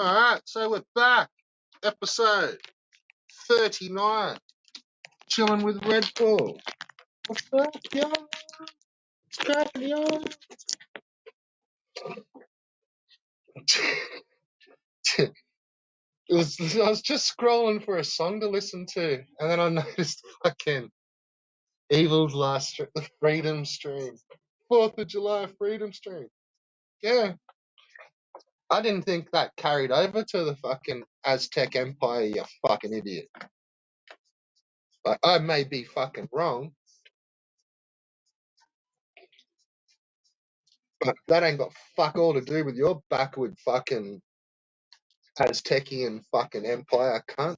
Alright, so we're back. Episode 39. Chilling with Red Bull. What's up, yo? What's cracking, yo? I was just scrolling for a song to listen to, and then I noticed fucking Evil's the Freedom Stream. 4th of July Freedom Stream. Yeah. I didn't think that carried over to the fucking Aztec Empire, you fucking idiot. But I may be fucking wrong, but that ain't got fuck all to do with your backward fucking Aztecian fucking empire, cunt.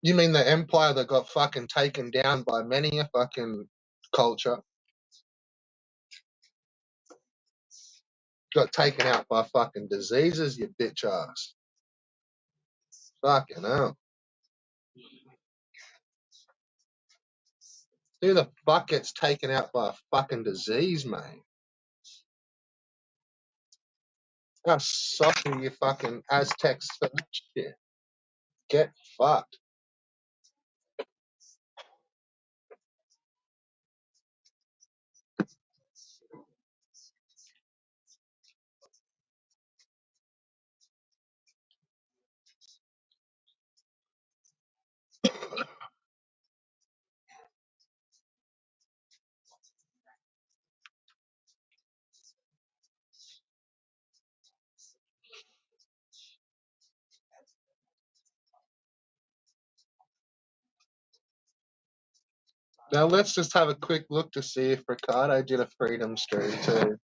You mean the empire that got fucking taken down by many a fucking culture? Got taken out by fucking diseases, you bitch ass. Fucking hell. Who the fuck gets taken out by a fucking disease, mate? How soft are you fucking Aztecs for that shit? Get fucked. Now let's just have a quick look to see if Ricardo did a freedom stream too.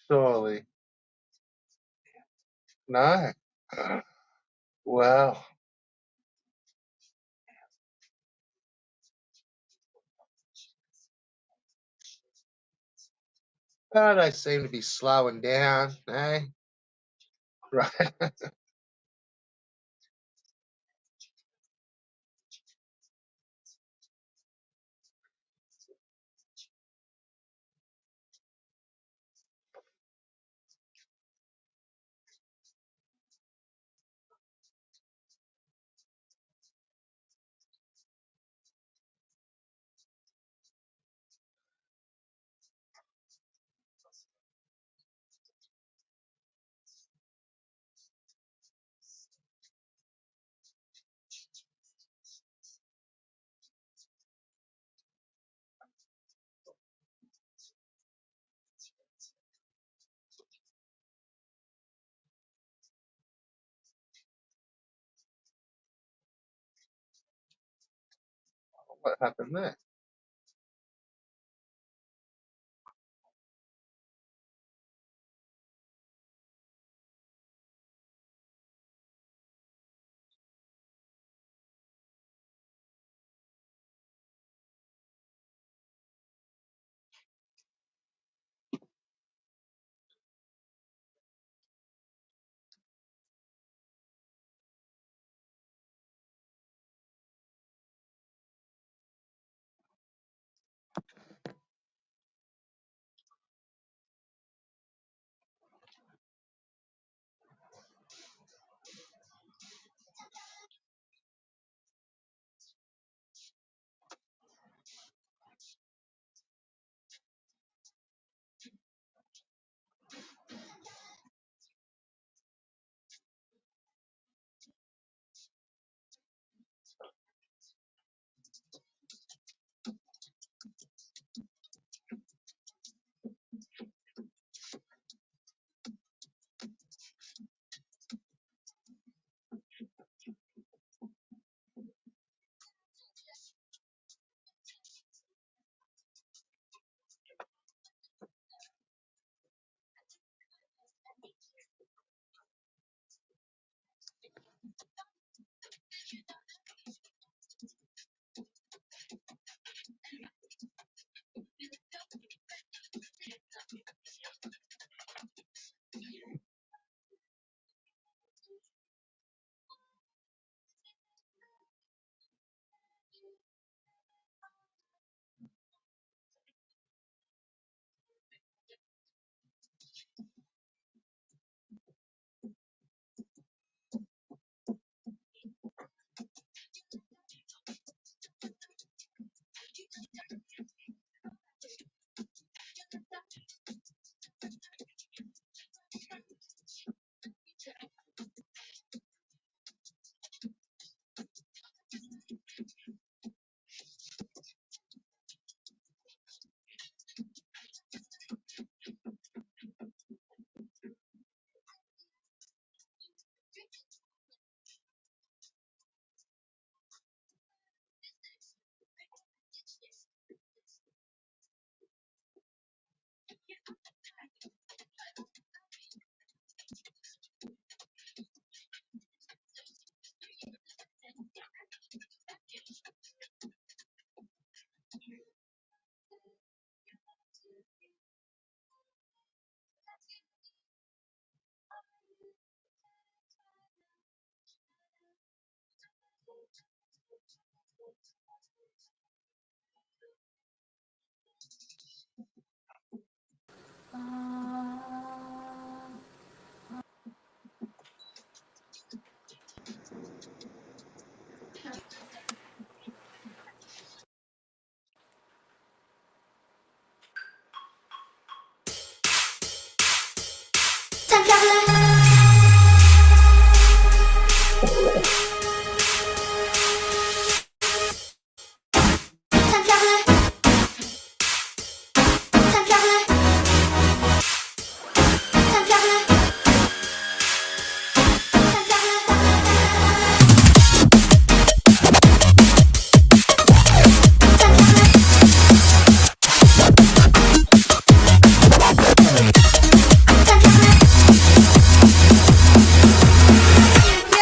Surely. No. Well, oh, they seem to be slowing down, eh? Right. What happened there?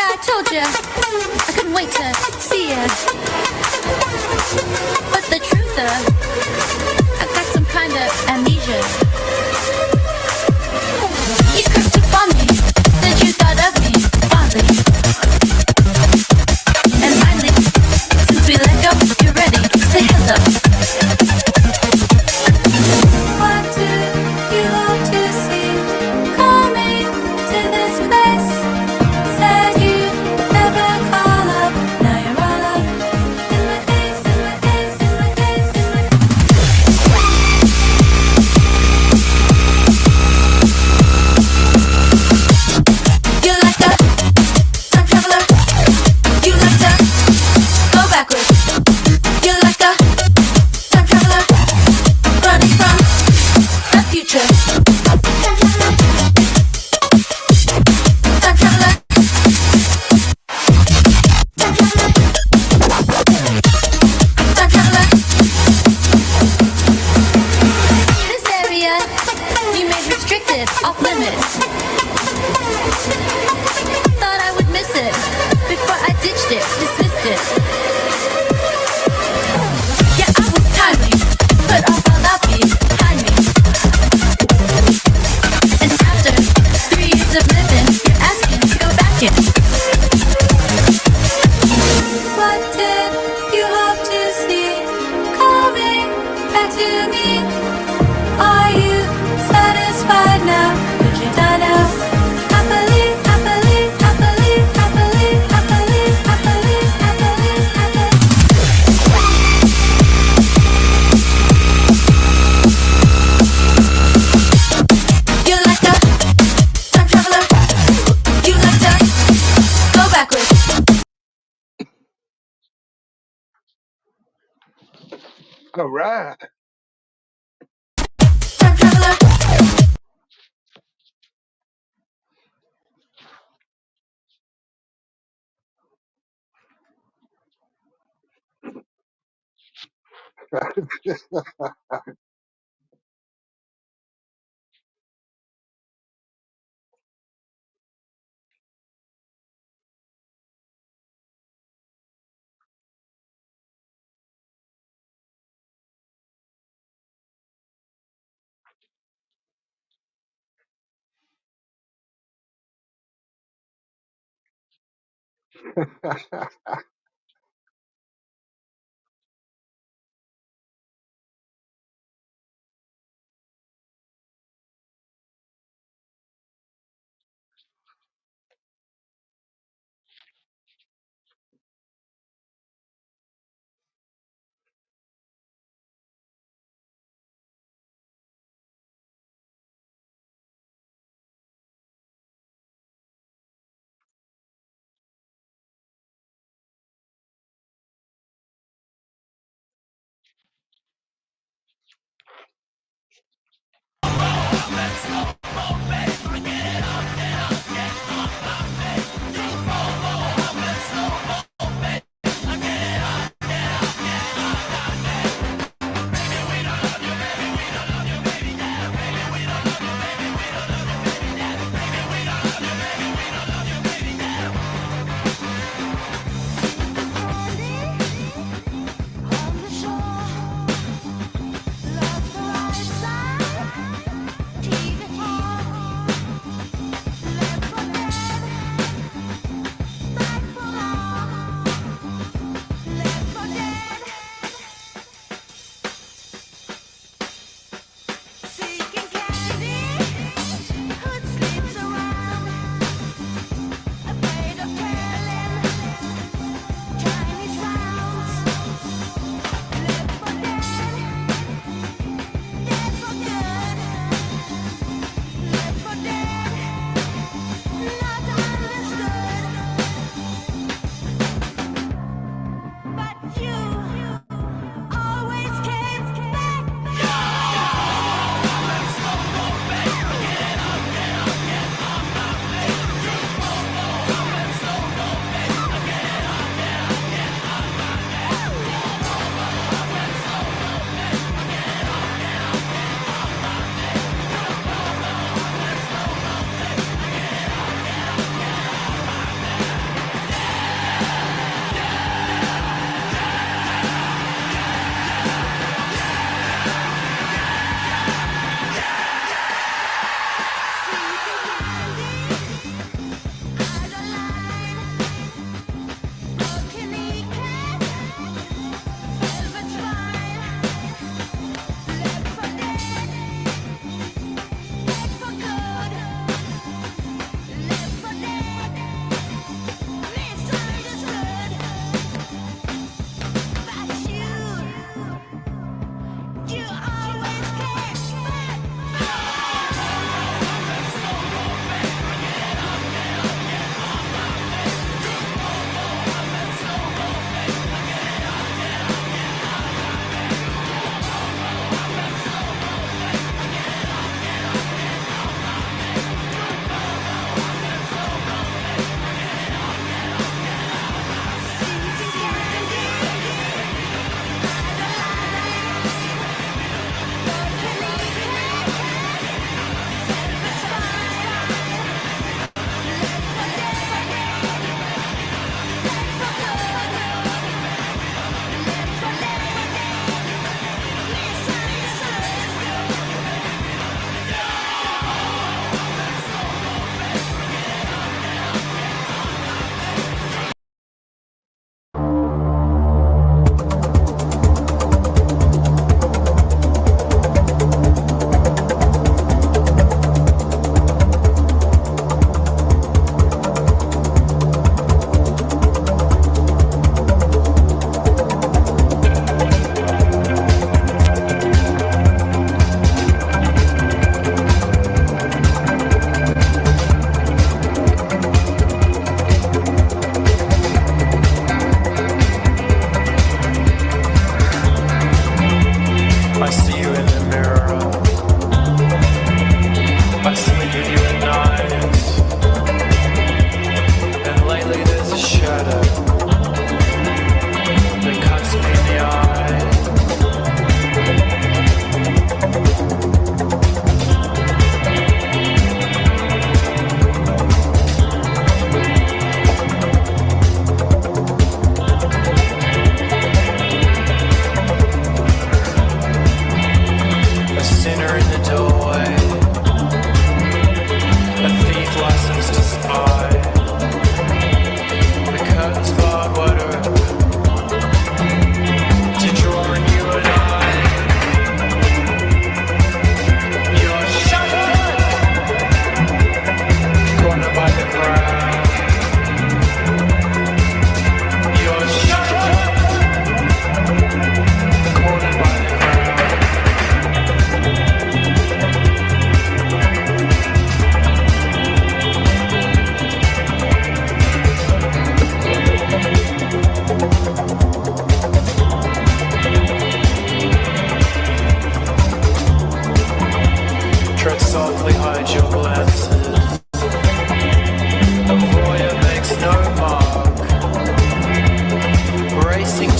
I told ya, I couldn't wait to see ya. But the truth I got some kind of amnesia. You crept up on me, said you thought of me fondly. And finally, since we let go, you're ready to say hello. What do you hope to see coming to this place? Said you never call up, now you're all up in my face, in my face, in my face, in my face. You like a time traveler, you like to go backwards. You like a time traveler, running from the future. Time traveler, time traveler. This area you made restricted, off limits. Thought I would miss it before I ditched it, dismissed it. Yeah, I was timely, but all fell out behind me. And after 3 years of living, you're asking to go back in. What did you hope to see coming back to me? Are you satisfied now? Could you die now? Happily, happily, happily, happily, happily, happily, happily, happily. You like a time traveler? You like to go backwards. All right. Time traveler.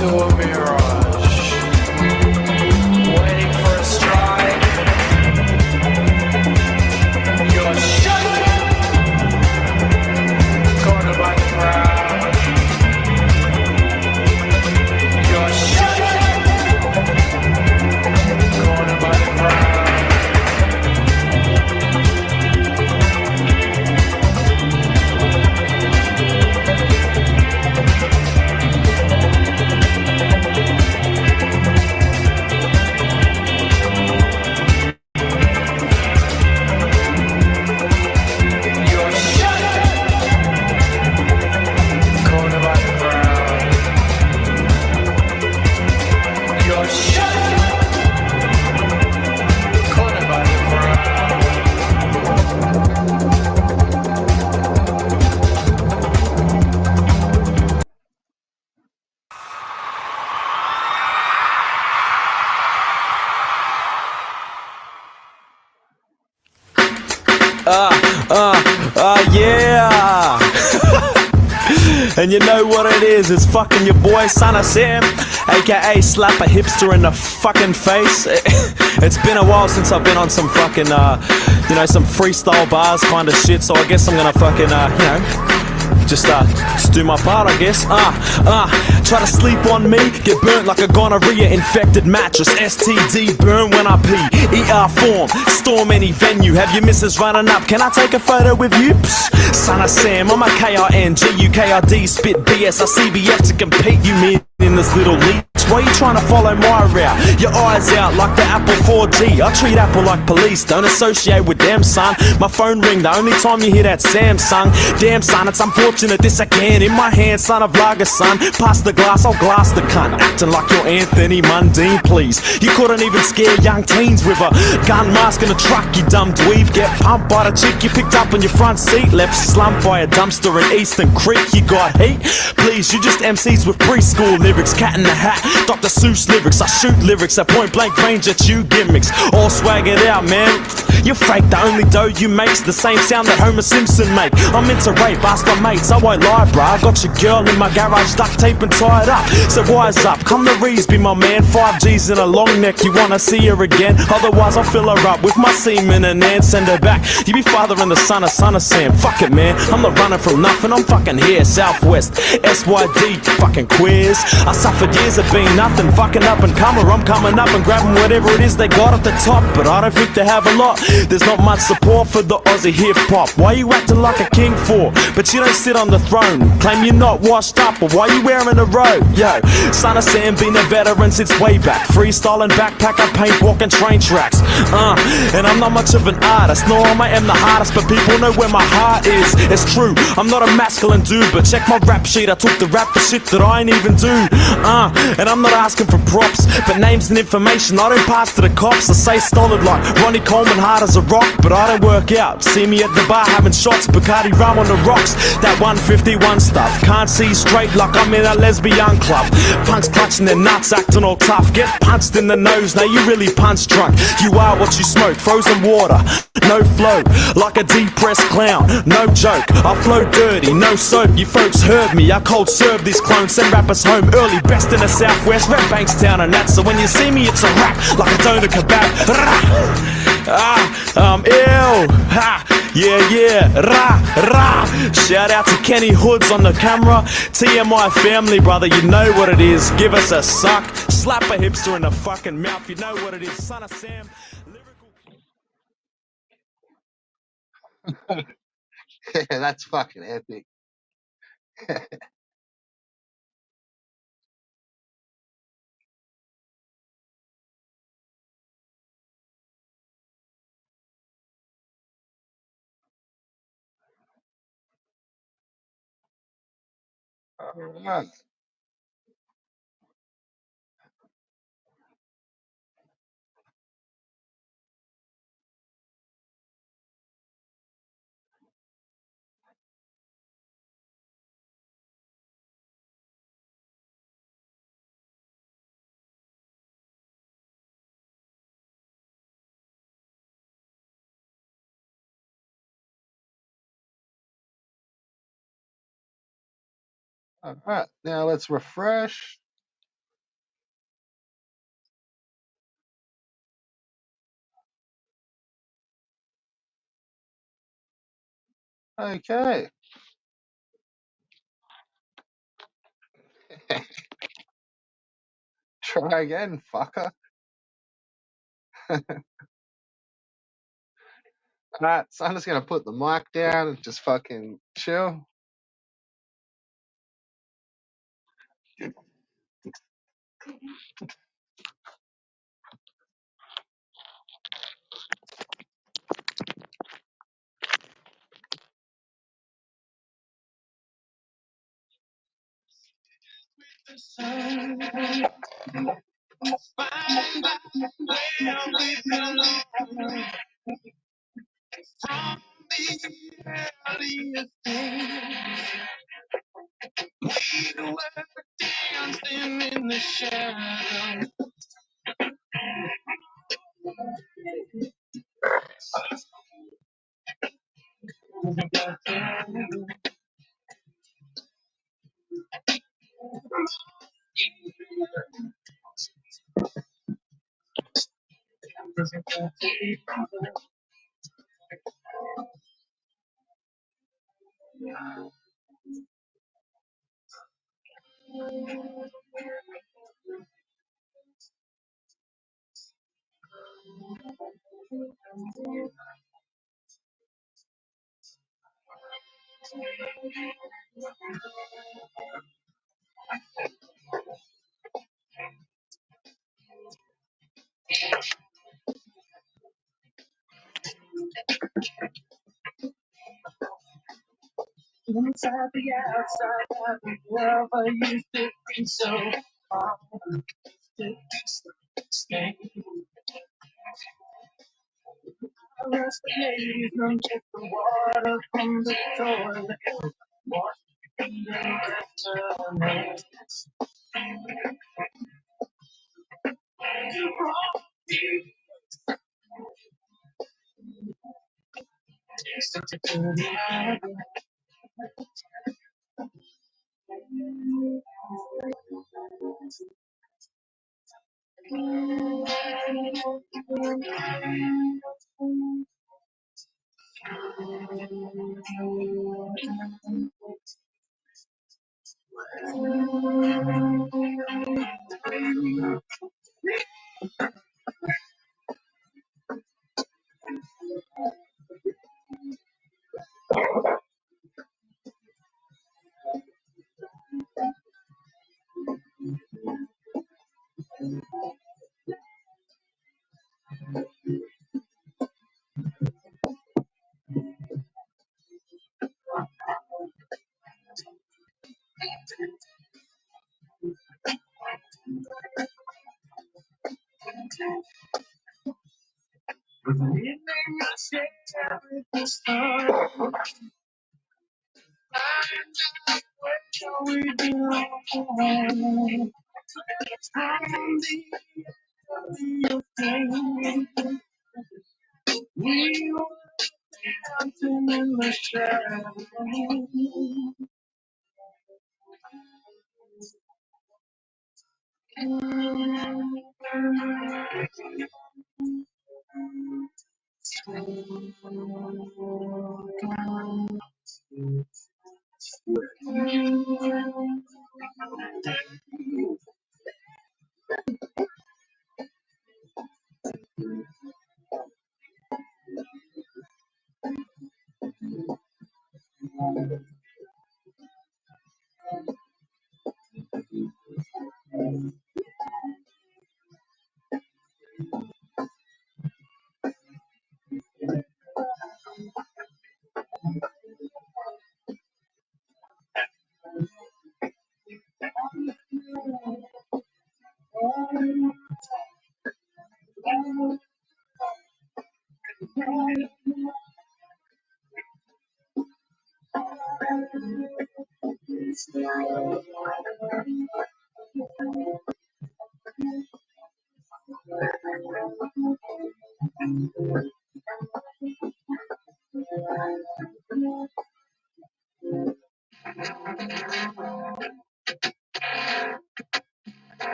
into a mirage, waiting for a strike. You're shut, cornered by the crowd. You're shut, cornered by the crowd. You're shut, cornered by the crowd. You're shut, cornered by the crowd. Yeah. And you know what it is? It's fucking your boy, Son of Sam, aka slap a hipster in the fucking face. It's been a while since I've been on some fucking, some freestyle bars kind of shit, so I guess I'm gonna fucking, just do my part, I guess. Try to sleep on me, get burnt like a gonorrhea infected mattress. STD burn when I pee. ER form, storm any venue. Have your missus running up? Can I take a photo with you? Psst. Son of Sam, I'm a KINGUKRD. Spit BS, I CBF to compete. You mean in this little leech? Why you trying to follow my route? Your eyes out like the Apple 4G. I treat Apple like police, don't associate with them, son. My phone ring the only time you hear that Samsung. Damn, son, it's unfortunate this again. In my hand, son of lager, son. Pass the glass, I'll glass the cunt. Acting like you're Anthony Mundine, please. You couldn't even scare young teens with a gun mask in a truck, you dumb dweeb. Get pumped by the chick you picked up in your front seat. Left slumped by a dumpster in Eastern Creek. You got heat? Please, you just MCs with preschool lyrics. Cat in the Hat, Dr. Seuss lyrics. I shoot lyrics at point blank range at you gimmicks. All swaggered out, man. You're fake, the only dough you make's the same sound that Homer Simpson make. I'm into rape, ask my mates, I won't lie, bruh. I got your girl in my garage, duct tape and tied up. So wise up, come to Rees, be my man. 5 G's in a long neck, you wanna see her again? Otherwise I'll fill her up with my semen and then send her back. You be father and the son of Sam. Fuck it, man, I'm not running from nothing, I'm fucking here. Southwest, SYD, fucking quiz. I suffered years of being nothing, fucking up and comer. I'm coming up and grabbing whatever it is they got at the top, but I don't think they have a lot. There's not much support for the Aussie hip-hop. Why you acting like a king for? But you don't sit on the throne. Claim you're not washed up, but why you wearing a robe? Yo, Son of Sam been a veteran since way back. Freestyling backpack, I paint walking train tracks. And I'm not much of an artist, nor am I the hardest, but people know where my heart is. It's true, I'm not a masculine dude, but check my rap sheet, I took the rap for shit that I ain't even do. And I'm not asking for props, but names and information I don't pass to the cops. I say solid like Ronnie Coleman, hard as a rock, but I don't work out. See me at the bar having shots, Bacardi rum on the rocks. That 151 stuff, can't see straight like I'm in a lesbian club. Punks clutching their nuts, acting all tough. Get punched in the nose, now you really punch drunk. You are what you smoke, frozen water, no flow, like a depressed clown. No joke, I flow dirty, no soap. You folks heard me, I cold serve these clones. Send rappers home early, best in the Southwest, rap Bankstown and that. So when you see me, it's a rap, like a doner kebab. I'm ill. Yeah, rah. Shout out to Kenny Hoods on the camera. TMI family, brother, you know what it is. Give us a suck. Slap a hipster in the fucking mouth. You know what it is. Son of Sam. That's fucking epic. Alright. Alright. Now let's refresh. Okay. Try again, fucker. Alright, so I'm just gonna put the mic down and just fucking chill.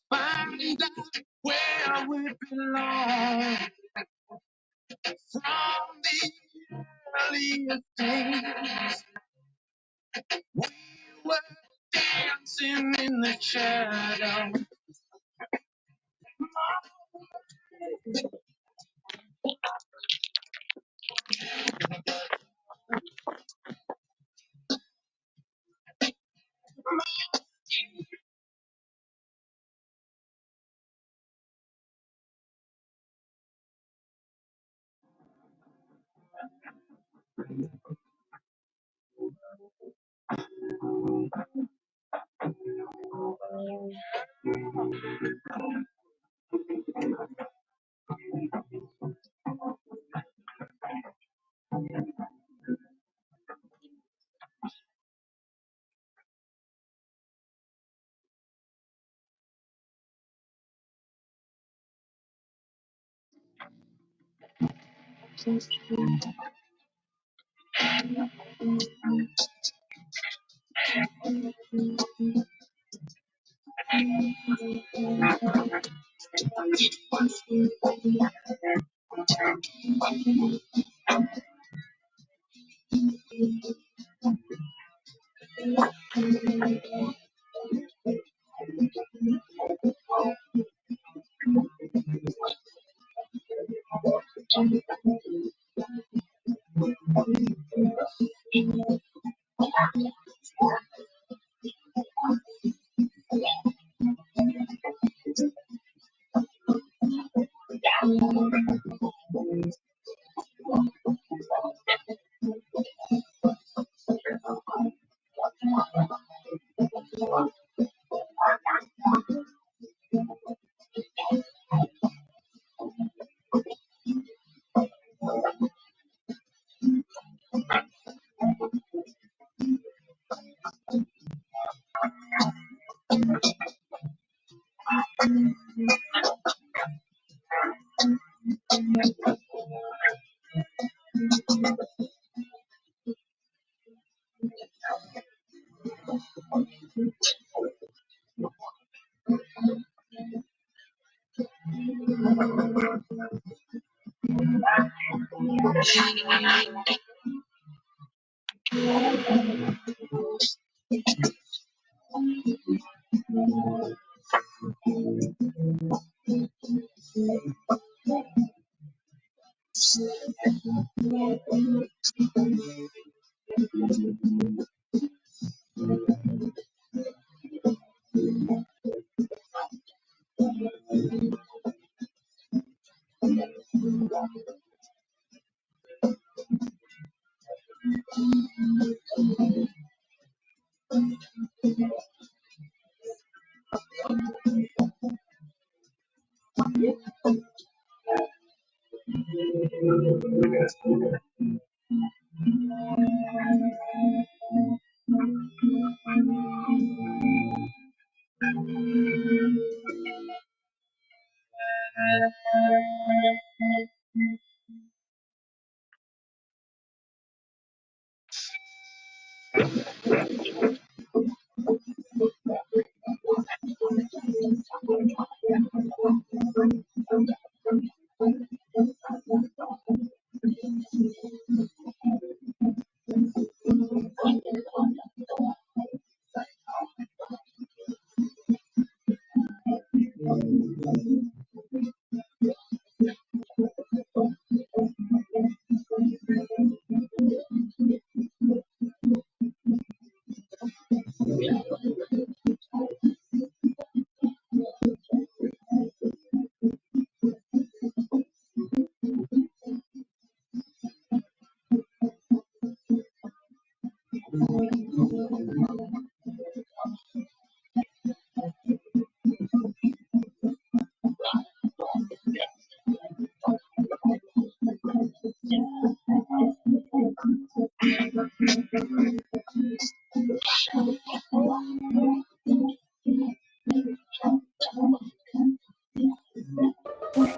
Find out where we belong from the earliest days. We were dancing in the shadow.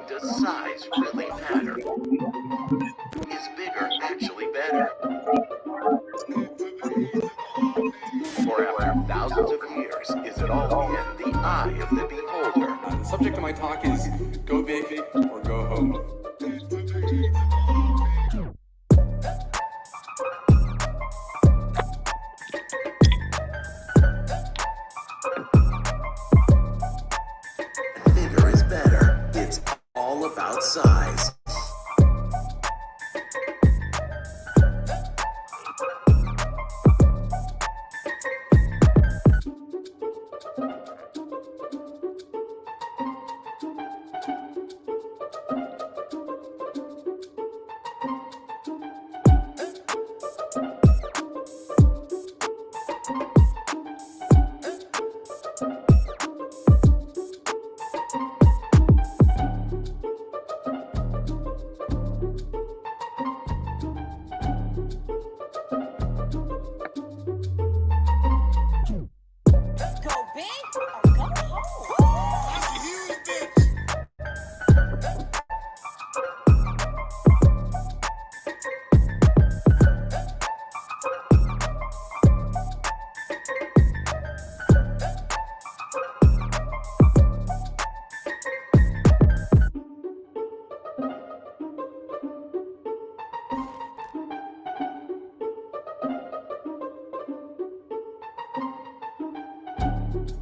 Does size really matter? Is bigger actually better? Or after thousands of years, is it all in the eye of the beholder? talk is go big or go home. Bigger is better. It's all about size.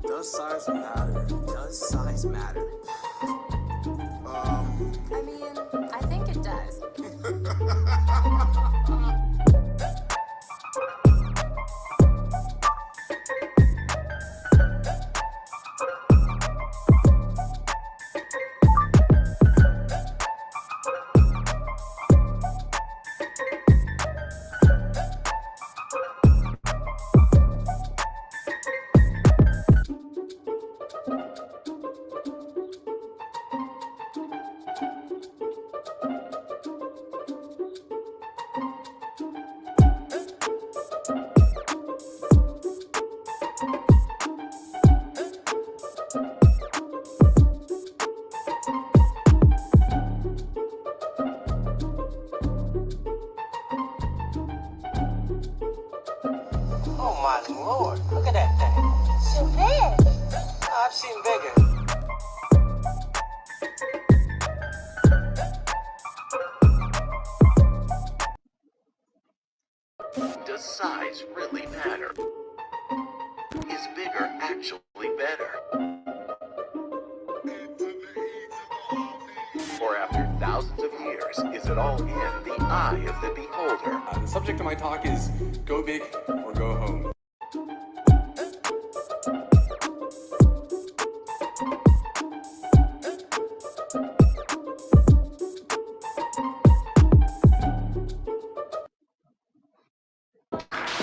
Does size matter? Does size matter? I mean, I think it does. Oh my lord, look at that thing. So big. I've seen bigger. Does size really matter? Is bigger actually better? Or after thousands of years, is it all in the eye of the beholder? The subject of my talk is go big or go home.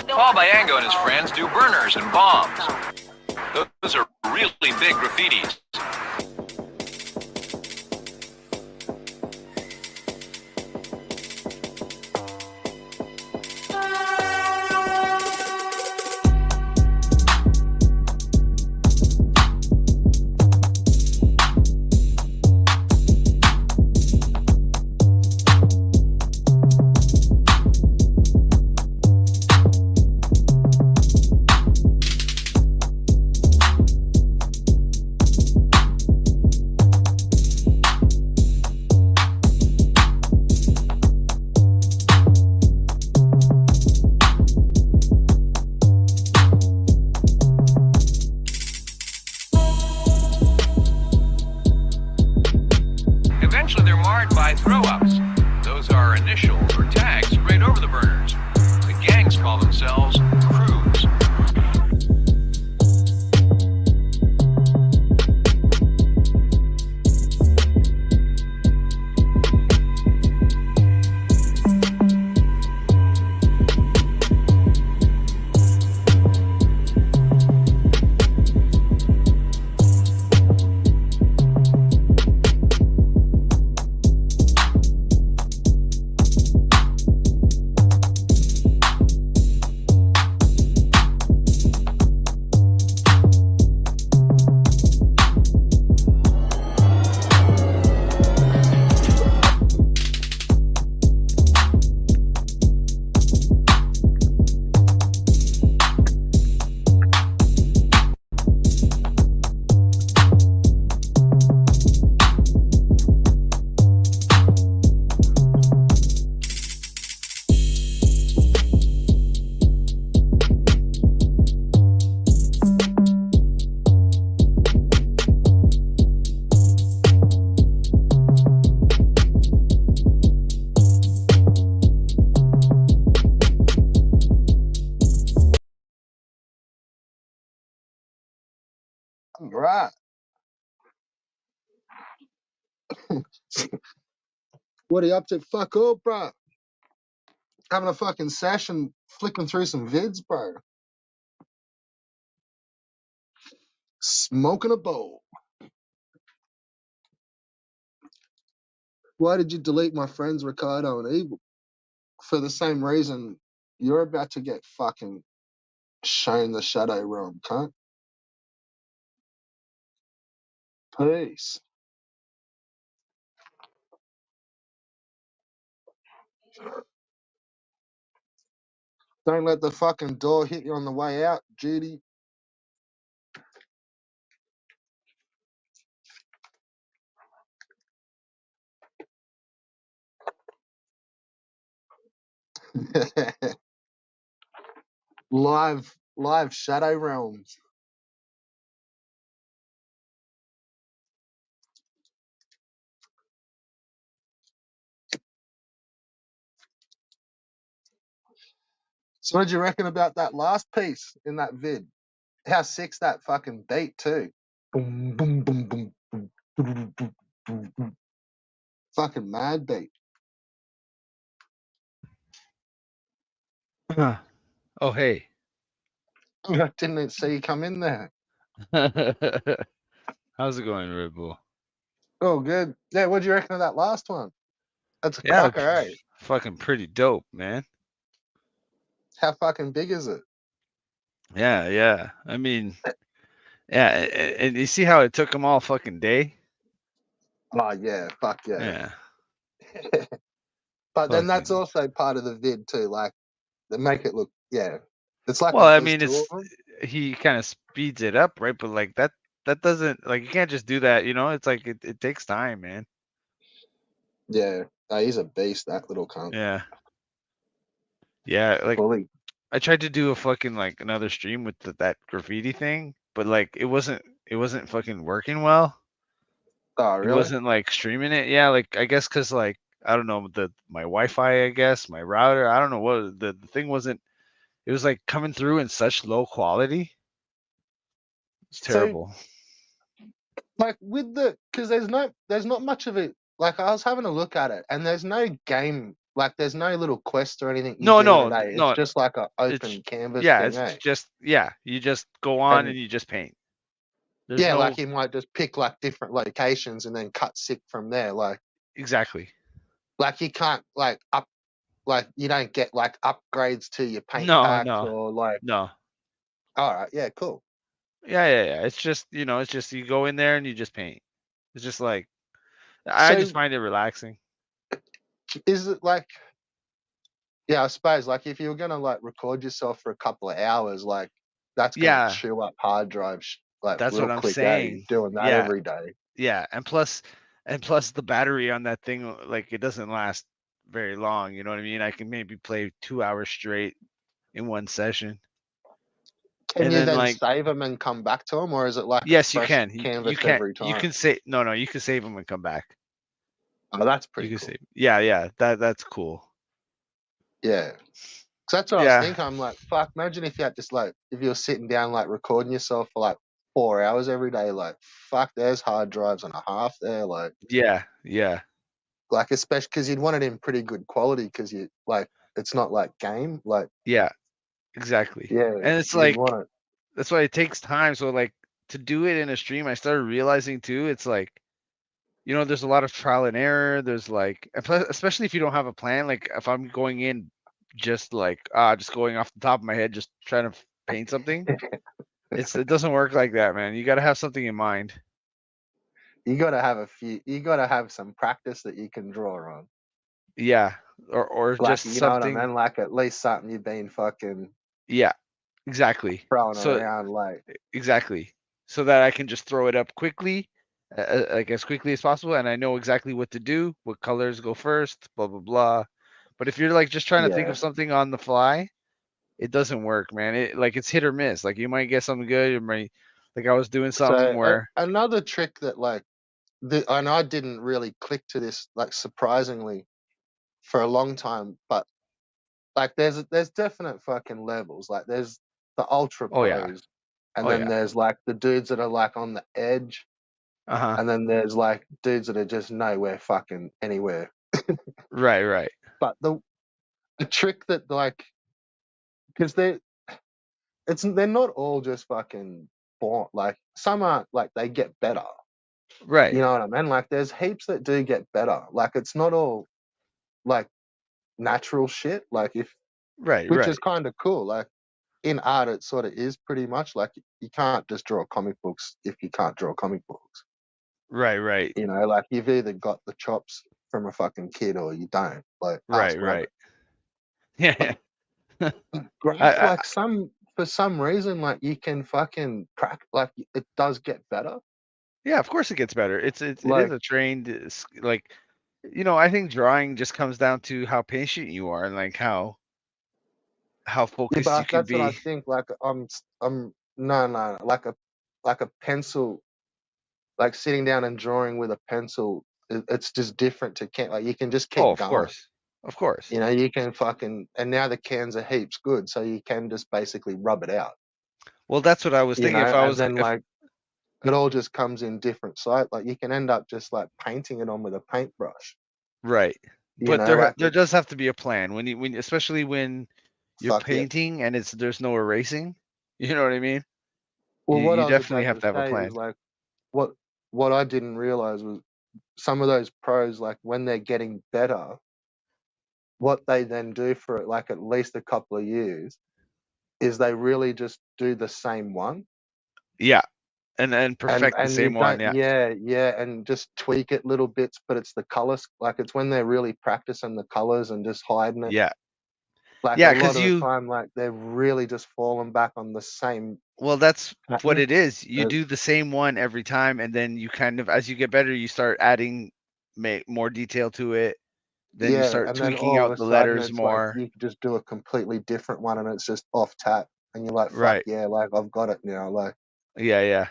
Paul Bayango and his friends do burners and bombs. Those are really big graffitis. Eventually they're marred by throw-ups. Those are initials or tags right over the burners. The gangs call themselves crews. Right. What are you up to? Fuck up, bro. Having a fucking session, flicking through some vids, bro. Smoking a bowl. Why did you delete my friends Ricardo and Evil? For the same reason you're about to get fucking shown the shadow realm, cunt. Peace. Don't let the fucking door hit you on the way out, Judy. live shadow realms. So what did you reckon about that last piece in that vid? How sick's that fucking beat too? Boom, boom, boom, boom, boom, boom, boom, boom, boom. Fucking mad beat. Oh, hey. I didn't see you come in there. How's it going, Red Bull? Oh, good. Yeah, what do you reckon of that last one? That's a Yeah, cracker, eh? fucking pretty dope, man. How fucking big is it? Yeah, yeah. I mean, yeah, and you see how it took them all fucking day? Oh yeah, fuck yeah. Yeah, But then that's fucking. also part of the vid too. Like they make it look, yeah. It's like Well, I there's mean, two it's of them. he kind of speeds it up, right? But like that doesn't like you can't just do that, you know? It's like it takes time, man. Yeah, no, he's a beast. That little cunt. Yeah. Yeah, like Fully. I tried to do a fucking like another stream with that graffiti thing, but like it wasn't fucking working well. Oh It really? wasn't like streaming it. Yeah, like I guess cuz like I don't know my Wi-Fi, I guess, my router, I don't know what the thing wasn't. It was like coming through in such low quality. It's So terrible. like with the, because there's not much of it. Like I was having a look at it, and there's no game. Like there's no little quest or anything you No, do in a no, day. It's no. just like an It's open canvas yeah, thing, it's eh? just yeah, you just go on and And you just paint. There's yeah, like no you might just pick like different locations and then cut sick from there. exactly. Like you can't like up, like you don't get like upgrades to your paint No, packs no. or like. No. All right, yeah, cool. Yeah, yeah, yeah. It's just, it's just you go in there and you just paint. It's just like I just So find it relaxing. is it like, yeah, I suppose like if you were gonna like record yourself for a couple of hours, like that's gonna Yeah, chew up hard drives like that's real what I'm quick, eh? saying. Doing that Yeah, every day. yeah. And plus the battery on that thing like it doesn't last very long, you know what I mean? I can maybe play 2 hours straight in one session. Can And you then then like save them and come back to them, or is it like a yes, you fresh can. You canvas can't every you time? can say no, you can save them and come back. Oh, that's You pretty can cool. save. Yeah, yeah. That's cool. Yeah. 'Cause that's what I was Yeah. thinking. I'm like, fuck, imagine if you had just like, if you were sitting down, like recording yourself for like 4 hours every day, like, fuck, there's hard drives and a half there. Yeah, yeah. Like, especially because you'd want it in pretty good quality because you, like, it's not like game. Like, Yeah, exactly. yeah, And it's you'd like want it. that's why it takes time. So like to do it in a stream, I started realizing too, it's like, there's a lot of trial and error. There's like, especially if you don't have a plan. Like if I'm going in just like just going off the top of my head, just trying to paint something, it doesn't work like that, man. You got to have something in mind. You got to have some practice that you can draw on. Yeah, or Like, just you know what I something. mean? Like, at least something you've been fucking Yeah, exactly. throwing So around. Like, exactly. So that I can just throw it up quickly, like as quickly as possible, and I know exactly what to do, what colors go first, blah blah blah. But if you're like just trying to think yeah. of something on the fly, it doesn't work, man. It's hit or miss. Like you might get something good, you might like I was doing something So, where another trick that, like, and I didn't really click to this, like, surprisingly, for a long time, but like there's definite fucking levels. Like there's the ultra oh yeah, pros, and Oh then yeah. there's like the dudes that are like on the edge, Uh-huh. and then there's like dudes that are just nowhere fucking anywhere. Right, right. But the trick that like, because they're not all just fucking born, like some aren't, like they get better. Right. You know what I mean? Like there's heaps that do get better. Like it's not all like natural shit. Like if Right, which is right. kind of cool. Like in art, it sort of is pretty much like you can't just draw comic books if you can't draw comic books. Right, right. You know, like you've either got the chops from a fucking kid or you don't. Like ask Right, rabbit. right. Yeah. Graph, I like for some reason, like you can fucking practice. Like it does get better. yeah, of course it gets better. It is Like a trained like I think drawing just comes down to how patient you are and like how yeah, focused you but can that's what I be. think. Like I'm no, like a pencil, like sitting down and drawing with a pencil. It's just different to can like you can just Oh, keep of going. course. Of course. You know, you can fucking, and now the cans are heaps good, so you can just basically rub it out. Well, that's what I was You thinking. know, If I and was then if like it all just comes in different size. Like you can end up just like painting it on with a paintbrush. right. You But know, there like there does have to be a plan when especially when you're fuck yeah. painting and there's no erasing. You know what I mean? Well, what You I was definitely about have to to have a say plan. is like what what I didn't realize was some of those pros, like when they're getting better, what they then do for like at least a couple of years is they really just do the same one. Yeah. And perfect the And you same one. don't, Yeah. yeah, and just tweak it little bits, but it's the colors, like it's when they're really practicing the colors and just hiding it. Yeah. Like a Yeah, lot because of the you time, like they're really just falling back on the same well, that's what pattern. it is. You Uh, do the same one every time, and then you kind of, as you get better, you start adding more detail to it. Then you yeah, start and then tweaking all of out a the sudden letters it's like more. you could just do a completely different one and it's just off tap, and you're like, fuck Right. yeah, like I've got it now. Like, Yeah, yeah.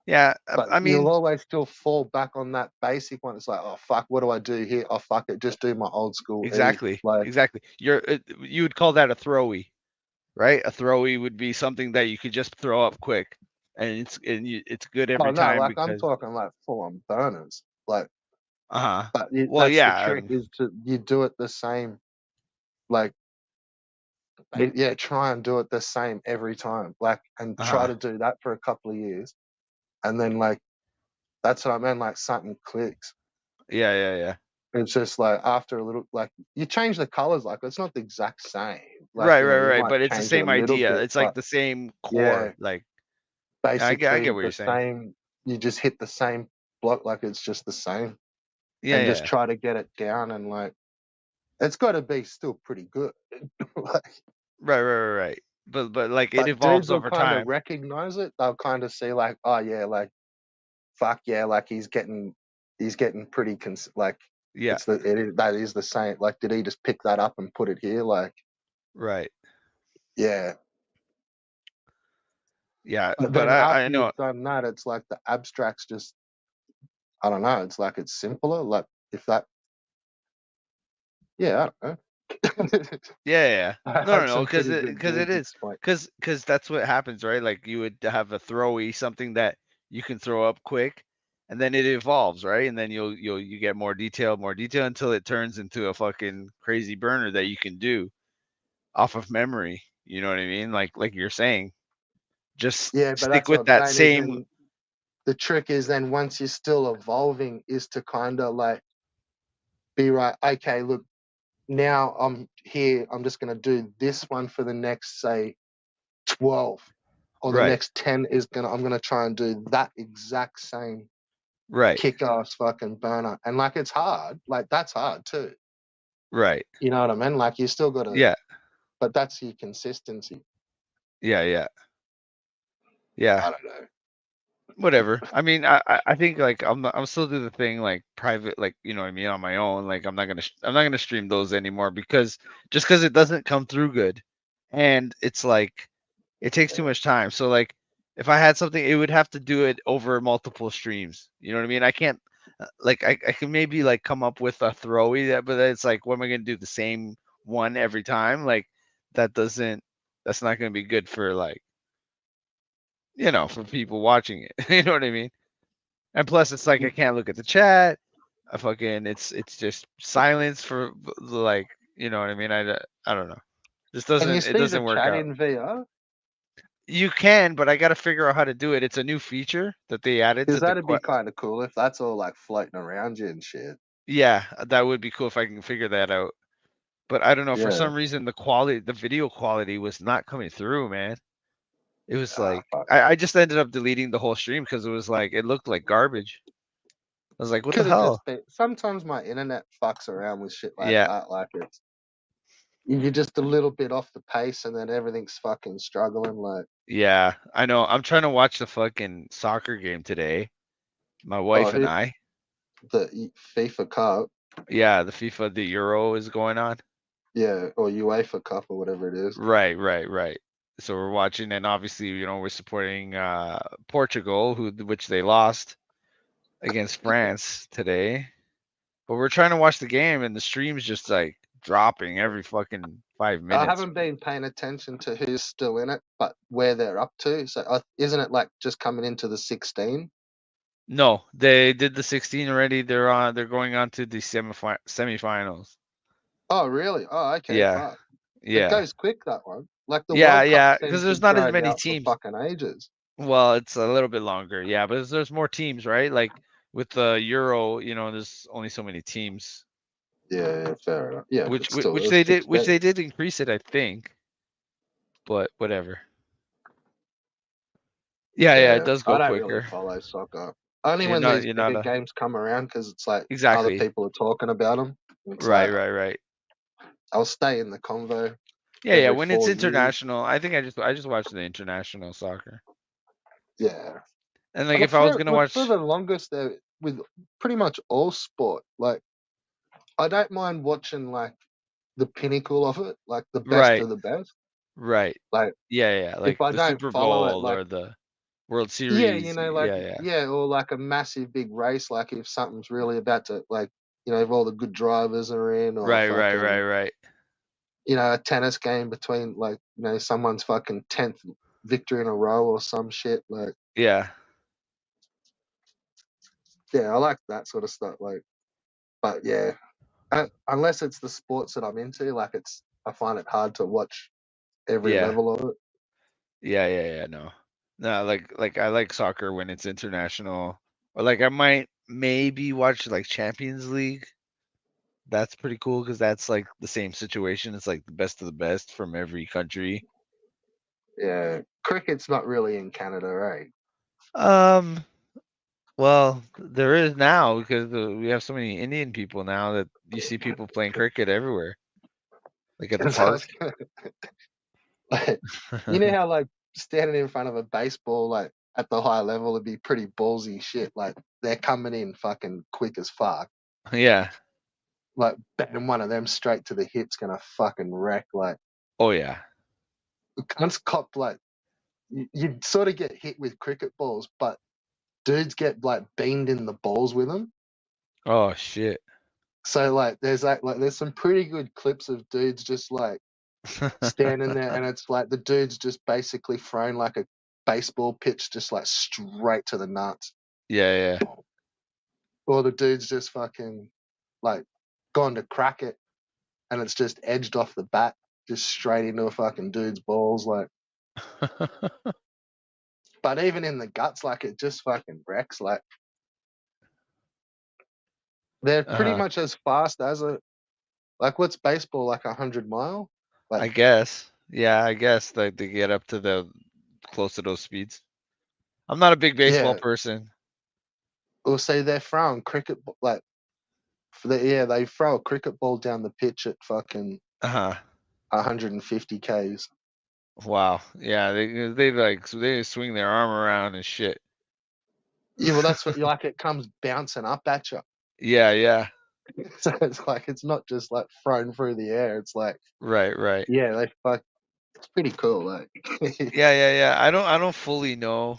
Yeah. but I you'll mean, always still fall back on that basic one. It's like, oh fuck, what do I do here? Oh fuck it, just do my old school E. exactly. Like, Exactly. You would call that a throwy, right? A throwy would be something that you could just throw up quick, and it's good oh every no, time like I'm because talking like full on burners. Like, uh-huh. but Well, that's the yeah, trick is to you do it the same. Like, yeah, try and do it the same every time. Like, and try uh-huh. to do that for a couple of years, and then like that's what I mean. Like something clicks. Yeah, yeah, yeah. It's just like after a little, like you change the colors. Like it's not the exact same. Like Right, you know, right, you right. might But it's the change it a same little idea. bit, It's like but the same yeah, core. Like I basically get what you're the saying. same. You just hit the same block. Like it's just the same, Yeah, and just yeah. try to get it down. And like it's got to be still pretty good. Like, Right, right, right, right. But like it but dudes evolves will over kind of time. recognize it. They'll kind of see like, oh yeah, like fuck yeah, like he's getting pretty like Yeah, that is the same. Like, did he just pick that up and put it here? Like, right. yeah. Yeah, But but then I after know. you've done that, it's like the abstracts just, I don't know. It's like it's simpler. Like if that, yeah, I don't know. Yeah, yeah, yeah. I No, no, had no, some because pretty it good because it dudes is explain. because that's what happens, right? Like you would have a throwy something that you can throw up quick, and then it evolves, right? And then you get more detail until it turns into a fucking crazy burner that you can do off of memory. You know what I mean? Like you're saying, just Yeah, but stick that's what with I'm that saying is same. then the trick is then once you're still evolving is to kind of like be right. Okay, look, now I'm here. I'm just going to do this one for the next, say, 12 or the Right, next 10 is I'm going to try and do that exact same right, kick ass fucking burner. And like, it's hard. Like, that's hard too. right. You know what I mean? Like, you still got to, Yeah, but that's your consistency. yeah, yeah, yeah. I don't know. Whatever. I mean, I think like I'm still do the thing like private, like you know what I mean, on my own. Like I'm not gonna stream those anymore because just because it doesn't come through good, and it's like it takes too much time. So like if I had something, it would have to do it over multiple streams. You know what I mean? I can't like I can maybe like come up with a throwy that, but it's like what am I gonna do the same one every time? Like that doesn't that's not gonna be good for like you know, for people watching it. You know what I mean? And plus, it's like I can't look at the chat. I fucking it's just silence for like, you know what I mean? I don't know. This Can you doesn't it see the doesn't work chat out. in VR? You can, but I got to figure out how to do it. It's a new feature that they added Because to the that'd be kind of cool if that's all like floating around you and shit. yeah, that would be cool if I can figure that out. But I don't know, for Yeah. some reason the video quality was not coming through, man. It was Ah, like fuck. I just ended up deleting the whole stream because it was like it looked like garbage. I was like, what the Could have hell? just been. Sometimes my internet fucks around with shit like Yeah, that. Like you're just a little bit off the pace, and then everything's fucking struggling. Like, yeah, I know. I'm trying to watch the fucking soccer game today. My oh, wife and I. the FIFA Cup, Yeah, the Euro is going on. yeah, or UEFA Cup or whatever it is. Right, right, right. So we're watching, and obviously, you know, we're supporting Portugal, which they lost against France today. But we're trying to watch the game, and the stream's just like dropping every fucking 5 minutes. I haven't been paying attention to who's still in it, but where they're up to. So, isn't it like just coming into the 16? No, they did the 16 already. They're going on to the semifinals. Oh, really? Oh, okay. Yeah, Fuck. It yeah, goes quick, that one. Like the yeah, World Cup yeah. Because seems to there's not as drag many out for teams. fucking ages. Well, it's a little bit longer, yeah, but there's more teams, right? Like with the Euro, you know, there's only so many teams. Yeah, fair enough. Yeah, Which but still, it which was they did 6 which they games. did increase it, I think. But whatever. Yeah, yeah, it Yeah, does I go don't really quicker. follow soccer. Only when these You're not bigger a games come around because it's like other exactly. people are talking about them. It's Right, like right, right. I'll stay in the convo Yeah, yeah. every When it's 4 years. international, I think I just watch the international soccer. Yeah, And like but if I was for gonna for watch the longest there with pretty much all sport, like I don't mind watching like the pinnacle of it, like the best right, of the best. right. Like Yeah, yeah. if Like I the don't Super follow it, Bowl like or the World yeah, Series. like Yeah, yeah. yeah, or like a massive big race, like if something's really about to like if all the good drivers are in, or Right, right, right, fucking right. a tennis game between like someone's fucking 10th victory in a row or some shit. Like Yeah. yeah, I like that sort of stuff. Like, but yeah, unless it's the sports that I'm into, like I find it hard to watch every Yeah. level of it. Yeah, yeah, yeah, no. No, like I like soccer when it's international. Or like I might maybe watch like Champions League. That's pretty cool because that's like the same situation. It's like the best of the best from every country. Yeah, cricket's not really in Canada, right? Um, well, there is now because we have so many Indian people now that you see people playing cricket everywhere, like at the park. Like, you know how like standing in front of a baseball like at the high level would be pretty ballsy shit. Like they're coming in fucking quick as fuck. Yeah. Like batting one of them straight to the hip's gonna fucking wreck. Like Oh yeah. once copped like you sort of get hit with cricket balls, but dudes get like beamed in the balls with them. Oh shit. So like there's some pretty good clips of dudes just like standing there, and it's like the dude's just basically thrown like a baseball pitch just like straight to the nuts. Yeah, yeah. Or the dude's just fucking like gone to crack it and it's just edged off the bat, just straight into a fucking dude's balls. Like, but even in the guts, like it just fucking wrecks. Like, they're pretty Uh-huh. much as fast as a like what's baseball like 100 mile? Like, I guess. Yeah, I guess like they get up to the close to those speeds. I'm not a big baseball yeah. person. Or say they're throwing like they throw a cricket ball down the pitch at fucking Uh-huh. 150 k's. Wow. Yeah, they swing their arm around and shit. Yeah, well, that's what you like. It comes bouncing up at you. Yeah, yeah. So it's like it's not just like thrown through the air. It's like Right, right. yeah, they fuck. It's pretty cool. Like Yeah, yeah, yeah. I don't fully know.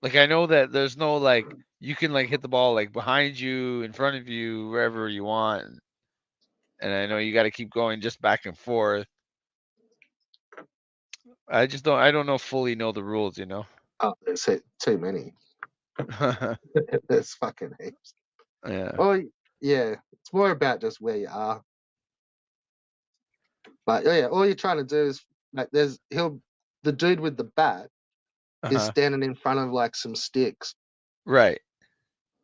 Like I know that there's no like you can like hit the ball like behind you, in front of you, wherever you want. And I know you got to keep going just back and forth. I just don't. I don't know fully know the rules. You know. Oh, there's too many. There's fucking heaps. Yeah. Oh, yeah. It's more about just where you are. But yeah, all you're trying to do is like the dude with the bat is Uh-huh. standing in front of like some sticks. Right.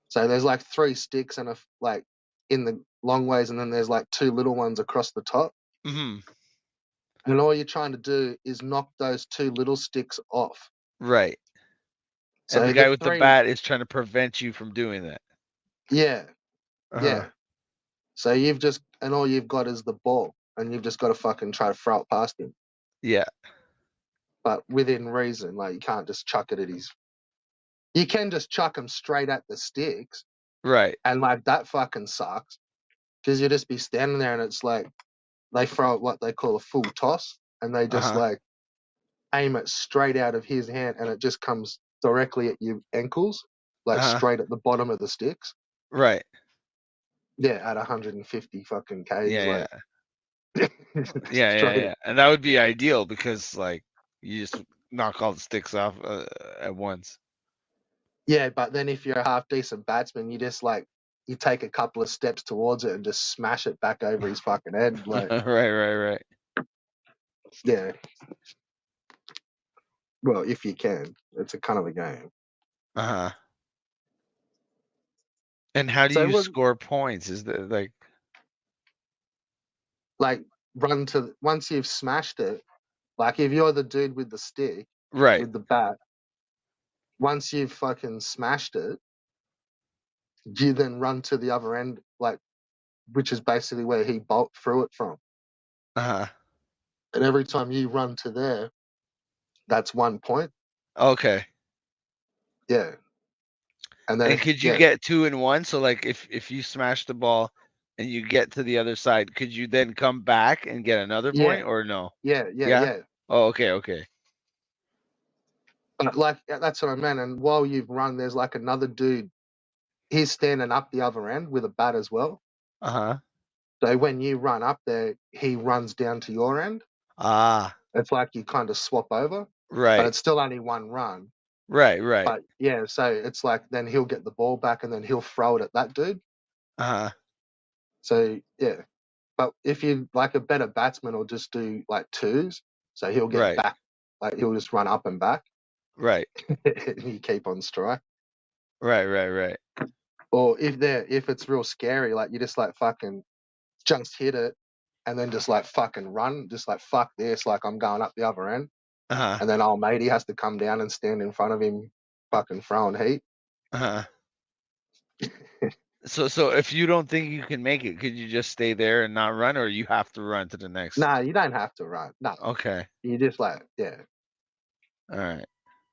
So there's like 3 sticks and like in the long ways, and then there's like 2 little ones across the top. Hmm. And all you're trying to do is knock those 2 little sticks off. Right. And the So the guy with the three, bat is trying to prevent you from doing that. yeah, Uh-huh. yeah. So and all you've got is the ball, and you've just got to fucking try to throw it past him, Yeah. but within reason. Like you can't just chuck it at his. You can just chuck him straight at the sticks, Right. and like that fucking sucks because you just be standing there, and it's like they throw it what they call a full toss, and they just Uh-huh. like aim it straight out of his hand, and it just comes directly at your ankles, like Uh-huh. straight at the bottom of the sticks. Right. Yeah, at 150 fucking k's, Yeah, like yeah. Yeah, yeah, straight. yeah. And that would be ideal because like you just knock all the sticks off at once. Yeah, but then if you're a half decent batsman, you just like you take a couple of steps towards it and just smash it back over his fucking head. Like, Right, right. yeah. Well, if you can, it's a kind of a game. Uh-huh. And how do So it you was score points? Is that like once you've smashed it. Like if you're the dude with the stick right? with the bat, once you've fucking smashed it, you then run to the other end, like which is basically where he threw it from. Uh-huh. And every time you run to there, that's 1 point. Okay. Yeah. And then And if could you yeah, get 2 in 1? So like if you smash the ball and you get to the other side, could you then come back and get another yeah, point or no? yeah, yeah, Yeah? yeah. Oh, okay. But like that's what I meant. And while you've run, there's like another dude. He's standing up the other end with a bat as well. Uh-huh. So when you run up there, he runs down to your end. Ah, It's like you kind of swap over, but right. it's still only one run. Right. But yeah, so it's like then he'll get the ball back and then he'll throw it at that dude. Uh-huh. So yeah. But if you like a better batsman will just do like twos, so he'll get Right. back, like he'll just run up and back, Right. and you keep on strike. Right. Or if it's real scary, like you just like fucking just hit it and then just like fucking run, just like fuck this, like I'm going up the other end, Uh-huh. and then old matey has to come down and stand in front of him, fucking throwing heat. Uh-huh. So if you don't think you can make it, could you just stay there and not run, or you have to run to the next? Nah, you don't have to run. No, Okay. you just like yeah, All right.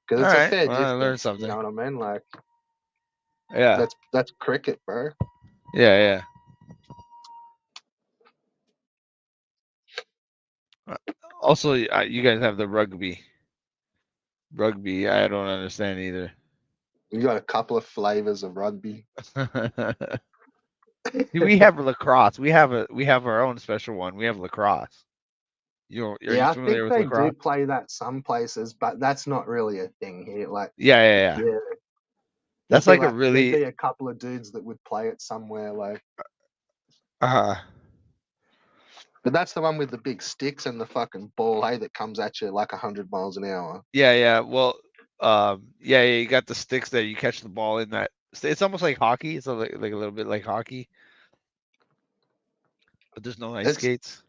because All it's a right. fair Well, I learned distance. You something. know what I mean? Like Yeah. that's cricket, bro. Yeah. Also, you guys have the rugby. Rugby, I don't understand either. You got a couple of flavors of rugby. See, we have lacrosse. We have our own special one. We have lacrosse. Are you Yeah, I familiar think with they do lacrosse? play that some places, but that's not really a thing here. Like, Yeah. yeah, That's like a there'd really be a couple of dudes that would play it somewhere, like. uh But that's the one with the big sticks and the fucking ball, hey, that comes at you like 100 miles an hour. yeah. Well, yeah. You got the sticks there. You catch the ball in that. It's almost like hockey. It's like a little bit like hockey, but there's no ice It's skates.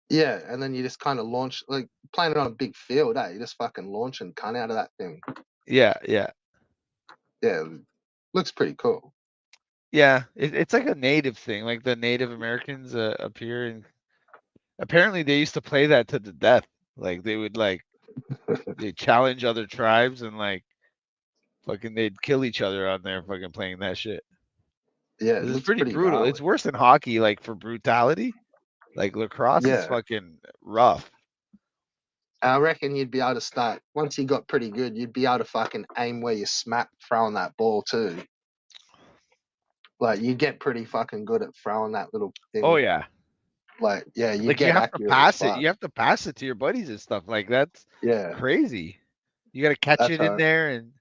yeah, and then you just kind of launch, like playing it on a big field, You just fucking launch and cunt out of that thing. Yeah. Yeah, looks pretty cool. Yeah, it's like a native thing. Like the Native Americans up here, and apparently they used to play that to the death. Like they would they challenge other tribes and like fucking they'd kill each other on there fucking playing that shit. Yeah, it It's looks pretty pretty brutal. gnarly. It's worse than hockey, like for brutality. Like lacrosse is Yeah, fucking rough. I reckon you'd be able to start once you got pretty good. You'd be able to fucking aim where you smack throwing that ball too. Like you get pretty fucking good at throwing that little thing. Oh yeah. Like, yeah, you Like you get have to accurate as pass it. fuck. You have to pass it to your buddies and stuff. Like that's Yeah, crazy. You got to catch that's it in right. there and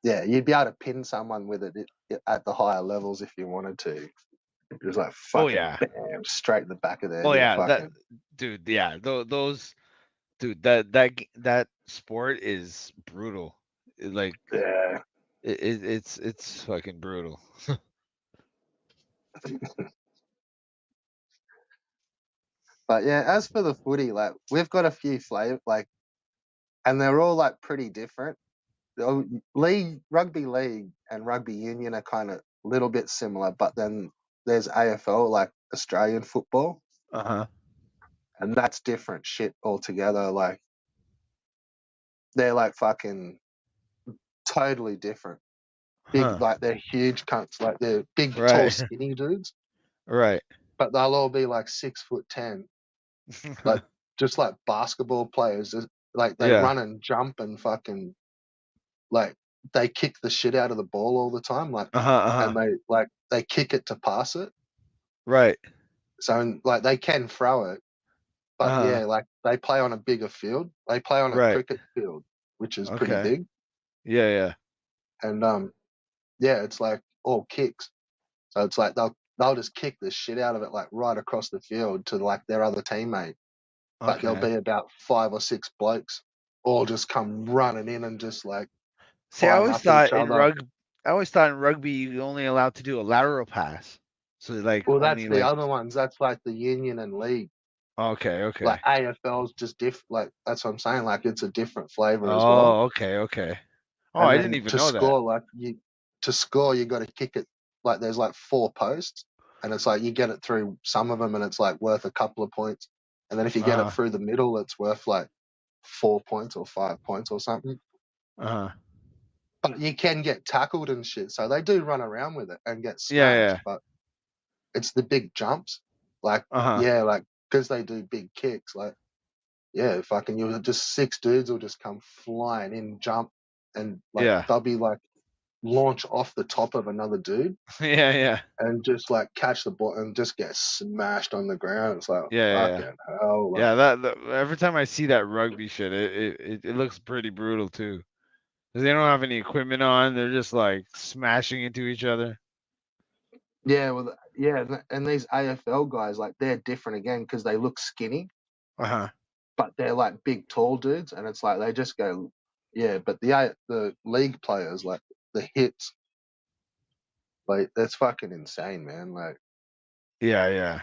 Yeah, you'd be able to pin someone with it at the higher levels if you wanted to. Just like oh fucking yeah. bam, straight in the back of their Oh head. yeah, that Fucking dude, yeah. Those dude, that sport is brutal. Like yeah. it's fucking brutal. But yeah, as for the footy, like we've got a few flavor, like, and they're all like pretty different. League, rugby league, and rugby union are kind of a little bit similar, but then there's AFL, like Australian football, Uh-huh. and that's different shit altogether. Like they're like fucking totally different. Big, Huh. like they're huge cunts, like they're big, tall, Right. skinny dudes, Right. but they'll all be like 6'10", like just like basketball players. Like they Yeah. run and jump and fucking like they kick the shit out of the ball all the time, like, Uh-huh. Uh-huh. and they kick it to pass it. Right. So like they can throw it, but Uh-huh. yeah, like they play on a bigger field. They play on a Right. cricket field, which is pretty Okay. big, Yeah, yeah. and yeah, it's like all kicks. So it's like they'll just kick the shit out of it like right across the field to like their other teammate. But there'll Okay. be about 5 or 6 blokes all just come running in and just like See, flying up each other. I always thought in rugby you only allowed to do a lateral pass. So like Well, that's only the like other ones. That's like the union and league. okay, Like okay. AFL's just like that's what I'm saying. Like it's a different flavor as well. Oh, okay, okay. Oh, And I didn't then even know that. to score, you got to kick it. Like there's like 4 posts, and it's like you get it through some of them, and it's like worth a couple of points. And then if you get it Uh-huh. through the middle, it's worth like 4 points or 5 points or something. Uh-huh. But you can get tackled and shit, so they do run around with it and get Yeah, smashed. yeah. But it's the big jumps, like Uh-huh. yeah, like because they do big kicks, like yeah, fucking you just 6 dudes will just come flying in, jump, and like Yeah. they'll be like launch off the top of another dude Yeah, yeah. and just like catch the ball and just get smashed on the ground. It's like Yeah, yeah, yeah. fucking hell, like Yeah, that every time I see that rugby shit, it looks pretty brutal too. 'Cause they don't have any equipment on. They're just like smashing into each other. yeah, well, yeah, and these AFL guys like they're different again because they look skinny, Uh-huh. but they're like big, tall dudes, and it's like they just go, yeah. But the league players like the hits, like that's fucking insane, man. Like Yeah, yeah.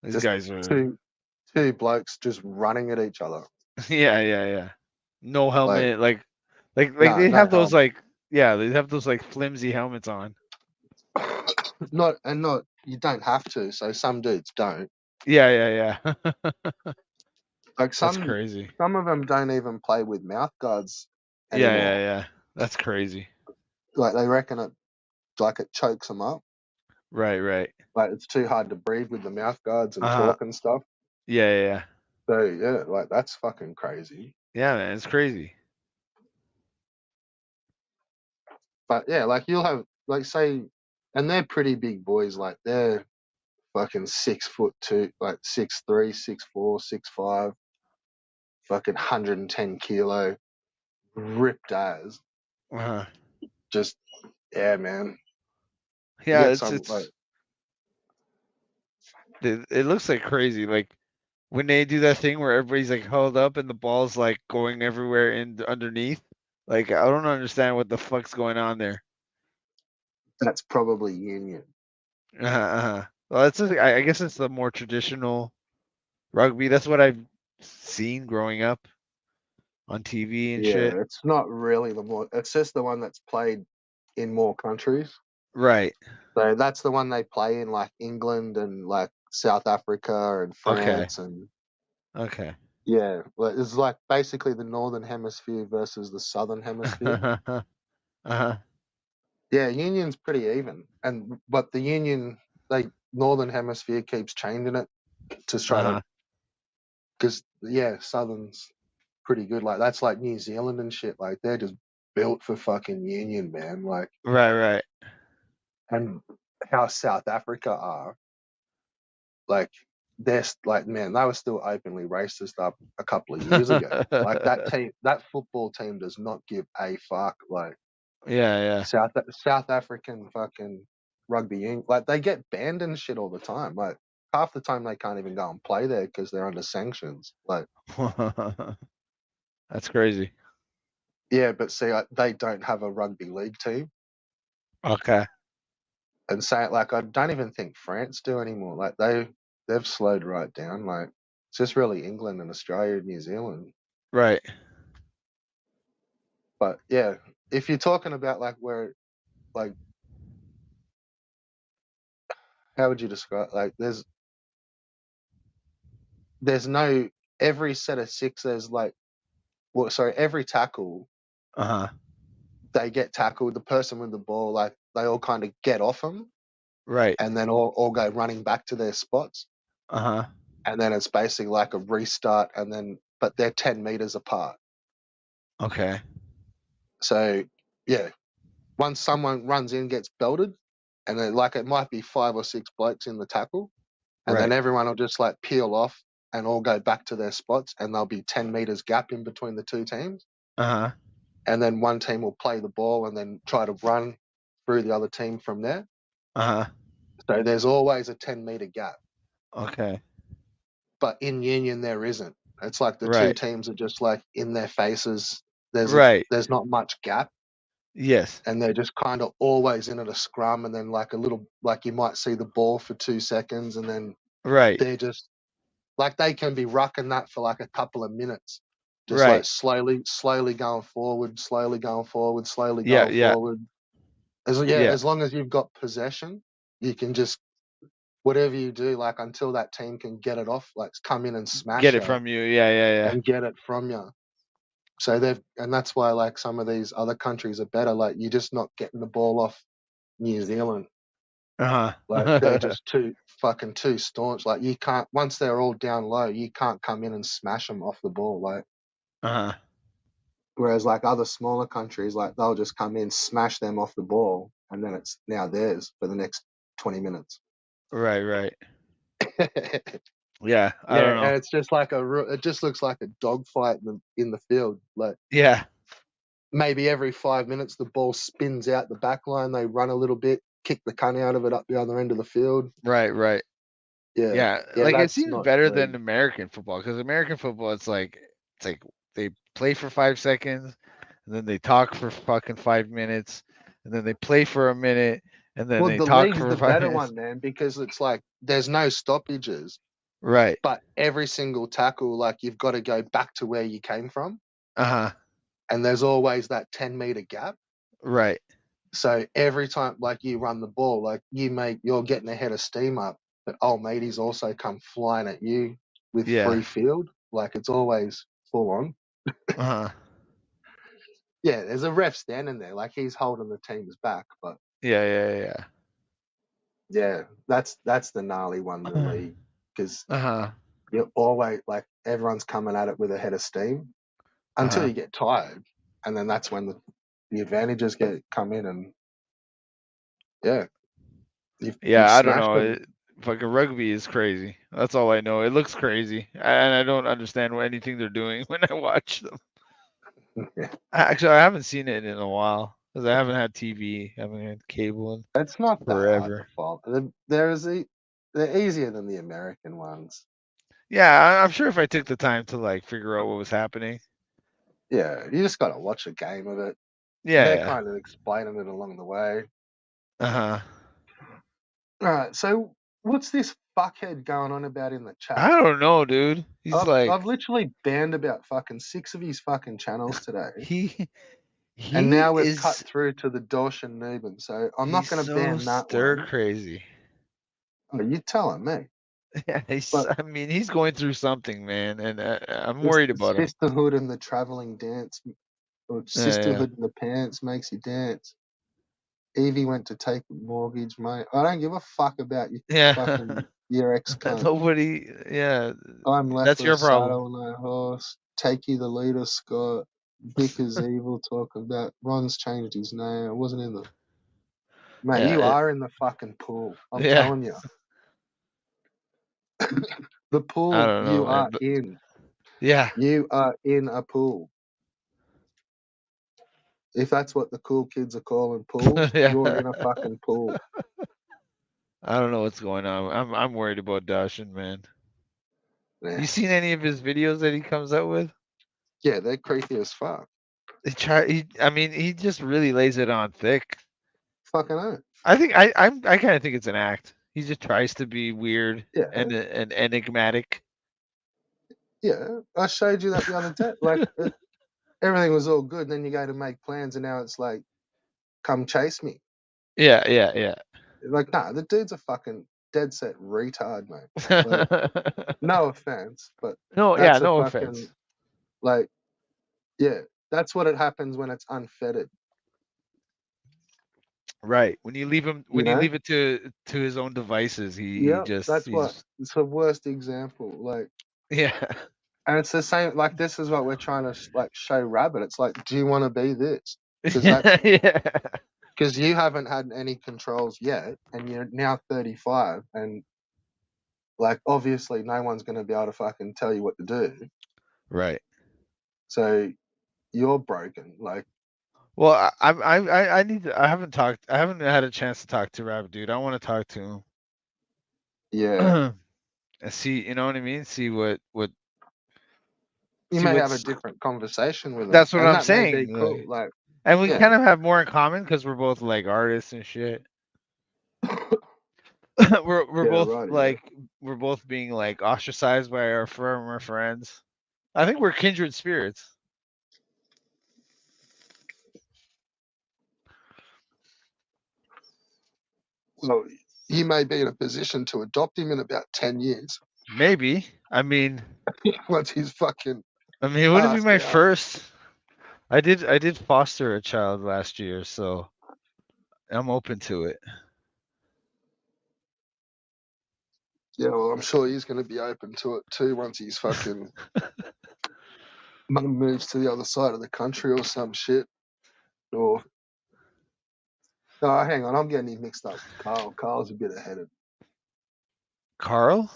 These just guys are two blokes just running at each other. yeah, yeah, yeah. No Like helmet, like no, they no have those helmet. like yeah, they have those like flimsy helmets on. Not you don't have to. So some dudes don't. Yeah, yeah, yeah. Like That's crazy. some of them don't even play with mouth guards Yeah, yeah, anymore. yeah. That's crazy. Like they reckon it chokes them up. Right, right. Like it's too hard to breathe with the mouth guards and Uh-huh. talk and stuff. Yeah, yeah, yeah. So yeah, like that's fucking crazy. Yeah, man, it's crazy. But yeah, like you'll have like say, and they're pretty big boys. Like they're fucking 6'2", like 6'3", 6'4", 6'5", fucking 110 kilo, ripped as. Uh-huh. Just yeah, man. You Yeah, get it's some like it's it looks like crazy. Like when they do that thing where everybody's like held up and the ball's like going everywhere in underneath. Like I don't understand what the fuck's going on there. that's probably union. Uh-huh, uh-huh. Well, I guess it's the more traditional rugby. That's what I've seen growing up on TV and shit. Yeah, it's not really the more. It's just the one that's played in more countries. Right. So that's the one they play in like England and like South Africa and Okay. France and Okay. yeah, well, it's like basically the northern hemisphere versus the southern hemisphere. Uh-huh. Yeah, union's pretty even, and but the union, like northern hemisphere, keeps changing it to try to Uh-huh. because yeah, southern's pretty good. Like that's like New Zealand and shit. Like they're just built for fucking union, man. Like Right, right. and how South Africa are. like they're like, man, they were still openly racist up a couple of years ago. Like that team, that football team does not give a fuck. Like Yeah, South African fucking rugby, like they get banned and shit all the time. Like half the time they can't even go and play there because they're under sanctions. Like yeah. That's crazy. yeah, but see, they don't have a rugby league team, Okay. and say like I don't even think France do anymore. Like they've slowed right down. Like it's just really England and Australia and New Zealand. Right. But yeah, if you're talking about like where like how would you describe like there's no every set of six there's like well sorry every tackle Uh-huh. they get tackled the person with the ball like they all kind of get off them Right. and then all go running back to their spots Uh-huh. and then it's basically like a restart and then but they're 10 meters apart. Okay. So yeah, once someone runs in gets belted and then like it might be 5 or 6 blokes in the tackle and then Right. everyone will just like peel off and all go back to their spots and there'll be 10 meters gap in between the two teams Uh-huh. and then one team will play the ball and then try to run through the other team from there. Uh-huh. So there's always a 10-meter gap. Okay. But in union there isn't. It's like the two Right. teams are just like in their faces. Right. There's not much gap Yes. and they're just kind of always in at a scrum and then like a little like you might see the ball for 2 seconds and then Right. they're just like they can be rucking that for like a couple of minutes. Just like Right. slowly going forward, slowly going forward, slowly Yeah, going yeah. forward. Yeah. As long as you've got possession, you can just whatever you do, like until that team can get it off, like come in and smash Get it you from you. Yeah, yeah, and get it from you. So and that's why like some of these other countries are better. Like you're just not getting the ball off New Zealand. yeah. Like they're Uh-huh. just too staunch. Like you can't once they're all down low, you can't come in and smash them off the ball. Like Uh-huh. whereas like other smaller countries, like they'll just come in, smash them off the ball, and then it's now theirs for the next 20 minutes. Right, right. Yeah, I Yeah, don't know. and it's just like it just looks like a dogfight in the field. Like Yeah. maybe every 5 minutes the ball spins out the back line, they run a little bit, kick the cunt out of it up the other end of the field. Right, right. Yeah, Yeah, yeah, like it that's seems not better than good. American football because American football it's like they play for 5 seconds and then they talk for fucking 5 minutes and then they play for a minute and then Well, they the talk league's for the five better minutes. one, man, because it's like there's no stoppages, Right. but every single tackle, like you've got to go back to where you came from, Uh-huh. and there's always that 10-meter gap. Right. So every time, like you run the ball, like you're getting a head of steam up, but old mateys also come flying at you with Yeah. free field. Like it's always full on. Uh-huh. Yeah, there's a ref standing there, like he's holding the team's back. But Yeah, yeah, yeah, that's the gnarly one, the yeah. league, because Uh-huh. you're always like everyone's coming at it with a head of steam until Uh-huh. you get tired, and then that's when the advantages come in, and yeah, you've Yeah, I don't smashed know. them. Fucking rugby is crazy. That's all I know. It looks crazy, and I don't understand anything they're doing when I watch them. Actually, I haven't seen it in a while because I haven't had TV, haven't had cable in It's not that hard to forever. follow. They're easier than the American ones. Yeah, I'm sure if I took the time to like figure out what was happening. Yeah, you just got to watch a game of it. Yeah, They're yeah. kind of explaining it along the way. Uh-huh. All right, so what's this fuckhead going on about in the I chat? don't know, dude. He's I've like literally banned about fucking 6 of his fucking channels today, he and he now we've cut is through to the Dawson Newman. So I'm not he's going to so ban that stir one. crazy. Oh, you're telling me. Yeah, But I mean, he's going through something, man, and I'm this worried about him. sisterhood and the traveling dance, or Yeah, sisterhood in the pants makes you dance. Evie went to take a mortgage, mate. I don't give a fuck about you yeah. fucking your ex cunt. Nobody. Yeah, I'm left that's with a your problem. saddle and no horse. Take you the leader, Scott. Vickers evil talking about Ron's changed his name. I wasn't in the mate. Yeah, You are in the fucking pool. I'm yeah. telling you. The pool I don't you know, man. are But in. yeah. You are in a pool. If that's what the cool kids are calling pools, Yeah. you're in a fucking pool. I don't know what's going on. I'm worried about Dashin, man. Yeah, You seen any of his videos that he comes out with? yeah, they're creepy as fuck. I mean, he just really lays it on thick. Fucking hell. I kind of think it's an act. He just tries to be weird Yeah, and enigmatic. yeah. I showed you that the other day. Like everything was all good, then you go to make plans, and now it's like, come chase me. Yeah, yeah, yeah. Like, nah, the dude's a fucking dead set retard, mate. Like, no offense, but No, yeah, that's a no fucking offense. like, yeah, that's what it happens when it's unfettered. Right. You When you know? leave it to his own devices, he Yeah, just that's what. he's It's the worst example. Like, yeah. and it's the same. Like, this is what we're trying to like show Rabbit. It's like, do you want to be this? Because that's Yeah. because you haven't had any controls yet, and you're now 35, and like, obviously, no one's going to be able to fucking tell you what to do. Right. So you're broken. Like, Well, I need to, I haven't had a chance to talk to Rabbit Dude. I want to talk to yeah, him and see, you know what I mean? you See may have a what's different conversation with them, that's what and I'm that may be saying. cool. Like, Like, and we yeah, kind of have more in common because we're both like artists and shit. We're yeah, both right, yeah. like we're both being like ostracized by our former friends. I think we're kindred spirits. Well, you may be in a position to adopt him in about 10 years Maybe. once he's fucking I mean, it wouldn't be passed my out. first. I did foster a child last year, so I'm open to it. Yeah, well, I'm sure he's going to be open to it too once he's fucking moves to the other side of the country or some shit. Or, oh, hang on, I'm getting him mixed up with Carl. Carl's a bit ahead of. Carl?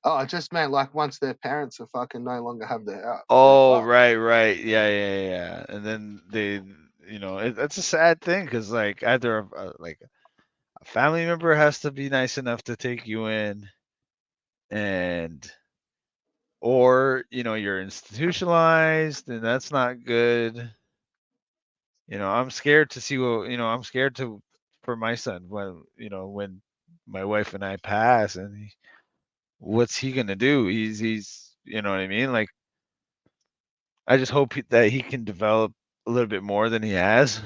Oh, I just meant like once their parents are fucking no longer have their house, they're Oh, fucked. right, right. Yeah, yeah, yeah. And then that's a sad thing because like either like a family member has to be nice enough to take you in, and or you're institutionalized, and that's not good. I'm scared to see what I'm scared to for my son when my wife and I pass, and what's he gonna do? He's you know what I mean? Like I just hope that he can develop a little bit more than he has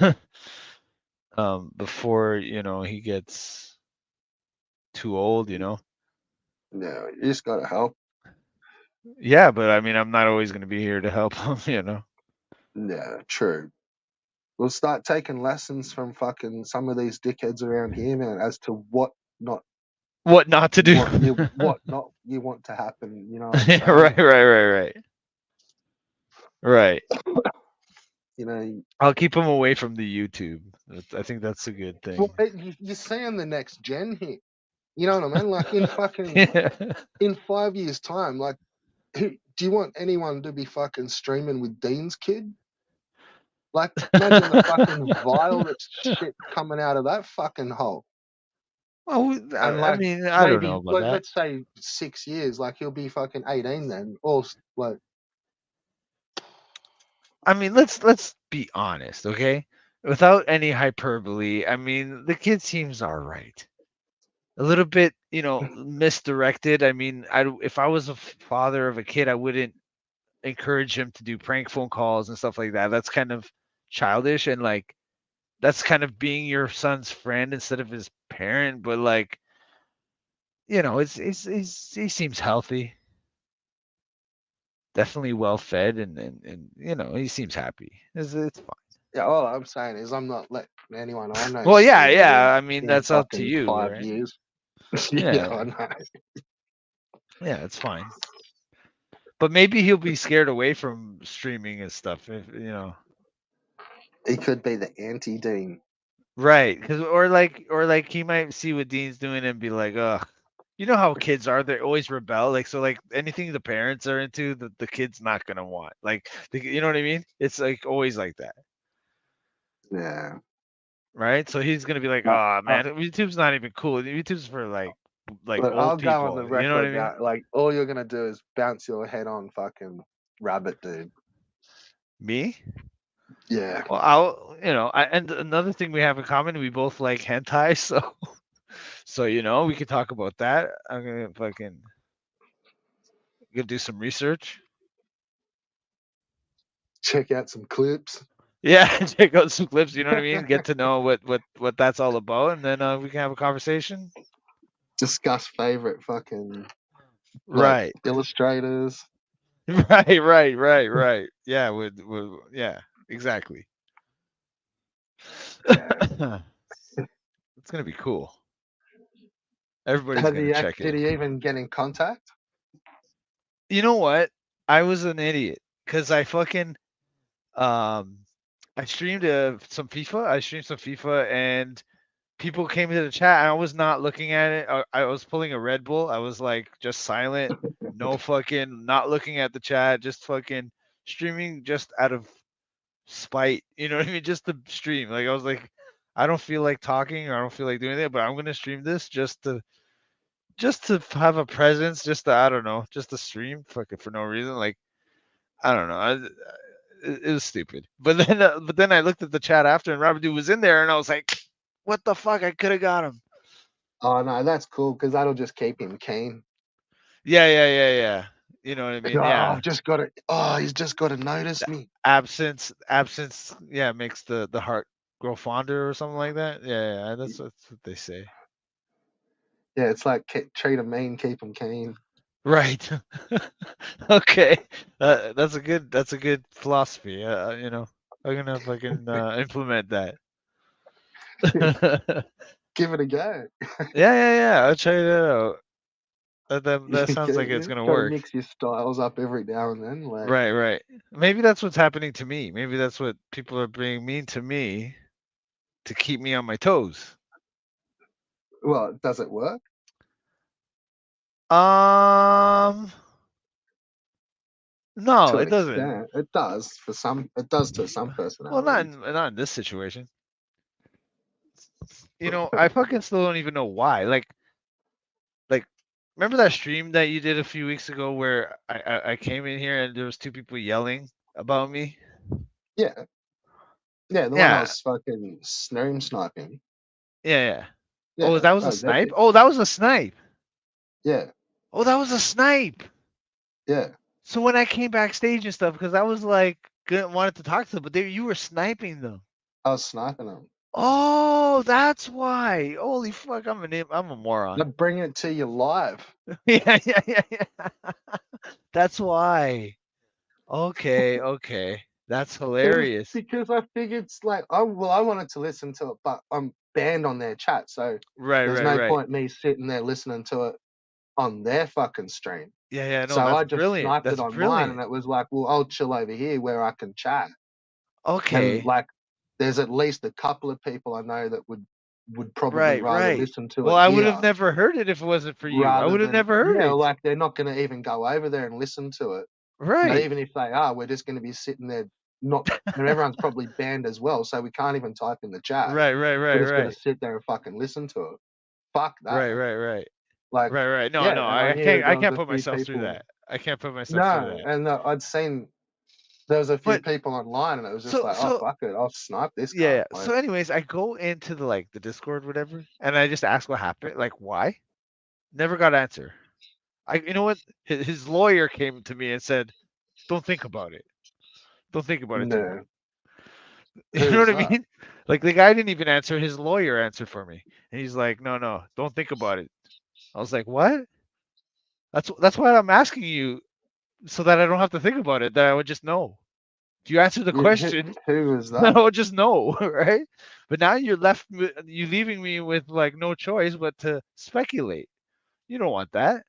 before he gets too old. Yeah, you just gotta help. Yeah, but I mean, I'm not always going to be here to help him. Yeah, true. We'll start taking lessons from fucking some of these dickheads around here, man, as to what not What not to do. what not you want to happen. You know what I'm Yeah, saying? right. Right. You know, I'll keep him away from the YouTube. I think that's a good thing. well, you're seeing the next gen here. You know what I mean? Like in fucking Yeah. in 5 years' time, like, who do you want anyone to be fucking streaming with Dean's kid? Like, imagine the fucking violent shit coming out of that fucking hole. Well, And I like mean, I don't know maybe about that. let's say 6 years, like he'll be fucking 18 then, or like I mean, let's be honest, okay? Without any hyperbole, I mean, the kid seems all right. A little bit, misdirected. I mean, if I was a father of a kid, I wouldn't encourage him to do prank phone calls and stuff like that. That's kind of childish, and like that's kind of being your son's friend instead of his parent. But like, he seems healthy, definitely well fed, and he seems happy. It's fine. yeah. All I'm saying is I'm not letting anyone I know Well, yeah, stream with him yeah. I mean, in that's up to fucking you, 5 years. Yeah, I yeah, know. yeah. It's fine. But maybe he'll be scared away from streaming and stuff. If. He could be the anti-Dean. Right, because or like he might see what Dean's doing and be like, ugh, You know how kids are, they always rebel. Like, so like anything the parents are into, the kid's not gonna want. Like, you know what I mean? It's like always like that, Yeah. right? So he's gonna be like, But, oh man, YouTube's not even cool. YouTube's for like look, I'll old go on the people. You know what I record mean? that like all you're gonna do is bounce your head on fucking rabbit, dude. Me? Yeah. Well, and another thing we have in common, we both like hentai, so we can talk about that. I'm gonna fucking go do some research. Check out some clips. Yeah, check out some clips. You know what I mean? Get to know what that's all about, and then we can have a conversation. Discuss favorite fucking like Right, illustrators. right. Yeah, yeah, exactly. Yeah. It's gonna be cool. Everybody's Has gonna he check did it. he even get in contact? You know what? I was an idiot because um I streamed some FIFA. I streamed some FIFA, and people came into the chat. And I was not looking at it. I was pulling a Red Bull. I was like just silent, no fucking, not looking at the chat, just fucking streaming just out of spite. You know what I mean? Just to stream. Like I was like, I don't feel like talking, or I don't feel like doing it, but I'm gonna stream this just to have a presence, just to, I don't know, just to stream fucking for no reason. Like I don't know. It was stupid. But then I looked at the chat after, and Robert Dude was in there, and I was like, what the fuck? I could have got him. Oh no, that's cool because that'll just keep him keen. Yeah. You know what I mean? Oh, Yeah. I've just got to. Oh, he's just got to notice me. Absence. Yeah, makes the heart grow fonder or something like that. Yeah. That's what they say. Yeah, it's like treat him mean, keep him keen. Right. Okay. That's a good philosophy. I'm gonna fucking implement that. Give it a go. Yeah. I'll try it out. That sounds like it's gonna Got to work. mix your styles up every now and then. Like, Right. Maybe that's what's happening to me. Maybe that's what people are being mean to me to keep me on my toes. well, does it work? No, To it an doesn't. extent, it does for some. It does to some Well, personalities. not in this situation. I fucking still don't even know why. Like, remember that stream that you did a few weeks ago where I came in here and there was two people yelling about me? Yeah, yeah. The one I Yeah, was fucking snoom sniping. yeah. Oh, Yeah, that was that a was snipe? epic. Oh, that was a snipe. Yeah, Oh, that was a snipe. yeah. So when I came backstage and stuff, because I was like, wanted to talk to them, but you were sniping them. I was sniping them. Oh, that's why. Holy fuck, I'm a moron. I bring it to you live. Yeah. That's why. Okay. That's It was hilarious. because I figured it's like I wanted to listen to it, but I'm banned on their chat, so there's no Right. point me sitting there listening to it on their fucking stream. Yeah, no, So that's I just brilliant. sniped it That's on mine, and brilliant. it was like, well, I'll chill over here where I can chat. And Okay. like, there's at least a couple of people I know that would probably rather Right. listen to Well, it I would have here never heard it if it wasn't for you. I rather would have than never heard yeah, it. like they're not going to even go over there and listen to it. But Right. even if they are, we're just going to be sitting there. Not, and everyone's probably banned as well, so we can't even type in the chat. We're just going to Right. sit there and fucking listen to it. Fuck that. Right. Like, Right. No, yeah, and I I hear that can't there I was can't a put few myself through people. that. I can't put myself through No, that. and I'd seen there was a few But people online, and it was just so like, oh so fuck it, I'll snipe this guy. yeah. Like, So anyways, I go into the Discord whatever, and I just ask what happened, like why? Never got an answer. You know what? His lawyer came to me and said, "Don't think about it. Don't think about it too long." no, You know who's what I that? mean? Like the guy didn't even answer. His lawyer answered for me, and he's like, "No, don't think about it." I was like, "What?" That's why I'm asking you, so that I don't have to think about it. That I would just know. If you answer the Yeah, question, who was I that? would just know, right? But now you leaving me with like no choice but to speculate. You don't want that.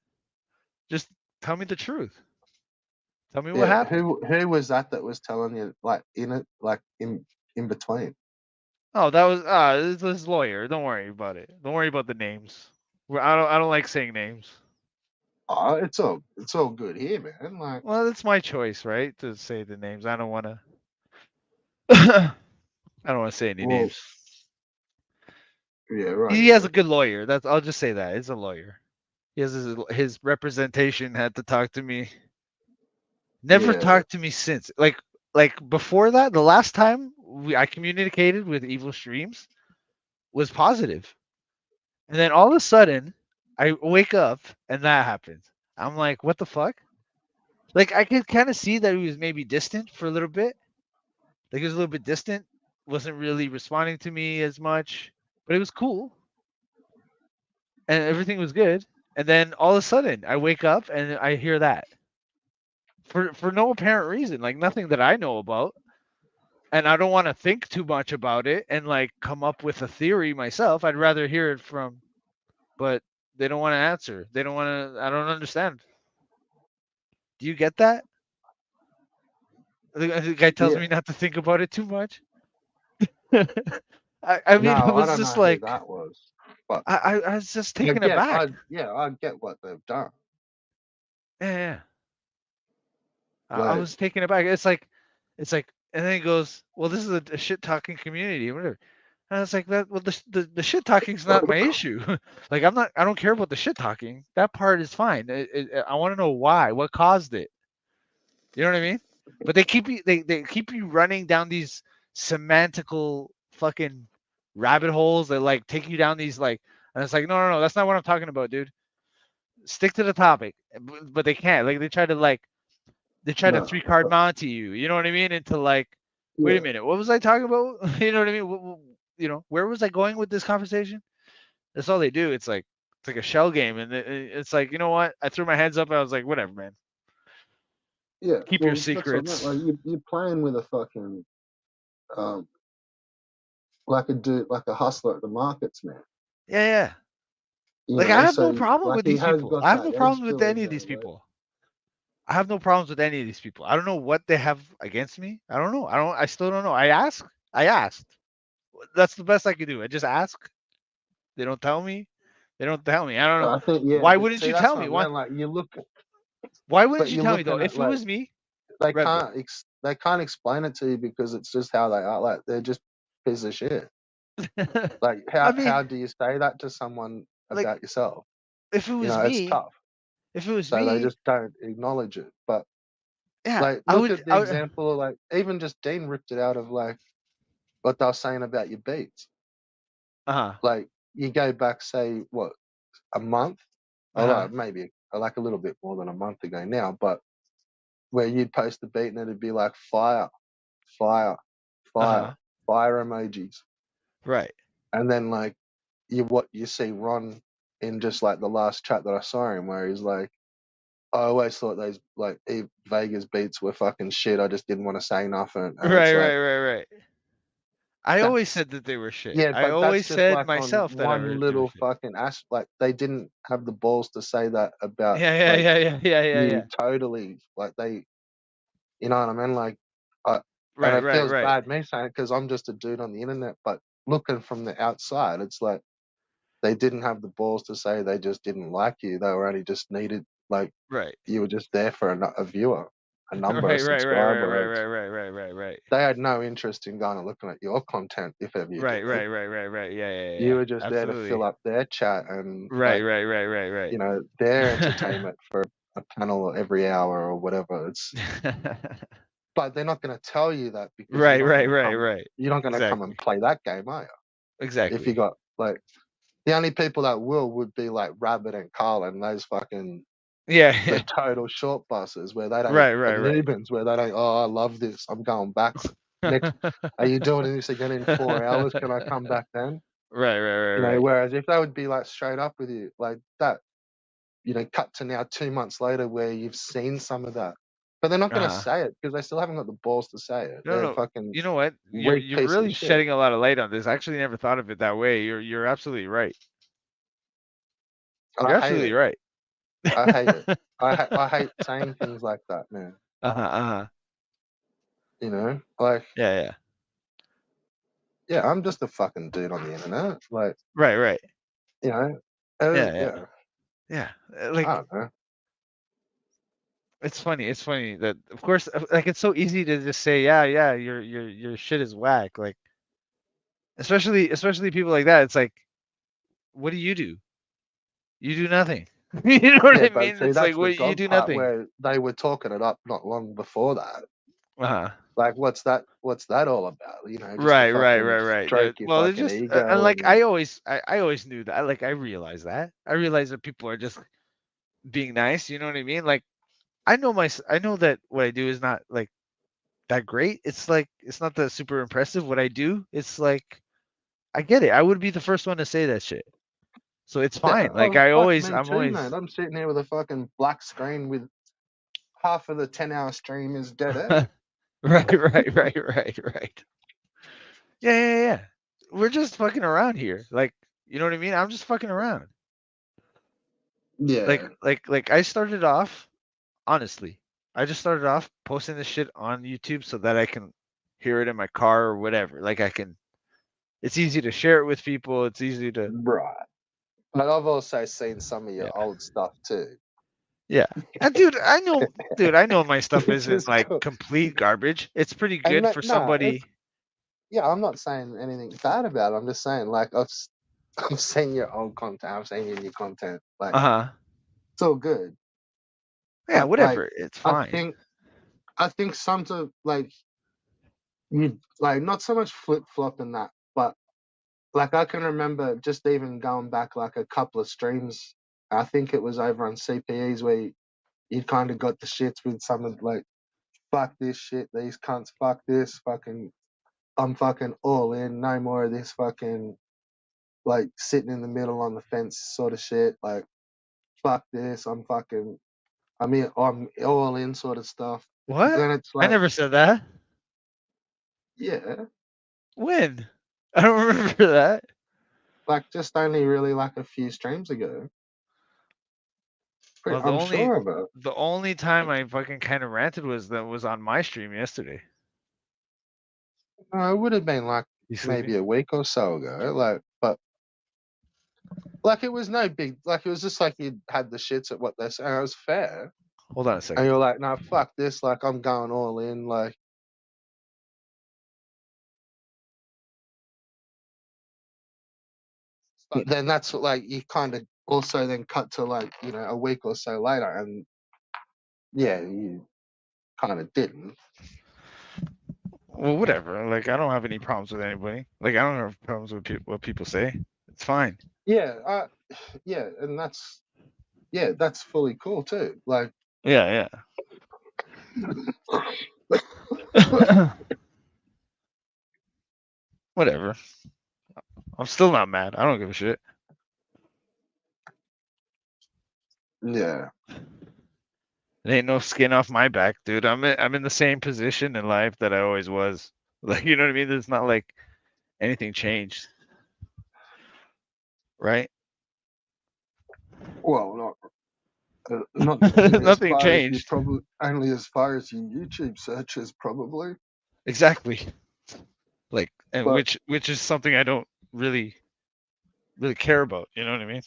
Just tell me the truth. Tell me what Yeah, happened. who was that was telling you like in it, like in between? Oh, that was it's his lawyer. Don't worry about it. Don't worry about the names. Well, I don't like saying names. Oh, it's all good here, man. Like, Well, it's my choice, right? To say the names. I don't want to. I don't want to say any well, names. yeah, right. He has a good lawyer. That's. I'll just say that. He's a lawyer. He has his representation had to talk to me. Never Yeah, talked to me since. Like before that, the last time I communicated with Evil Streams was positive. And then all of a sudden, I wake up and that happens. I'm like, what the fuck? Like I could kind of see that he was maybe distant for a little bit. Like he was a little bit distant, wasn't really responding to me as much, but it was cool and everything was good. And then all of a sudden, I wake up and I hear that for no apparent reason, like nothing that I know about. And I don't want to think too much about it and like come up with a theory myself. I'd rather hear it from, but they don't want to answer. They don't want to. I don't understand. Do you get that? The guy tells yeah. me not to think about it too much. I mean, it No, I was don't just know who like that was, but I was just taken aback. I get what they've done. Yeah, yeah. I Like, was taken aback. It's like, and then he goes, "Well, this is a shit talking community, whatever." And I was like, "That well, the shit talking's not my issue. Like, I don't care about the shit talking. That part is fine. I want to know why, what caused it. You know what I mean? But they keep you running down these semantical fucking rabbit holes that like take you down these like, and it's like, no, that's not what I'm talking about, dude. Stick to the topic. But they can't. Like they try to no, 3 card Monte you. You know what I mean? Into like, wait a yeah, minute, what was I talking about? You know what I mean? You know, where was I going with this conversation? That's all they do. It's like a shell game, and it's like, you know what? I threw my hands up. And I was like, whatever, man. yeah. Keep your Well, that's what I meant. secrets. Like, you're playing with a fucking um, like a dude, like a hustler at the markets, man. Yeah, yeah. You Like I know, have no so problem like with he these has people. got I have that no edge problems with to him, any of these man. Like, people. I have no problems with any of these people. I don't know what they have against me. I don't know. I still don't know. I asked. That's the best I could do. I just ask. They don't tell me. They don't tell me. I don't know. I think, yeah, Why but wouldn't see, you that's tell what me? I Why? meant. Like, Why wouldn't but you you're tell me though? looking at If it like was me, they Red Bull. they can't explain it to you because it's just how they are. Like, they're just piece of shit. Like, I how mean, do you say that to someone like, about yourself? if it You was know, it's me, tough. if it was So they me, just don't acknowledge it. But yeah, like, I look would. at the example of like even just Dean ripped it out of like what they were saying about your beats. Uh Like, you go back, say, what, a month, huh. Uh or huh. like maybe like a little bit more than a month ago now, but where you'd post the beat and it'd be like fire, fire, Uh fire, huh. fire emojis, Right. and then like what you see Ron in just like the last chat that I saw him where he's like, I always thought those like Vegas beats were fucking shit. I just didn't want to say nothing, and it's Right. like Right. Right. Right. I always that's said that they were shit. yeah, I but that's always just said like on myself that one they were little shit. fucking ass. Like, they didn't have the balls to say that about Yeah. Yeah. like Yeah. Yeah. Yeah. Yeah. you Yeah. totally. Like, they, you know what I mean? Like, I, and Right. it Right. feels Right. bad me saying it because I'm just a dude on the internet. But looking from the outside, it's like they didn't have the balls to say they just didn't like you. They were only just needed, like, Right. you were just there for a viewer, a number, a Right. Right. Right. Right. subscriber. Right. Right. Right. Right. Right. They had no interest in going and looking at your content if ever you Right. did. Right. Right. Right. Right. Yeah. Yeah. Yeah. You Yeah. were just there to fill Absolutely. up their chat and Right. like, Right. Right. Right. Right. you know, their entertainment for a panel every hour or whatever. It's but they're not going to tell you that because Right. Right. Right. Right. you're not going to come and Exactly. play that game, are you? If you Exactly. got like the only people that will would be like Rabbit and Carl and those fucking the Yeah. total short buses where they don't, Right. the Right. Right. Nubans where they don't, oh, I love this, I'm going back next. Are you doing this again in 4 hours? Can I come back then? Right. Right. Right. You know, Right. whereas if they would be like straight up with you like that, you know, cut to now 2 months later where you've seen some of that. But they're not Uh going to huh. say it because they still haven't got the balls to say it. No, They're no. fucking You know what? You're weak you're pieces of really shit. shedding a lot of light on this. I actually never thought of it that way. You're absolutely right. And You're I hate absolutely it. right. I hate it. I hate saying things like that, man. Uh-huh, uh-huh. You know, like, Yeah, yeah. yeah, I'm just a fucking dude on the internet. Like, Right, right. you know, Yeah, Yeah. yeah. I Like don't know. it's funny. It's funny that of course, like it's so easy to just say, yeah, yeah, your shit is whack. Like especially people like that. It's like, what do? You do nothing. You know what Yeah, I but mean? see, It's like, that's the what, you God do part nothing. where they were talking it up not long before that. Uh-huh. Like, what's that? What's that all about? You know, just to fucking Right. stroke your Well, it's fucking just and ego like and I always knew that. Like I realized that. I realized that people are just being nice. You know what I mean? Like I know that what I do is not like that great. It's like it's not that super impressive. What I do, it's like I get it. I would be the first one to say that shit. So it's yeah. fine. Like Oh fuck me I'm too, mate. always I'm sitting here with a fucking black screen with half of the 10-hour stream is dead air. right. Yeah. We're just fucking around here. Like, you know what I mean? I'm just fucking around. Yeah, Like I started off honestly. I just started off posting this shit on YouTube so that I can hear it in my car or whatever. Like I can it's easy to share it with people. It's easy to right. But I've also seen some of yeah. your old stuff too, Yeah. And dude, I know my stuff which isn't is like cool. complete garbage. It's pretty And good for no, it's somebody. yeah. I'm not saying anything bad about it. I'm just saying like I've seen your old content. I've seen your new content. Like Uh-huh. it's all good. Yeah, But like whatever. It's I fine. think I think some to like you like not so much flip flop in that, but like I can remember just even going back like a couple of streams. I think it was over on CPEs where you kind of got the shits with some of like fuck this shit, these cunts, fuck this, fucking I'm fucking all in, no more of this fucking like sitting in the middle on the fence sort of shit. Like fuck this, I'm all in sort of stuff. What? Then it's I like, never said that. yeah, When? I don't remember that. like just only really like a few streams ago. Well, I'm sure of it. the only time I fucking kind of ranted was on my stream yesterday. It would have been like You sleeping? maybe a week or so ago. Like, but like it was no big. Like it was just like you had the shits at what they're saying. It was fair, Hold on a and second. you're like, no, fuck this. Like I'm going all in. Like, but then that's what, like you kind of also then cut to like a week or so later, and yeah, you kind of didn't. Well, whatever. Like I don't have any problems with anybody. Like I don't have problems with what people say. It's fine. Yeah, yeah, and that's fully cool too. Like, Yeah. Whatever. I'm still not mad. I don't give a shit. yeah, It ain't no skin off my back, dude. I'm in the same position in life that I always was. Like you know what I mean? It's not like anything changed, right? well, not only as Nothing far as you changed. probably only as far as your YouTube searches probably, Exactly. Like and but which is something I don't really care about, you know what I mean?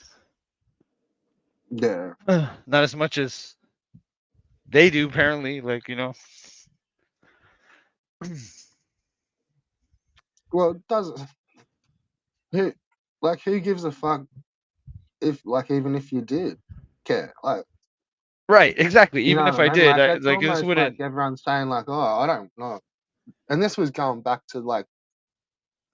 yeah. Not as much as they do apparently, like, Well, it doesn't. Who who gives a fuck if even if you did care? Like, right, exactly. you Even know if what I I mean? did, Like it's like this almost like wouldn't. everyone's saying like, oh, I don't know. And this was going back to like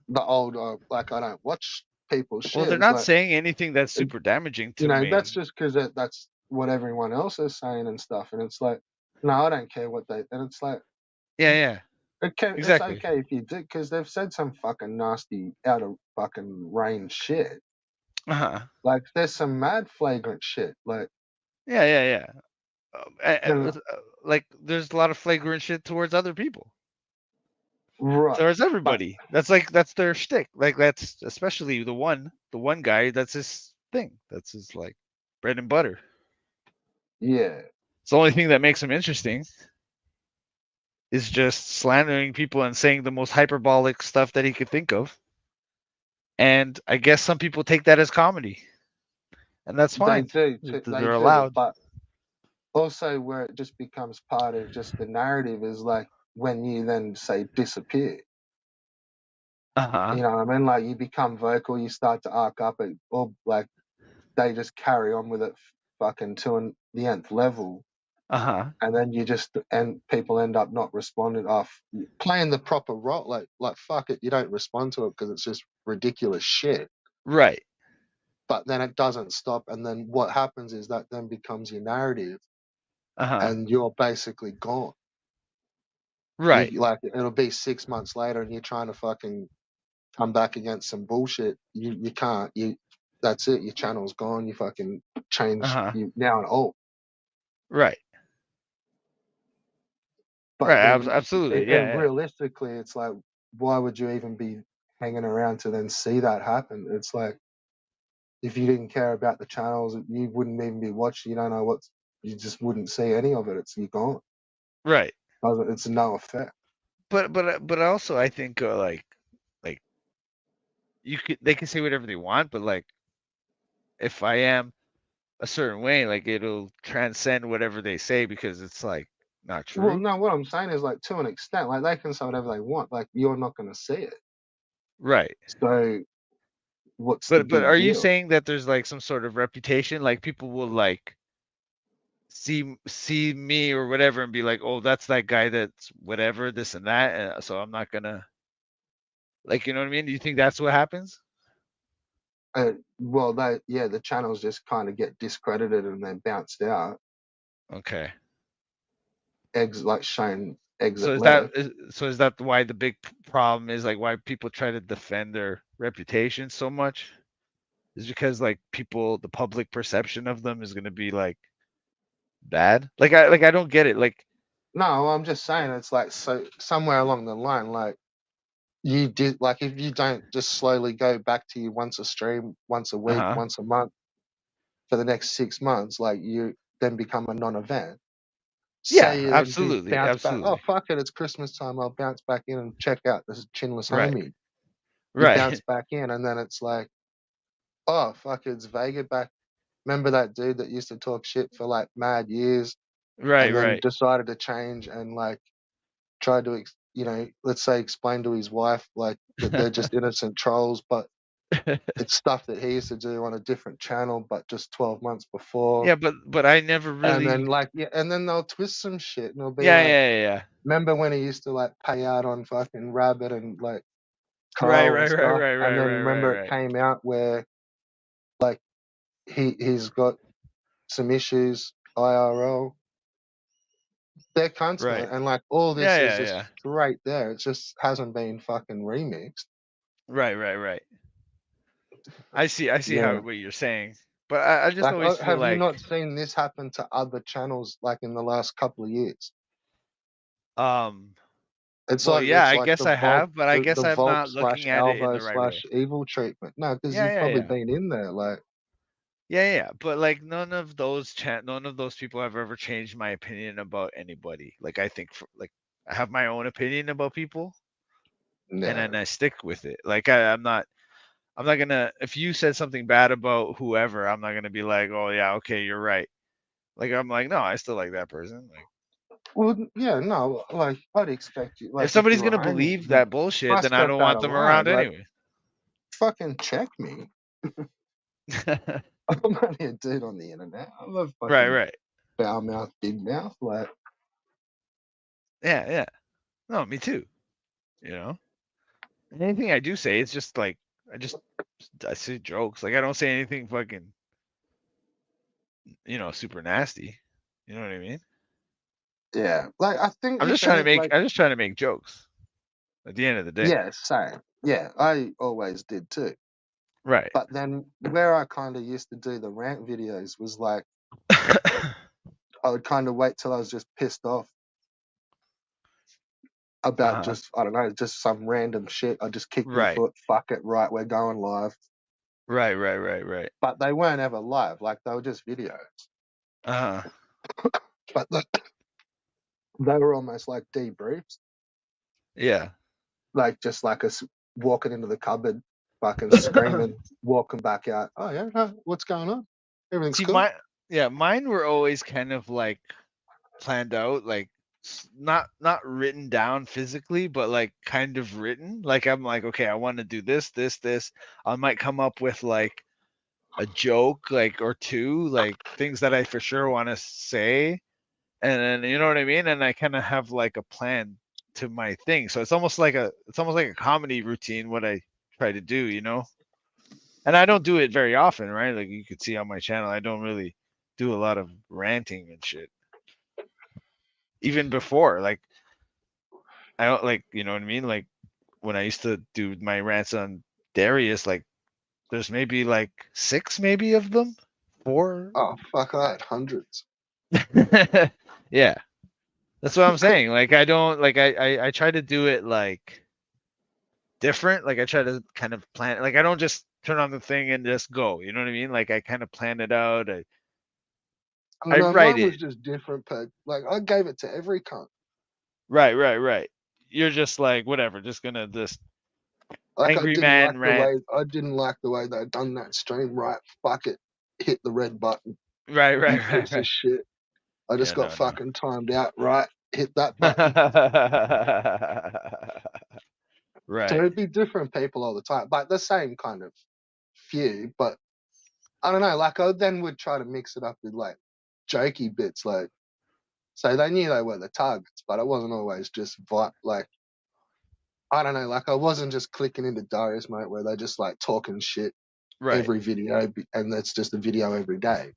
the old like I don't watch people's Well, shit. they're It's not like saying anything that's it, super damaging to that's me. just because that's what everyone else is saying and stuff. And it's like, no, I don't care what they. And it's like, Yeah, it's exactly. okay if you did because they've said some fucking nasty out of fucking range shit. Uh-huh. Like there's some mad flagrant shit. Like Yeah. and Like there's a lot of flagrant shit towards other people, right, towards but everybody. That's their shtick. Like that's especially the one guy. That's his thing. That's his like bread and butter. yeah, It's the only thing that makes him interesting is just slandering people and saying the most hyperbolic stuff that he could think of. And I guess some people take that as comedy. and that's They fine. do, they They're do, allowed. but also where it just becomes part of just the narrative is like when you then say disappear. Uh-huh. You know what I mean? Like you become vocal, you start to arc up, it, or like they just carry on with it, fucking to the nth level, Uh-huh. and then you just and people end up not responding off playing the proper role. Like fuck it, you don't respond to it because it's just ridiculous shit. Right. But then it doesn't stop, and then what happens is that then becomes your narrative, Uh-huh. and you're basically gone. Right. You like it'll be 6 months later, and you're trying to fucking come back against some bullshit. You can't. That's it. Your channel's gone. You fucking change. Uh-huh. You now an alt. Right. But Right. then, Absolutely. and Yeah, realistically, it's like, why would you even be hanging around to then see that happen? It's like, if you didn't care about the channels, you wouldn't even be watching. You don't know what's. You just wouldn't see any of it. You're gone. yeah. Right. It's no effect. But also I think like they can say whatever they want, but like if I am a certain way, like it'll transcend whatever they say because it's like not Well, true. no, what I'm saying is like to an extent, like they can say whatever they want. Like you're not going to see it. Right. So what's the But big are you deal? saying that there's like some sort of reputation, like people will like see me or whatever and be like, oh, that's that guy that's whatever this and that, so I'm not gonna like, you know what I mean? Do you think that's what happens? Well, the channels just kind of get discredited and then bounced out. Okay. Like shown So exit is that left. is that why the big problem is like why people try to defend their reputation so much? Is because like people, the public perception of them is gonna be like bad. I don't get it. Like No, I'm just saying it's like so somewhere along the line, like you did, like if you don't just slowly go back to you once a stream, once a week, uh-huh. once a month for the next 6 months, like you then become a non-event. Yeah, Say you then absolutely, bounce back. Oh absolutely. fuck it, it's Christmas time. I'll bounce back in and check out this chinless Right, homie. You bounce right, back in, and then it's like, oh fuck, it's Vega back. Remember that dude that used to talk shit for like mad years, right, and then right, decided to change and like tried to, let's say explain to his wife like that they're just innocent trolls, but it's stuff that he used to do on a different channel, but just 12 months before. yeah, but I never And then really. like, yeah, and then they'll twist some shit and they'll be Yeah, like, yeah, yeah, yeah. remember when he used to like pay out on fucking Rabbit and like Right, Carl and right, right, stuff? right, And right, then right, right, remember it right, came out where like he's got some issues IRL. They're right. content, and like all Yeah, this is yeah, just yeah. straight there. It just hasn't been fucking remixed. Right, right, right. I see how Yeah. what you're saying, but I just Like, always feel have you like not seen this happen to other channels like in the last couple of years? um It's well, like yeah, it's I like guess I have, but I the guess I'm Volk not slash looking at it in Alvo the right slash way. evil treatment. No, because Yeah, you've yeah, probably yeah. been in there. Like, Yeah, yeah, but like none of those people have ever changed my opinion about anybody. Like I think like I have my own opinion about people, and no. then I stick with it. Like I'm not gonna if you said something bad about whoever, I'm not gonna be like, oh yeah, okay, you're right. Like I'm like, no, I still like that person. Like Well, yeah, no. Like, I'd expect you. if Like, if you somebody's were gonna homie, believe that bullshit, I then I step don't out want of them line. around Like, anyway. fucking check me. I'm only a dude on the internet. I'm a Right, fucking right. foul mouth, big mouth. Like, Yeah, yeah. No, me too. You know? And anything I do say, it's just like I say jokes. Like I don't say anything fucking, super nasty. You know what I mean? yeah. Like, I think if any, like, I'm just trying to make jokes at the end of the day. yeah, same. Yeah, I always did too. Right. But then where I kind of used to do the rant videos was like, I would kind of wait till I was just pissed off about Uh-huh. just, I don't know, just some random shit. I just kick my Right. foot, fuck it, right, we're going live. Right, right, right, right. But they weren't ever live, like they were just videos. Uh-huh. But they were almost like debriefs, Yeah. like just like us walking into the cupboard, fucking screaming, walking back out. Oh yeah, what's going on? Everything's See, cool. mine were always kind of like planned out, like not written down physically, but like kind of written. Like I'm like, okay, I want to do this, this, this. I might come up with like a joke, like or two, like things that I for sure want to say, and then you know what I mean. And I kind of have like a plan to my thing, so it's almost like a comedy routine. What I try to do, you know. And I don't do it very often, right? Like you could see on my channel, I don't really do a lot of ranting and shit. Even before, like I don't like, you know what I mean? Like when I used to do my rants on Darius, like there's maybe like 6 maybe of them. 4. Oh fuck, I had hundreds. Yeah. That's what I'm saying. Like I don't like I try to do it like different. Like I try to kind of plan, like I don't just turn on the thing and just go. You know what I mean? Like I kind of plan it out. I I don't know, write mine it. was just different. But like, I gave it to every cunt. Right. You're just like whatever, just gonna just Like, angry man rant. I didn't like the way they'd done that stream. Right, fuck it, hit the red button. Right, You right, right, piece of right. shit. I just Yeah, got no, no. fucking timed out. Right, hit that button. So Right. it'd be different people all the time, but the same kind of few. But I don't know. Like, I then would try to mix it up with like jokey bits, like, so they knew they were the targets, but it wasn't always just like, I don't know, like I wasn't just clicking into Darius, mate, where they're just like talking shit Right. every video, and that's just a video every day.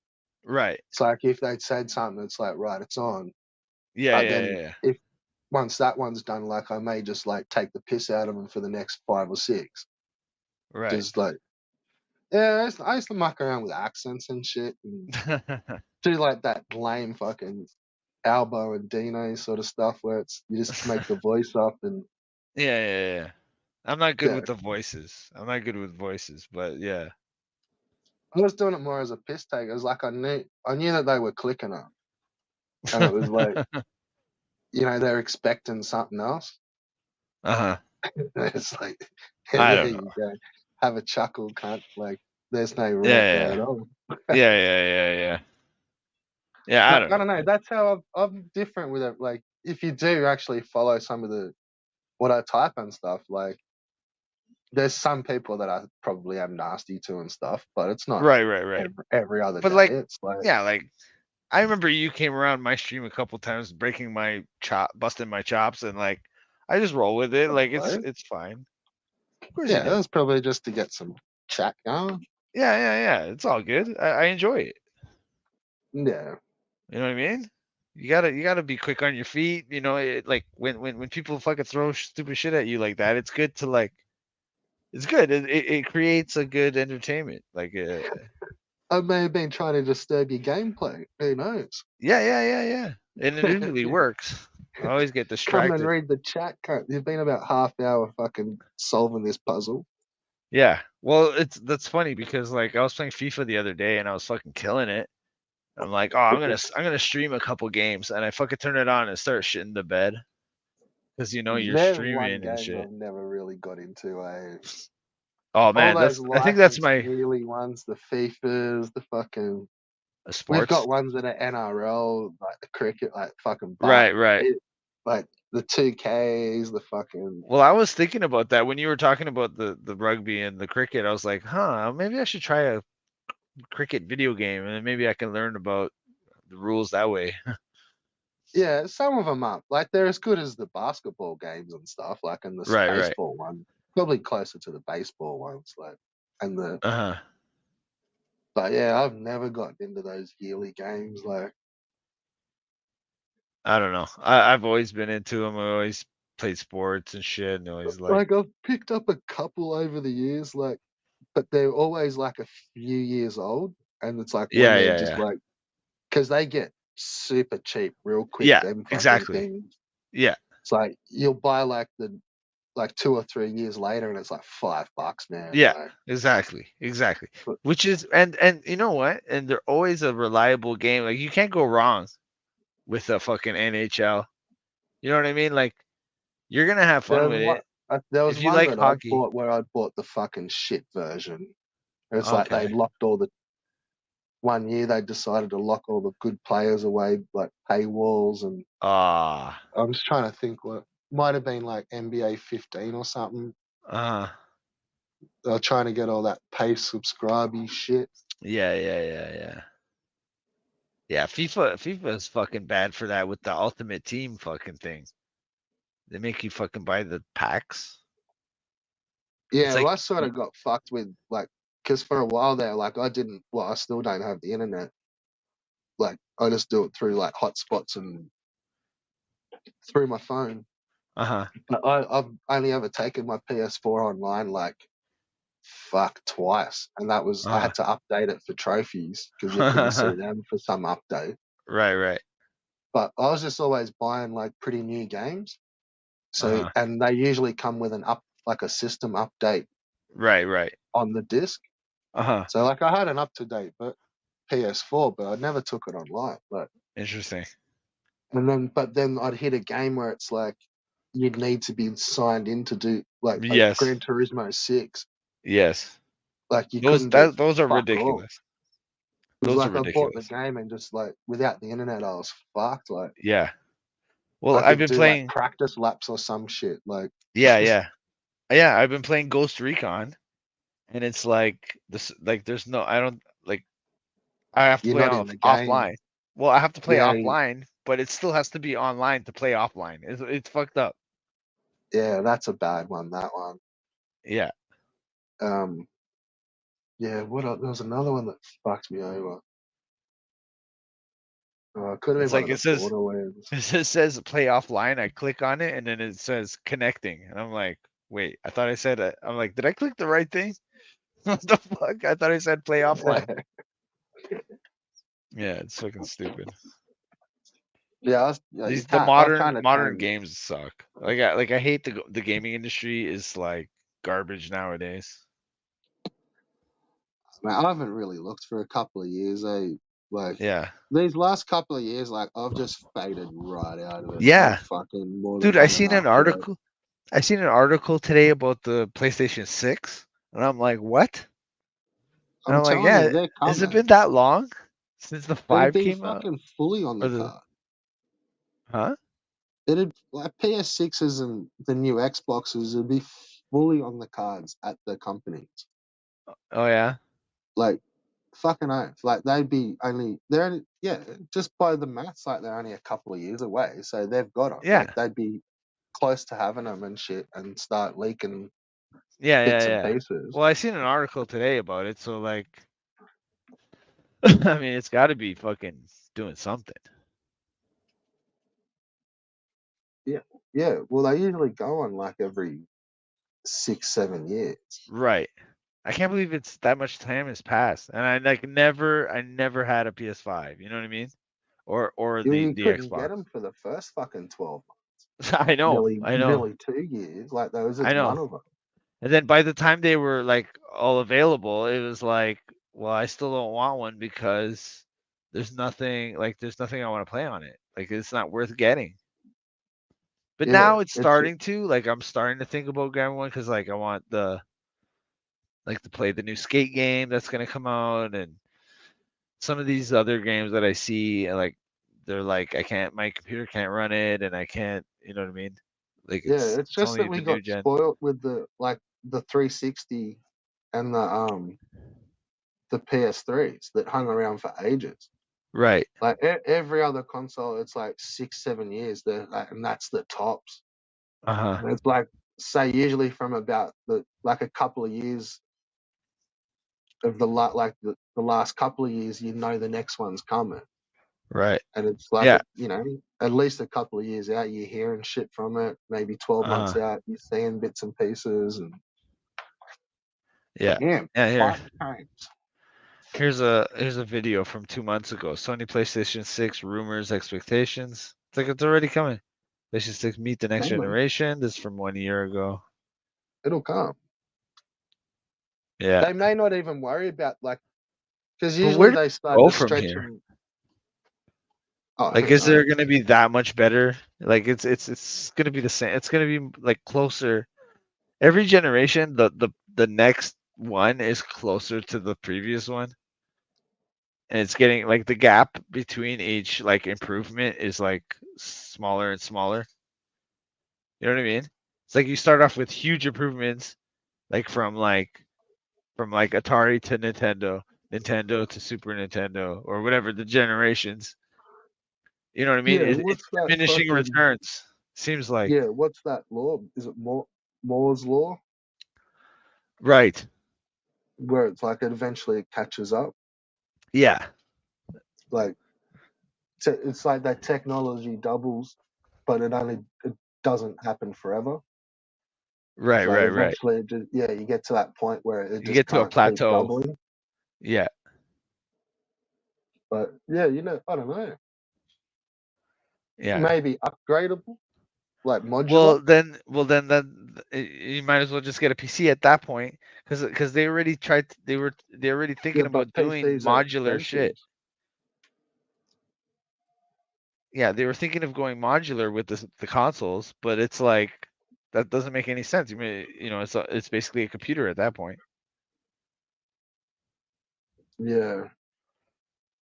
Right. It's like if they'd said something, it's like, right, it's on. Yeah, But yeah, then yeah, yeah. if once that one's done, like I may just like take the piss out of them for the next 5 or 6. Right. Just like, yeah, I used to muck around with accents and shit and do like that lame fucking Albo and Dino sort of stuff where it's you just make the voice up and Yeah. I'm not good yeah. with the voices. I'm not good with voices, but yeah. I was doing it more as a piss take. It was like I knew that they were clicking up, and it was like, you know, they're expecting something else. Uh-huh. It's like, yeah, I there don't know. you go. Have a chuckle, cunt. Like, there's no rant there Yeah, at all. yeah. Yeah, I But don't I know, don't know. man. That's how I'm different with it. Like, if you do actually follow some of the what I type and stuff, like, there's some people that I probably am nasty to and stuff, but it's not Right. every other But day. like, It's like, yeah, like I remember you came around my stream a couple times, breaking my busting my chops, and like I just roll with it. Like like, it's fine. Of course you yeah, do. that's probably just to get some chat going. Yeah. It's all good. I enjoy it. Yeah. You know what I mean? You gotta be quick on your feet. You know, like when people fucking throw stupid shit at you like that, it's good to like. It's good. It creates a good entertainment. Like, I may have been trying to disturb your gameplay. Who knows? yeah. And it usually works. I always get Come and distracted. read the chat, cunt. You've been about half hour fucking solving this puzzle. Yeah. Well, that's funny because like I was playing FIFA the other day and I was fucking killing it. I'm like, oh, I'm gonna stream a couple games, and I fucking turn it on and start shitting the bed because you know you're There's one streaming and game shit. I've never really got into. Oh All man, those I think that's licensed my yearly ones, the FIFAs, the fucking. We've got sports. ones that are NRL, like the cricket, like fucking Right. like the 2Ks, the fucking. Well, I was thinking about that when you were talking about the rugby and the cricket. I was like, huh, maybe I should try a cricket video game, and then maybe I can learn about the rules that way. Yeah, some of them are like they're as good as the basketball games and stuff, like in the Right. baseball one, probably closer to the baseball ones, like and the. Uh huh. But yeah, I've never gotten into those yearly games. I don't know. I've always been into them. I always played sports and shit, and always like, Like I've picked up a couple over the years, like, but they're always like a few years old, and it's like when they're just yeah. like, because they get super cheap real quick. Yeah, Them fucking exactly. things. Yeah, It's like you'll buy like 2 or 3 years later, and it's like $5, man. yeah, Like, exactly. but Which is and you know what? And they're always a reliable game. Like you can't go wrong with a fucking NHL. You know what I mean? Like you're gonna have fun there's with one. it There was if you one like that I hockey. bought where I bought the fucking shit version. It's like they Okay. locked all the one year they decided to lock all the good players away, like paywalls, and Ah. I'm just trying to think what might have been like NBA 15 or something. Uh. They were trying to get all that pay subscribey shit. Yeah. Yeah, FIFA is fucking bad for that with the Ultimate Team fucking thing. They make you fucking buy the packs. It's Yeah, like well, I sort of got fucked with like, because for a while there, like I didn't, well, I still don't have the internet. Like I just do it through like hotspots and through my phone. uh-huh. But I've only ever taken my PS4 online like twice, and that was I Uh-huh. had to update it for trophies because you couldn't see them for some update. Right. But I was just always buying like pretty new games. So Uh-huh. and they usually come with an like a system update Right. on the disc. Uh-huh. So like I had an up to date but PS4, but I never took it online. But Interesting. but then I'd hit a game where it's like you'd need to be signed in to do like Yes. Gran Turismo 6. Yes. Like you couldn't do Those are fuck all. ridiculous. It was Those are like I bought the ridiculous. game and just like without the internet I was fucked. Like Yeah. Well, I I've could been do like playing practice laps or some shit. Like yeah. Yeah, I've been playing Ghost Recon and it's like this like there's no I don't like I have to you're play not in the offline. game. Well, I have to play Yeah, offline, but it still has to be online to play offline. It's fucked up. yeah, that's a bad one. That one. Yeah. Um, yeah. What? There was another one that fucked me over. It could have It's been one like of the Borderlands. it says play offline. I click on it and then it says connecting. And I'm like, wait, I thought I said I'm like, did I click the right thing? What the fuck? I thought I said play offline. Yeah, it's fucking stupid. Yeah, you The can't. I was trying to modern change. games suck. I hate the gaming industry is like garbage nowadays. Man, I haven't really looked for a couple of years. Like Yeah. these last couple of years, like I've just faded right out of it. I've Yeah. fucking more than Dude, had enough of it. I seen an article today about the PlayStation 6 and I'm like, "What?" And I'm I'm like, telling "Yeah, you, they're has it coming. been that long since the It'd 5 be came out?" fucking fully on Or the the card. Huh? It'd like PS6s and the new Xboxes would be fully on the cards at the companies. Oh yeah. Like fucking oath. Like they're only yeah, just by the maths, like they're only a couple of years away. So they've got them. Yeah. Like they'd be close to having them and shit and start leaking bits and Yeah. pieces. Well, I seen an article today about it, so like I mean, it's got to be fucking doing something. Yeah. Yeah. Well they usually go on like every 6, 7 years. Right. I can't believe it's that much time has passed, and I never had a PS5. You know what I mean? Or You the couldn't get Xbox. them for the first fucking 12 I know, I know, nearly 2 years. Like there was I just none know. of them. And then by the time they were like all available, it was like, well, I still don't want one because there's nothing I want to play on it. Like it's not worth getting. But Yeah. now it's It's starting to like I'm starting to think about grabbing one because like I want to play the new skate game that's gonna come out and some of these other games that I see like they're like I can't my computer can't run it and I can't you know what I mean? Like Yeah, it's it's just that only we the new got gen. spoiled with the 360 and the PS3s that hung around for ages. Right. Like every other console, it's like 6, 7 years. And that's the tops. Uh-huh. And it's like say usually from about a couple of years of the last couple of years, you know the next one's coming, Right. and it's like Yeah. at least a couple of years out, you're hearing shit from it. Maybe 12 Uh-huh. months out, you're seeing bits and pieces and. Yeah. Damn, Yeah, here. 5 times. Here's a video from 2 months ago. Sony PlayStation 6 rumors, expectations. It's like it's already coming. PlayStation 6 meet the next Coming. generation. This is from 1 year ago. It'll come. Yeah. They may not even worry about because But usually where do they you start go to from stretch here? them. Oh, Like, who is there knows? gonna be that much better? Like, it's gonna be the same. It's gonna be like closer. Every generation, the next one is closer to the previous one. and it's getting like the gap between each like improvement is like smaller and smaller. You know what I mean? It's like you start off with huge improvements, like from Atari to Nintendo, Nintendo to Super Nintendo, or whatever the generations. You know what I mean? Yeah, It's what's that diminishing fucking returns. Seems like yeah? What's that law? Is it Moore's law? right. Where it's like it eventually catches up. Yeah. Like it's like that technology doubles, but it doesn't happen forever. Right. Like Right. Right. eventually, you get to that point where it You just get to a can't keep plateau. doubling. Yeah. But yeah, I don't know. Yeah. Maybe upgradable, like modular. Well then you might as well just get a PC at that point because they already they're already Yeah, thinking but about doing PCs are modular expensive. shit. Yeah, they were thinking of going modular with the consoles, but it's like that doesn't make any sense. It's basically a computer at that point. Yeah,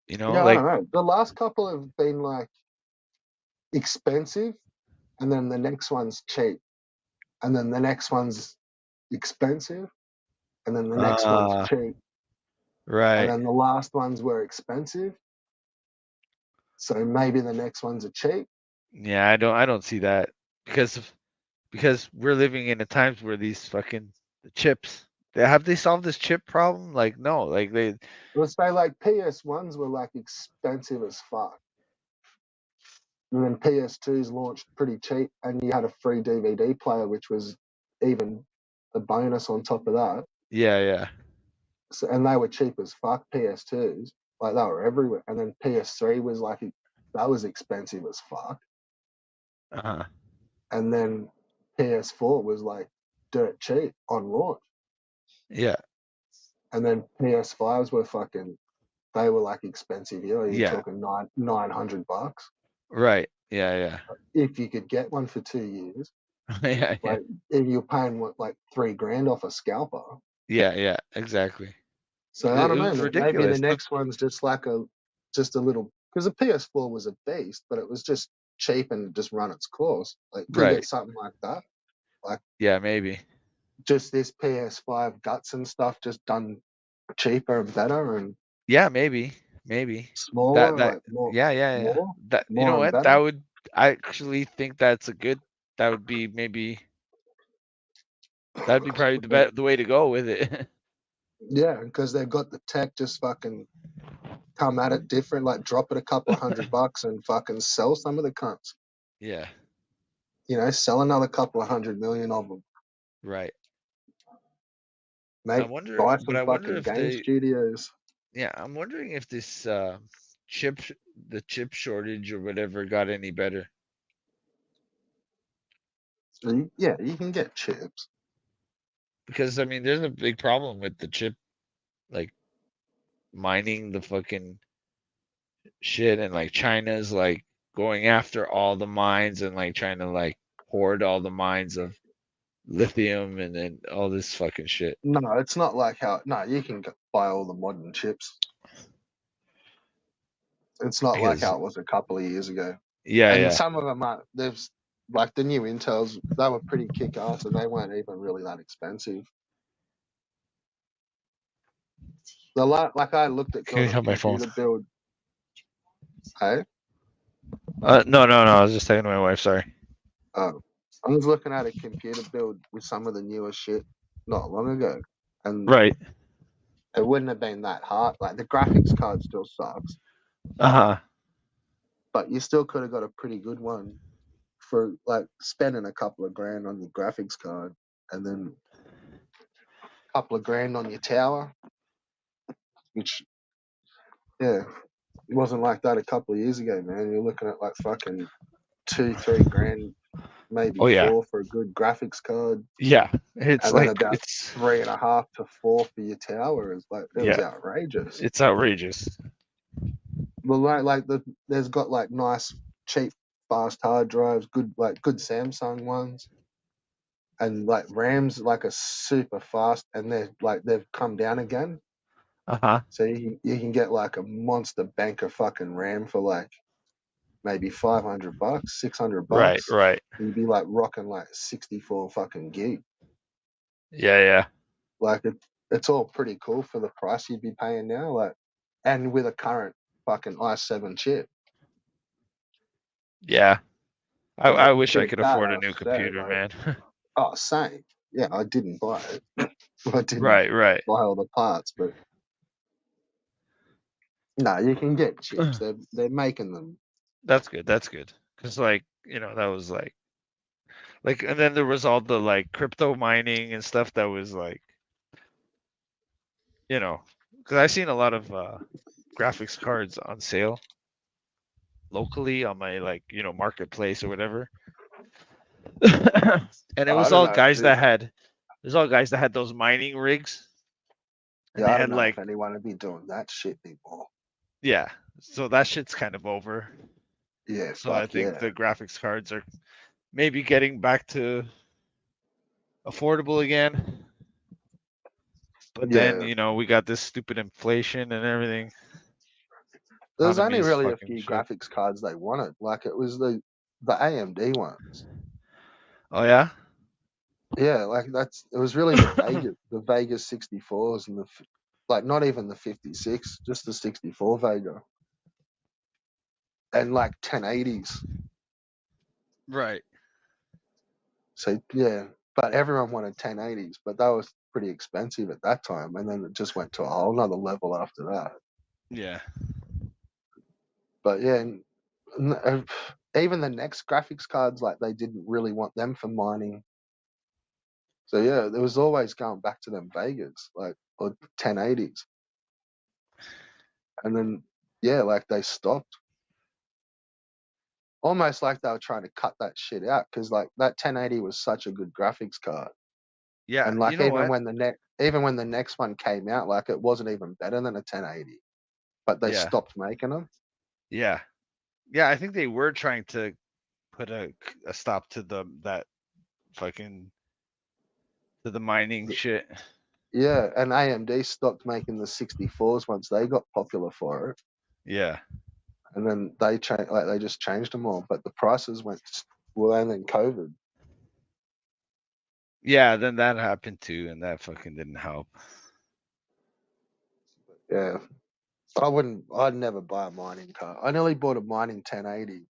You know, yeah. I like don't know. The last couple have been like expensive, and then the next one's cheap, and then the next one's expensive, and then the next one's uh cheap, and right. then the last ones were expensive. So maybe the next ones are cheap. Yeah, I don't see that because we're living in a times where these fucking chips have they solved this chip problem? Like no, like they Let's say like PS1s were like expensive as fuck. And then PS2s launched pretty cheap, and you had a free DVD player, which was even a bonus on top of that. yeah. So, and they were cheap as fuck, PS2s. Like they were everywhere. And then PS3 was like, that was expensive as fuck. Uh-huh. And then PS4 was like dirt cheap on launch. Yeah. And then PS5s were they were like expensive. You're Yeah. talking $900 Right. Yeah. if you could get one for 2 years. Yeah. Like if you're paying like $3,000 off a scalper. Yeah, exactly. So I It don't know, was man. Maybe the ridiculous. Look, next one's just just a little, because the PS4 was a beast, but it was just cheap and just run its course. Like could right. get something like that, like Yeah, maybe. just this PS5 guts and stuff, just done cheaper and better and Yeah, maybe. That smaller, that like more, yeah. more, That you know more and what? better. I actually think that would be maybe that would be probably the way to go with it. Yeah, because they've got the tech, just fucking come at it different, like drop it a couple of $100 and fucking sell some of the cunts. Yeah, Sell another couple of 100 million of them. right. Make buy But some I wonder fucking if game studios. I'm wondering if this chip the chip shortage or whatever got any better. Yeah, you can get chips. Because I mean, there's a big problem with the chip, like mining the fucking shit, and like China's like going after all the mines and like trying to like hoard all the mines of lithium and then all this fucking shit. No, it's not like how. No, you can buy all the modern chips. It's not like Because how it was a couple of years ago. And yeah, some of them are. There's like the new Intels. They were pretty kick ass, and they weren't even really that expensive. Like I looked at can got you a have my phone? computer build. Hey, No. I was just talking to my wife. Sorry. I was looking at a computer build with some of the newer shit not long ago, and Right. it wouldn't have been that hard. Like the graphics card still sucks, Uh-huh. but you still could have got a pretty good one for like spending a couple of grand on your graphics card and then a couple of grand on your tower, which yeah, it wasn't like that a couple of years ago, man. You're looking at like fucking 2, 3 grand, maybe Oh yeah. four for a good graphics card, Yeah. It's and then like about it's 3.5 to 4 for your tower. It was yeah, outrageous. it's outrageous. Well, there's got like nice, cheap, fast hard drives, good Samsung ones, and like RAM's like a super fast, and they've come down again. Uh-huh. So you can get like a monster bank of fucking RAM for like maybe $500, Right, $600. right. You'd be like rocking like 64 fucking gig. Yeah, yeah. Like it's all pretty cool for the price you'd be paying now. Like, and with a current fucking i7 chip. Yeah. I So wish I check could that afford a out new instead. computer, Like, man. oh, same. Yeah, I didn't buy it. I didn't Right, right. buy all the parts, but no, you can get chips. They're making them. That's good. That's good. Cause like, that was and then there was all the like crypto mining and stuff that was like, because I seen a lot of graphics cards on sale locally on my marketplace or whatever. And I don't know. it was all guys that had those mining rigs and Yeah, they I don't had know if anyone would be doing that shit anymore. yeah. So that shit's kind of over. Yeah, So I fuck think yeah. the graphics cards are maybe getting back to affordable again. But then, Yeah. we got this stupid inflation and everything. There's only Economy's really a fucking few shit. graphics cards they wanted. Like it was the AMD ones. Oh yeah? Yeah, like it was really the Vegas 64s and like not even the 56, just the 64 Vega and like 1080s. Right. So yeah, but everyone wanted 1080s, but that was pretty expensive at that time, and then it just went to a whole nother level after that. Yeah. But yeah, even the next graphics cards, like they didn't really want them for mining. So yeah, there was always going back to them Vegas, like or 1080s, and then yeah, like they stopped. Almost like they were trying to cut that shit out because like that 1080 was such a good graphics card, Yeah, and you like know what? even when the next one came out, like it wasn't even better than a 1080. But they Yeah. stopped making them. Yeah. Yeah, I think they were trying to put a stop to that fucking to the mining shit. Yeah, and AMD stopped making the 64s once they got popular for it, Yeah. and then they just changed them all. But the prices went well, and then COVID. Yeah, then that happened too, and that fucking didn't help. Yeah, I'd never buy a mining car. I nearly bought a mining 1080,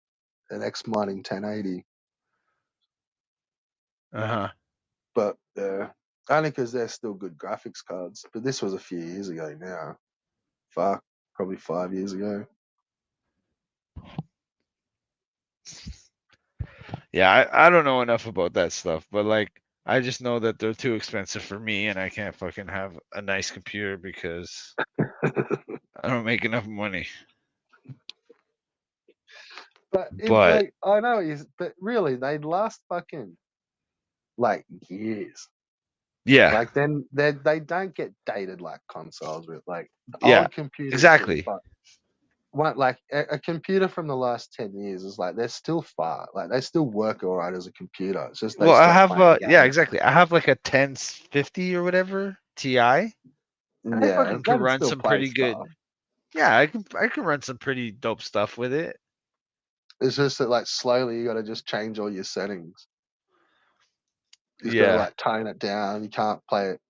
an X mining 1080, Uh-huh. but only because they're still good graphics cards. But this was a few years ago now. Fuck, probably 5 years ago. Yeah, I don't know enough about that stuff, but like I just know that they're too expensive for me and I can't fucking have a nice computer because I don't make enough money. But But I know but really, they last fucking like years. yeah, Like then they don't get dated like consoles with like yeah, old computers do, exactly. but what like a computer from the last 10 years is like they're still far. Like they still work all right as a computer. It's just they Well, I stop have playing yeah, games. exactly. I have like a 1050 or whatever Ti. And I Yeah, fucking can that run still some pretty plays good. stuff. Yeah, I can run some pretty dope stuff with it. It's just that like slowly you got to just change all your settings. You just got to Yeah, like tone it down. You can't play it.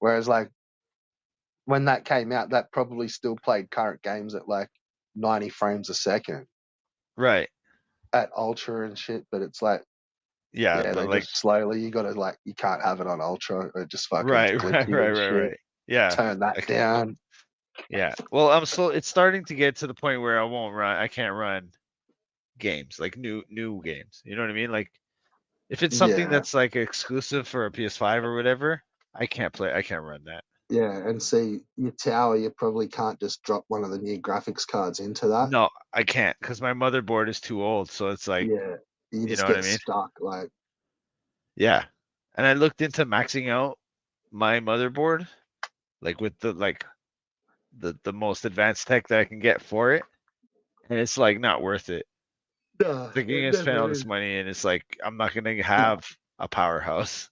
Whereas like when that came out, that probably still played current games at like 90 frames a second right. at ultra and shit. But it's like, Yeah, yeah, but they like just slowly, you gotta like, you can't have it on ultra. It just fucking right, right, glitchy right, and right, shit. right. Yeah. Turn that Like, down. yeah. Well, it's starting to get to the point where I can't run games, like new games. You know what I mean? Like if it's something Yeah. that's like exclusive for a PS5 or whatever, I can't run that. Yeah. And see, your tower, you probably can't just drop one of the new graphics cards into that. No, I can't because my motherboard is too old. So it's like, Yeah. You you just know what I get mean? stuck. Like, Yeah. And I looked into maxing out my motherboard, like with the most advanced tech that I can get for it, and it's like not worth it. Like you're it gonna spend all never this is. money, and it's like I'm not gonna have a powerhouse.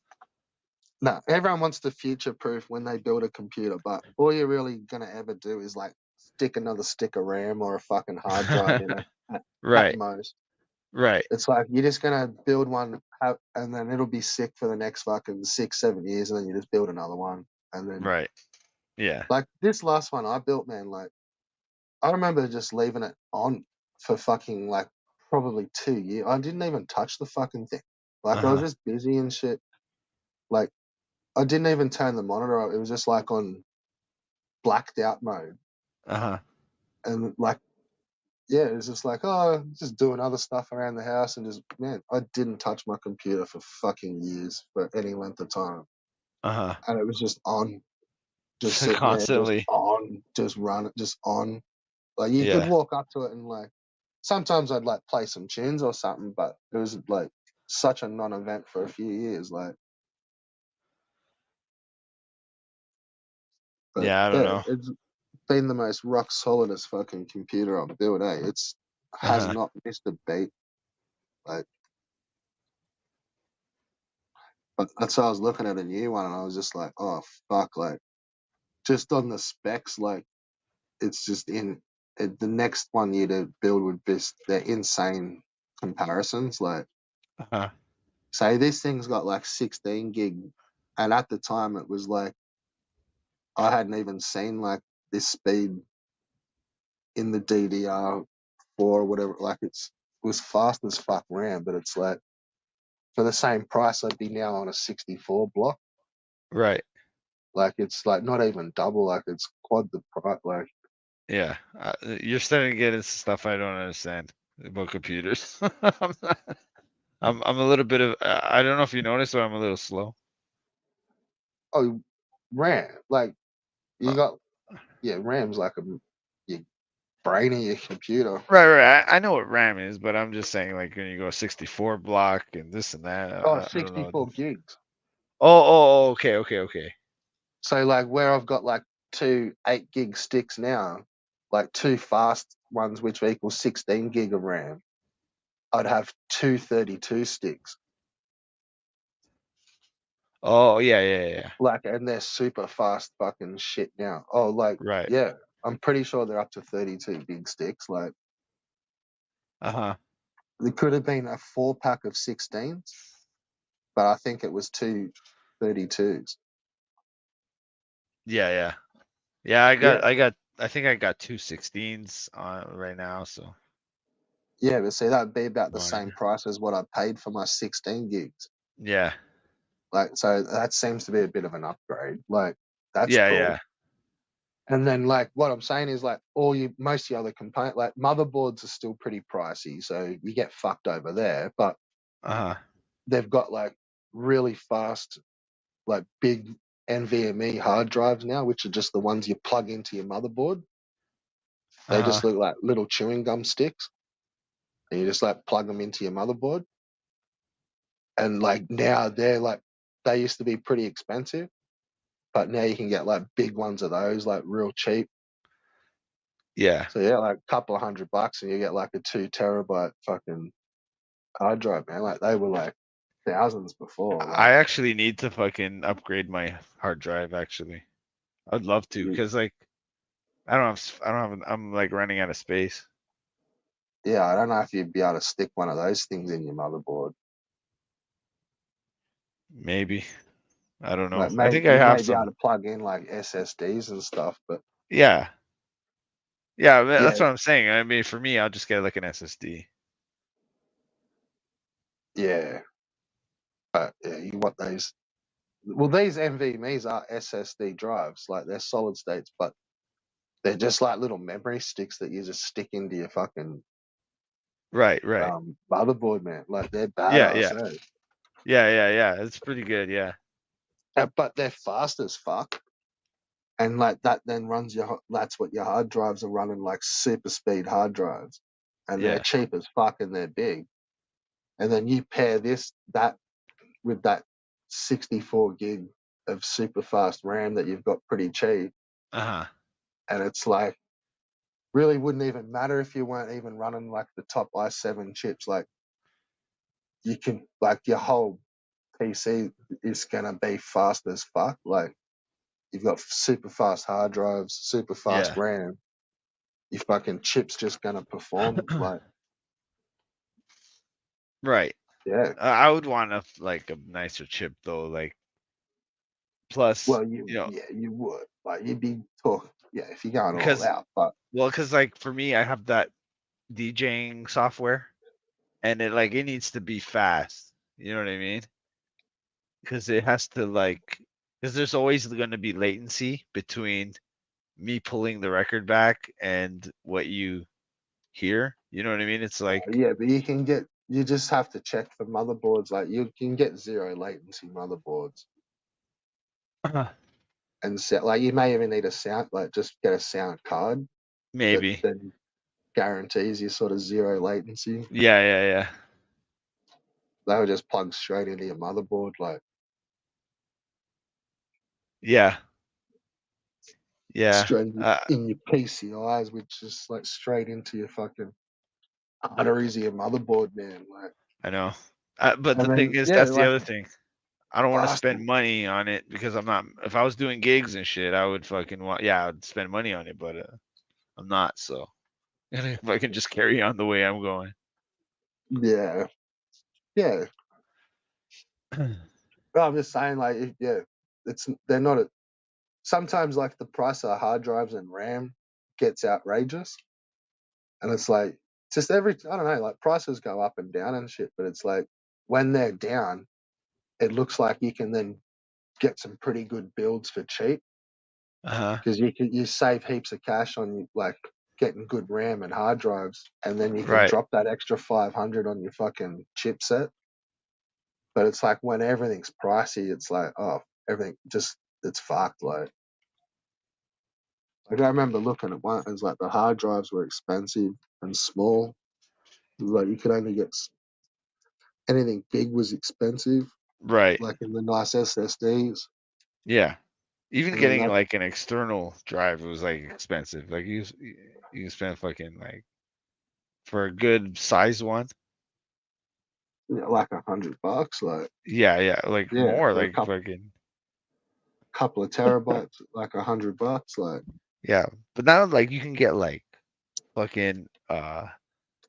No, everyone wants to future proof when they build a computer, but all you're really gonna ever do is like stick another stick of RAM or a fucking hard drive in it at Right. most. Right. It's like you're just gonna build one, and then it'll be sick for the next fucking 6, 7 years, and then you just build another one, and then Right. Yeah. like this last one I built, man. Like I remember just leaving it on for fucking like probably 2 years. I didn't even touch the fucking thing. Like I was Uh-huh. just busy and shit. Like I didn't even turn the monitor up. It was just like on blacked out mode. Uh-huh. And like, yeah, it was just like, oh, just doing other stuff around the house and just, man, I didn't touch my computer for fucking years for any length of time. Uh-huh. And it was just on, just sitting there, just Constantly. on, just run it, just on. Like you could Yeah. walk up to it and like, sometimes I'd like play some tunes or something, but it was like such a non-event for a few years. Like, but Yeah, I don't yeah, know. it's been the most rock solidest fucking computer I've built. It's has Uh-huh. not missed a beat. Like, but that's why I was looking at a new one and I was just like, oh fuck, like just on the specs, like it's just the next one you to build would be they're insane comparisons. Like, Uh-huh. say this thing's got like 16 gig, and at the time it was like I hadn't even seen like this speed in the DDR4 or whatever. Like it was fast as fuck RAM, but it's like for the same price I'd be now on a 64 block. Right. Like it's like not even double, like it's quad the price. Like Yeah. You're starting to get into stuff I don't understand about computers. I'm a little bit of I don't know if you noticed, but I'm a little slow. oh, RAM, like you Uh, got RAM's like your brain of your computer. Right, right. I know what RAM is, but I'm just saying, like, when you go 64 block and this and that, Oh, I don't know. 64 gigs. Okay, okay, okay. So like where I've got like two 8 gig sticks now, like two fast ones which equal 16 gig of RAM, I'd have two 32 sticks. Oh, yeah, yeah, yeah. Like, and they're super fast fucking shit now. Oh, like, Right. yeah, I'm pretty sure they're up to 32 gig sticks. Like, Uh-huh. there could have been a 4 pack of 16s, but I think it was two 32s. Yeah, yeah. Yeah, Yeah, I think I got two 16s on right now, so yeah, but see, that'd be about the mine. same price as what I paid for my 16 gigs. Yeah. Like, so that seems to be a bit of an upgrade. Like, that's Yeah, cool. yeah. And then, like, what I'm saying is, like, most of the other component, like, motherboards are still pretty pricey, so you get fucked over there. But Uh-huh. they've got like really fast, like big NVMe hard drives now, which are just the ones you plug into your motherboard. They Uh-huh. just look like little chewing gum sticks, and you just like plug them into your motherboard. And like now they're like they used to be pretty expensive, but now you can get like big ones of those like real cheap. Yeah. So yeah, like a couple of $100 and you get like a 2 terabyte fucking hard drive, man. Like they were like thousands before. I Like actually need to fucking upgrade my hard drive, actually. I'd love to, you, because like I don't have I'm like running out of space. yeah, I don't know if you'd be able to stick one of those things in your motherboard. Maybe. I don't know. Like I maybe think I you have may be able some. to plug in like SSDs and stuff, but Yeah. Yeah, yeah, that's what I'm saying. I mean, for me, I'll just get like an SSD. yeah, but yeah, you want those. Well, these NVMe's are SSD drives, like they're solid states, but they're just like little memory sticks that you just stick into your fucking Right, right. motherboard, man. Like they're Yeah, badass, yeah. eh? Yeah, yeah, yeah. It's pretty good, yeah. But they're fast as fuck, and like that then runs that's what your hard drives are running, like super speed hard drives, and they're Yeah. cheap as fuck and they're big, and then you pair that with that 64 gig of super fast RAM that you've got pretty cheap, Uh-huh. and it's like really wouldn't even matter if you weren't even running like the top i7 chips. Like you can like your whole PC is gonna be fast as fuck. Like you've got super fast hard drives, super fast Yeah. RAM. Your fucking chip's just gonna perform. Like Right. yeah. I would want like a nicer chip though. Like plus, Well, you know, you would. Like you'd be talking. Yeah, if you're going all because out, but because like for me, I have that DJing software, and it needs to be fast. You know what I mean? Because it has to because there's always going to be latency between me pulling the record back and what you hear. You know what I mean? It's like yeah, but you just have to check for motherboards. Like you can get zero latency motherboards and set. Like you may even need a sound. Like just get a sound card that maybe. then guarantees you sort of zero latency. Yeah, yeah, yeah, They would just plug straight into your motherboard, like yeah, yeah. straight in your PCIs, which is like straight into your fucking arteries of your motherboard, man. Like, I know. But and the thing then is, yeah, that's the like other thing. I don't want to fast. spend money on it because I'm not. If I was doing gigs and shit, I would fucking want. Yeah, I would spend money on it, but I'm not. So if I can just carry on the way I'm going. Yeah, yeah. But I'm just saying, like, yeah, they're not. Sometimes like the price of hard drives and RAM gets outrageous, and it's like just I don't know, like prices go up and down and shit, but it's like when they're down, it looks like you can then get some pretty good builds for cheap Uh huh. because you save heaps of cash on like getting good RAM and hard drives, and then you can Right. drop that extra 500 on your fucking chipset. But it's like when everything's pricey, it's like oh everything just it's fucked. Like I remember looking at one, it was like the hard drives were expensive and small. It was like you could only get anything big was expensive, Right. like in the nice SSDs, Yeah. Even and then getting that like an external drive was like expensive. Like you can spend fucking like for a good size one. like $100, like Yeah, yeah, like yeah, more for a like fucking couple of terabytes, like $100, like yeah. But now like you can get like fucking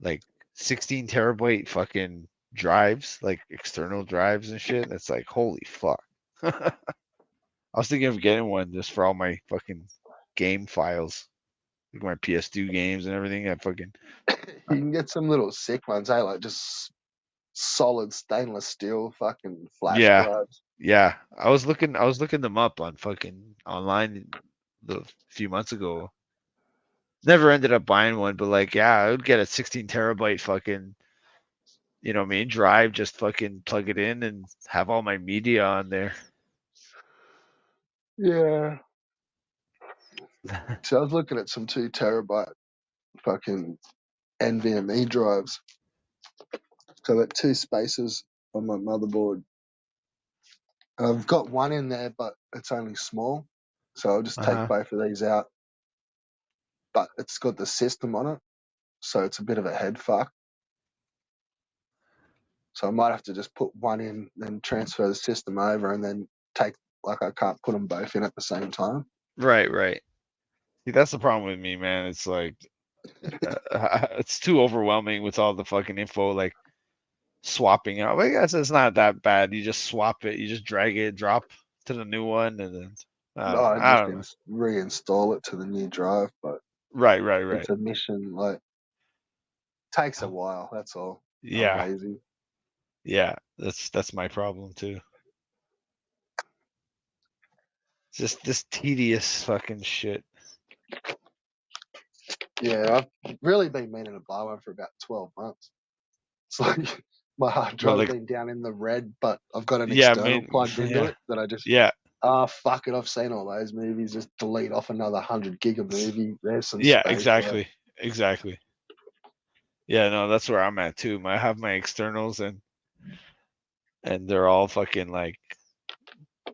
like 16 terabyte fucking drives, like external drives and shit. That's like holy fuck. I was thinking of getting one just for all my fucking game files, like my PS2 games and everything. I fucking you can get some little sick ones, like just solid stainless steel fucking flash yeah, drives. yeah. I was looking them up on fucking online a few months ago. Never ended up buying one, but like, yeah, I would get a 16 terabyte fucking, you know what I mean, drive, just fucking plug it in and have all my media on there. Yeah. So I was looking at some 2 terabyte fucking NVMe drives. So I've got two spaces on my motherboard. I've got one in there, but it's only small. So I'll just take Uh-huh. both of these out. But it's got the system on it. So it's a bit of a head fuck. So I might have to just put one in, then transfer the system over, and then take, like, I can't put them both in at the same time. Right, right. See, that's the problem with me, man. It's like it's too overwhelming with all the fucking info, like swapping out. Well, I guess it's not that bad. You just swap it, you just drag it, drop to the new one, and then No, I I just don't know. reinstall it to the new drive, but Right, right, right. it's a mission. Like, takes a while. That's all. I'm Yeah, lazy. yeah. That's my problem too. Just this tedious fucking shit. Yeah, I've really been meaning to buy one for about 12 months. It's like my hard Well, drive's like, been down in the red, but I've got an yeah, I external mean, plugged into yeah, it that I just, yeah, fuck it, I've seen all those movies. Just delete off another 100 gig of movie. There's some yeah. space there. Exactly, exactly. Yeah, no, that's where I'm at too. I have my externals and they're all fucking like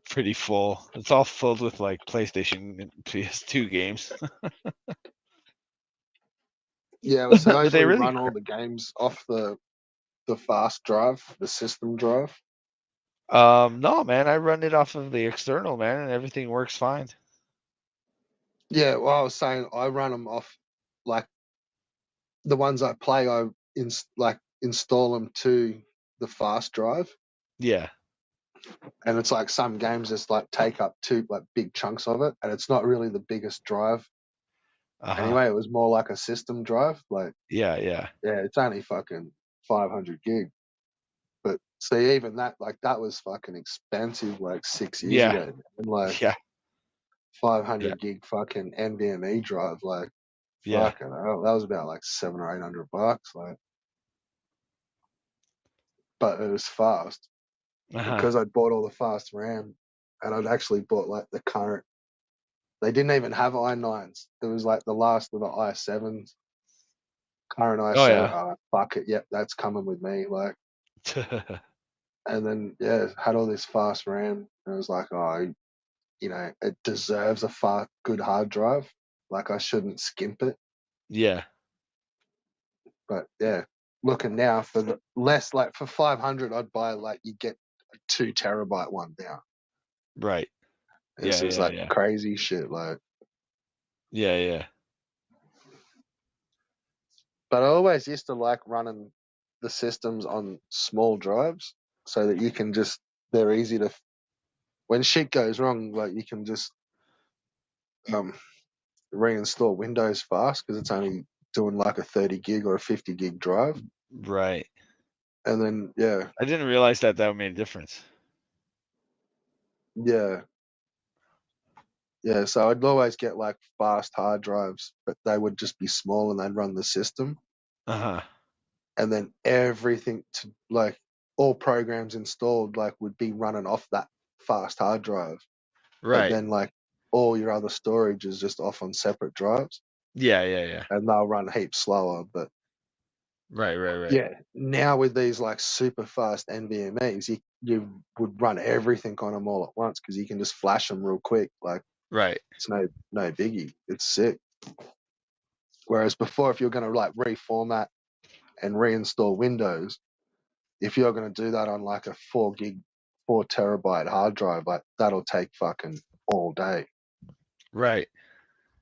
pretty full. It's all filled with like PlayStation and PS2 games. Yeah, well, so I But they usually really run all the games off the fast drive, the system drive. No, man, I run it off of the external, man, and everything works fine. Yeah, well, I was saying I run them off, like the ones I play, I install them to the fast drive, Yeah. and it's like some games just like take up two like big chunks of it, and it's not really the biggest drive. Uh-huh. Anyway, it was more like a system drive. Like, Yeah, yeah. yeah, it's only fucking 500 gig. But see, even that, like, that was fucking expensive like 6 years Yeah. ago. And like Yeah. 500 Yeah. gig fucking NVMe drive, like, Yeah. fucking hell, that was about like $700 or $800. Like, but it was fast Uh-huh. because I'd bought all the fast RAM, and I'd actually bought like the current. They didn't even have i9s. It was like the last of the i7s, current Oh i7. yeah. Oh, fuck it. Yep, that's coming with me. Like, and then, yeah, had all this fast RAM. And it was like, oh, it deserves a far good hard drive. Like, I shouldn't skimp it. Yeah. But yeah, looking now for the less, like for 500, I'd buy like you get a 2 terabyte one now. Right. This Yeah, is yeah, like yeah. crazy shit. Like, Yeah, yeah. but I always used to like running the systems on small drives so that you can just, they're easy to, when shit goes wrong, like you can just um reinstall Windows fast because it's only doing like a 30 gig or a 50 gig drive. Right. And then, yeah, I didn't realize that made a difference. yeah, yeah. So I'd always get like fast hard drives, but they would just be small and they'd run the system. Uh-huh. And then everything to like all programs installed like would be running off that fast hard drive. But Right. then like all your other storage is just off on separate drives Yeah, yeah, yeah. and they'll run heaps slower. But Right, right, right. yeah, now with these like super fast NVMe's, you would run everything on them all at once because you can just flash them real quick. Like, Right. it's no biggie. It's sick. Whereas before, if you're going to like reformat and reinstall Windows, if you're going to do that on like a 4 terabyte hard drive, like that'll take fucking all day. Right.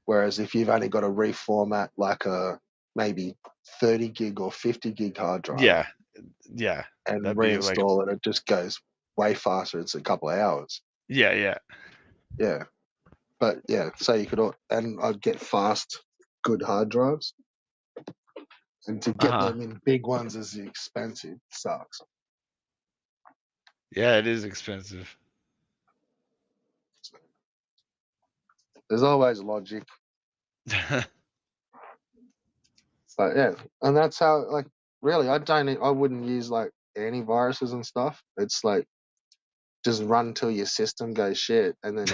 Whereas if you've only got to reformat like a maybe 30 gig or 50 gig hard drive Yeah. Yeah. and That'd be like reinstall it, it just goes way faster. It's a couple of hours. yeah, yeah. Yeah. But yeah, so you could, and I'd get fast, good hard drives. And to get Uh-huh. them in big ones is expensive. Sucks. Yeah, it is expensive. There's always logic. But yeah, and that's how, like, really, I wouldn't use like antiviruses and stuff. It's like just run till your system goes shit, and then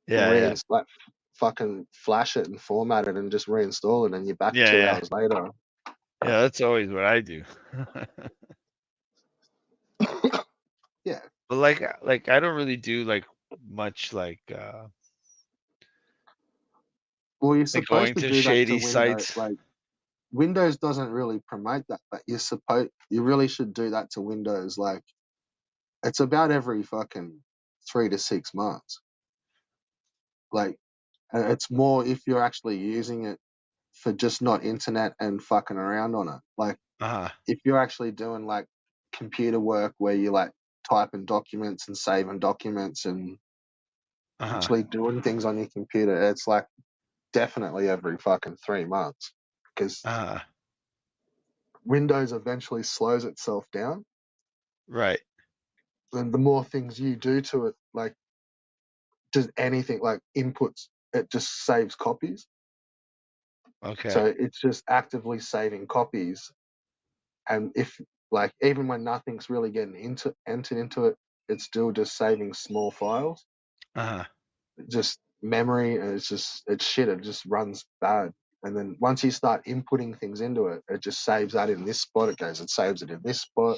Yeah, yeah. like fucking flash it and format it, and just reinstall it, and you're back Yeah, 2 yeah. hours later. Yeah, that's always what I do. Yeah, But like I don't really do like much well, you're like supposed going to to do that to shady Windows. sites. Like, Windows doesn't really promote that, but you really should do that to Windows. Like, it's about every fucking 3 to 6 months. Like, and it's more if you're actually using it for just not internet and fucking around on it. Like, Uh-huh. if you're actually doing like computer work where you like typing documents and saving documents and Uh-huh. actually doing things on your computer, it's like definitely every fucking 3 months because Uh-huh. Windows eventually slows itself down. Right. And the more things you do to it, like just anything like inputs, it just saves copies. Okay. So it's just actively saving copies. And if like even when nothing's really getting entered into it, it's still just saving small files. Uh-huh. Just memory, and it's shit. It just runs bad. And then once you start inputting things into it, it just saves that in this spot. It saves it in this spot.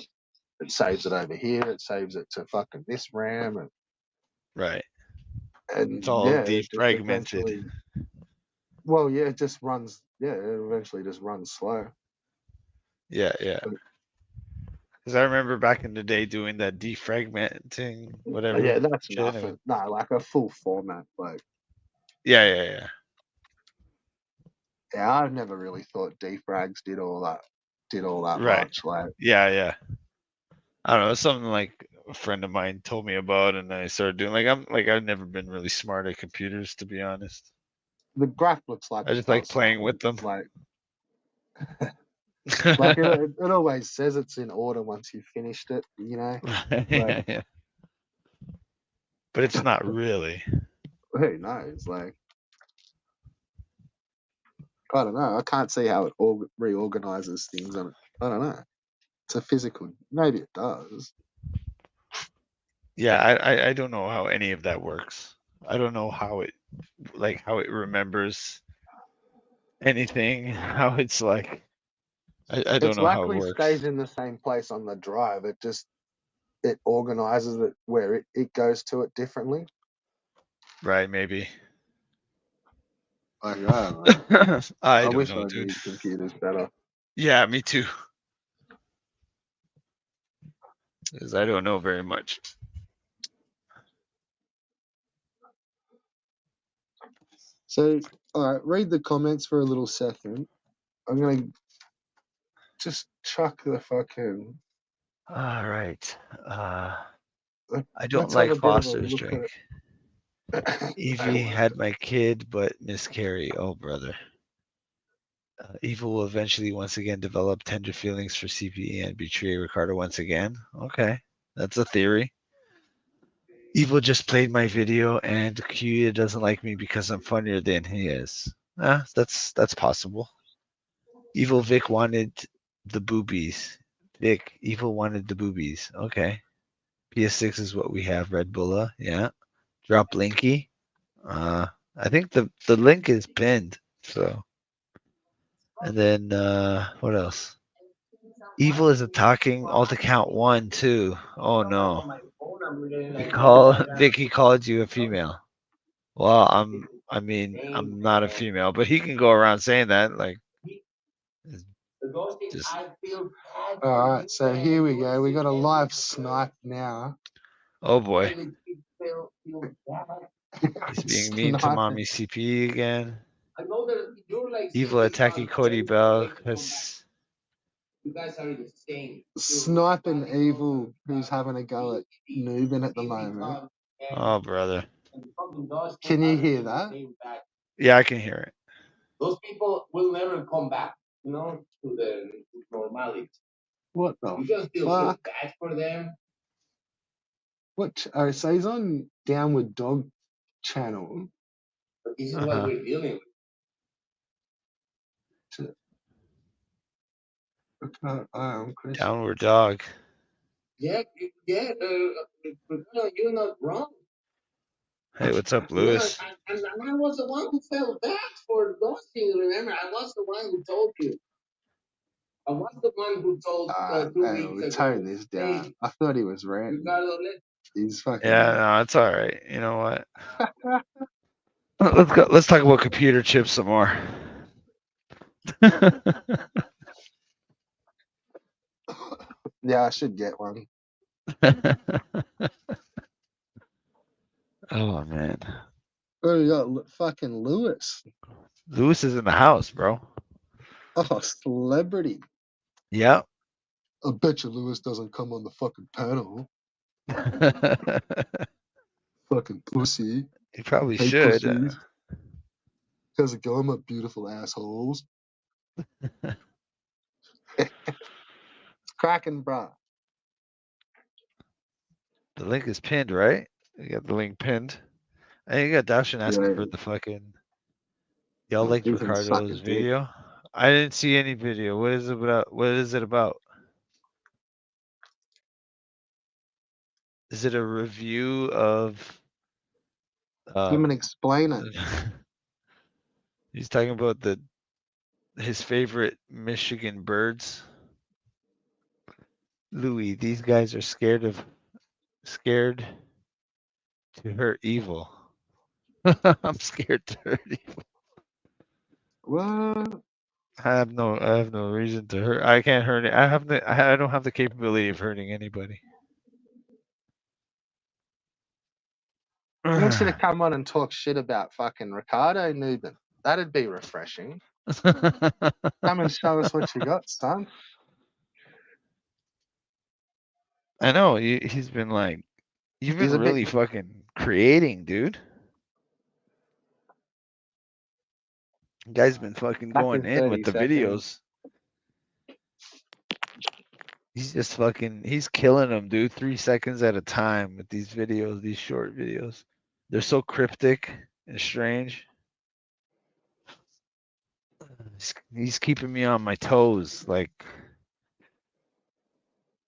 It saves it over here. It saves it to fucking this RAM, Right. It's and all yeah, it just defragmented. eventually. Well, yeah, it just runs. Yeah, it eventually just runs slow. Yeah, yeah. Because I remember back in the day doing that defragmenting, whatever. Yeah, that's shit. nothing. No, like a full format. Like, Yeah. yeah, I've never really thought defrags did all that Right. much. Like, Yeah. I don't know. It's something like a friend of mine told me about, and I started doing. I've never been really smart at computers, to be honest. the graph looks like I it just like does playing with something. them. Like it always says it's in order once you've finished it. You know, like Yeah. But it's not really. who knows? Like, I don't know. I can't see how it reorganizes things. On I don't know. It's a physical. Maybe it does. Yeah, I don't know how any of that works. I don't know how it remembers anything. How it's like I don't It's know how it likely stays works. in the same place on the drive. It organizes it where it goes to it differently. Right, maybe. Like, I don't know. I I don't wish know, I dude. knew computers better. Yeah, me too. Because I don't know very much. So, all right, read the comments for a little second. I'm gonna just chuck the fucking. All right. I don't Let's have like a bit of a Foster's look drink. at. Evie had my kid, but miscarry. Oh, brother. Evil will eventually once again develop tender feelings for CPE and betray Ricardo once again. Okay, that's a theory. Evil just played my video, and Kuya doesn't like me because I'm funnier than he is. That's possible. Evil Vic wanted the boobies. Evil wanted the boobies. Okay. PS6 is what we have. Red Bulla. Yeah. Drop Linky. I think the link is pinned. So, and then what else? Evil is attacking all to count one, too. Oh no. Vicky called you a female. Well, I'm not a female, but he can go around saying that. Like, just All right, so here we go. We got a live snipe now. oh boy, he's being mean to Sniping, mommy CP again. Evil attacking Cody Bell because sniping evil. Who's having a go at Nubin at the moment? oh brother. Can you hear that? Yeah, I can hear it. Those people will never come back, to the normality. What the You can still feel fuck? bad for them. What? Oh, so he's on Downward Dog channel. But this is what Uh-huh. we're dealing with. Chris. Downward dog. Yeah, you're not wrong. Hey, what's up, Yeah, Lewis? and I was the one who felt bad for those things. Remember, I was the one who told you. I was the one who told 2 weeks We'll ago. tone this down. Hey, I thought he was ranting. Ricardo, He's fucking. Yeah, no, it's all right. You know what? Let's go. Let's talk about computer chips some more. Yeah, I should get one. Oh man, Oh, we got fucking Lewis. Lewis is in the house, bro. Oh, celebrity. Yep. I bet you Lewis doesn't come on the fucking panel. Fucking pussy. He probably Hey, should. pussies. How's it going, my beautiful assholes? It's cracking, bruh. The link is pinned, right? You got the link pinned. Hey, you got Dashin asking Yeah, for the fucking. Y'all liked you can suck a Ricardo's dick. video? I didn't see any video. What is it about? What is it about? Is it a review of? Him and explain it. He's talking about his favorite Michigan birds. Louis, these guys are scared to hurt evil. I'm scared to hurt evil. What? I have no reason to hurt. I can't hurt it. I don't have the capability of hurting anybody. I want you to come on and talk shit about fucking Ricardo Newman. That'd be refreshing. Come and show us what you got, son. I know he's been like, you've been He's a bit really fucking creating, dude. Guy's been fucking back going in in with 30 the seconds. videos. He's just fucking, he's killing them, dude. 3 seconds at a time with these videos, these short videos. They're so cryptic and strange. He's keeping me on my toes, like.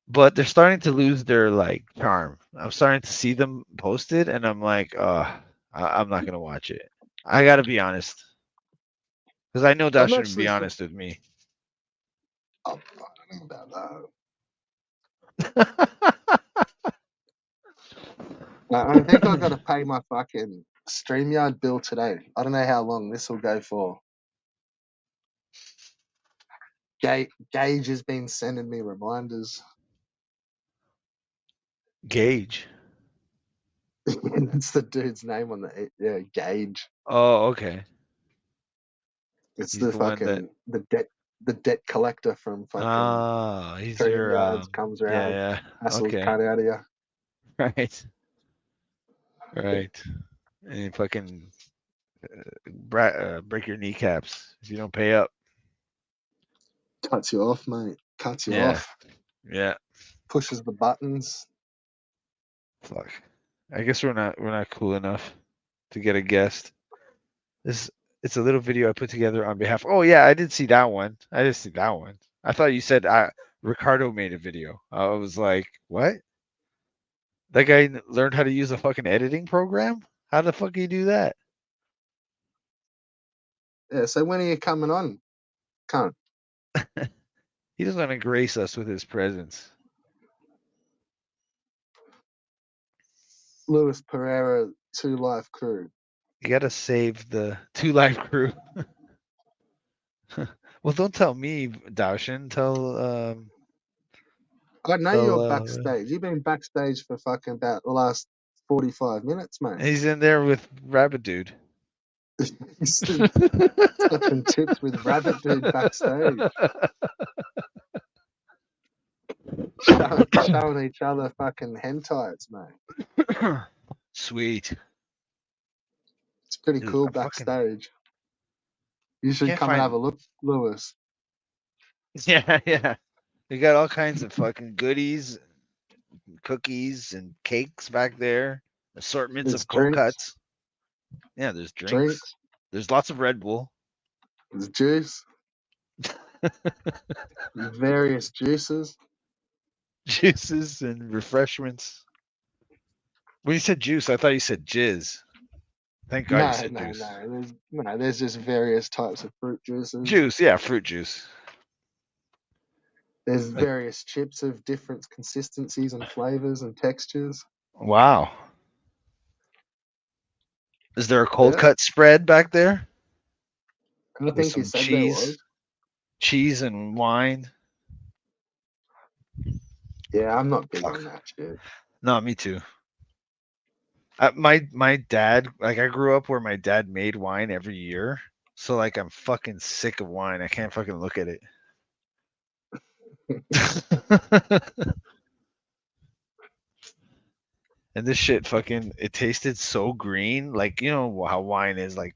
But they're starting to lose their like charm. I'm starting to see them posted, and I'm like, I'm not gonna watch it. I gotta be honest, because I know I'm Dash would actually, be honest with me. I don't know about that. I think I got to pay my fucking StreamYard bill today. I don't know how long this will go for. Gage has been sending me reminders. Gage. It's the dude's name on Gage. Oh, okay. It's He's the the one that. fucking the debt collector from fucking Ah, he's your StreamYards comes yeah, around, yeah. hassles Okay. cut out of you. Right. Right. And you fucking break your kneecaps if you don't pay up. Cuts you off, mate. Cuts you Yeah. off. Yeah. Pushes the buttons. Fuck. I guess we're not cool enough to get a guest. This it's a little video I put together on behalf. Oh yeah, I did see that one. I did see that one. I thought you said Ricardo made a video. I was like, what? That guy learned how to use a fucking editing program? How the fuck do you do that? Yeah, so when are you coming on? Can't. He doesn't want to grace us with his presence. Luis Pereira, 2 Life Crew. You gotta save the 2 Live Crew. Well, don't tell me, Daushin. I know Tell you're backstage. You've been backstage for fucking about the last 45 minutes, mate. he's in there with Rabbit Dude. He's touching tips with Rabbit Dude backstage. Showing each other fucking hentites, mate. Sweet. It's pretty Dude, cool I fucking backstage. You should can't come and have a find. look, Lewis. Yeah, yeah. They got all kinds of fucking goodies, cookies, and cakes back there. Assortments There's of cold drinks, cuts. Yeah, there's drinks. drinks, There's lots of Red Bull. there's juice, various juices. Juices and refreshments. When you said juice, I thought you said jizz. Thank God you No, said no, juice. no. There's just various types of fruit juices. Juice, yeah, fruit juice. There's Like, various chips of different consistencies and flavors and textures. wow. Is there a cold Yeah, cut spread back there I with think he some said there was. cheese and wine? Yeah, I'm not big Fuck. on that shit. No, me too. My dad, like I grew up where my dad made wine every year, so like I'm fucking sick of wine. I can't fucking look at it. And this shit fucking it tasted so green, like you know how wine is like.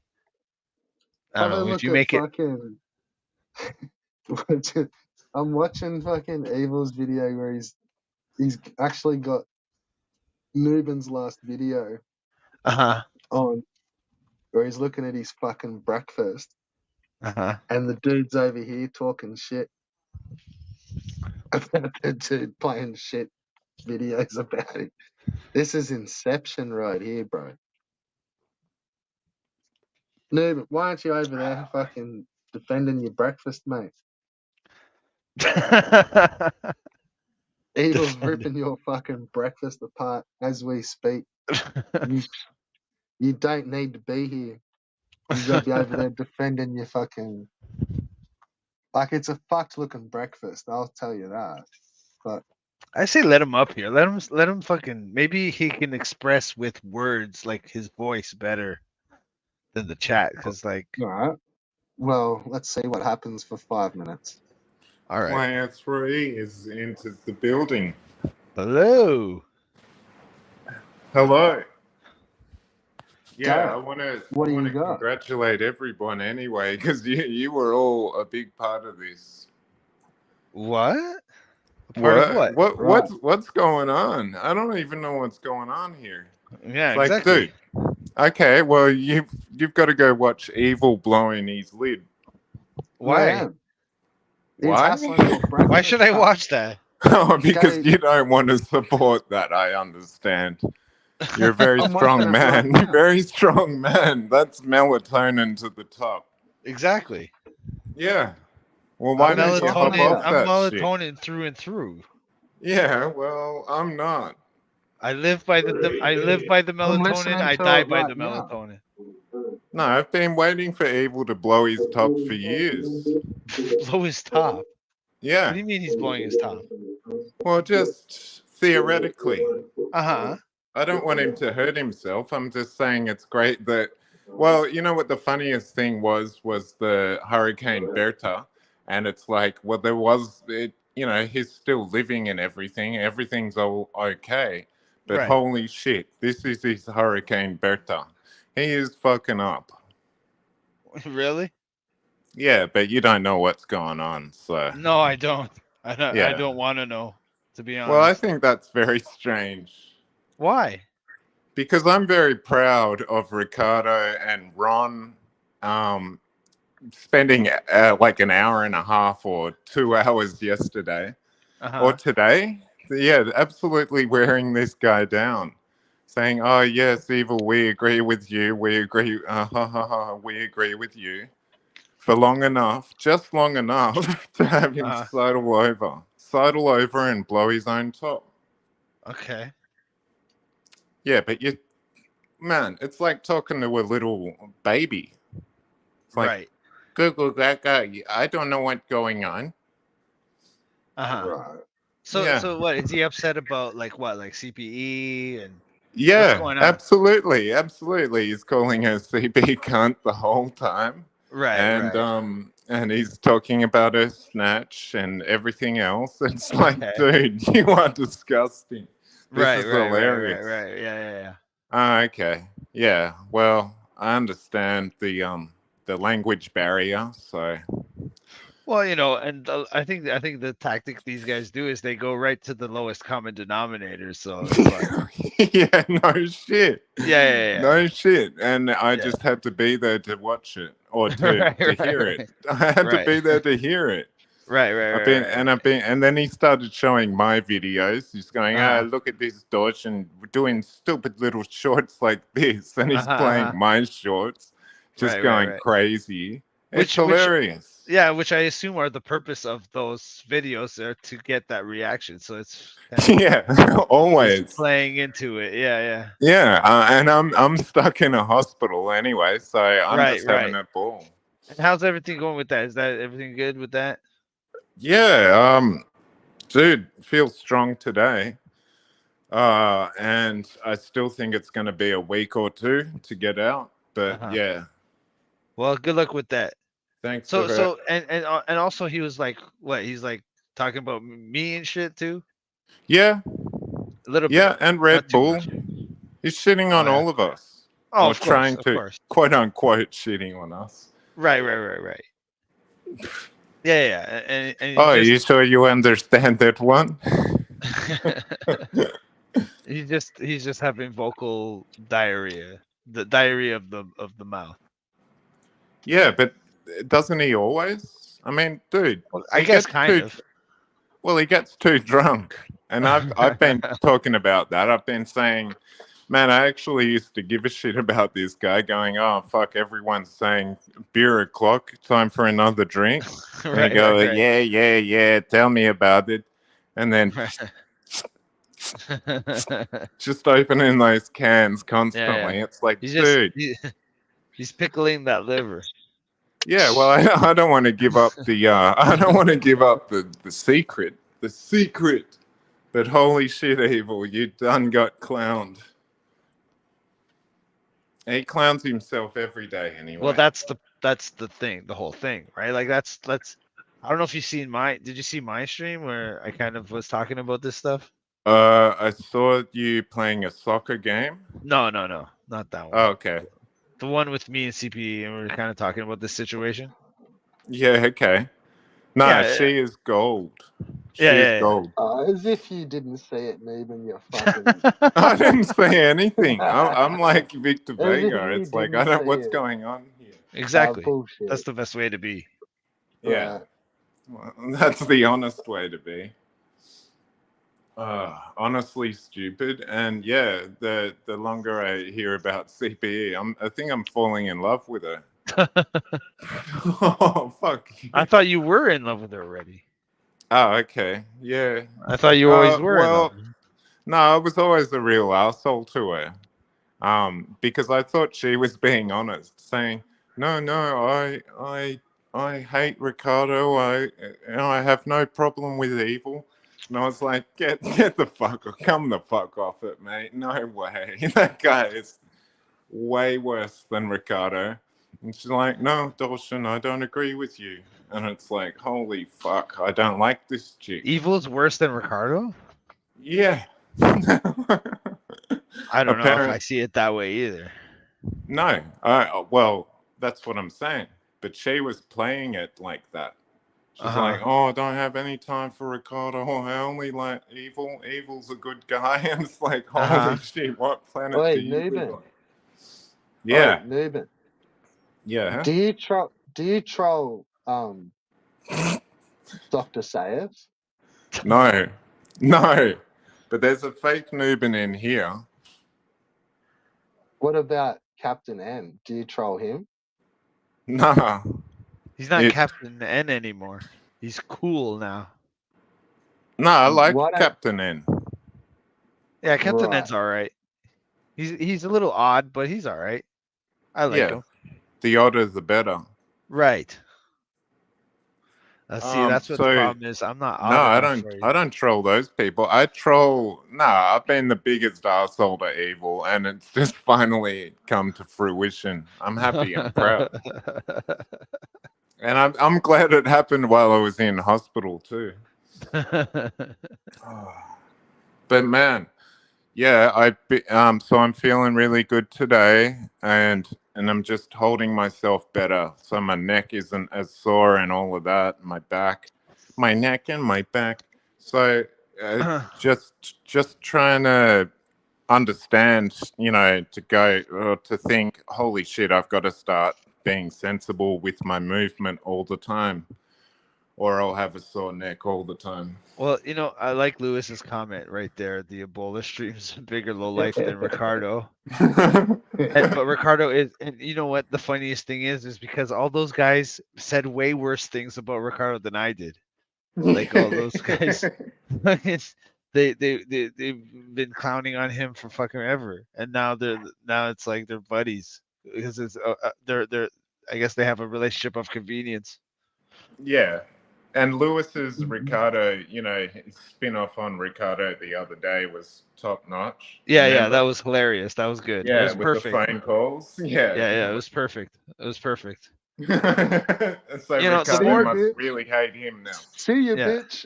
I Have don't a know if look you at make it. fucking. I'm watching fucking Evil's video where he's actually got Nuben's last video Uh huh. on where he's looking at his fucking breakfast Uh huh. and the dude's over here talking shit about the dude playing shit videos about it. This is Inception right here, bro. Nuben, why aren't you over there fucking defending your breakfast, mate? Evil's Defend ripping your fucking breakfast apart as we speak. You, you don't need to be here. You got to be over there defending your fucking Like, it's a fucked looking breakfast, I'll tell you that. But I say let him up here. Let him fucking. Maybe he can express with words like his voice better than the chat. Cause like, all right. Well, let's see what happens for 5 minutes. all right. Player 3 is entered the building. Hello. Hello. Yeah, Garrett, I want to what do you got? congratulate everyone anyway, because you were all a big part of this. What? Part of what? Right. What's going on? I don't even know what's going on here. Yeah, It's like, exactly. dude. Okay, well you've got to go watch Evil blowing his lid. Why? He's Why? hustling for breakfast. Why should I watch that? Oh, because Guys- you don't want to support that. I understand. You're a very I'm strong watching it right man. now. You're very strong man. That's melatonin to the top. Exactly. Yeah. Well, why I'm don't you hop Melatonin. off I'm that melatonin through and through. shit? Yeah. Well, I'm not. I live by the melatonin. listening I to die it by right the now. melatonin. No, I've been waiting for Evil to blow his top for years. Blow his top. What Yeah. do you mean he's blowing his top? Well, just theoretically. Uh-huh. I don't want him to hurt himself. I'm just saying it's great that. Well, you know what the funniest thing was the Hurricane Berta, and it's like, well, there was it. You know, he's still living and everything. Everything's all okay, but Right. holy shit, this is his Hurricane Berta. He is fucking up. Really? Yeah, but you don't know what's going on, so. No, I don't. I Yeah. don't want to know, to be honest. Well, I think that's very strange. Why? Because I'm very proud of Ricardo and Ron spending like an hour and a half or 2 hours yesterday or today. Yeah, absolutely wearing this guy down. Saying, oh, yes, Evil, we agree with you. We agree. We agree with you. For long enough, just long enough to have him sidle over and blow his own top. Okay. Yeah, but man, it's like talking to a little baby. It's like, Right. Google Gaga, I don't know what's going on. Right. So what is he upset about? Like what? Like CPE and Yeah, what's going on? absolutely. He's calling her CB cunt the whole time. Right. And he's talking about her snatch and everything else. It's like, dude, you are disgusting. This is hilarious. Right. Yeah. Okay. Yeah. Well, I understand the language barrier, so. Well, you know, and I think the tactic these guys do is they go right to the lowest common denominator. So it's like, yeah, no shit. Yeah. No shit. And I just had to be there to watch it or to hear it. I had to be there to hear it. Right. And then he started showing my videos. He's going, look at this Dodge and doing stupid little shorts like this. And he's playing my shorts, just going crazy. It's hilarious. Which I assume are the purpose of those videos are to get that reaction. So it's always playing into it. Yeah. And I'm stuck in a hospital anyway, so I'm just having a ball. And how's everything going with that? Is that everything good with that? Yeah, dude, feels strong today. And I still think it's going to be a week or two to get out, but yeah. Well, good luck with that. Thanks. And also he was like, what? He's like talking about me and shit too. Yeah. A little bit. Yeah, and Red Bull. He's shitting on all of us. Oh, or trying to quote unquote shitting on us. Right. Yeah. And you sure you understand that one? he's just having vocal diarrhea. The diarrhea of the mouth. Yeah, but doesn't he always? I mean, dude. Well, I guess kind of. Well, he gets too drunk. And I've been talking about that. I've been saying, man, I actually used to give a shit about this guy going, oh, fuck, everyone's saying beer o'clock, time for another drink. And I go, yeah, tell me about it. And then just opening those cans constantly. It's like, dude. He's pickling that liver. Yeah, well, I don't want to give up the I don't want to give up the secret, But holy shit, Evil, you done got clowned. He clowns himself every day anyway. Well, that's the thing, the whole thing, right? Like that's I don't know if you've seen did you see my stream where I kind of was talking about this stuff? I saw you playing a soccer game. No, not that one. Oh, okay. The one with me and CPE, and we were kind of talking about this situation. Yeah, okay. No, Yeah, she is gold. She Yeah, is yeah, yeah. gold. As if you didn't see it, Neben, you fucking. I didn't say anything. I'm like Victor As if Vega. you It's like didn't see what's it. going on here. Exactly. Bullshit. That's the best way to be. Yeah, Right. well, that's the honest way to be. Honestly stupid. And yeah, the longer I hear about CPE, I think I'm falling in love with her. Oh fuck! I thought you were in love with her already. Oh, okay. Yeah. I thought you always were in love. Well, no, I was always a real asshole to her. Because I thought she was being honest, saying, "No, I hate Ricardo. I have no problem with Evil." And I was like, "Get come the fuck off it, mate. No way. That guy is way worse than Ricardo." And she's like, "No, Dawson, I don't agree with you." And it's like, holy fuck, I don't like this chick. Evil's worse than Ricardo? Yeah. I don't know if I see it that way either. No, well, that's what I'm saying. But she was playing it like that. She's like, "Oh, I don't have any time for Ricardo. I only like Evil. Evil's a good guy." And it's like, holy shit, what planet do you live on? Yeah. Neben. Yeah. Do you troll Dr. Sayers? No. But there's a fake Nubin in here. What about Captain N? Do you troll him? Nah. He's not Captain N anymore. He's cool now. No, I like Captain N. Yeah, Captain N's all right. He's a little odd, but he's all right. I like him. The odder the better. Right. See, that's what the problem is. I'm not. No, I don't troll those people. I troll. I've been the biggest arsehole to Evil, and it's just finally come to fruition. I'm happy. I'm proud, and I'm glad it happened while I was in hospital too. But man, yeah, so I'm feeling really good today, and I'm just holding myself better, so my neck isn't as sore and all of that. My neck and my back. So just trying to understand, to think, holy shit, I've got to start being sensible with my movement all the time, or I'll have a sore neck all the time. Well, I like Lewis's comment right there. The Ebola stream's a bigger low life than Ricardo. But Ricardo is, and you know what the funniest thing is because all those guys said way worse things about Ricardo than I did. Like all those guys, they've been clowning on him for fucking ever, and now it's like they're buddies because it's they're I guess they have a relationship of convenience. Yeah. And Lewis's Ricardo, his spin-off on Ricardo the other day was top notch. Yeah, that was hilarious. That was good. Yeah, it was with perfect. the phone calls. Yeah, it was perfect. It was perfect. So Ricardo must really hate him now. See you, bitch.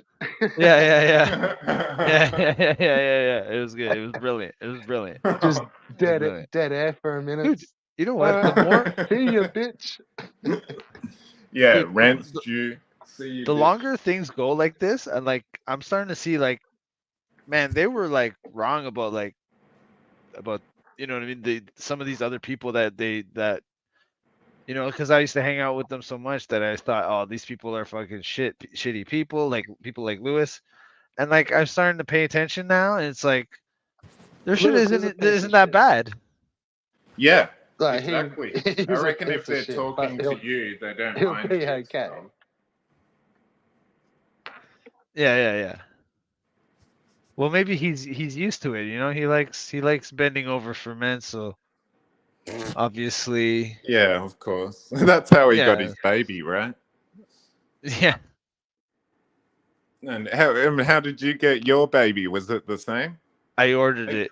Yeah. It was good. It was brilliant. Just dead air for a minute. Dude, you know what? The more see you, bitch. Yeah, dude, rent's due. The longer things go like this, and like I'm starting to see, like, man, they were like wrong about you know what I mean? Some of these other people that because I used to hang out with them so much that I thought, oh, these people are fucking shitty people, like people like Lewis, and like I'm starting to pay attention now, and it's like their shit isn't that bad. Yeah, exactly. I reckon if they're talking to you, they don't mind. He'll be okay. Yeah. Well, maybe he's used to it. He likes bending over for men. So obviously. Yeah, of course. That's how he got Yeah. his baby, right? Yeah. And how did you get your baby? Was it the same? I ordered it,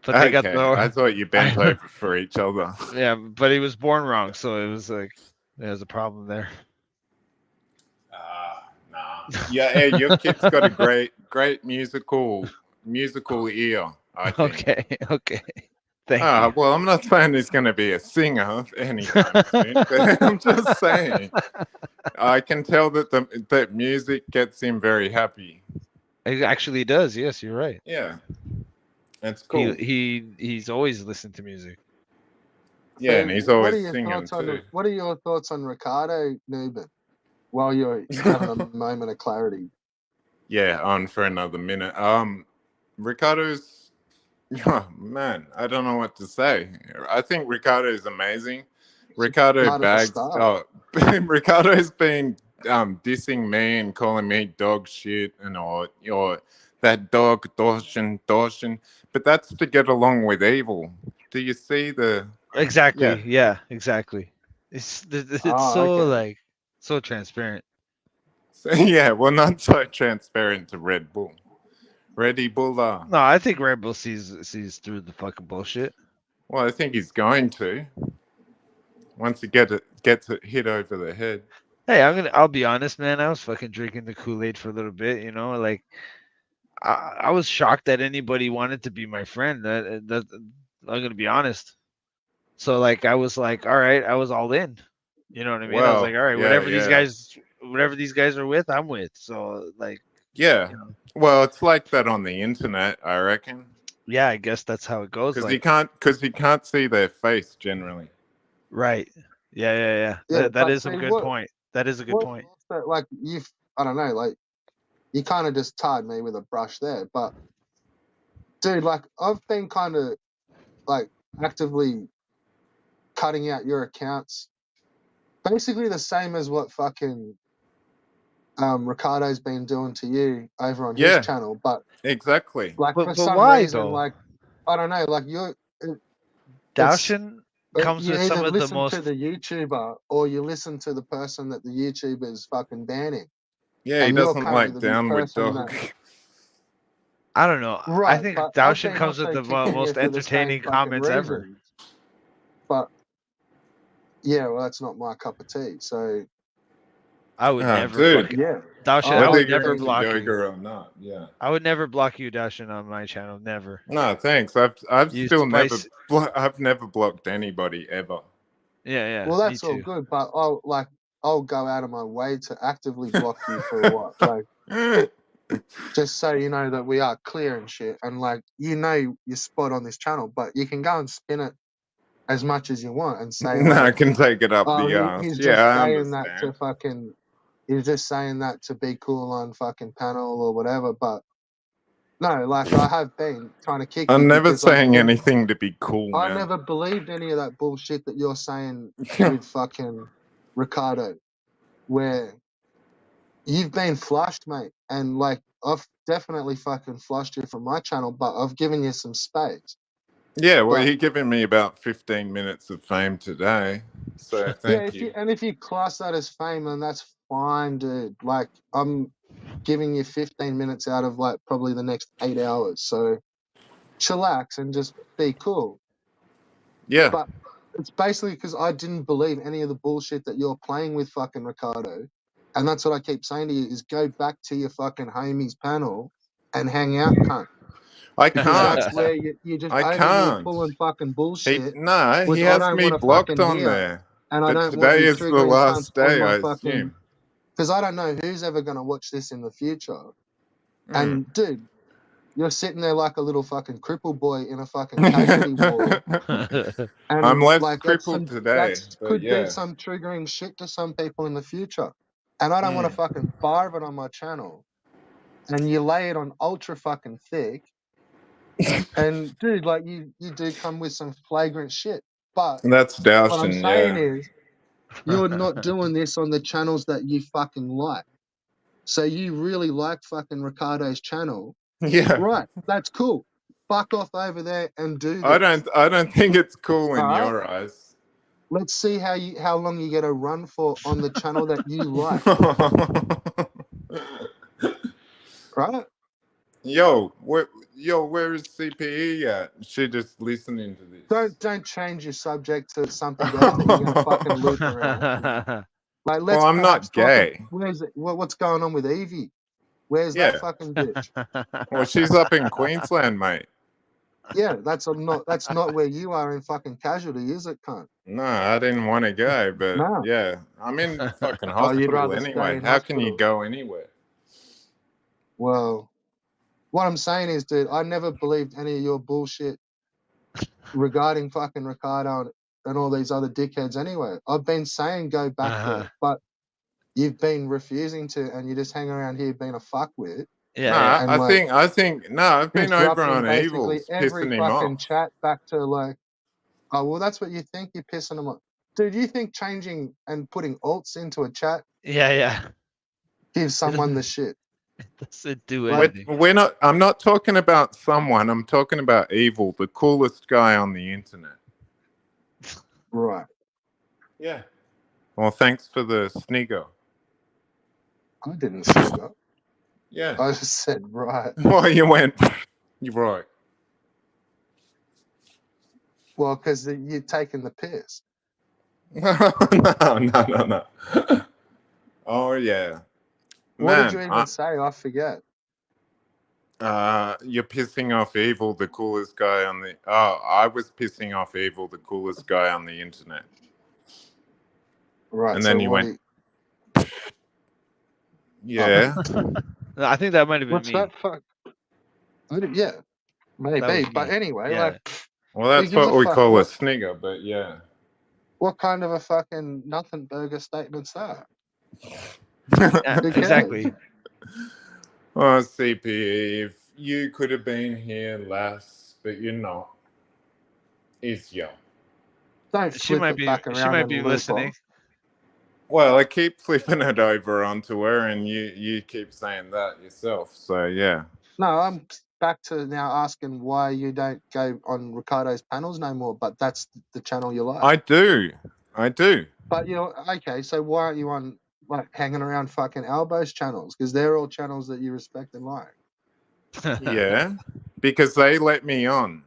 but they got Okay, I the. thought you bent over for each other. Yeah, but he was born wrong, so it was like there's a problem there. Nah. Yeah, hey, your kid's got a great musical ear, I think. Okay, okay. Thank you. Well, I'm not saying he's going to be a singer anytime soon, but I'm just saying I can tell that that music gets him very happy. It actually does. Yes, you're right. Yeah, that's cool. He's always listened to music. Yeah, and he's always singing thoughts too. what are your thoughts on Ricardo Newman? While you're having a moment of clarity. Yeah, on for another minute. Ricardo's, oh man, I don't know what to say. I think Ricardo is amazing. Ricardo bags. Oh, Ricardo's been dissing me and calling me dog shit and or that dog Dawson. But that's to get along with evil. Do you see the Exactly. Yeah, exactly. It's so okay. like so transparent. So, yeah, well, not so transparent to Red Bull. Reddy Buller. No, I think Red Bull sees through the fucking bullshit. Well, I think he's going to. Once he gets it hit over the head. Hey, I'll be honest, man. I was fucking drinking the Kool-Aid for a little bit, you know, like I was shocked that anybody wanted to be my friend. That I'm gonna be honest. So like I was like, all right, I was all in. You know what I mean? I was like, all right, whatever these guys are with, I'm with. So like yeah. You know. Well, it's like that on the internet, I reckon. Yeah, I guess that's how it goes. Because you can't see their face generally. Right. Yeah. That is a good point. That is a good point. Like I don't know, like you kind of just tarred me with a brush there, but dude, like I've been kind of like actively cutting out your accounts, basically the same as what fucking Ricardo's been doing to you over on his channel, but exactly. Like but for some why, reason, though? like I don't know, like Daoshin comes with some of the most. You either listen to the YouTuber or you listen to the person that the YouTuber is fucking banning. Yeah, he doesn't like Downward Dog. I don't know. Right, I think Daoshin comes with the most entertaining comments ever. But yeah, well, that's not my cup of tea. So I would never. Dude. Daoshin, I would never block yoga you. or not. Yeah. I would never block you, Daoshin, on my channel. Never. No, thanks. I've never blocked anybody ever. Yeah. Well, that's all good, but I'll go out of my way to actively block you for what, like, just so you know that we are clear and shit, and like your spot on this channel, but you can go and spin it as much as you want and say, no, I can take it up the ass. He's yeah, just I saying understand. that to fucking. He's just saying that to be cool on fucking panel or whatever, but no, like I have been trying to kick. I'm never saying anything to be cool. I man. never believed any of that bullshit that you're saying with fucking Ricardo, where you've been flushed, mate, and like I've definitely fucking flushed you from my channel, but I've given you some space. Yeah, well, you're giving me about 15 minutes of fame today, so thank you. And if you class that as fame, then that's fine, dude. Like I'm giving you 15 minutes out of like probably the next 8 hours, so chillax and just be cool. Yeah. But it's basically because I didn't believe any of the bullshit that you're playing with fucking Ricardo. And that's what I keep saying to you is go back to your fucking homies panel and hang out, cunt. I can't. That's where you just pulling fucking bullshit. He has me blocked on there. And I don't today want is the last day, I assume. Because I don't know who's ever going to watch this in the future. And dude, you're sitting there like a little fucking cripple boy in a fucking casualty ward. And I'm less like, crippled today. Could be some triggering shit to some people in the future. And I don't want to fucking bar it on my channel. And you lay it on ultra fucking thick. And dude, like you do come with some flagrant shit. But that's Daoshin, what I'm saying is you're not doing this on the channels that you fucking like. So you really like fucking Ricardo's channel. Yeah. Right. That's cool. fuck off over there and do this. I don't think it's cool in Alright? your eyes. Let's see how long you get to run for on the channel that you like. Right? Yo, where is CPE at? She just listening to this. Don't change your subject to something else that you're gonna fucking loop around. Like, let's Well, I'm perhaps not talk. gay. Where's it? What's going on with Evie? Where's Yeah. that fucking bitch? Well, she's up in Queensland, mate. Yeah, that's not where you are in fucking Casualty, is it, cunt? No, I didn't want to go, but No. yeah, I'm in fucking Oh, you'd hospital rather stay anyway. in How can you hospital. go anywhere? Well, what I'm saying is, dude, I never believed any of your bullshit regarding fucking Ricardo and all these other dickheads anyway. I've been saying go back there, but you've been refusing to, and you just hang around here being a fuckwit. Yeah, and I like, think no, I've been over disrupting on basically Evil's, every pissing him fucking off. chat back to like, oh, well, that's what you think, you're pissing them off. Dude, you think changing and putting alts into a chat Yeah. gives someone the shit? Doesn't do Like, anything. We're not. I'm not talking about someone. I'm talking about Evil, the coolest guy on the internet. Right. Yeah. Well, thanks for the snigger. I didn't snigger. Yeah. I just said right. Well, you went. You're right. Well, because you're taking the piss. No. Oh yeah. What Man, did you even say? I forget. You're pissing off Evil, the coolest guy on the. Oh, I was pissing off Evil, the coolest guy on the internet. Right. And then you went. Yeah. No, I think that might have been What's me. that fuck? Yeah, maybe. But anyway, Yeah. like. Well, that's who gives what a we fuck? call a snigger, but yeah. What kind of a fucking nothing burger statement's that? Yeah, exactly. Oh, CP, if you could have been here last, but you're not, it's you. Don't She might be. back around She might and be loop listening. off. Well, I keep flipping it over onto her, and you keep saying that yourself. So yeah. No, I'm back to now asking why you don't go on Ricardo's panels no more. But that's the channel you like. I do. But you know, okay. So why aren't you on like hanging around fucking Albo's channels? Because they're all channels that you respect and like. Yeah, because they let me on.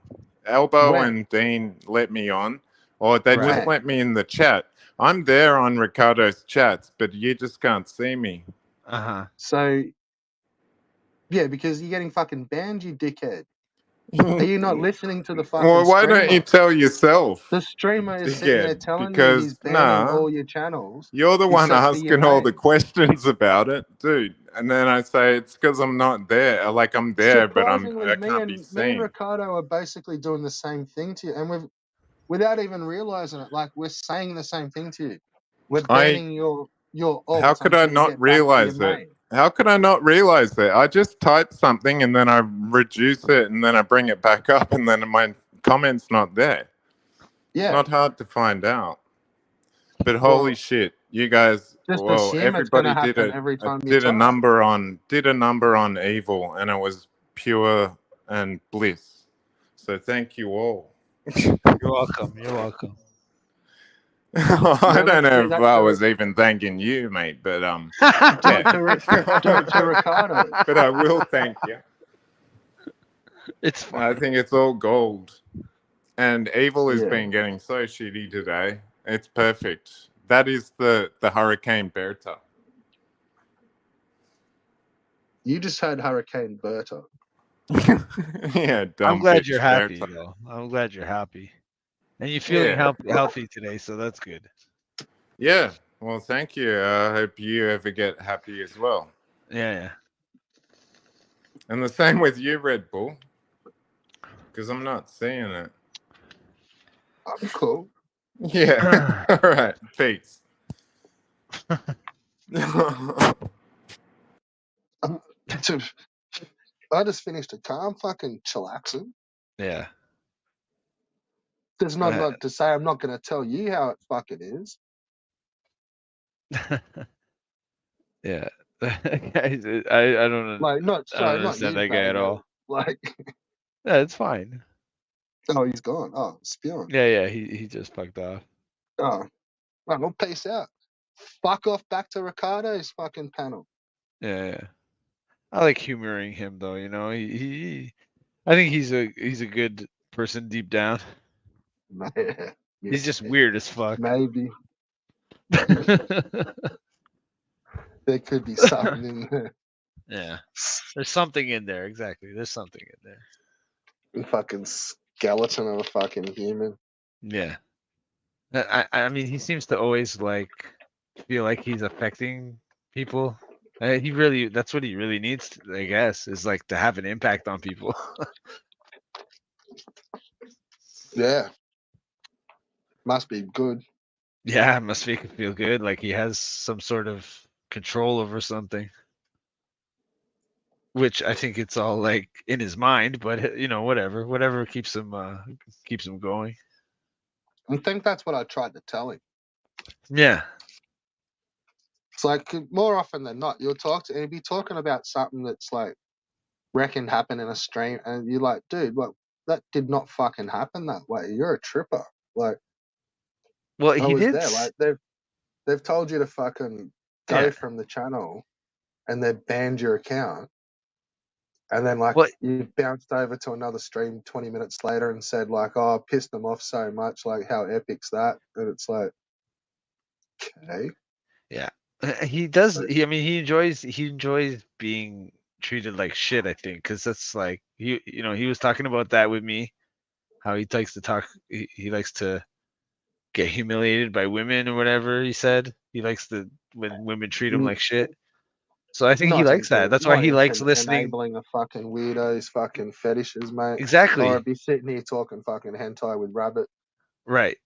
Elbow When? and Dean let me on, or they just When? let me in the chat. I'm there on Ricardo's chats, but you just can't see me. So, yeah, because you're getting fucking banned, you dickhead. Are you not listening to the fucking Well, why streamer? don't you tell yourself? The streamer is sitting there telling you he's banning all your channels. You're the one except for your asking all the name. questions about it, dude. And then I say it's because I'm not there. Like I'm there, but I Surprisingly, can't be me and seen. Ricardo are basically doing the same thing to you, and without even realizing it, like we're saying the same thing to you. We're banning your alts. How could I until you not get back to your realize it? name. How could I not realize that? I just type something and then I reduce it and then I bring it back up and then my comment's not there. Yeah. It's not hard to find out. But holy shit, you guys! Just Well, assume it's everybody gonna did happen it. every time you Did a type. number on Evil, and it was pure and bliss. So thank you all. You're welcome. You're welcome. I don't know if I was even thanking you, mate, but do it to Ricardo. But I will thank you. It's fine. I think it's all gold. And Evil has been getting so shitty today. It's perfect. That is the Hurricane Berta. You just heard Hurricane Berta. Yeah, I'm glad you're happy, though. I'm glad you're happy. And you're feeling healthy today, so that's good. Yeah. Well, thank you. I hope you ever get happy as well. Yeah. And the same with you, Red Bull. Because I'm not seeing it. I'm cool. Yeah. All right. Peace. I just finished a car. I'm fucking chillaxing. Yeah. There's not a lot to say. I'm not going to tell you how it fucking is. Yeah. I don't. Like, not I don't not understand you, that guy at Pago. all. Like, Yeah, it's fine. Oh, he's gone. Oh, spewing. Yeah, he just fucked off. Oh, well, peace out. Fuck off back to Ricardo's fucking panel. Yeah. I like humoring him though, you know. I think he's a good person deep down. Yeah, He's just weird as fuck. maybe. There could be something in there. Yeah. There's something in there, exactly. There's something in there. Fucking skeleton of a fucking human. Yeah. I mean, he seems to always like feel like he's affecting people. He really, that's what he really needs, I guess, is like to have an impact on people. Yeah. Must be good. Yeah, it must make him feel good, like he has some sort of control over something. Which I think it's all like in his mind, but you know, whatever keeps him going. I think that's what I tried to tell him. Yeah. It's like more often than not, you'll talk to, he'll be talking about something that's like reckon happened in a stream, and you're like, dude, what? That did not fucking happen that way. You're a tripper. Like, Well, I he was did. there. Like, they've told you to fucking go Yeah. from the channel, and they've banned your account, and then like Well, you bounced over to another stream 20 minutes later and said like, oh, I pissed them off so much. Like, how epic's that? And it's like, okay. yeah. He does. I mean, he enjoys being treated like shit. I think because that's like he was talking about that with me. How he likes to talk. He likes to get humiliated by women or whatever. He said he likes to when women treat him like shit. So I think he likes that. That's why Not he likes into listening. enabling a fucking weirdo's fucking fetishes, mate. Or I'd Exactly. be sitting here talking fucking hentai with Rabbit. Right.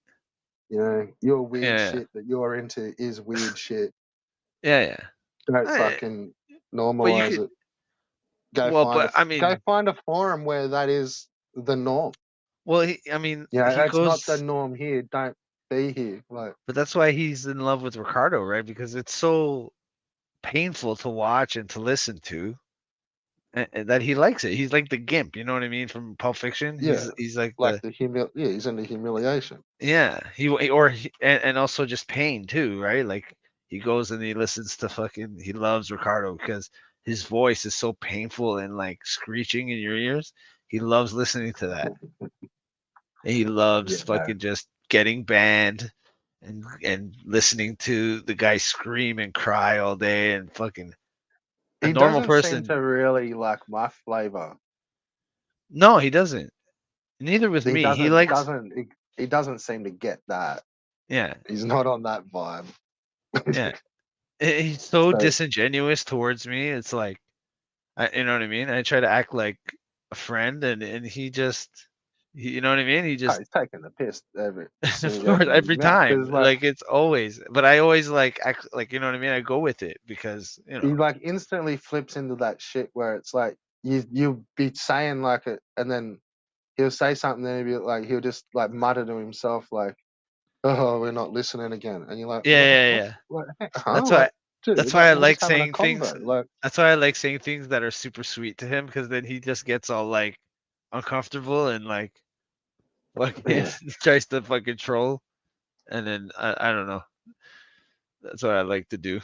You know, your weird Yeah. shit that you're into is weird shit. Yeah. Don't I, fucking but you normalize could. it. Go Well, find but I mean, a forum where that is the norm. well, I mean, You know, he it's not the goes. norm here. Don't be here. Like, But that's why he's in love with Ricardo, right? Because it's so painful to watch and to listen to, and that he likes it. He's like the gimp, you know what I mean, from Pulp Fiction. yeah, He's like like the yeah, he's into humiliation. yeah. And also just pain too, right? Like he goes and he listens to fucking. He loves Ricardo because his voice is so painful and like screeching in your ears. He loves listening to that. And he loves Yeah. fucking just getting banned and listening to the guy scream and cry all day and fucking a He normal doesn't seem person. to really like my flavor. No, he doesn't. Neither with He me. He doesn't likes. doesn't he doesn't seem to get that. Yeah, He's not on that vibe. yeah. He's so So disingenuous towards me. It's like, you know what I mean. I try to act like a friend, and he just, you know what I mean. He just he's taking the piss as soon as of he course, opens his every mouth. time, Because like it's always. But I always like act like you know what I mean. I go with it because he like instantly flips into that shit where it's like you'll be saying like it, and then he'll say something, then he'll just like mutter to himself like, "Oh, we're not listening again," and you're like, yeah, yeah, What? yeah. What? That's Huh? why. Like, dude, That's why I we're like just having a saying things. convo." Like, That's why I like saying things that are super sweet to him because then he just gets all like uncomfortable and like fucking yeah, tries to fucking troll, and then I don't know. That's what I like to do.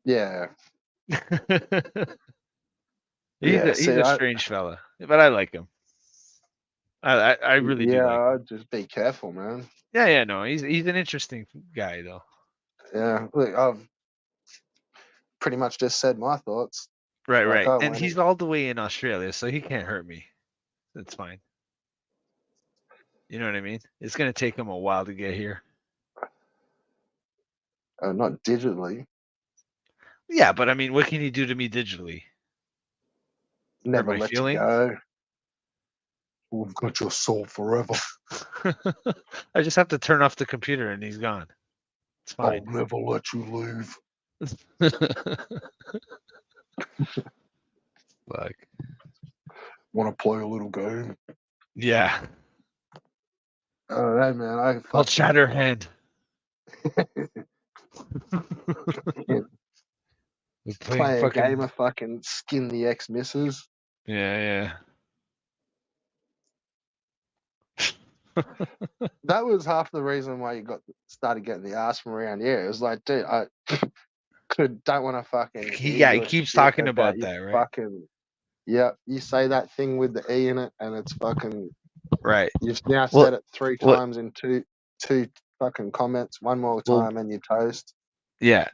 yeah. He's See, a strange fella, but I like him. I really do like him. just be careful, man. Yeah, no, he's an interesting guy though. Yeah, look, I've pretty much just said my thoughts. Right, Like, right, I and went he's all the way in Australia, so he can't hurt me. That's fine. You know what I mean? It's gonna take him a while to get here. not digitally, Yeah, but I mean, what can he do to me digitally? Hurt never my let you feelings? go. We've got your soul forever. I just have to turn off the computer and he's gone. It's I'll fine. never let you leave. Fuck. Want to play a little game? Yeah. Hey, man, I Called fucking Shatterhand. We're playing play a game fucking. of fucking skin the ex missus. Yeah. That was half the reason why you started getting the ass from around here. It was like, dude, I don't want to fucking hear He your keeps shit talking about about your that, right? fucking. Yeah, you say that thing with the E in it, and it's fucking. Right. You've now Well, said it 3 well, times in two fucking comments. One more well, time, and you're toast. yeah.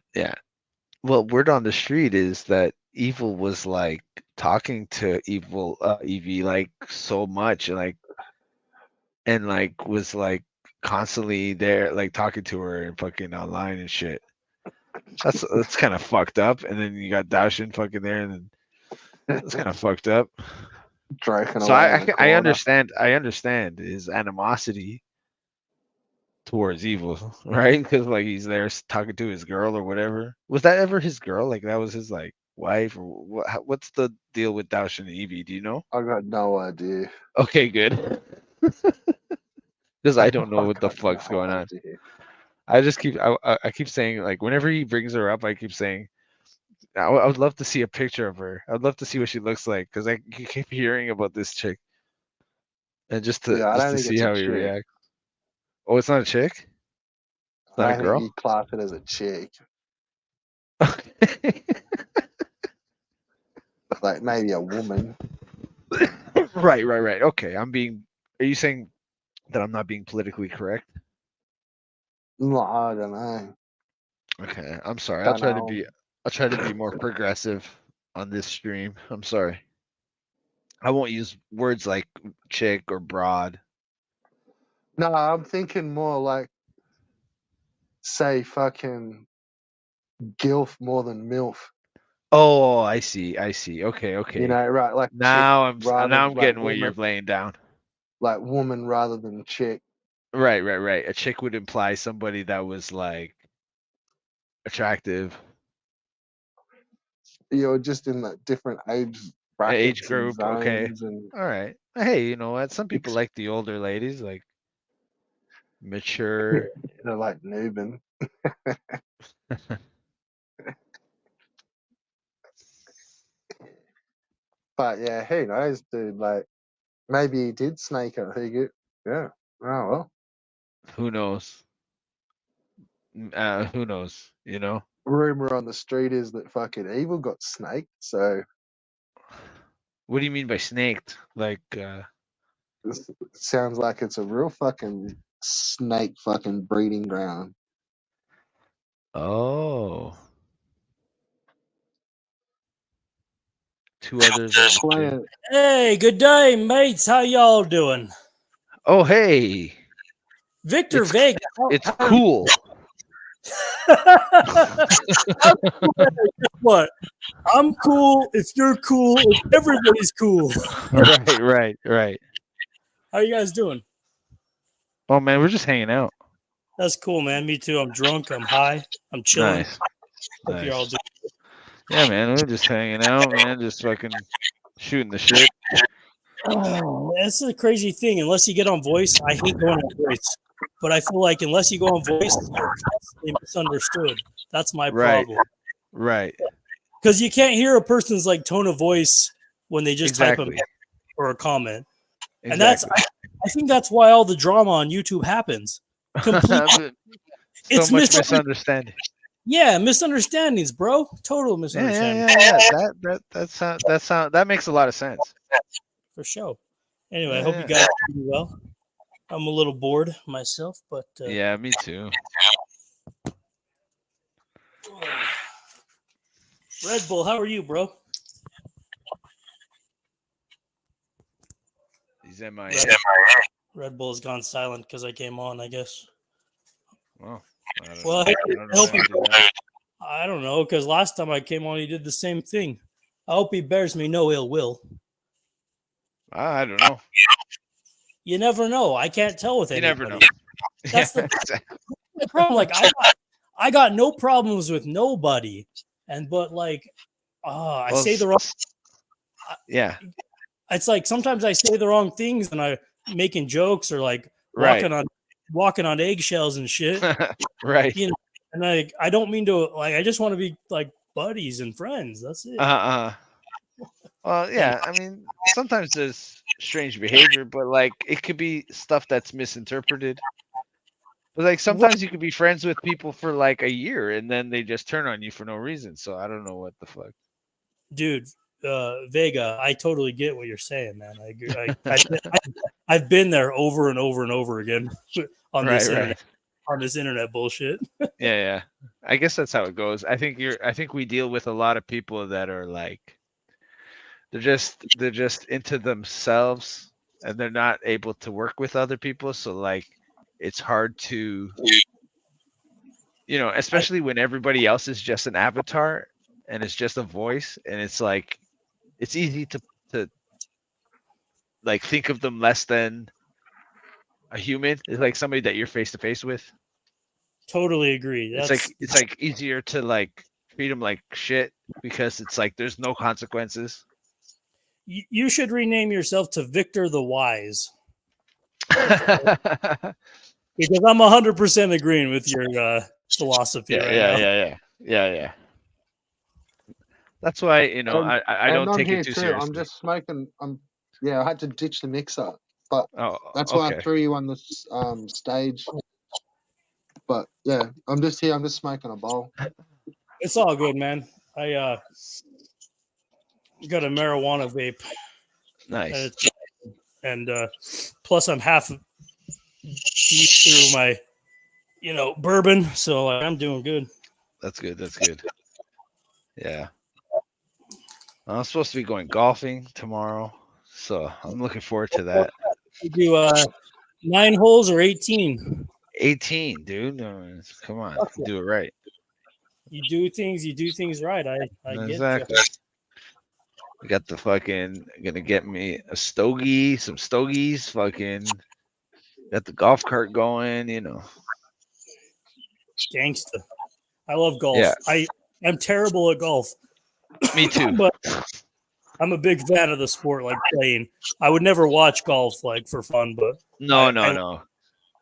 Well, word on the street is that Evil was like talking to Evie like so much, and like was like constantly there, like talking to her and fucking online and shit. That's kind of fucked up. And then you got Daushin fucking there, and then that's kind of fucked up. Draking So away in the I corner. understand his animosity towards Evil, right? Because like he's there talking to his girl or whatever. Was that ever his girl? Like that was his like wife or what's the deal with Daushin and Evie? Do you know? I got no idea. Okay, good. Because I don't know I what the got fuck's no going on. idea. I just keep I keep saying like whenever he brings her up, I keep saying I would love to see a picture of her. I'd love to see what she looks like because I keep hearing about this chick, and Yeah, I don't just to think see it's a how he chick. reacts. Oh, it's not a chick. It's not I a don't think girl. you class it as a chick. Like maybe a woman. Right. Okay, I'm being. Are you saying that I'm not being politically correct? No, I don't know. Okay, I'm sorry. Don't know. I'll try to be more progressive on this stream. I'm sorry. I won't use words like chick or broad. No, I'm thinking more like, say, fucking gilf more than milf. Oh, I see. Okay. You know, right? Like chick Now rather I'm like getting what you're woman, laying down. like woman rather than chick. Right. A chick would imply somebody that was like attractive, You're just in the different age age brackets and group. Okay. zones, and All right. Hey, you know what? Some people like the older ladies, like mature. they're like noobin. But yeah, who knows, dude? Like maybe he did snake it. Yeah. Oh well. Who knows? Who knows? You know. Rumor on the street is that fucking Evil got snaked. So What do you mean by snaked? Like, it sounds like it's a real fucking snake fucking breeding ground. oh, two others. Hey, good day, mates. How y'all doing? Oh, hey. Victor Vega. It's cool. Guess what? I'm cool if you're cool, if everybody's cool. Right. How you guys doing? Oh man, we're just hanging out. That's cool, man. Me too. I'm drunk. I'm high. I'm chilling. Nice. You're all doing. Yeah, man, we're just hanging out, man. Just fucking shooting the shit. Oh, that's a crazy thing. Unless you get on voice, I hate going on voice. But I feel like unless you go on voice, you're constantly misunderstood. That's my problem. Right. Because you can't hear a person's like tone of voice when they just type a message or a comment. Exactly. And I think that's why all the drama on YouTube happens. It's much misunderstanding. Yeah, misunderstandings, bro. Total misunderstandings. Yeah. That makes a lot of sense. For sure. Anyway, I hope you guys are doing well. I'm a little bored myself, but yeah, me too. Red Bull, how are you, bro? He's MIA. Red Bull's gone silent because I came on, I guess. Well, I don't know, because last time I came on, he did the same thing. I hope he bears me no ill will. I don't know. You never know. I can't tell with anybody. You never know. That's the problem. Like I got no problems with nobody, but like, I say the wrong. Yeah. It's like sometimes I say the wrong things and I making jokes or like walking on eggshells and shit. Right. You know, and I don't mean to like. I just want to be like buddies and friends. That's it. Well, yeah. I mean, sometimes there's strange behavior, but like it could be stuff that's misinterpreted. But like sometimes you could be friends with people for like a year and then they just turn on you for no reason. So I don't know what the fuck. Dude, Vega, I totally get what you're saying, man. I agree. I've been there over and over and over again on this internet, on this internet bullshit. Yeah. I guess that's how it goes. I think we deal with a lot of people that are like they're just into themselves and they're not able to work with other people. So like it's hard to especially when everybody else is just an avatar and it's just a voice and it's like it's easy to like think of them less than a human. It's like somebody that you're face to face with. Totally agree. It's like easier to like treat them like shit because it's like there's no consequences. You should rename yourself to Victor the Wise. Because I'm 100% agreeing with your philosophy right now. Yeah. That's why I don't take it too seriously. I'm just smoking. I had to ditch the mixer, but that's okay. why I threw you on this stage. But yeah, I'm just here. I'm just smoking a bowl. It's all good, man. I got a marijuana vape. Nice. And plus, I'm half deep through my, bourbon, so I'm doing good. That's good. Yeah. I'm supposed to be going golfing tomorrow, so I'm looking forward to that. You do 9 holes or 18? 18, dude. Come on, do it right. You do things right. I exactly. Get you. We got the fucking gonna get me a stogie, some stogies. Fucking got the golf cart going. Gangsta. I love golf. Yeah. I'm terrible at golf. Me too. But I'm a big fan of the sport, like playing. I would never watch golf like for fun, but no.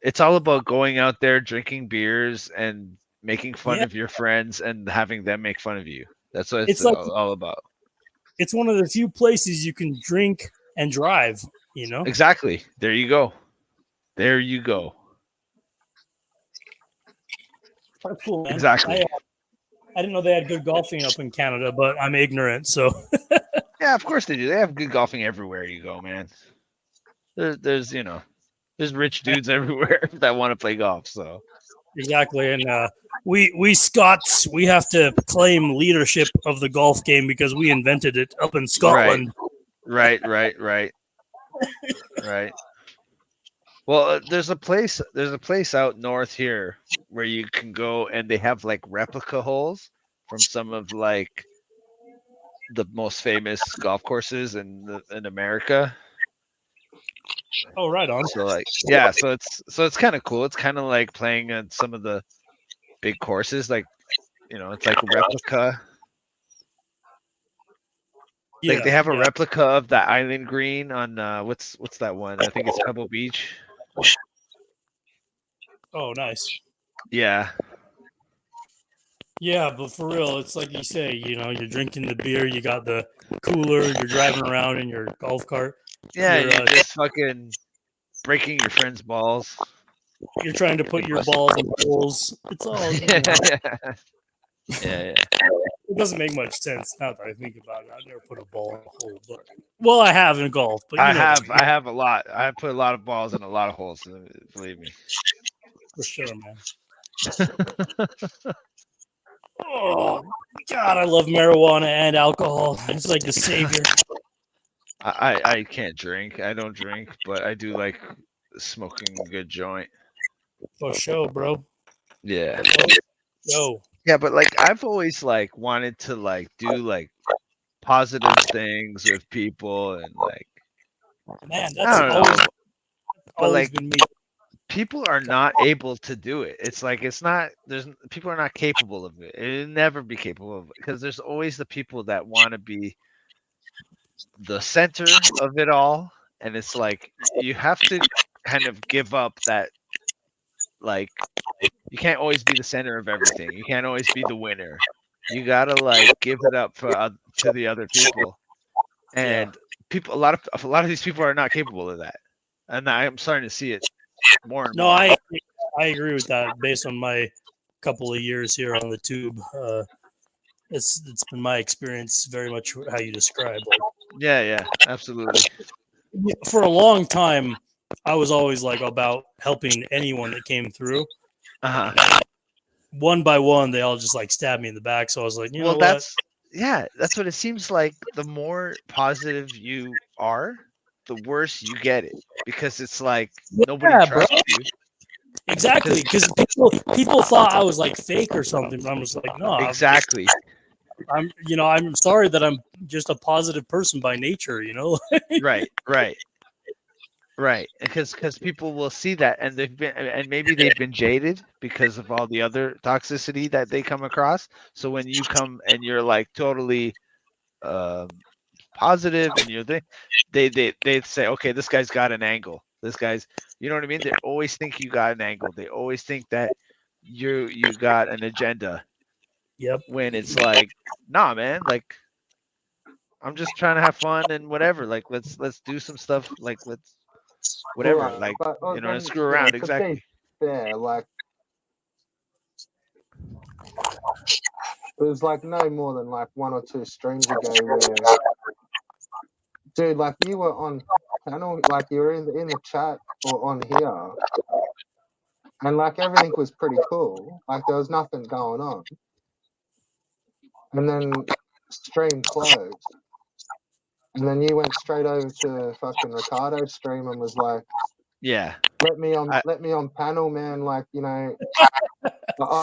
It's all about going out there, drinking beers, and making fun of your friends, and having them make fun of you. That's what it's all about. It's one of the few places you can drink and drive. Exactly. There you go. That's cool, man. Exactly. I didn't know they had good golfing up in Canada, but I'm ignorant, so. Yeah, of course they do. They have good golfing everywhere you go, man. There's rich dudes everywhere that want to play golf. So exactly, and we Scots, we have to claim leadership of the golf game because we invented it up in Scotland. Right. Well, there's a place out north here where you can go and they have like replica holes from some of like the most famous golf courses in America. Oh, right on. So like, yeah, so it's kind of cool. It's kind of like playing on some of the big courses, like it's like a replica. Like they have a replica of the Island Green on what's that one? I think it's Pebble Beach. Oh, nice. Yeah. Yeah, but for real, it's like you say, you're drinking the beer, you got the cooler, you're driving around in your golf cart. Yeah, you're just fucking breaking your friend's balls. You're trying to put your balls in holes. It's all. Yeah. It doesn't make much sense now that I think about it. I've never put a ball in a hole, but I have in golf. But I have a lot. I put a lot of balls in a lot of holes. Believe me. For sure, man. Oh God, I love marijuana and alcohol. It's like the savior. I can't drink. I don't drink, but I do like smoking a good joint. For sure, bro. Yeah. Yo. Yeah, but like I've always like wanted to like do like positive things with people and like man, that's always been me. People are not able to do it. It's like people are not capable of it. It'll never be capable of it because there's always the people that want to be the center of it all, and it's like you have to kind of give up that. Like you can't always be the center of everything. You can't always be the winner. You gotta like give it up to the other people. And a lot of these people are not capable of that, and I'm starting to see it more and No, more. I agree with that based on my couple of years here on the tube. It's been my experience very much how you described. Like, Yeah, absolutely. for a long time, I was always like about helping anyone that came through. One by one, they all just like stabbed me in the back. So I was like, you know what? That's what it seems like. The more positive you are, the worse you get it, because it's like nobody trusts you. Exactly, because people thought I was like fake or something. But I'm just like, no, exactly. I'm sorry that I'm just a positive person by nature. Right, because people will see that, and maybe they've been jaded because of all the other toxicity that they come across. So when you come and you're like totally positive, and they say, okay, this guy's got an angle. This guy's, you know what I mean? They always think you got an angle. They always think that you got an agenda. Yep. When it's like, nah, man, like I'm just trying to have fun and whatever. Like let's do some stuff. Like let's whatever. Right, Like but and then, screw around. to be Exactly. fair, like it was like no more than like 1 or 2 streams ago where, dude, like you were on panel, like you were in the chat or on here, and like everything was pretty cool. Like there was nothing going on, and then stream closed, and then you went straight over to fucking Ricardo's stream and was like, yeah, let me on panel, man. Like, I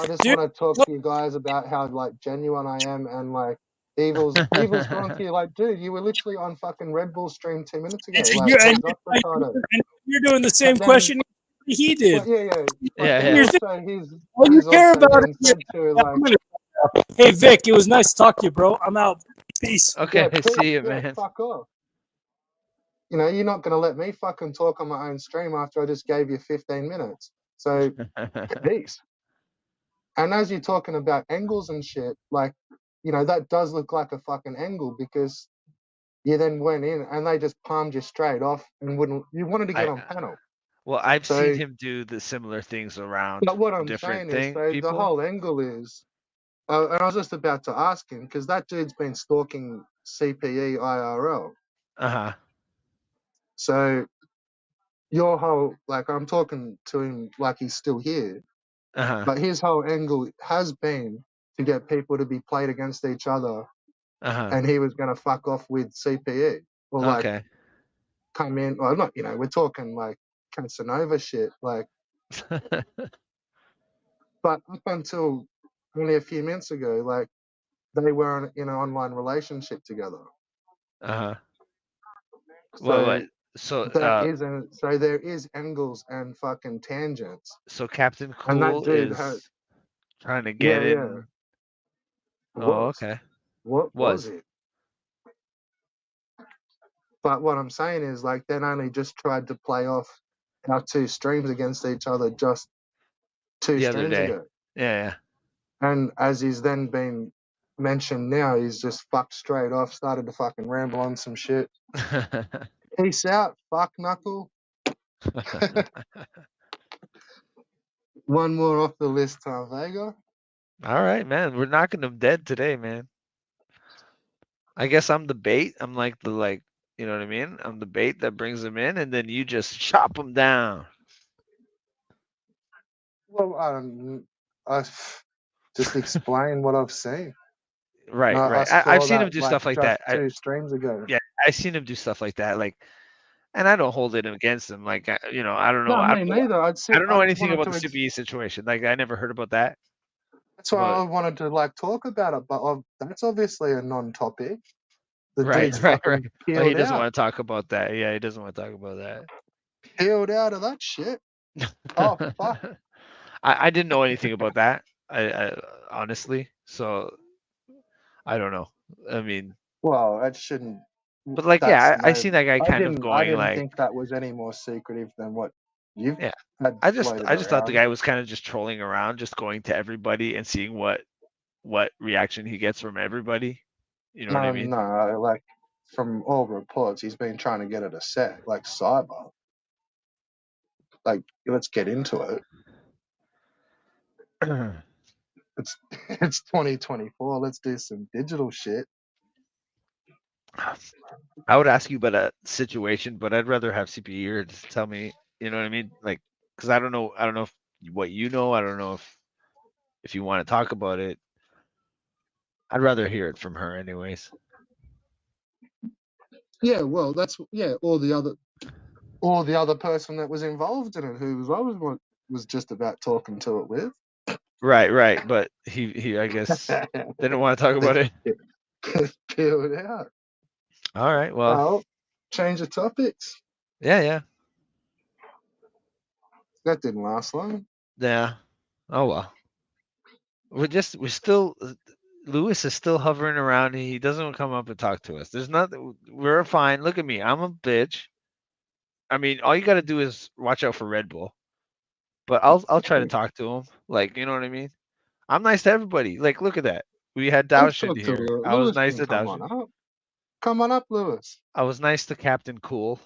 just want to talk to you guys about how like genuine I am, and like Evil's gone to you like, dude, you were literally on fucking Red Bull stream 2 minutes ago. Like, Ricardo. You're doing the same question he did. Well, yeah. He's care also about then said to like, hey Vic, it was nice to talk to you, bro. I'm out. Peace. Okay, see you, man. Fuck off. You're not gonna let me fucking talk on my own stream after I just gave you 15 minutes. So peace. And as you're talking about angles and shit, like, that does look like a fucking angle because you then went in and they just palmed you straight off and you wanted to get on panel. Well, I've seen him do the similar things around. But what I'm different saying is, so the whole angle is, and I was just about to ask him because that dude's been stalking CPE IRL. So your whole, like, I'm talking to him like he's still here, but his whole angle has been to get people to be played against each other, and he was going to fuck off with CPE or like come in. Well, not, we're talking like Casanova shit, like. But up until only a few minutes ago, like they were in an online relationship together. So there is angles and fucking tangents. So Captain Cool and that dude is trying to get in. Oh, okay. What was it? But what I'm saying is, like, then only just tried to play off our 2 streams against each other just 2 streams ago. Yeah. And as he's then been mentioned now, he's just fucked straight off, started to fucking ramble on some shit. Peace out, fuck knuckle. One more off the list, Vega. All right, man. We're knocking them dead today, man. I guess I'm the bait. I'm like you know what I mean? I'm the bait that brings them in, and then you just chop them down. Well, I just explain what I've seen. Right. I've seen him do stuff like that. 2 streams ago. Yeah, I've seen him do stuff like that. Like, and I don't hold it against him. Like, I don't know. No, me neither. I don't know anything about the CPE situation. Like, I never heard about that. That's why I wanted to talk about it, but that's obviously a non-topic. The dude's fucking peeled he doesn't out. want to talk about that. Yeah, he doesn't want to talk about that. Peeled out of that shit. Oh fuck! I didn't know anything about that. I honestly, so I don't know. I mean, well, it shouldn't. But like, I seen that guy kind of going I didn't like. think that was any more secretive than what you've. Yeah, had I just thought the around. guy was kind of just trolling around, just going to everybody and seeing what reaction he gets from everybody. You know what I mean? No, like from all reports, he's been trying to get it a set, like cyber. Like, let's get into it. It's 2024. Let's do some digital shit. I would ask you about a situation, but I'd rather have CPE or just tell me. You know what I mean? Like, because I don't know. I don't know if what you know. I don't know if you want to talk about it. I'd rather hear it from her, anyways. Yeah, well, that's or the other person that was involved in it, who was just about talking to it with. Right. But he I guess didn't want to talk about it. Peel it out. All right. Well, change the topics. Yeah. That didn't last long. Yeah. Oh well. We're still Lewis is still hovering around. He doesn't come up and talk to us. There's nothing. We're fine. Look at me. I'm a bitch. I mean, all you got to do is watch out for Red Bull. But I'll try to talk to him. Like, you know what I mean? I'm nice to everybody. Like, look at that. We had Let's Daushin talk to here. I was Lewis. nice Can to come on Daushin. up. Come on up, Lewis. I was nice to Captain Cool.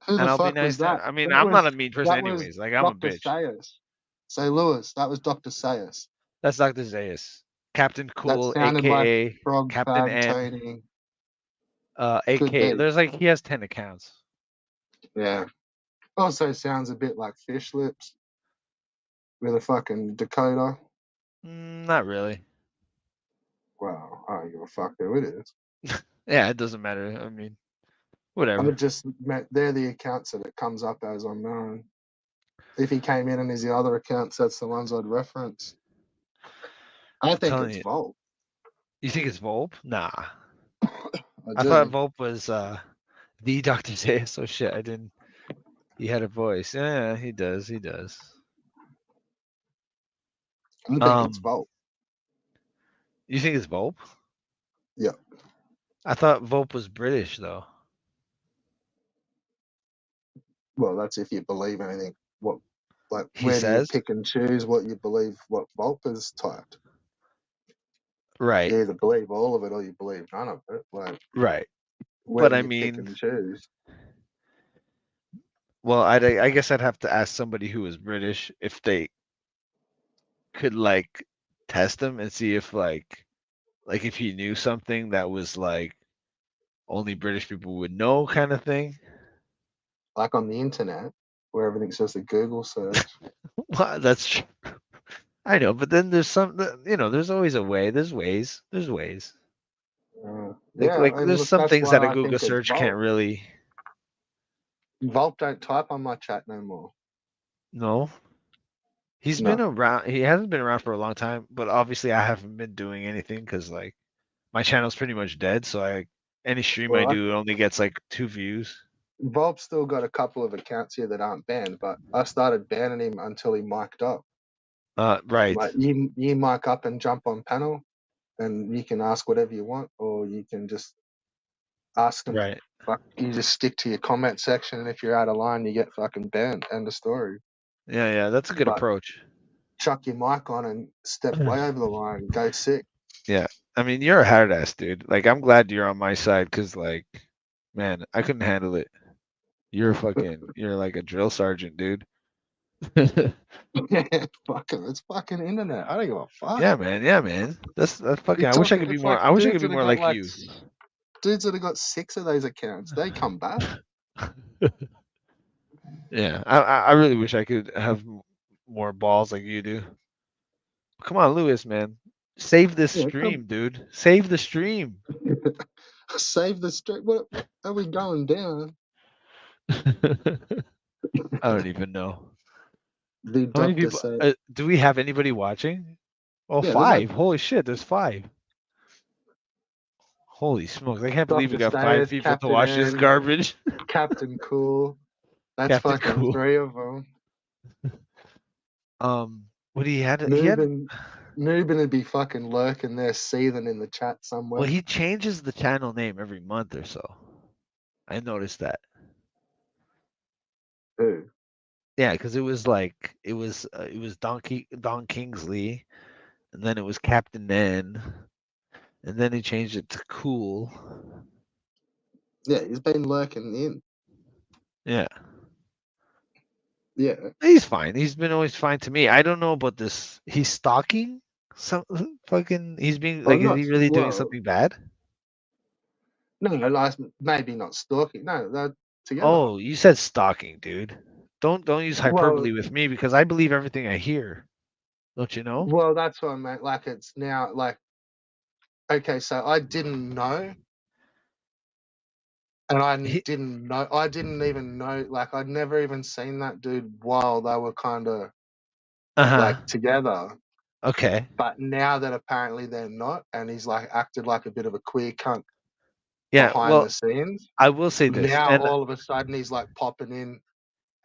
Who the And I'll be fuck nice was to. that? I mean, That I'm was not a mean person, that was anyways. Like, I'm a Dr. bitch. Sayers. Say Lewis. That was Dr. Sayers. That's Dr. Zayas. Captain Cool, That sounded like aka Frog Captain Fab N. Tony. Could aka be. there's like he has 10 accounts. Yeah. Also sounds a bit like Fish Lips with a fucking Dakota. Not really. Well, I don't give a fuck who it is. Yeah, it doesn't matter. I mean, whatever. They're the accounts that it comes up as unknown. If he came in and is the other accounts, that's the ones I'd reference. I think it's Volt. You think it's Volp? Nah. I thought do. Volp was the Dr. Zayas. Oh shit, I didn't. He had a voice. Yeah, he does. I think it's Volt. You think it's Volp? Yeah. I thought Volp was British though. Well, that's if you believe anything. He Where do you says? pick and choose what you believe? What Volp is typed? Right. You either believe all of it or you believe none of it. Right. Where But do I you pick mean, and choose? well, I guess I'd have to ask somebody who is British if they could like test him and see if like if he knew something that was like only British people would know kind of thing. Like on the internet, where everything's just a Google search. Well, that's true. I know, but then there's there's always a way. There's ways. There's Look, some that's things that why a I Google think it's search can't Volp. really. Volp don't type on my chat no more. No. He's been around. He hasn't been around for a long time, but obviously I haven't been doing anything because like my channel's pretty much dead. So any stream I do only gets like 2 views. Volp's still got a couple of accounts here that aren't banned, but I started banning him until he mic'd up. Right. Like you mic up and jump on panel, and you can ask whatever you want, or you can just ask them. Right. You just stick to your comment section, and if you're out of line, you get fucking banned. End of story. Yeah, that's a good approach. Chuck your mic on and step way over the line. Go sick. Yeah, I mean you're a hard ass dude. Like I'm glad you're on my side because like, man, I couldn't handle it. You're like a drill sergeant, dude. It's fucking internet. I don't give a fuck. Yeah, man. That's fucking. I wish I could be more. I wish I could be more like you. Dudes that have got 6 of those accounts, they come back. Yeah, I really wish I could have more balls like you do. Come on, Lewis, man. Save this stream, dude. Save the stream. Save the stream. What are we going down? I don't even know. How many people? Do we have anybody watching? Oh, yeah, 5. Holy shit, there's 5. Holy smokes! I can't believe we got 5 people Captain to watch this garbage. Captain Cool. That's Captain fucking Cool. 3 of them. What he had? Noobin would be fucking lurking there, seething in the chat somewhere. Well, he changes the channel name every month or so. I noticed that. Who? Yeah, because it was Don Kingsley, and then it was Captain N, and then he changed it to Cool. Yeah, he's been lurking in. Yeah. Yeah. He's fine. He's been always fine to me. I don't know about this. He's stalking some fucking. He's being Well, like, is not he really doing well. something bad? No, like maybe not stalking. No, they're together. Oh, you said stalking, dude. Don't use Well, hyperbole with me because I believe everything I hear. Don't you know? well, that's what I meant. Like it's now like okay, so I didn't know, and I He, didn't know. I didn't even know. Like I'd never even seen that dude while they were kind of like uh-huh. together. Okay. But now that apparently they're not, and he's like acted like a bit of a queer cunt Yeah, behind well, the scenes. I will say this. Now And all of a sudden he's like popping in,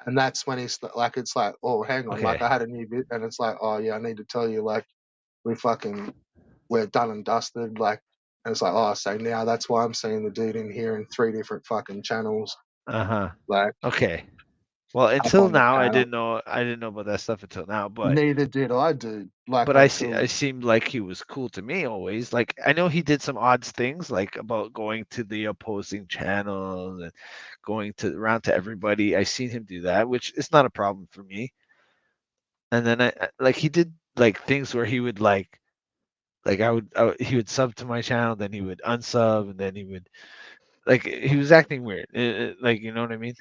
and that's when he's like, it's like, oh, hang on, like okay. I had a new bit, and it's like, oh yeah, I need to tell you, like we're done and dusted, like. And it's like, oh, so now that's why I'm seeing the dude in here in 3 different fucking channels, Uh-huh. like Okay. Well, up until on the now panel. I didn't know about that stuff until now, Neither did I, dude. Like I until seemed like he was cool to me always. Like I know he did some odd things like about going to the opposing channels and going to around to everybody. I seen him do that, which is not a problem for me. And then like he did like things where he would like he would sub to my channel, then he would unsub, and then he would like he was acting weird. Like you know what I mean?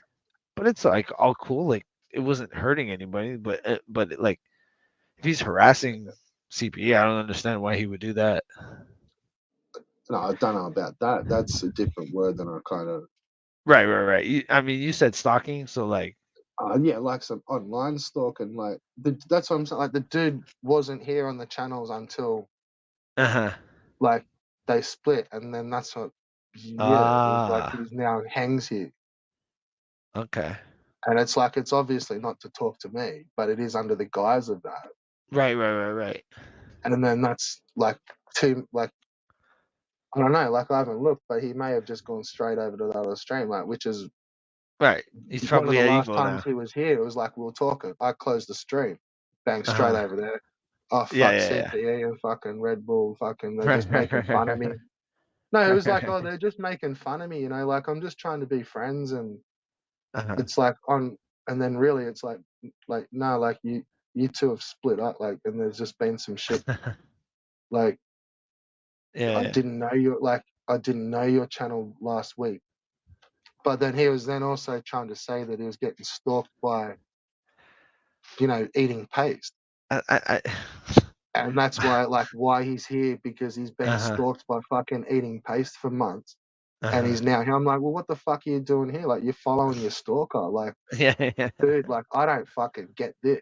But it's like all cool. Like it wasn't hurting anybody, but like if he's harassing CP, I don't understand why he would do that. no, I don't know about that. That's a different word than I kind of Right. I mean, you said stalking, so like, yeah, like some online stalking. Like that's what I'm saying. Like the dude wasn't here on the channels until uh-huh. like they split, and then that's what. Yeah, it was like Ah, he's now hangs here, okay. and it's like it's obviously not to talk to me, but it is under the guise of that. Right. And then that's like two like I don't know, like I haven't looked, but he may have just gone straight over to the other stream, like which is Right. He's one of probably the at last Evo times now. he was here. It was like we were talking. I closed the stream, bang straight Uh-huh. over there. Oh Yeah, fuck yeah. CPE and fucking Red Bull, fucking they're Right, just making fun of me. No, it was like, oh, right. they're just making fun of me, like I'm just trying to be friends, and Uh-huh. it's like on, and then really it's like no, like you two have split up, like, and there's just been some shit, like Yeah. I didn't know your channel last week, but then he was then also trying to say that he was getting stalked by, eating paste. I And that's why he's here, because he's been uh-huh. stalked by fucking eating paste for months. And Uh-huh. he's now here. I'm like, well, what the fuck are you doing here? Like, you're following your stalker. Like, Yeah. dude, like, I don't fucking get this.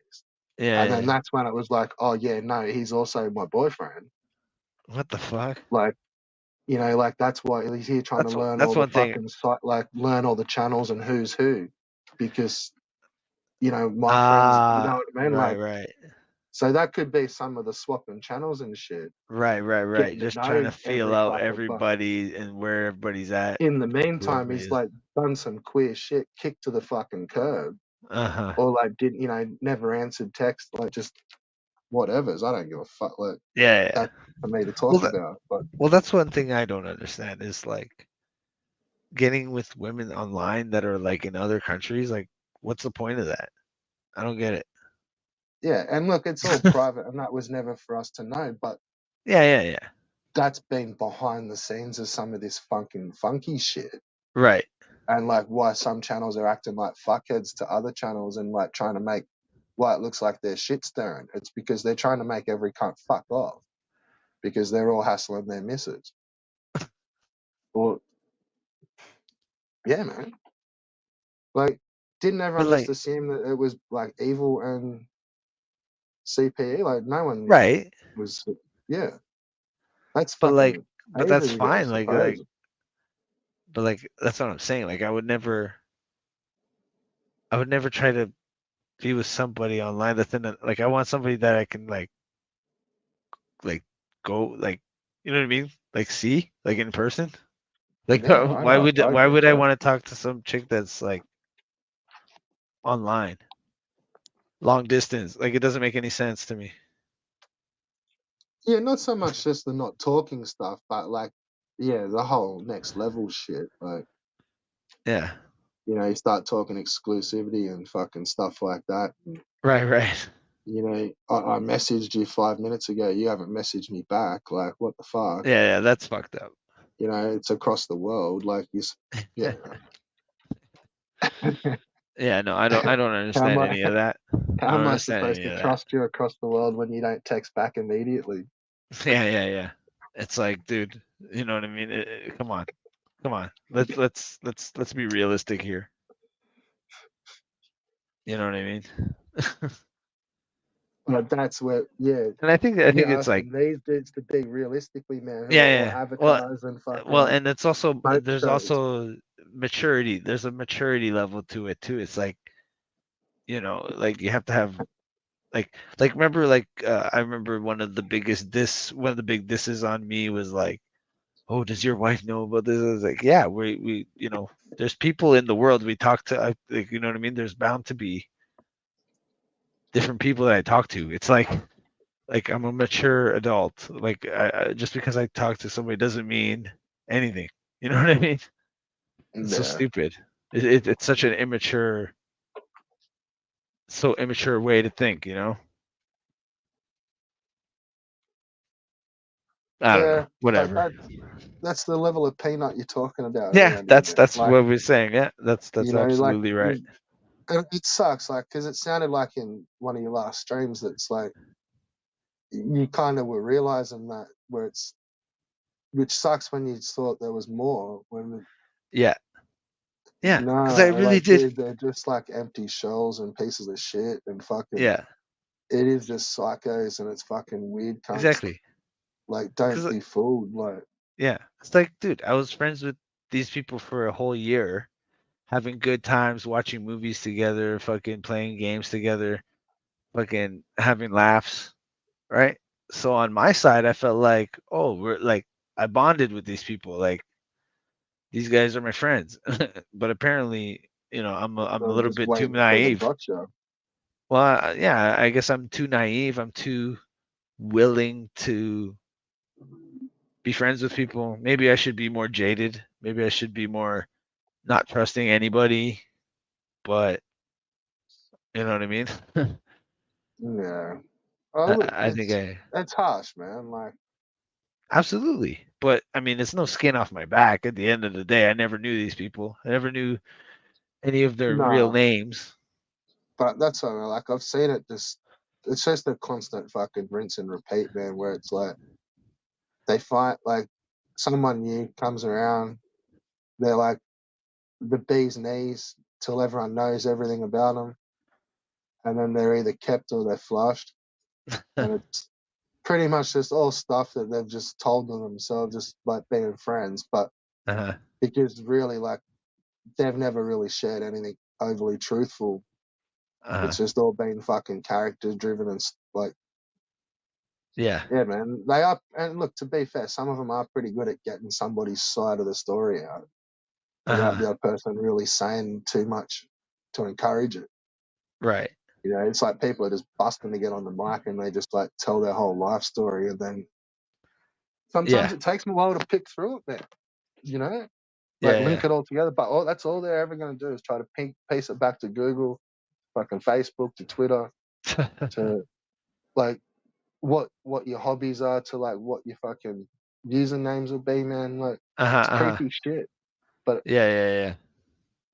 And then Yeah. that's when it was like, oh, yeah, no, he's also my boyfriend. What the fuck? Like, like, that's why he's here trying to learn That's all the one thing. fucking site, like, learn all the channels and who's who. Because, my friends, you know Ah, what I mean? Like, right. so that could be some of the swapping channels and shit. Right. Getting to Just trying know to feel every out fucking everybody and where everybody's at, in the meantime, whoever he's is. like done some queer shit, kicked to the fucking curb, Uh-huh. or like did never answered text, like just whatever's. I don't give a fuck. Like Yeah. that's for me to Well, talk about. But that's one thing I don't understand is like getting with women online that are like in other countries. Like, what's the point of that? I don't get it. yeah, and look, it's all private, and that was never for us to know. But Yeah. that's been behind the scenes of some of this fucking funky shit, Right. and like why some channels are acting like fuckheads to other channels and like trying to make why it looks like they're shit stirring. It's because they're trying to make every cunt fuck off because they're all hassling their missus. Well, yeah, man. Like, didn't But everyone just like, assume that it was like evil and CPE? Like, no one right. was. Yeah, that's But like, fucking but that's Avery ago, I fine. suppose. But like, that's what I'm saying. Like, I would never try to be with somebody online that's in like, I want somebody that I can like go, like, you know what I mean? Like, see, like in person. Like, Yeah, I know. I why get would I that. want to talk to some chick that's like online, long distance? Like, it doesn't make any sense to me. Yeah, not so much just the not talking stuff, but like, yeah, the whole next level shit. Like, Yeah. You know, you start talking exclusivity and fucking stuff like that. Right. You know, I messaged you 5 minutes ago. You haven't messaged me back. Like, what the fuck? Yeah, that's fucked up. You know, it's across the world. Like, yeah. Yeah, no, I don't How am understand I? any of that. I How don't am I understand supposed any to of that. trust you across the world when you don't text back immediately? Yeah. It's like, dude, you know what I mean? Come on. Let's be realistic here. You know what I mean? But that's where, yeah, And I think you're it's like, asking these dudes to be realistically, man, who are all yeah. avatars and Well, fucking and it's also smoke there's shows. also maturity. There's a maturity level to it too. It's like, you know, like you have to have like remember I remember one of the big disses on me was like, oh, does your wife know about this? I was like, yeah, we you know, there's people in the world we talk to. Like, you know what I mean? There's bound to be different people that I talk to. It's like I'm a mature adult. Like just because I talk to somebody doesn't mean anything. You know what I mean? It's so Yeah. stupid. It's such an immature way to think. You know? I don't know. Yeah, but Whatever. that's the level of peanut you're talking about Yeah, around here, man. that's Like, what we're saying. Yeah, that's you know, like absolutely right. it sucks, like, because it sounded like in one of your last streams that's like you kind of were realizing that where it's, which sucks when you thought there was more. When Yeah, because I no, really like, did. dude, they're just like empty shells and pieces of shit and fucking. Yeah, It is just psychos and it's fucking weird cunts. exactly. Like, don't Because be fooled. Like, yeah, it's like, dude, I was friends with these people for a whole year, having good times, watching movies together, fucking playing games together, fucking having laughs, right? So on my side, I felt like, oh, we're like, I bonded with these people. Like, these guys are my friends. But apparently, you know, I'm a I'm little just bit too waiting for the naive. gotcha. Well, yeah, I guess I'm too naive. I'm too willing to be friends with people. Maybe I should be more jaded. Maybe I should be more not trusting anybody. But you know what I mean? Yeah. Oh, I, look, I think I it's harsh, man. Like, absolutely. But I mean, it's no skin off my back. At the end of the day, I never knew these people. I never knew any of their real nah. names. But that's what I mean. Like, I've seen it just. It's just a constant fucking rinse and repeat, man. Where it's like they fight, like someone new comes around, they're like the bee's knees till everyone knows everything about them, and then they're either kept or they're flushed, and it's pretty much just all stuff that they've just told them themselves, just like being friends. But Uh-huh. because really, like, they've never really shared anything overly truthful. Uh-huh. It's just all been fucking character driven and like, Yeah. yeah, man. They are, and look, to be fair, some of them are pretty good at getting somebody's side of the story out without Uh-huh. the other person really saying too much to encourage it. Right. You know, it's like people are just busting to get on the mic and they just like tell their whole life story, and then sometimes Yeah. it takes them a while to pick through it, man. You know, like Yeah. link it all together. But that's all they're ever going to do is try to piece it back to Google, fucking Facebook, to Twitter, Yeah. to like what your hobbies are, to like what your fucking usernames will be, man. Like, Uh-huh. it's Uh-huh. creepy shit. But Yeah.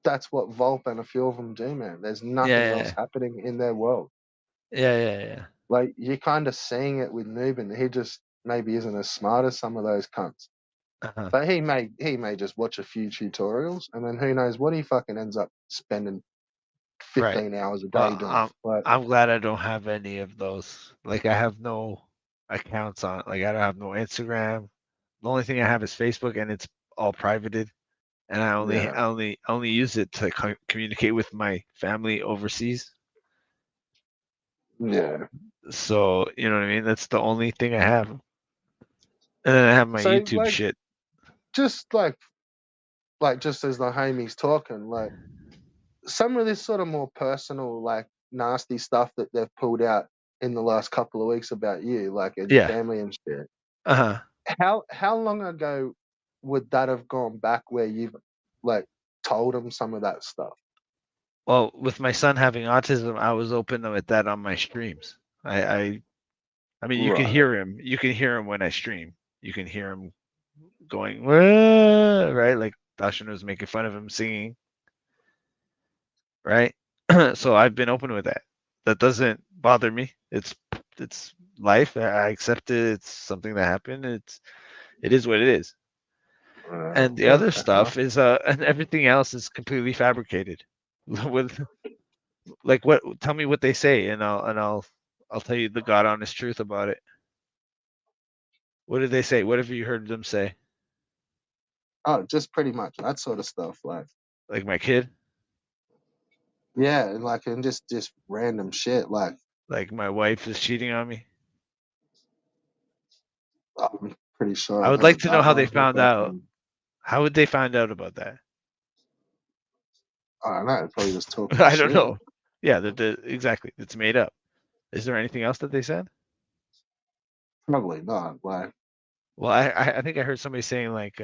that's what Volp and a few of them do, man. There's nothing else Yeah. happening in their world. Yeah. Like, you're kind of seeing it with Nubin. He just maybe isn't as smart as some of those cunts. Uh-huh. But he may just watch a few tutorials, and then who knows what he fucking ends up spending Right. 15 hours a day Well, doing. Like, I'm glad I don't have any of those. Like I have no accounts on. Like I don't have no Instagram. The only thing I have is Facebook, and it's all privated. And yeah, I only use it to communicate with my family overseas. yeah. So you know what I mean. That's the only thing I have. And then I have my So YouTube like, shit. just like just as the homies talking, like some of this sort of more personal, like nasty stuff that they've pulled out in the last couple of weeks about you, like in your Yeah. family and shit. Uh huh. How long ago would that have gone back where you've like told him some of that stuff. Well, with my son having autism, I was open with that on my streams. I mean, you can Right. hear him. You can hear him when I stream. You can hear him going, "Wah," right? Like Dashan was making fun of him singing, right? So I've been open with that. That doesn't bother me. It's life. I accept it. It's something that happened. It is what it is. And the Yeah, other fair enough. stuff is and everything else is completely fabricated. With like what? Tell me what they say, and I'll tell you the God honest truth about it. What did they say? What have you heard them say? Oh, just pretty much that sort of stuff. Like my kid? Yeah, and just random shit. Like my wife is cheating on me? I'm pretty sure I I've would like heard to know that how they one. found out. How would they find out about that? I don't know. Probably just talking I don't shit. know. Yeah, exactly. It's made up. Is there anything else that they said? Probably not. Well, I think I heard somebody saying like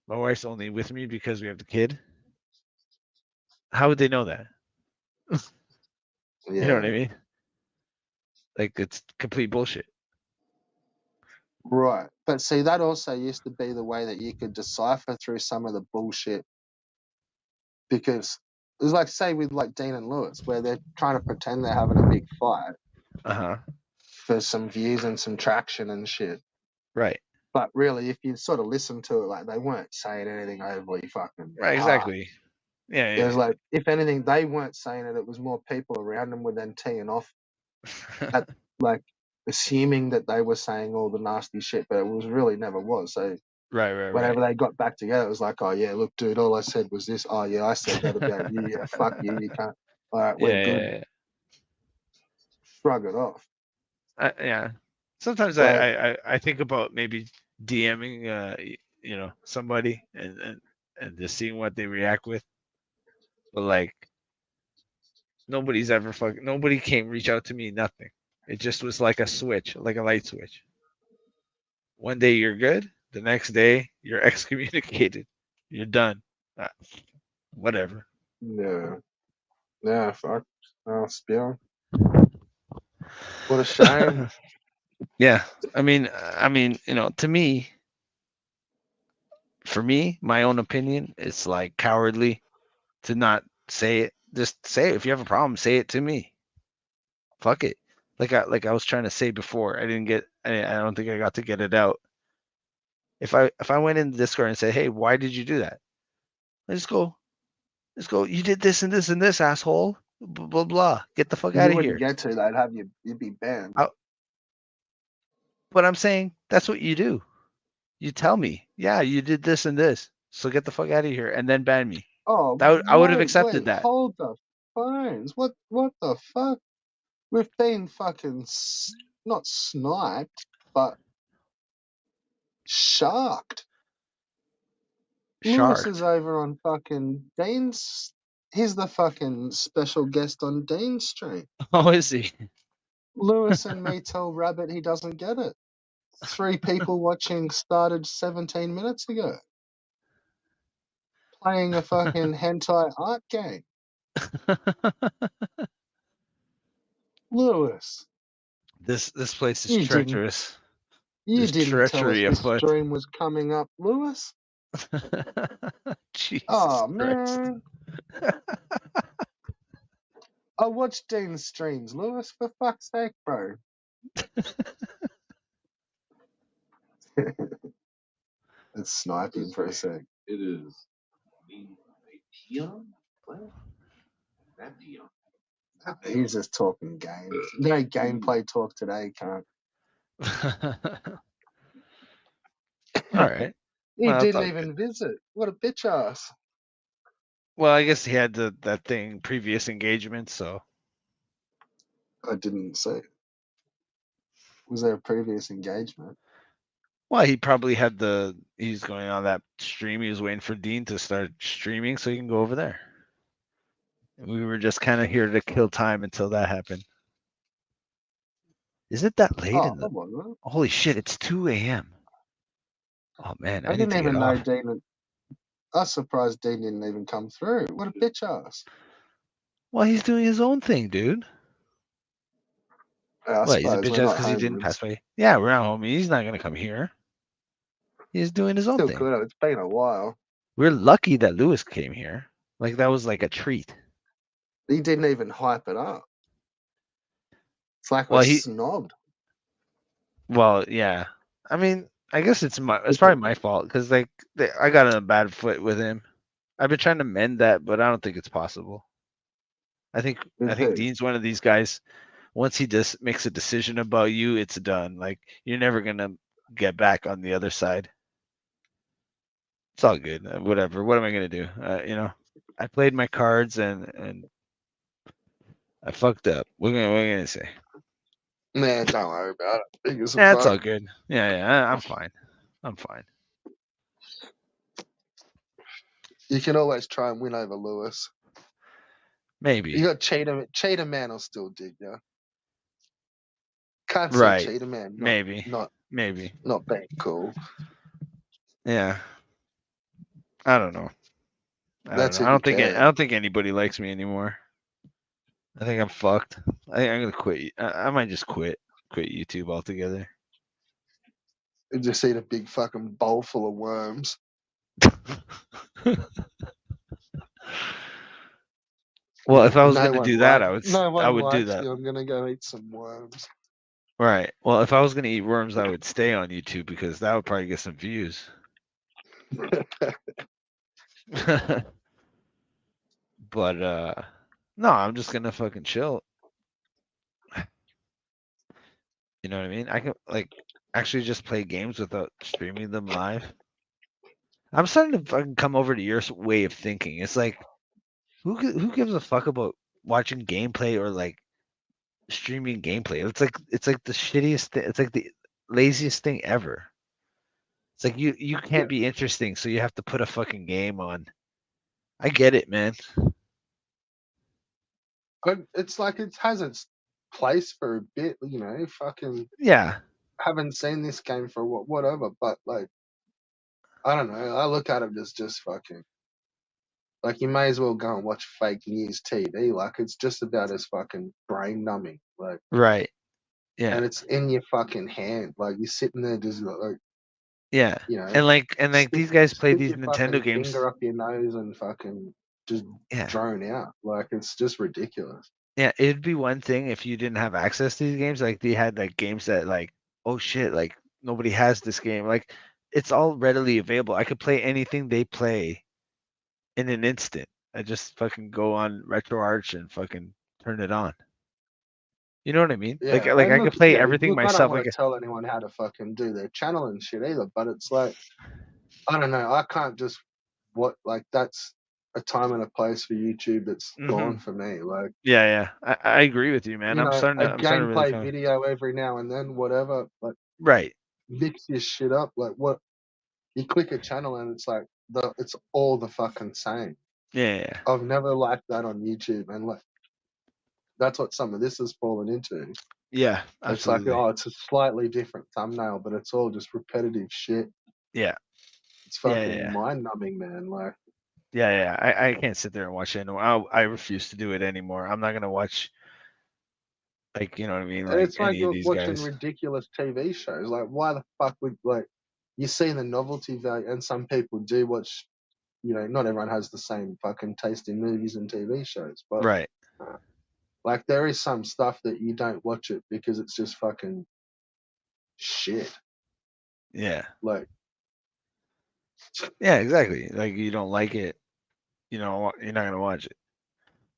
my wife's only with me because we have the kid. How would they know that? You know what I Yeah. mean? Like it's complete bullshit. Right. But see, that also used to be the way that you could decipher through some of the bullshit because it was like, say, with like Dean and Lewis, where they're trying to pretend they're having a big fight Uh-huh. for some views and some traction and shit. Right. But really, if you sort of listen to it, like they weren't saying anything overly fucking Right, hard. exactly. Yeah, It was yeah, like, if anything, they weren't saying it. It was more people around them were then teeing off yeah. at like assuming that they were saying all the nasty shit, but it was really never was. So right. whenever they got back together, it was like, oh yeah, look, dude, all I said was this. Oh yeah, I said that about you. Yeah, fuck you. You can't. All right, we're good. Yeah. Shrug it off. Yeah. Sometimes But I think about maybe DMing somebody and just seeing what they react with. But like nobody came reach out to me, nothing. It just was like a switch, like a light switch. One day you're good, the next day you're excommunicated. You're done. Uh, Whatever. yeah, fuck. Oh, spill. What a shame. Yeah. To me, for me, my own opinion, it's like cowardly to not say it. Just say it. If you have a problem, say it to me. Fuck it. Like I was trying to say before, I don't think I got to get it out. If I went in the Discord and said, "Hey, why did you do that?" Let's go. Let's go. You did this and this and this, asshole. Blah blah blah. Get the fuck out You of wouldn't here. get to. They'd have you. You'd be banned. But I'm saying that's what you do. You tell me, yeah, you did this and this. So get the fuck out of here and then ban me. Oh I would have wait, accepted that. hold the phones. What the fuck? We've been fucking not sniped, but sharked. Lewis is Sharked. over on fucking Dean's. He's the fucking special guest on Dean's stream. Oh, is he? Lewis and me tell Rabbit he doesn't get it. 3 people watching started 17 minutes ago. Playing a fucking hentai art game. Lewis. This place is You didn't treacherous. you There's didn't tell us treachery this afoot. stream was coming up, Lewis. Jesus Oh Christ. man. I watch Dean's streams, Lewis, for fuck's sake, bro. It's sniping for a sec. It is. Peon? What? That peon. He's just talking games. No gameplay talk today, can't. All right. He Well, that's didn't all good. even visit. What a bitch ass. Well, I guess he had that thing, previous engagement, so. I didn't see. Was there a previous engagement? Well, he probably had he's going on that stream. He was waiting for Dean to start streaming so he can go over there. And we were just kind of here to kill time until that happened. Is it that late in the? Holy shit! It's 2 a.m. Oh man, I need didn't to get even know off. Dean. I was surprised Dean didn't even come through. What a bitch ass. Well, he's doing his own thing, dude. I What, he's a suppose bitch we're ass not because he didn't homies. pass away? Yeah, we're not homies. He's not gonna come here. He's doing his own Still thing. could have. It's been a while. We're lucky that Lewis came here. Like that was like a treat. He didn't even hype it up. It's like we're Well, snobbed. Well, yeah. I mean, I guess it's probably my fault because like I got on a bad foot with him. I've been trying to mend that, but I don't think it's possible. I think Dean's one of these guys. Once he just makes a decision about you, it's done. Like you're never gonna get back on the other side. It's all good. Whatever. What am I gonna do? I played my cards and I fucked up. What am I gonna say? Man, don't worry about it. Fingers Yeah, it's fuck. all good. Yeah, I'm fine. I'm fine. You can always try and win over Lewis. Maybe. You got Cheetah Man will still dig you. Can't see Right. Cheetah Man. Maybe. Not being cool. Yeah. I don't know. I don't think anybody likes me anymore. I think I'm fucked. I'm gonna quit. I might just quit YouTube altogether. You just eat a big fucking bowl full of worms. Well, if I was gonna do that, I would do that. I'm gonna go eat some worms. Right. Well, if I was gonna eat worms, I would stay on YouTube because that would probably get some views. But no, I'm just gonna fucking chill. You know what I mean? I can like actually just play games without streaming them live. I'm starting to fucking come over to your way of thinking. It's like, who gives a fuck about watching gameplay or like streaming gameplay? It's like the shittiest thing. It's like the laziest thing ever. It's like you can't be interesting, so you have to put a fucking game on. I get it, man. But it's like it has its place for a bit, you know. Fucking Yeah. Haven't seen this game for whatever, but like I don't know. I look at it as just fucking like you may as well go and watch fake news TV. Like it's just about as fucking brain numbing. Like Right. Yeah. and it's in your fucking hand. Like you're sitting there just like Yeah. you know, And like these guys play stick these your Nintendo fucking games. finger up your nose and fucking just drone out. Like it's just ridiculous. Yeah, it'd be one thing if you didn't have access to these games. Like they had like games that like, oh shit, like nobody has this game. Like it's all readily available. I could play anything they play in an instant. I just fucking go on RetroArch and fucking turn it on. You know what I mean? Yeah, like and I look, could play yeah, everything look, I myself. don't want to tell anyone how to fucking do their channel and shit either, but it's like, I don't know, I can't just that's a time and a place for YouTube that's gone for me. Like, yeah, I agree with you, man. you know, I'm starting to really gameplay video every now and then, whatever. Like, right, mix your shit up. Like, what you click a channel and it's like it's all the fucking same. Yeah. I've never liked that on YouTube, and like that's what some of this has fallen into. Yeah, It's absolutely. like, oh, it's a slightly different thumbnail, but it's all just repetitive shit. Yeah. It's fucking mind-numbing, man. Like, yeah. I can't sit there and watch it anymore. I refuse to do it anymore. I'm not gonna watch, like, you know what I mean, and like it's like any of you're these watching guys. ridiculous TV shows. Like, why the fuck would like you see the novelty value? And some people do watch. You know, not everyone has the same fucking taste in movies and TV shows, but right. Like there is some stuff that you don't watch it because it's just fucking shit. Yeah. Like. Yeah, exactly. Like you don't like it, you know, you're not gonna watch it.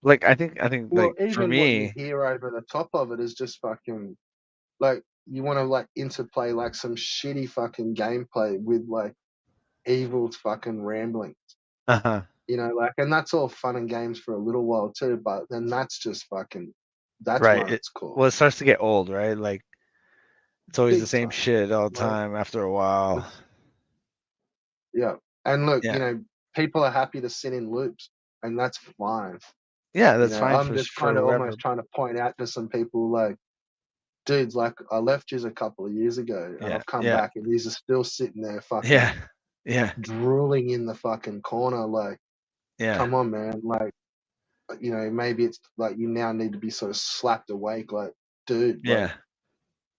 Like I think Well, like even for what me, you hear over the top of it is just fucking like you want to like interplay like some shitty fucking gameplay with like Evil's fucking ramblings. You know, like, and that's all fun and games for a little while too, but then that's just fucking that's right. run its course. Well, it starts to get old, right? Like it's always Big the same time. shit all the time after a while. Yeah. And look, Yeah. you know, people are happy to sit in loops, and that's fine. Yeah, that's fine. I'm just kind of almost trying to point out to some people, like, dudes, like, I left yous a couple of years ago, and I've come back, and yous are still sitting there fucking Yeah. drooling in the fucking corner. Like, Yeah. come on, man. Like, maybe it's like you now need to be sort of slapped awake. Like, dude, like, Yeah.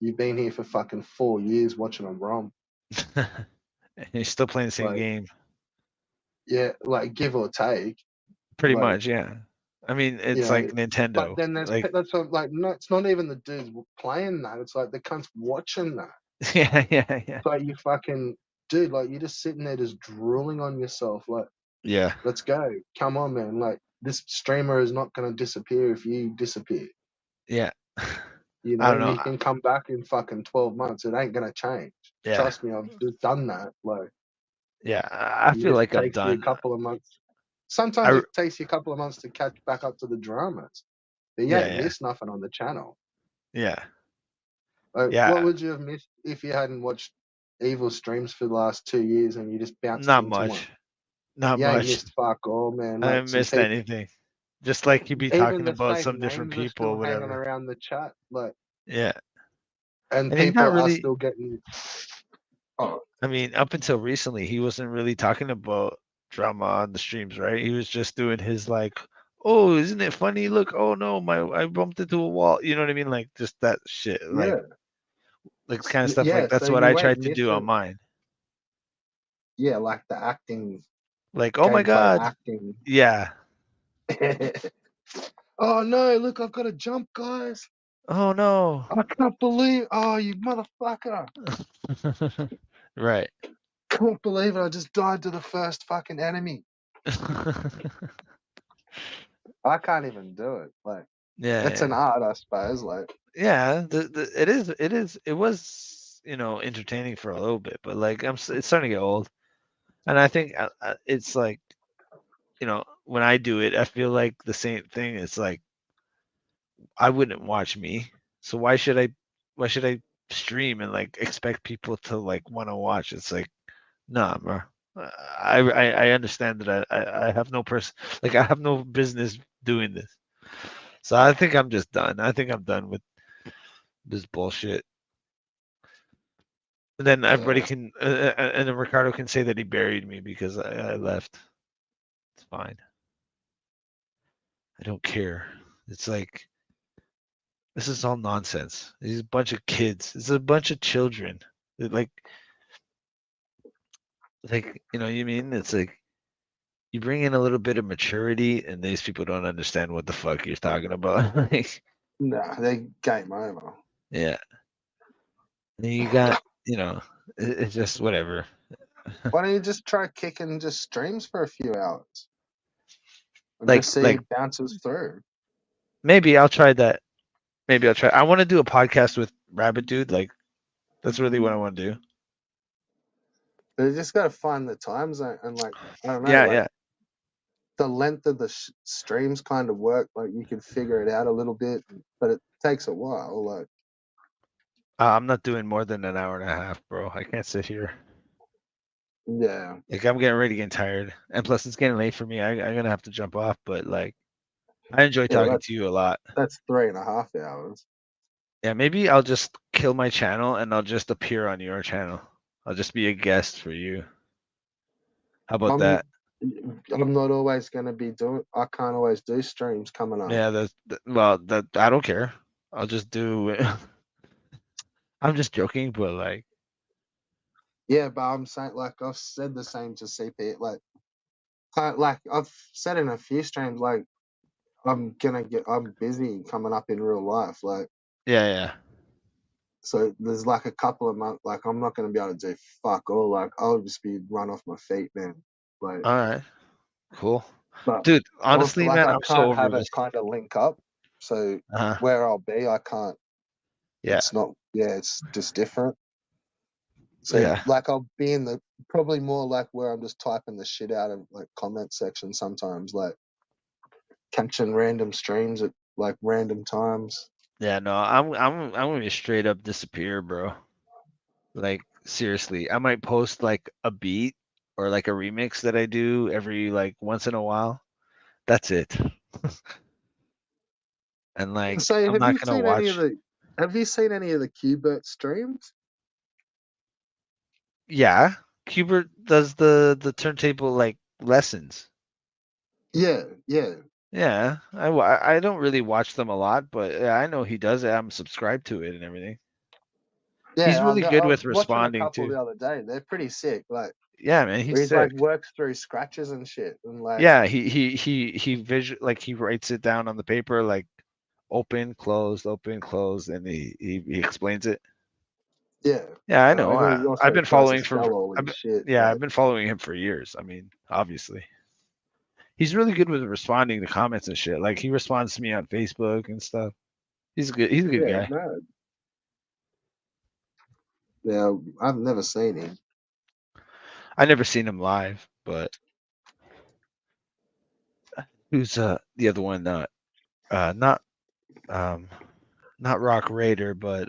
you've been here for fucking 4 years watching them ROM. And you're still playing the same Like, game. yeah, like give or take. Pretty Like, much, yeah. I mean, you it's know, like but Nintendo. then Like, that's like, no, it's not even the dudes playing that. It's like the cunts watching that. yeah, yeah, yeah. It's like you fucking dude, like you're just sitting there just drooling on yourself. Like, Yeah. let's go. Come on, man. Like this streamer is not gonna disappear if you disappear. Yeah. You I know, don't know. you can come back in fucking 12 months. It ain't gonna change. Yeah. Trust me, I've just done that. Like, Yeah. I it feel just like I'm takes you a done. couple of months. Sometimes I it takes you a couple of months to catch back up to the dramas. But you yeah, ain't yeah. missed nothing on the channel. Yeah. Like, what Yeah. would you have missed if you hadn't watched Evil streams for the last 2 years and you just bounced Not into one? much. Not You ain't much. missed fuck all, man. I Like haven't some missed people, anything. Just like you'd be even talking the about same some different names are people or still hanging whatever. around the chat. Like, Yeah. and And he's not people are really still getting. Oh, I mean, up until recently, he wasn't really talking about drama on the streams, right? He was just doing his like, "Oh, isn't it funny? Look, oh no, I bumped into a wall." You know what I mean? Like just that shit, yeah, like kind of stuff. Like yeah. So that's what I you ain't tried to do on missing. mine. Yeah, like the acting, Like, oh my gameplay god, acting. yeah. Oh no! Look, I've got to jump, guys. Oh no. I can't believe. Oh, you motherfucker! Right. Can't believe it. I just died to the first fucking enemy. I can't even do it. Like, Yeah, it's an yeah, art, I suppose. Like, yeah. It was entertaining for a little bit, but like it's starting to get old, and I think it's like when I do it, I feel like the same thing. It's like I wouldn't watch me, so why should I stream and like expect people to like want to watch? It's like, nah, bro. I understand that I have no person like I have no business doing this. So I think I'm just done. I think I'm done with this bullshit. And then everybody yeah. can, and then Ricardo can say that he buried me because I left. It's fine. I don't care. It's like this is all nonsense. These a bunch of kids. It's a bunch of children. Like you mean? It's like you bring in a little bit of maturity, and these people don't understand what the fuck you're talking about. Like, Nah, they game over. yeah. And you got, it's just whatever. Why don't you just try kicking just streams for a few hours and Like, just see like it bounces through? maybe I'll try that. Maybe I'll try. I want to do a podcast with Rabbit Dude. Like, that's really what I want to do. But you just got to find the time zone and like I don't know, Yeah, like yeah. the length of the streams kind of work. Like you can figure it out a little bit, but it takes a while. Like, I'm not doing more than an hour and a half, bro. I can't sit here. yeah. Like, I'm getting ready to get tired, and plus it's getting late for me. I'm gonna have to jump off. But like, I enjoy Yeah, talking to you a lot. that's 3.5 hours. Yeah, maybe I'll just kill my channel and I'll just appear on your channel. I'll just be a guest for you. How about that? I'm not always going to be doing. I can't always do streams coming up. Yeah, that I don't care. I'll just do. I'm just joking, but like, Yeah, but I'm saying like I've said the same to CP. Like I've said in a few streams, like I'm busy coming up in real life. Like, yeah. so there's like a couple of months. Like I'm not going to be able to do fuck all. Like I'll just be run off my feet, man. Like, All right, cool, but dude. also Honestly, like man, I I'm so can't over have it this. kind of link up. So Uh-huh. where I'll be, I can't. Yeah. It's not. Yeah, it's just different. So Yeah. like I'll be in the probably more like where I'm just typing the shit out of like comment section sometimes, like catching random streams at like random times. Yeah, no, I'm gonna be straight up disappear, bro. Like seriously, I might post like a beat or like a remix that I do every like once in a while. That's it. And like So I'm not gonna watch. have you seen any of the Qbert streams? Yeah, Hubert does the turntable like lessons. Yeah, yeah. Yeah, I don't really watch them a lot, but yeah, I know he does it. I'm subscribed to it and everything. He's Yeah, really good I was with watching a responding couple too. the other day. They're pretty sick. Like, Yeah, man, where he's he's like sick. works through scratches and shit, and like, Yeah, he writes it down on the paper like open, close, and he explains it. yeah. Yeah, I know. And he I've also been tries to following spell all his shit. yeah, I've Like, been following him for years. I mean, obviously. He's really good with responding to comments and shit. Like he responds to me on Facebook and stuff. He's a good yeah, guy. no, yeah. I've never seen him. I never seen him live, but who's the other one? Not um not Rock Raider, but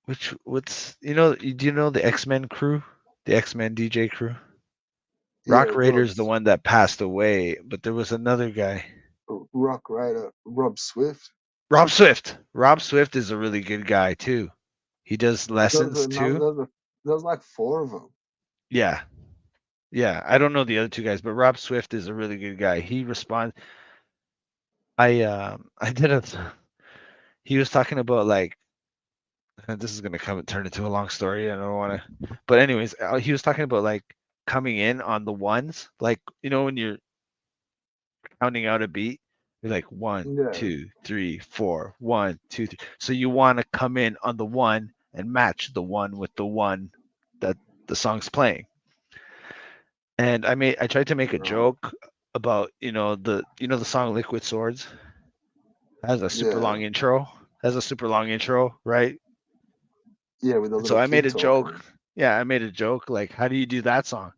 what's do you know the X-Men crew? The X-Men DJ crew? Yeah, Rock Raider's the one that passed away, but there was another guy. Rock Raider, Rob Swift. Rob Swift. Rob Swift is a really good guy too. He does lessons too. There was like four of them. Yeah. Yeah. I don't know the other two guys, but Rob Swift is a really good guy. He responds I did a he was talking about like and this is gonna come and turn into a long story. I don't want to, but anyways, he was talking about like coming in on the ones, like when you're counting out a beat, you're like one, Yeah. 2, 3, 4, 1, 2, 3. So you want to come in on the one and match the one with the one that the song's playing. And I tried to make a joke about the song Liquid Swords has a super Yeah. long intro, right? Yeah, with a And so little I made kid a joke. talking. Yeah, I made a joke like, how do you do that song?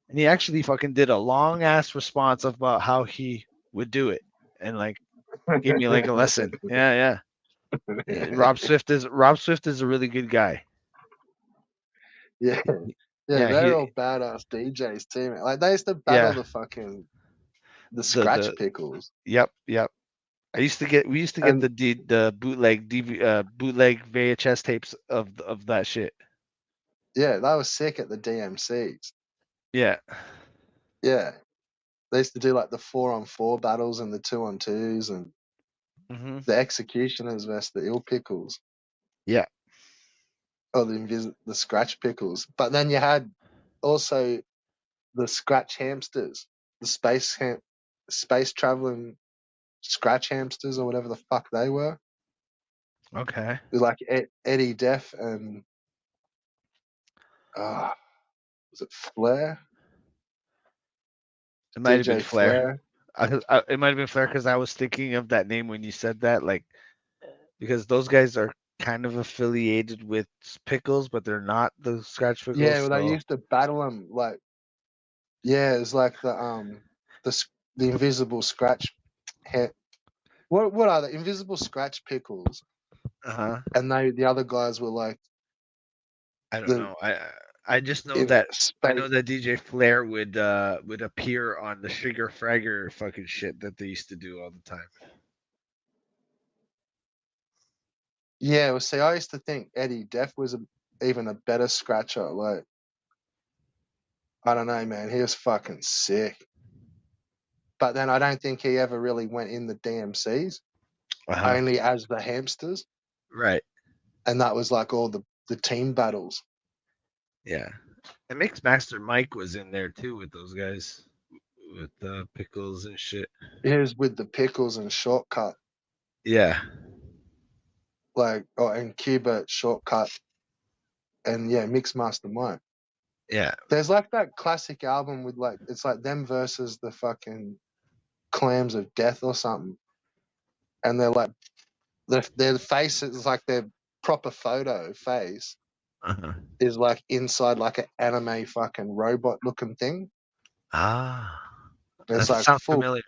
And he actually fucking did a long ass response about how he would do it, and like gave me like a lesson. Yeah, yeah. Rob Swift is a really good guy. Yeah. Yeah, Yeah, they're all badass DJs too, man. Like they used to battle yeah. the scratch The pickles. Yep. We used to get And the bootleg VHS tapes of that shit. yeah, they were sick at the DMCs. Yeah. Yeah. They used to do like the 4-on-4 battles and the 2-on-2s and Mm-hmm. the executioners versus the ill pickles. Yeah. Or the scratch pickles. But then you had also the scratch hamsters, the space traveling scratch hamsters or whatever the fuck they were. Okay. It was like Eddie Def and was it Flair? It might have been DJ Flair. Flair. It might have been Flair because I was thinking of that name when you said that, like because those guys are kind of affiliated with Pickles, but they're not the Scratch Yeah, Pickles. well, they So used to battle them like it's like the invisible scratch. What are the invisible scratch pickles? And the other guys were like I don't the know. I just know in that space. DJ Flair would appear on the Sugar Fragger fucking shit that they used to do all the time. Yeah, well, see, I used to think Eddie Def was even a better scratcher. Like, I don't know, man. He was fucking sick. But then I don't think he ever really went in the DMCs, only as the hamsters. Right. And that was like all the team battles. Yeah. And Mixmaster Mike was in there too with those guys, with Pickles and shit. He was with the Pickles and Shortcut. Yeah. And Cuba Shortcut. And yeah, Mixmaster Mike. Yeah. There's like that classic album with like, it's like them versus the fucking Clams of Death or something. And they're like, their face is like their proper photo face is like inside like an anime fucking robot looking thing. That It's like sounds full. familiar.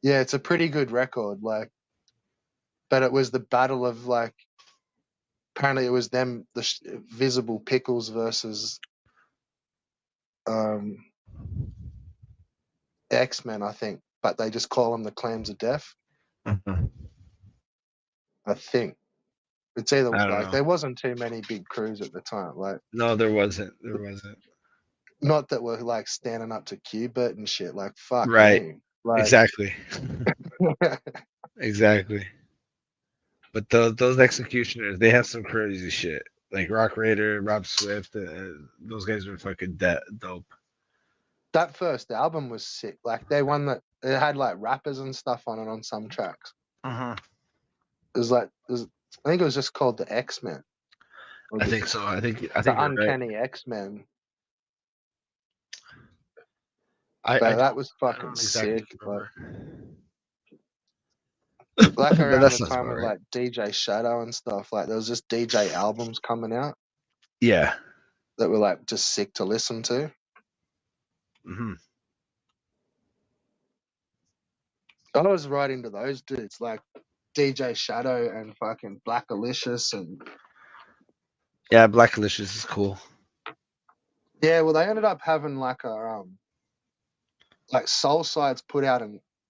Yeah, it's a pretty good record. Like, but it was the battle of like, apparently it was them, the Visible Pickles versus X-Men, I think. But they just call them the Clams of Death. I think. It's either I don't like know. there wasn't too many big crews at the time. Like No, there wasn't. There wasn't. not that we're like standing up to Qbert and shit. Like fuck Right. me. Like Exactly. Exactly. But those executioners, they have some crazy shit. Like Rock Raider, Rob Swift, those guys are fucking dope. that first album was sick. Like they won that. It had like rappers and stuff on it on some tracks. Uh-huh. It was like I think it was just called the X-Men. I think so. I think The you're right. Uncanny X-Men. I But that don't, was I fucking don't exactly sick. remember. Like But around that the sounds time about of right. like DJ Shadow and stuff, like there was just DJ albums coming out Yeah. that were like just sick to listen to. Hmm. I was right into those dudes, like DJ Shadow and fucking Black Alicious and Yeah, Black Alicious is cool. yeah, well they ended up having like a like Soul Sides put out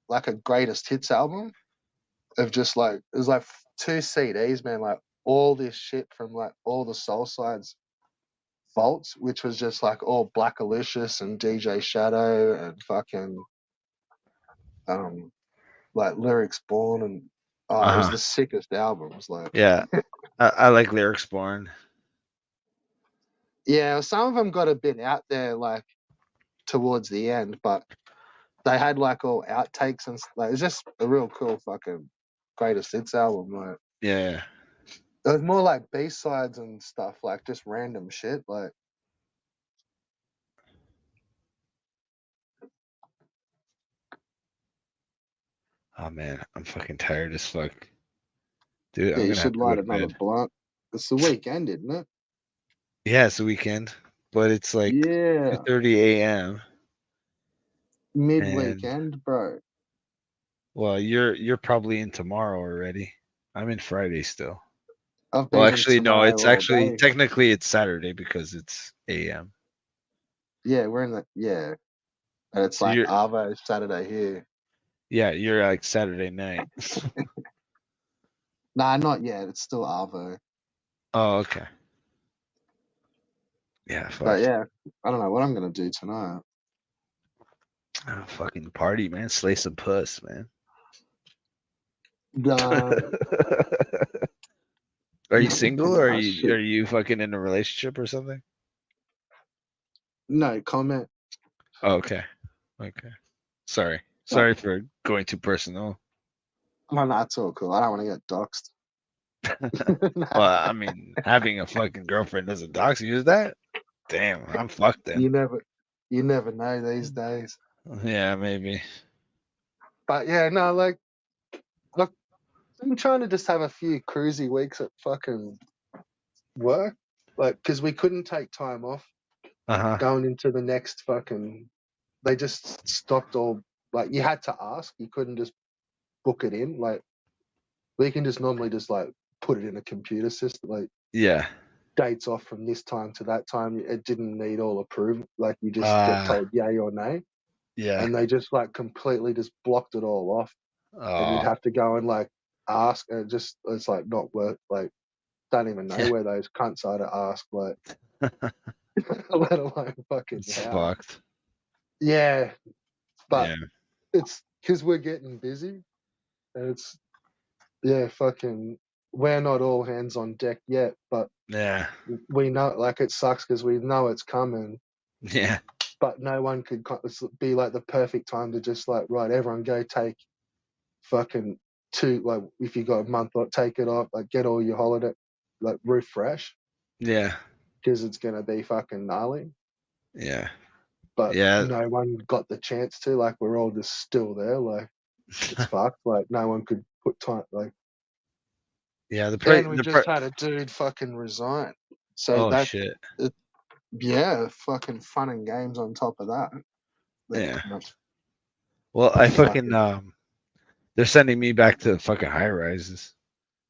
like a greatest hits album of just like it was like 2 CDs, man, like all this shit from like all the Soul Sides vaults, which was just like all Black Alicious and DJ Shadow and fucking like Lyrics Born and it was Uh-huh. the sickest albums. Like Yeah. I like Lyrics Born. yeah, some of them got a bit out there like towards the end, but they had like all outtakes and like it's just a real cool fucking greatest hits album. Like Yeah. it was more like B sides and stuff, like just random shit. Like Oh man, I'm fucking tired as fuck. Dude, yeah, I'm you gonna have should to go light to another bed. blunt. It's the weekend, isn't it? Yeah, it's the weekend, but it's like Yeah, 2:30 a.m. and mid-weekend, bro. well, you're probably in tomorrow already. I'm in Friday still. I've Well, been in actually, no, tomorrow it's all actually day. technically it's Saturday because it's a.m. Yeah, we're in the yeah. And it's So like you're Arvo Saturday here. yeah, you're like Saturday night. Nah, not yet. It's still Arvo. Oh, okay. Yeah, But fuck. yeah, I don't know what I'm gonna do tonight. Oh, fucking party, man. Slay some puss, man. Uh, Are you single or shit. are you fucking in a relationship or something? No comment. Oh, okay. Okay. Sorry. But, Sorry for going too personal. well, no, it's all cool. I don't want to get doxxed. Well, I mean, having a fucking girlfriend doesn't dox you, is that? Damn, I'm fucked then. You never know these days. Yeah, maybe. But yeah, no, like, look, I'm trying to just have a few cruisy weeks at fucking work, like, because we couldn't take time off Uh-huh. going into the next fucking. They just stopped all. Like, you had to ask. You couldn't just book it in. Like, we can just normally just like put it in a computer system, like Yeah. dates off from this time to that time. It didn't need all approval. Like, you just get Uh, told yay or nay, yeah. and they just like completely just blocked it all off. And you'd Oh. have to go and like ask, and it's like not worth. Like, don't even know Yeah. where those cunts are to ask. Like, let alone fucking It's how. fucked. Yeah, but Yeah. it's because we're getting busy, and it's yeah, fucking. We're not all hands on deck yet, but Yeah. we know, like, it sucks because we know it's coming, Yeah. but no one could be like the perfect time to just like, right, everyone go take fucking like, if you got a month, like, take it off, like, get all your holiday, like, refresh, Yeah. because it's gonna be fucking gnarly. Yeah. But Yeah. no one got the chance to. Like, we're all just still there. Like, it's fucked. Like, no one could put time. Like, Yeah, and we just had a dude fucking resign. So Oh that, shit. yeah, fucking fun and games on top of that. Yeah. Like, Well, I fucking fucking they're sending me back to fucking high rises.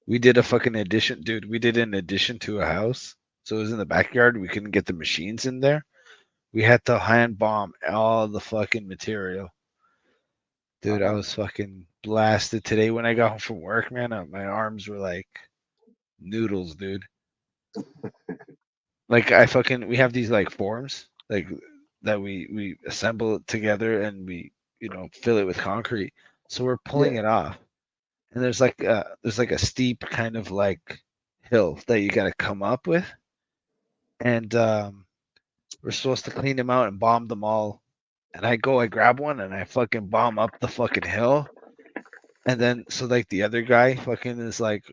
We did a fucking addition, dude. We did an addition to a house. So it was in the backyard. We couldn't get the machines in there. We had to hand bomb all the fucking material. Dude, I was fucking blasted today when I got home from work, man. My arms were like noodles, dude. Like I fucking we have these like forms like that we assemble it together and we fill it with concrete. So we're pulling Yeah. it off, and there's like a steep kind of like hill that you got to come up with, and we're supposed to clean them out and bomb them all. And I grab one and I fucking bomb up the fucking hill, and then so like the other guy fucking is like,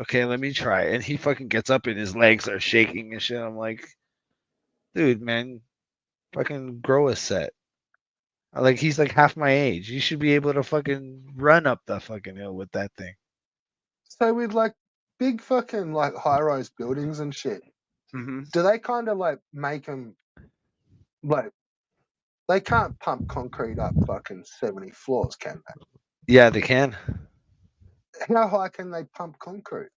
okay, let me try, and he fucking gets up and his legs are shaking and shit. I'm like, dude, man, fucking grow a set. Like he's like half my age. You should be able to fucking run up the fucking hill with that thing. So with like big fucking like high-rise buildings and shit, Mm-hmm. do they kind of like make them like they can't pump concrete up fucking 70 floors, can Yeah, they can. they? How high can they pump concrete?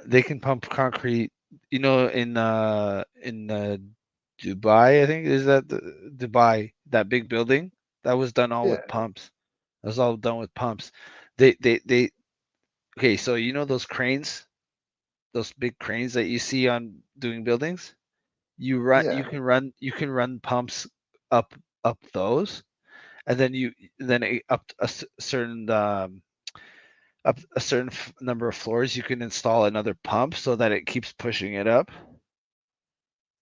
They can pump concrete. In Dubai, I think is that Dubai, that big building that was done all Yeah, with pumps. That was all done with pumps. They okay. So those cranes, those big cranes that you see on doing buildings. yeah. You can run pumps up those, and then up a certain up a certain number of floors, you can install another pump so that it keeps pushing it up.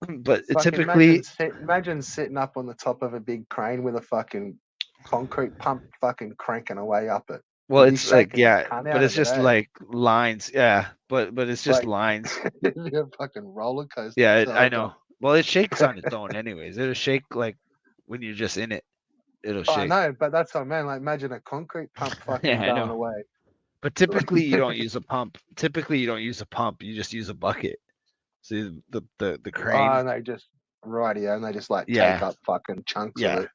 But it Fucking typically, imagine sitting up on the top of a big crane with a fucking concrete pump fucking cranking away up it. well, You'd be it's like shaking the yeah, cunt but out it's of it, just eh? like lines, yeah. But it's just Like lines. it'd be a fucking roller coaster. Yeah, So I I'd like, know. Well, it shakes on its own, anyways. It'll shake like when you're just in it. It'll I shake. know, but that's what I mean. Like imagine a concrete pump Yeah, fucking I going know. away. But typically, you don't use a pump. Typically, you don't use a pump. You just use a bucket. So the crane. And they just rightio, and they just like take Yeah, up fucking chunks of yeah, it.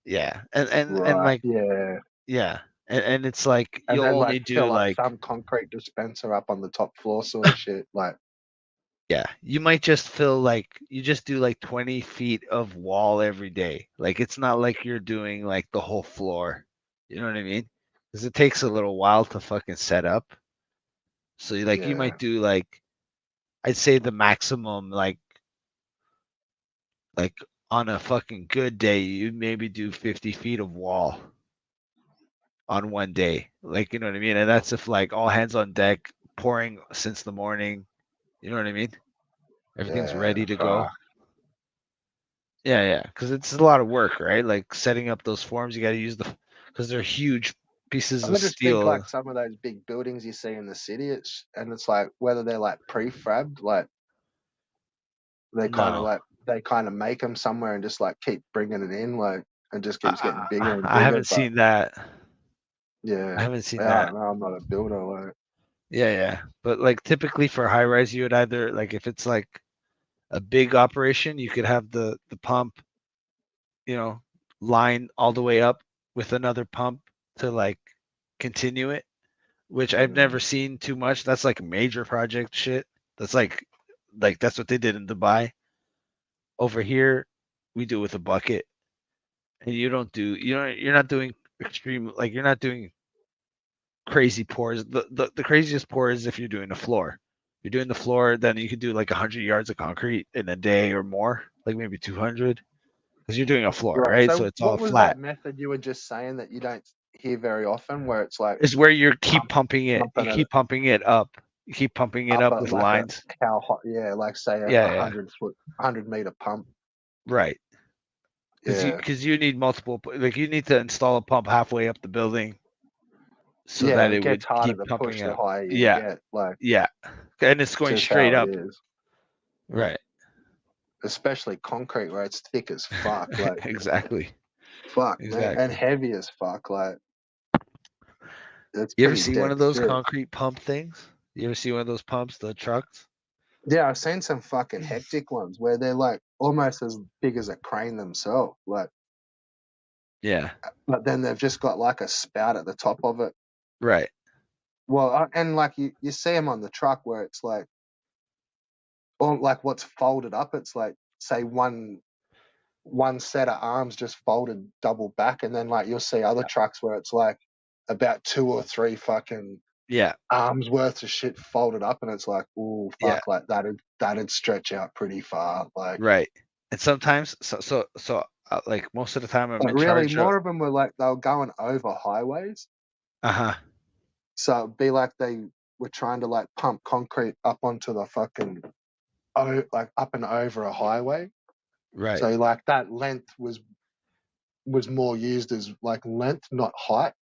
yeah, and Right. like Yeah. yeah, and it's like And you'll then only like do fill up like some concrete dispenser up on the top floor sort of shit. Like yeah, you might just fill like you just do like 20 feet of wall every day. Like it's not like you're doing like the whole floor. You know what I mean? Because it takes a little while to fucking set up. So you yeah. might do like I'd say the maximum like on a fucking good day you maybe do 50 feet of wall on one day. Like you know what I mean? And that's if like all hands on deck, pouring since the morning. You know what I mean? Everything's Yeah. ready to go. Fuck. Yeah, yeah, because it's a lot of work, right? Like setting up those forms, you got to use because they're huge pieces I of just think steel. like some of those big buildings you see in the city, it's like whether they're like prefabbed, like No, they kind of make them somewhere and just like keep bringing it in, like and just keeps getting bigger and I bigger. haven't But seen that. I yeah, haven't seen yeah, I that. don't know. I'm not a builder. Like Yeah, yeah, but like typically for high rise, you would either like if it's like a big operation, you could have the pump, you know, line all the way up with another pump to like continue it, which I've never seen too much. That's like major project shit. That's like that's what they did in Dubai. Over here, we do it with a bucket, and you're not doing extreme like you're not doing crazy pours. The craziest pour is if you're doing the floor. If you're doing the floor, then you could do like 100 yards of concrete in a day or more, like maybe 200, because you're doing a floor, right. right? So So it's all what was flat. that method you were just saying that you don't hear very often, where it's like Is where you keep pumping it. You pumping it keep pumping it up. You keep pumping it up up at with like a lines. how hot? Yeah, like say Yeah, a yeah, 100 meter pump. right. Yeah, Because you need multiple like you need to install a pump halfway up the building so yeah. that It it gets would harder keep to pumping push the up. higher you Yeah, get. Like yeah, and it's it's going just straight how it up. is. Right. Especially concrete where it's thick as fuck. Like Exactly. fuck, man, and Exactly. heavy as fuck. Like it's You ever pretty see one of dense those shit. concrete pump things? You ever see one of those pumps, the trucks? Yeah, I've seen some fucking hectic ones where they're like almost as big as a crane themselves. Like, Yeah. but then they've just got like a spout at the top of it. Right. Well, and like you see them on the truck where it's like, or like what's folded up. It's like say one set of arms just folded double back, and then like you'll see other trucks where it's like about two or three fucking Yeah. arms worth of shit folded up, and it's like, oh Yeah. fuck, like that'd stretch out pretty far. Like, Right. And sometimes, like most of the time, I'm but in really, charge of. more of them were like they were going over highways, Uh-huh. so it'd be like they were trying to like pump concrete up onto the fucking like up and over a highway. Right. So like that length was more used as like length, not height.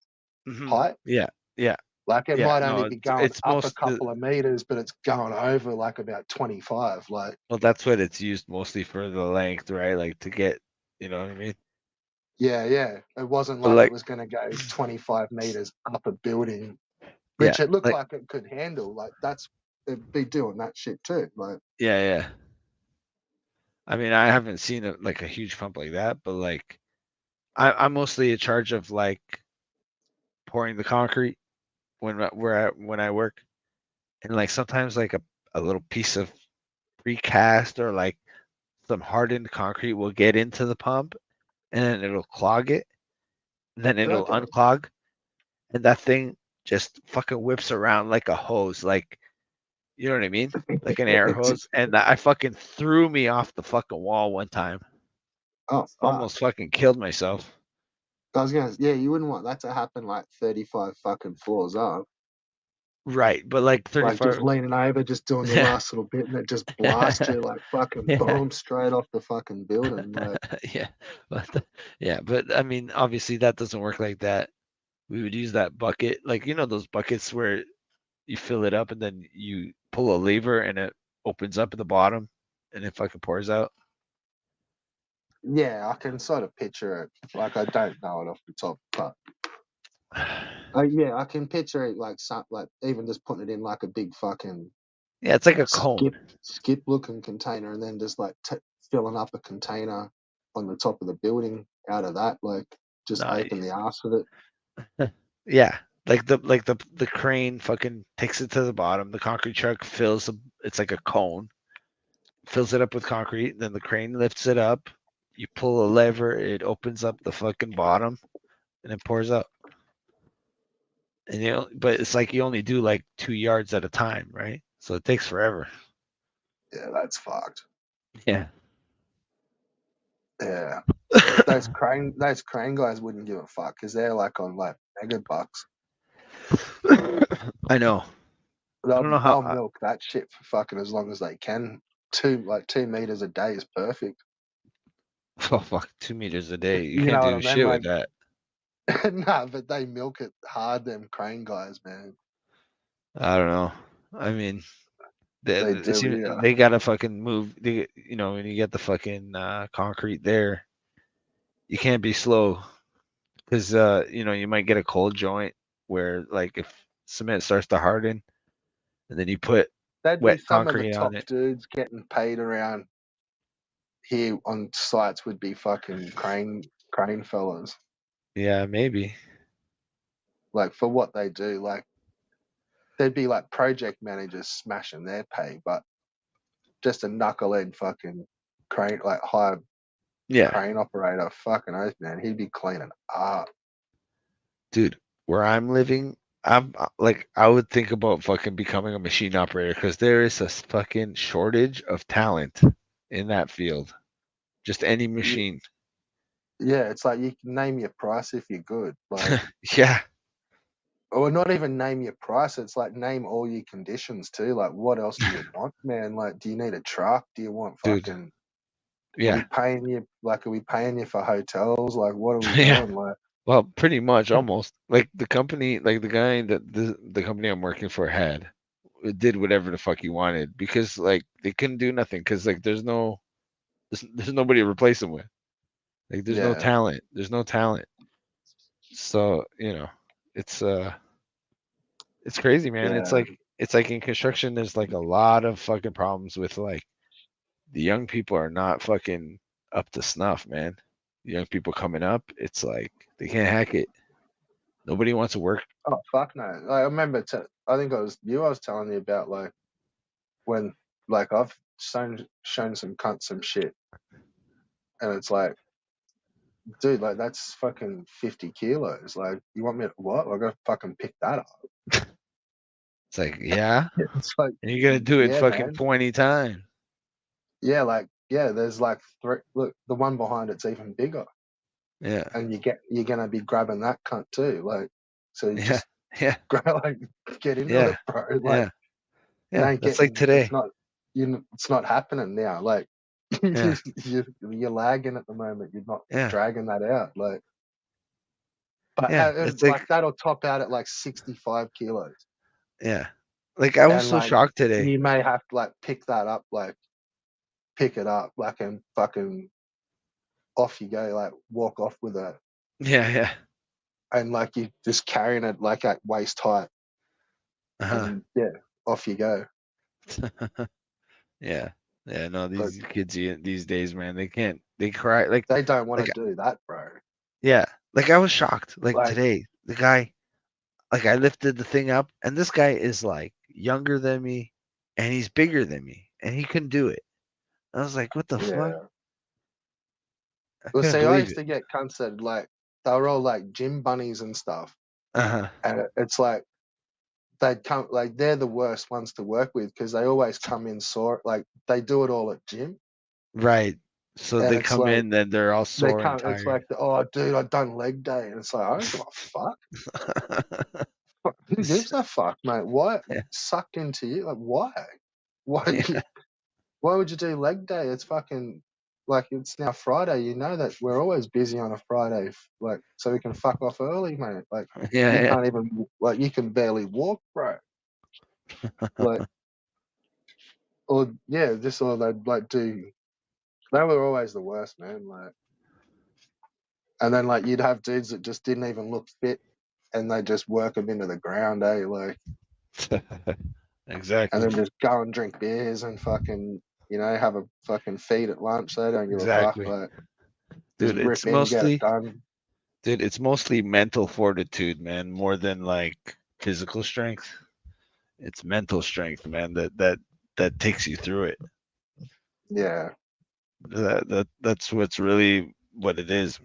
Height. Yeah. Yeah. Like it Yeah. might only No, be going it's up a most. couple of meters, but it's going over like about 25. Like, Well, that's what it's used mostly for, the length, right? Like to get, you know what I mean? yeah, yeah. It wasn't But like it like, was going to go 25 meters up a building, yeah, which it looked like, like it could handle. Like it'd be doing that shit too. Like, yeah, yeah. I mean, I haven't seen like a huge pump like that, but like, I'm mostly in charge of like pouring the concrete when I work, and like sometimes like a little piece of precast or like some hardened concrete will get into the pump, and then it'll clog it, and then it'll okay. unclog, and that thing just fucking whips around like a hose, like, you know what I mean? Like an air It's, hose. And I fucking threw me off the fucking wall one time. oh fuck. Almost fucking killed myself. I was gonna, yeah, you wouldn't want that to happen like 35 fucking floors up. Right. But like Like just 35. leaning over, just doing your Yeah. last little bit, and it just blasts you like fucking Yeah. boom straight off the fucking building. Like, Yeah. Yeah. But I mean, obviously that doesn't work like that. We would use that bucket, like, those buckets where you fill it up and then you pull a lever and it opens up at the bottom and it fucking pours out. yeah, I can sort of picture it. Like, I don't know it off the top, but yeah, I can picture it like like even just putting it in like a big fucking Yeah, it's like a cone. skip looking container, and then just like filling up a container on the top of the building out of that, like just No, open the ass of it. yeah, the crane fucking takes it to the bottom. The concrete truck it's like a cone, fills it up with concrete. Then the crane lifts it up. You pull a lever, it opens up the fucking bottom, and it pours out. And but it's like you only do like 2 yards at a time, right? So it takes forever. Yeah, that's fucked. Yeah. Yeah. Those crane guys wouldn't give a fuck because they're like on like mega bucks. I know. I don't know They'll how. milk that shit for fucking as long as they can. 2 meters a day is perfect. Oh fuck, 2 meters a day. You You can't know what do I mean? shit with Like, that. nah, but they milk it hard. Them crane guys, man, I don't know. I mean, they do. Yeah. they gotta fucking move. When you get the fucking concrete there, you can't be slow because you might get a cold joint where like if cement starts to harden and then you put That'd be wet some of the concrete on top it. dudes getting paid around here on sites. Would be fucking crane fellas. Yeah, maybe. Like for what they do, like there'd be like project managers smashing their pay, but just a knucklehead fucking crane, like high Yeah, crane operator, fucking oath, man, he'd be cleaning up. dude. Where I'm living, I'm like I would think about fucking becoming a machine operator because there is a fucking shortage of talent in that field. Just any machine. Yeah, it's like you can name your price if you're good, like, Yeah, or not even name your price. It's like name all your conditions too. Like, what else do you want, man? Like, do you need a truck? Do you want dude. fucking? Are we Yeah, paying you? Like, are we paying you for hotels? Like, what are we yeah. doing? Like, Well, pretty much almost. Like the company, like the guy that the company I'm working for had did whatever the fuck he wanted because like they couldn't do nothing because like there's nobody to replace him with. Like there's no yeah, talent. There's no talent. So, it's crazy, man. yeah. It's like in construction there's like a lot of fucking problems with like the young people are not fucking up to snuff, man. The young people coming up, it's like they can't hack it. Nobody wants to work. Oh fuck no! Like, I remember. I think it was you. I was telling you about like when like I've shown some cunts some shit, and it's like, dude, like that's fucking 50 kilos. Like, you want me to what? I gotta fucking pick that up. It's like, yeah, It's like, and you're gonna do it yeah, fucking man. 20 times. Yeah, like, yeah, there's like three. Look, the one behind it's even bigger, Yeah, and you're gonna be grabbing that cunt too. Like, so you yeah, just yeah, grab, like, get into yeah, it, bro. Like, yeah, it yeah. ain't That's like getting. It's today. not. It's not happening now. Like, Yeah, you're lagging at the moment. You're not yeah, dragging that out. Like, but yeah. It's like like, that'll top out at like 65 kilos, yeah. Like I was and so like shocked today. you may have to like pick that up, like pick it up, like, and fucking off you go, like walk off with it, Yeah, yeah. and like you just carrying it like at waist height, Uh-huh. and yeah, off you go. Yeah. Yeah, no, But these kids these days, man, they can't. They cry they don't want like to do that, bro. yeah, like I was shocked. Like Like, today, the guy, like I lifted the thing up, and this guy is like younger than me, and he's bigger than me, and he couldn't do it. I was like, what the fuck? yeah. I Well, couldn't see, I believe used it. to get cunts that like they were all like gym bunnies and stuff, Uh-huh. and it's like they'd come, like they're the worst ones to work with because they always come in sore. Like they do it all at gym, Right. So and they it's come like in, then they're all they sore and come. It's tired. like, oh, dude, I done leg day, and it's like, I don't give a fuck. Who gives a fuck, mate? What Yeah. sucked into you? Like, why? Why? Yeah. Why would you do leg day? It's fucking like it's now Friday. You know that we're always busy on a Friday, like so we can fuck off early, mate. Like you Yeah. can't even like you can barely walk, bro. Like or yeah, just all they'd like do. They were always the worst, man. Like and then like you'd have dudes that just didn't even look fit, and they just work them into the ground, eh? Like and Exactly. then just go and drink beers and fucking have a fucking feed at lunch. They don't give a fuck. Exactly. Like just Dude, rip in, get it done. it's mostly mental fortitude, man, more than like physical strength. It's mental strength, man, that takes you through it. Yeah. That's what's really what it is.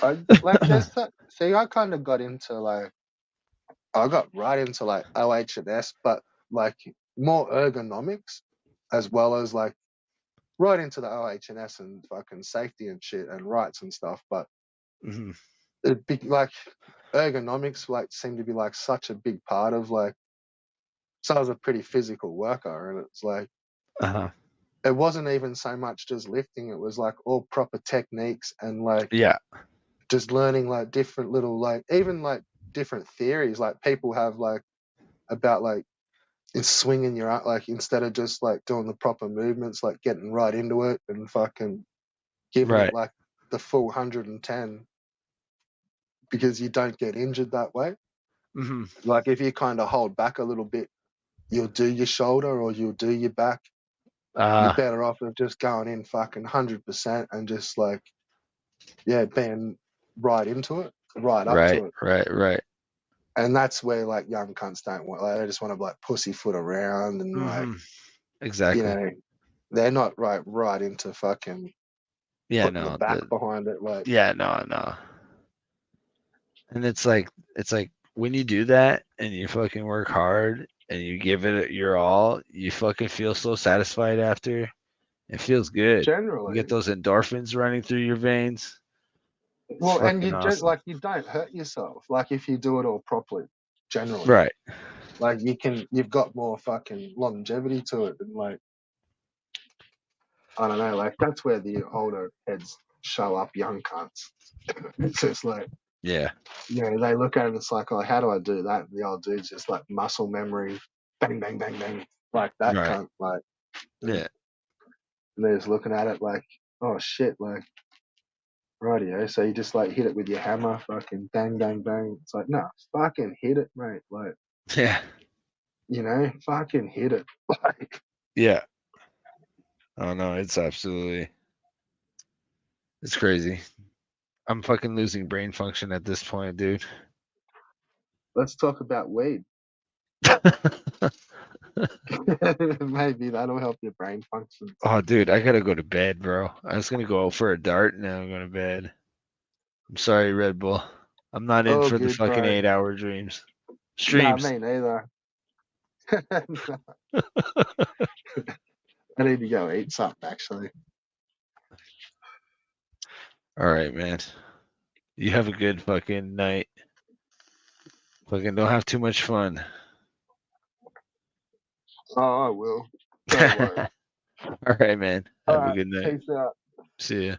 I like there's that. See, I kind of got into like I got right into like OH&S, but like more ergonomics as well as like right into the OH&S and fucking safety and shit and rights and stuff. But Mhm. it be like ergonomics like seemed to be like such a big part of like. So I was a pretty physical worker, and it's like Uh-huh. it wasn't even so much just lifting; it was like all proper techniques and like Yeah. just learning like different little like even like different theories like people have like about like in swinging your arm like instead of just like doing the proper movements like getting right into it and fucking giving it Right. like the full 110 because you don't get injured that way. Hmm. Like if you kind of hold back a little bit, you'll do your shoulder or you'll do your back. You're better off of just going in fucking 100% and just like being right into it, right up Right, to it. right. And that's where like young cunts don't want. Like, they just want to like pussyfoot around and like Hmm. Exactly. they're not right into fucking Yeah, putting the no, back behind it. Like yeah, no. And it's like when you do that and you fucking work hard and you give it your all, you fucking feel so satisfied after. It feels good. You get generally, those endorphins running through your veins. It's well, and fucking awesome. like you don't hurt yourself. Like if you do it all properly, generally, Right. like you've got more fucking longevity to it, and like I don't know, like that's where the older heads show up, young cunts. It's just like Yeah. they look at it, it's like, oh, how do I do that? And the old dude's just like muscle memory, bang, bang, bang, bang, like that Right. cunt, like. Yeah. And they're just looking at it like, oh shit, like, rightio. So you just like hit it with your hammer, fucking bang, bang, bang. It's like, no, fucking hit it, mate. Like, Yeah. fucking hit it. Like, Yeah. Oh no, it's crazy. I'm fucking losing brain function at this point, dude. let's talk about weed. Maybe that'll help your brain function. Oh, dude, I gotta go to bed, bro. I was gonna go out for a dart, and now I'm going to bed. I'm sorry, Red Bull. I'm not in Oh, for the good, fucking bro. 8-hour dreams. Streams. me neither. I need to go eat something, actually. All right, man. You have a good fucking night. Fucking don't have too much fun. Oh, I will. Don't worry. All right, man. All Have a right, good night. peace out. See ya.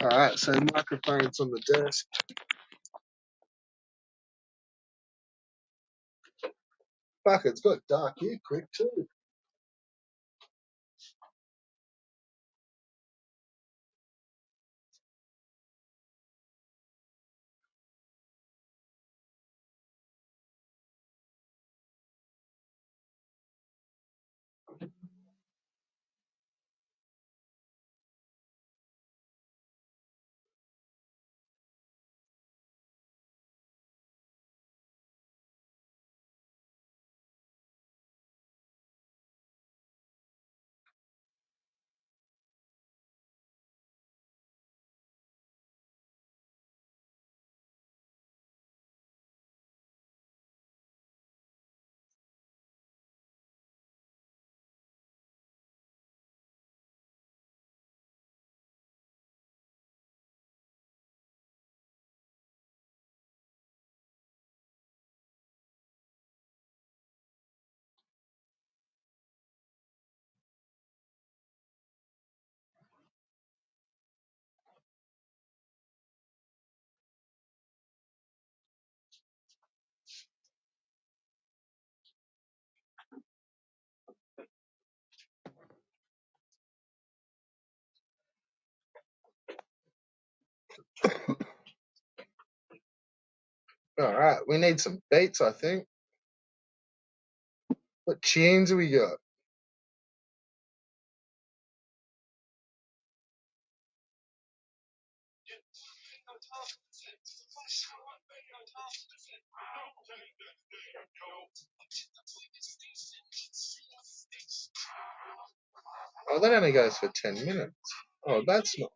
All right, so microphone's on the desk. Fuck, it's got dark here quick too. All right, we need some beats, I think. What tunes have we got? Oh, that only goes for 10 minutes. Oh, that's not.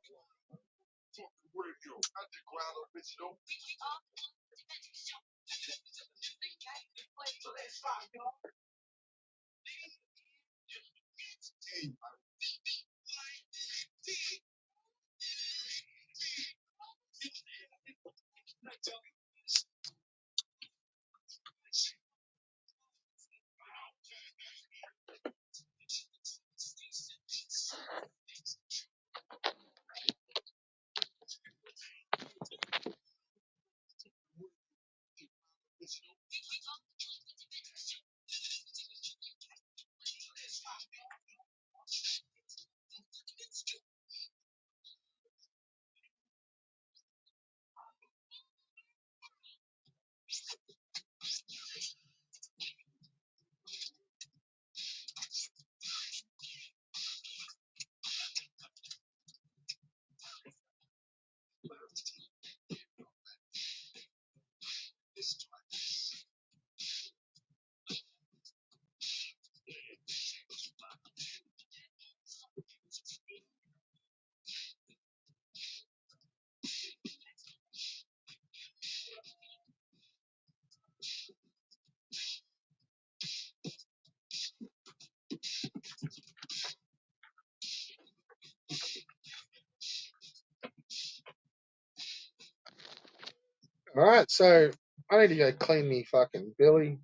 All right, so I need to go clean me fucking Billy.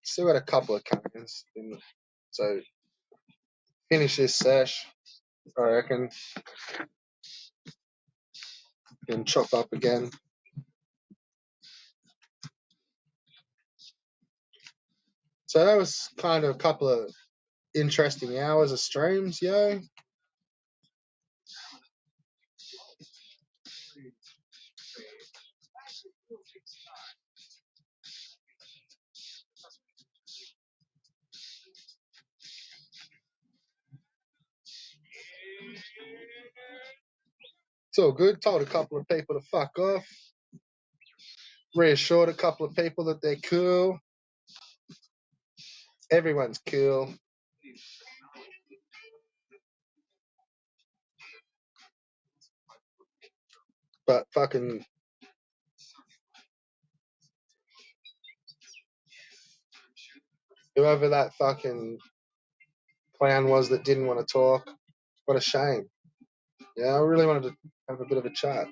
Still got a couple of cans. So finish this sesh. I reckon. Then chop up again. So that was kind of a couple of interesting hours of streams, yo. It's all good. Told a couple of people to fuck off. Reassured a couple of people that they're cool. Everyone's cool. But fucking whoever that fucking clown was that didn't want to talk, what a shame. Yeah, I really wanted to have a bit of a chat.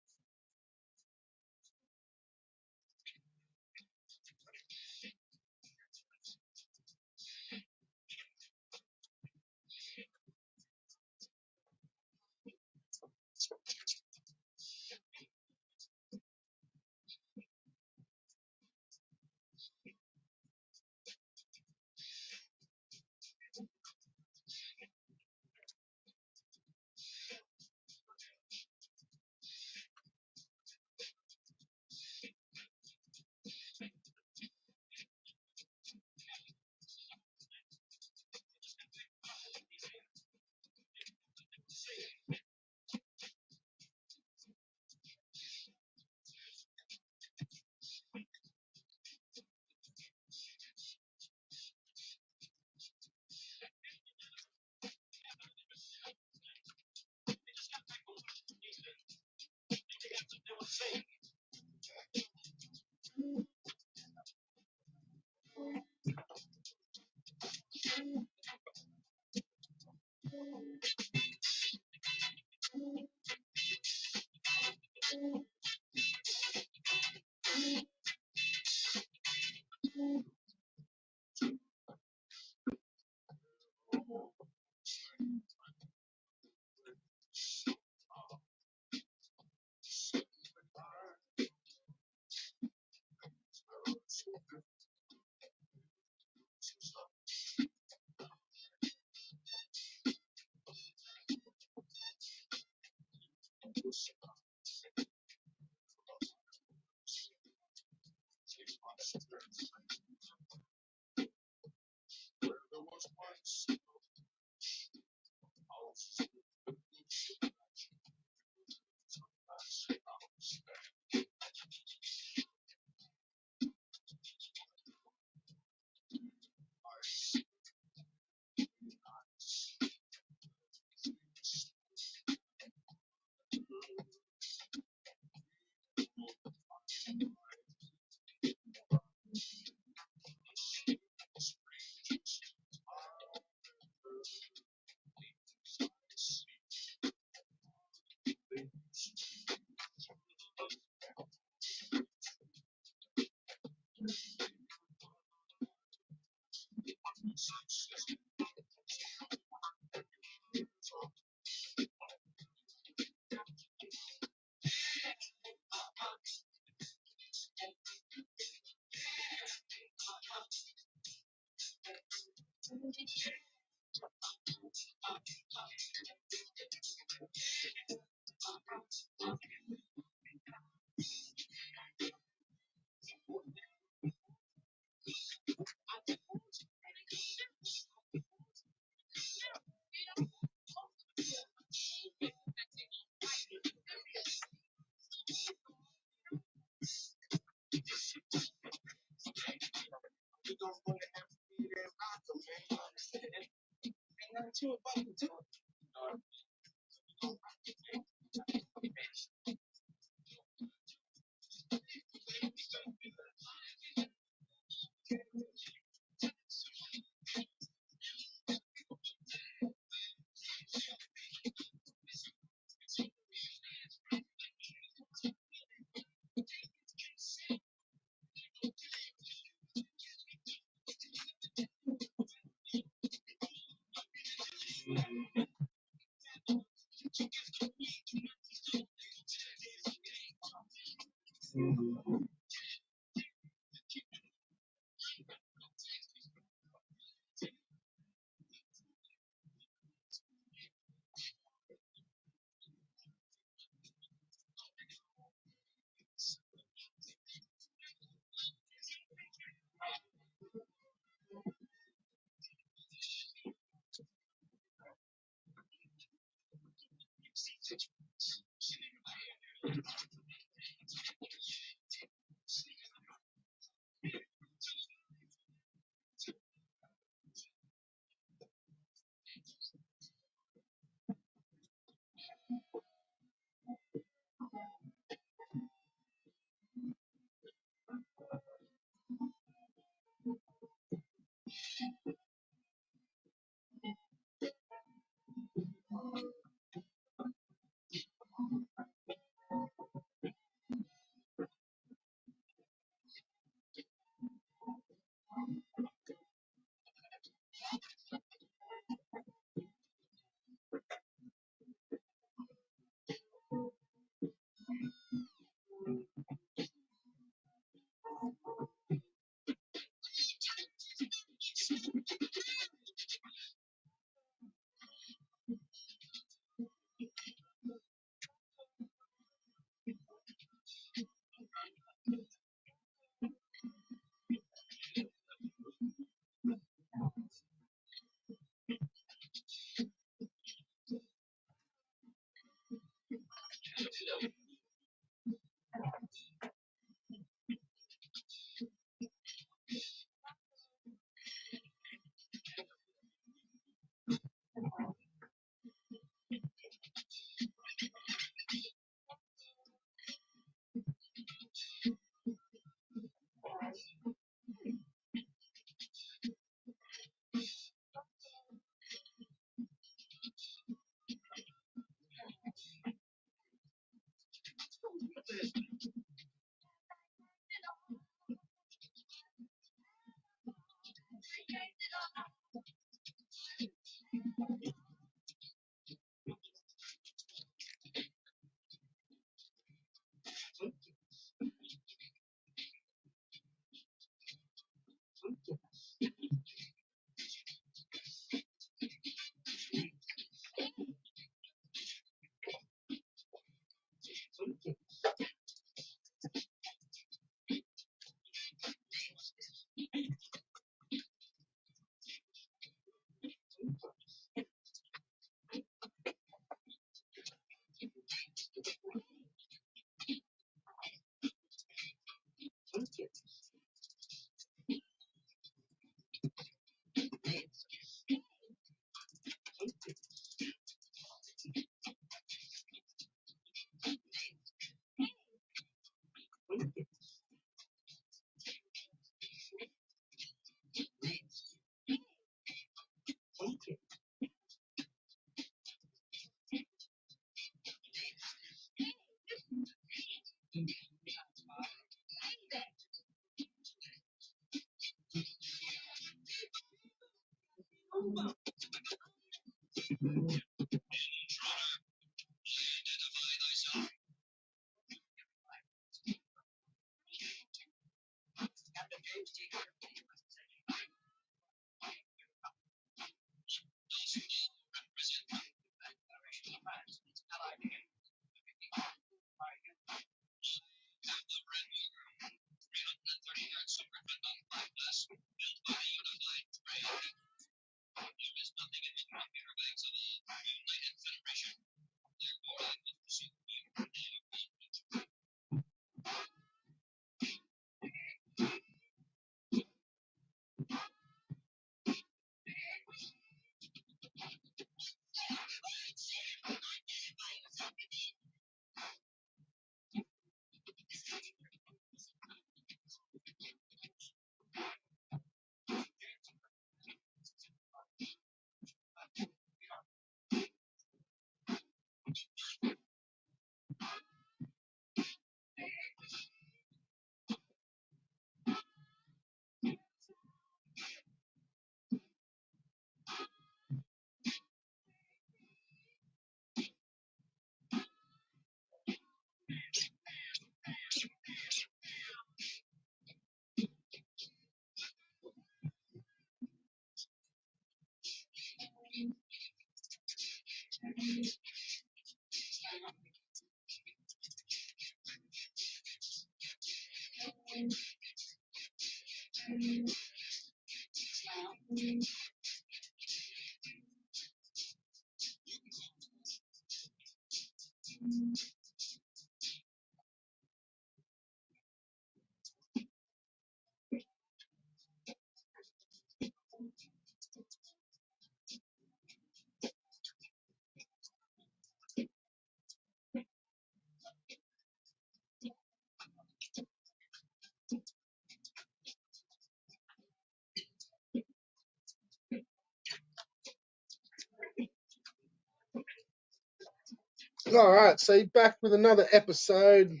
All right, so back with another episode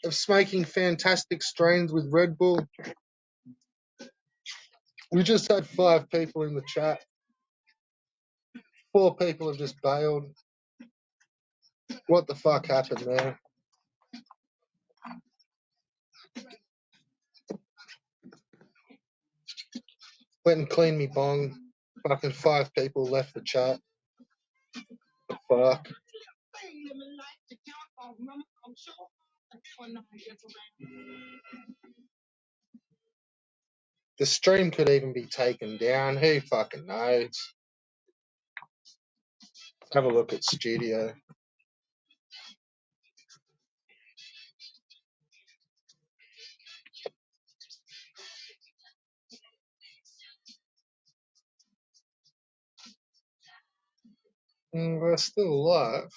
of Smoking Fantastic Strains with Red Bull. We just had 5 people in the chat. 4 people have just bailed. What the fuck happened there? Went and cleaned me bong. Fucking 5 people left the chat. The fuck? The stream could even be taken down. Who fucking knows? Let's have a look at studio. We're still alive.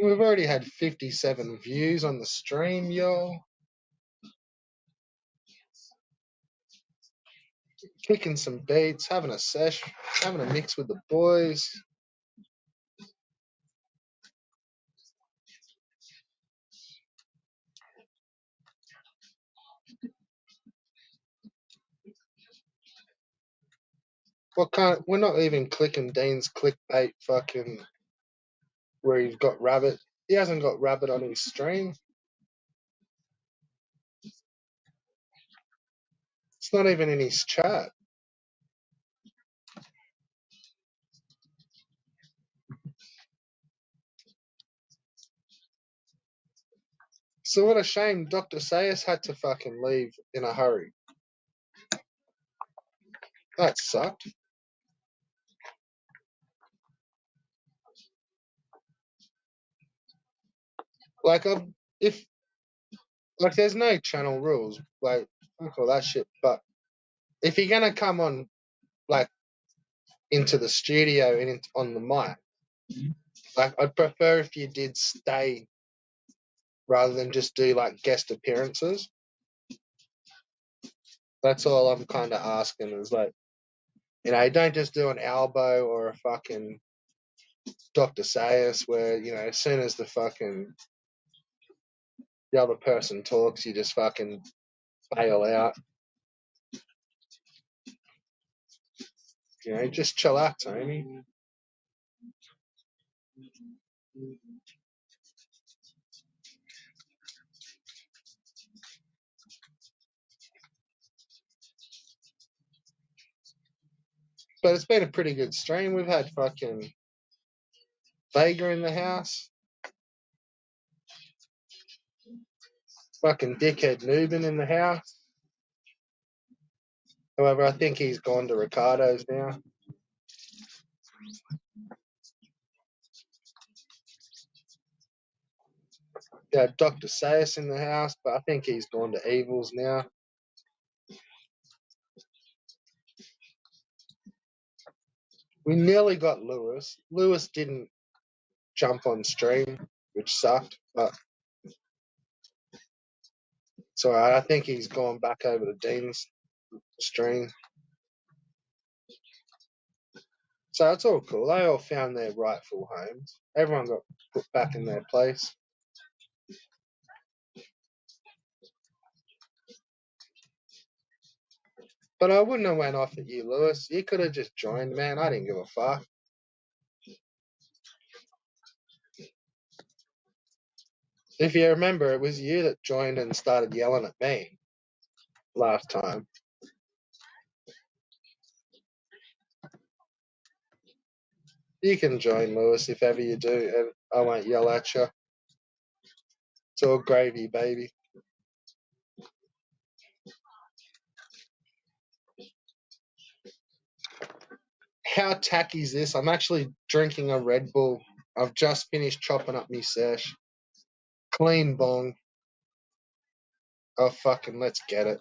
We've already had 57 views on the stream, yo. Kicking some beats, having a sesh, having a mix with the boys. What kind? We're not even clicking Dean's clickbait fucking where he's got rabbit. He hasn't got rabbit on his stream. It's not even in his chat. So what a shame Dr. Sayers had to fucking leave in a hurry. That sucked. Like if like there's no channel rules, like fuck all that shit. But if you're gonna come on like into the studio and on the mic, like I'd prefer if you did stay rather than just do like guest appearances. That's all I'm kind of asking is like, don't just do an elbow or a fucking Dr. Sayers where, as soon as the other person talks, you just fucking bail out. Just chill out, Tony. But it's been a pretty good stream. We've had fucking Vega in the house. Fucking dickhead Nubin in the house. However, I think he's gone to Ricardo's now. Yeah, Dr. Sayus in the house, but I think he's gone to Evils now. We nearly got Lewis. Lewis didn't jump on stream, which sucked, but it's alright. I think he's gone back over to Dean's stream. So it's all cool. They all found their rightful homes. Everyone got put back in their place. But I wouldn't have went off at you, Lewis. You could have just joined, man. I didn't give a fuck. If you remember, it was you that joined and started yelling at me last time. You can join, Lewis, if ever you do, and I won't yell at you. It's all gravy, baby. How tacky is this? I'm actually drinking a Red Bull. I've just finished chopping up my sesh. Clean bong. Oh, fucking let's get it.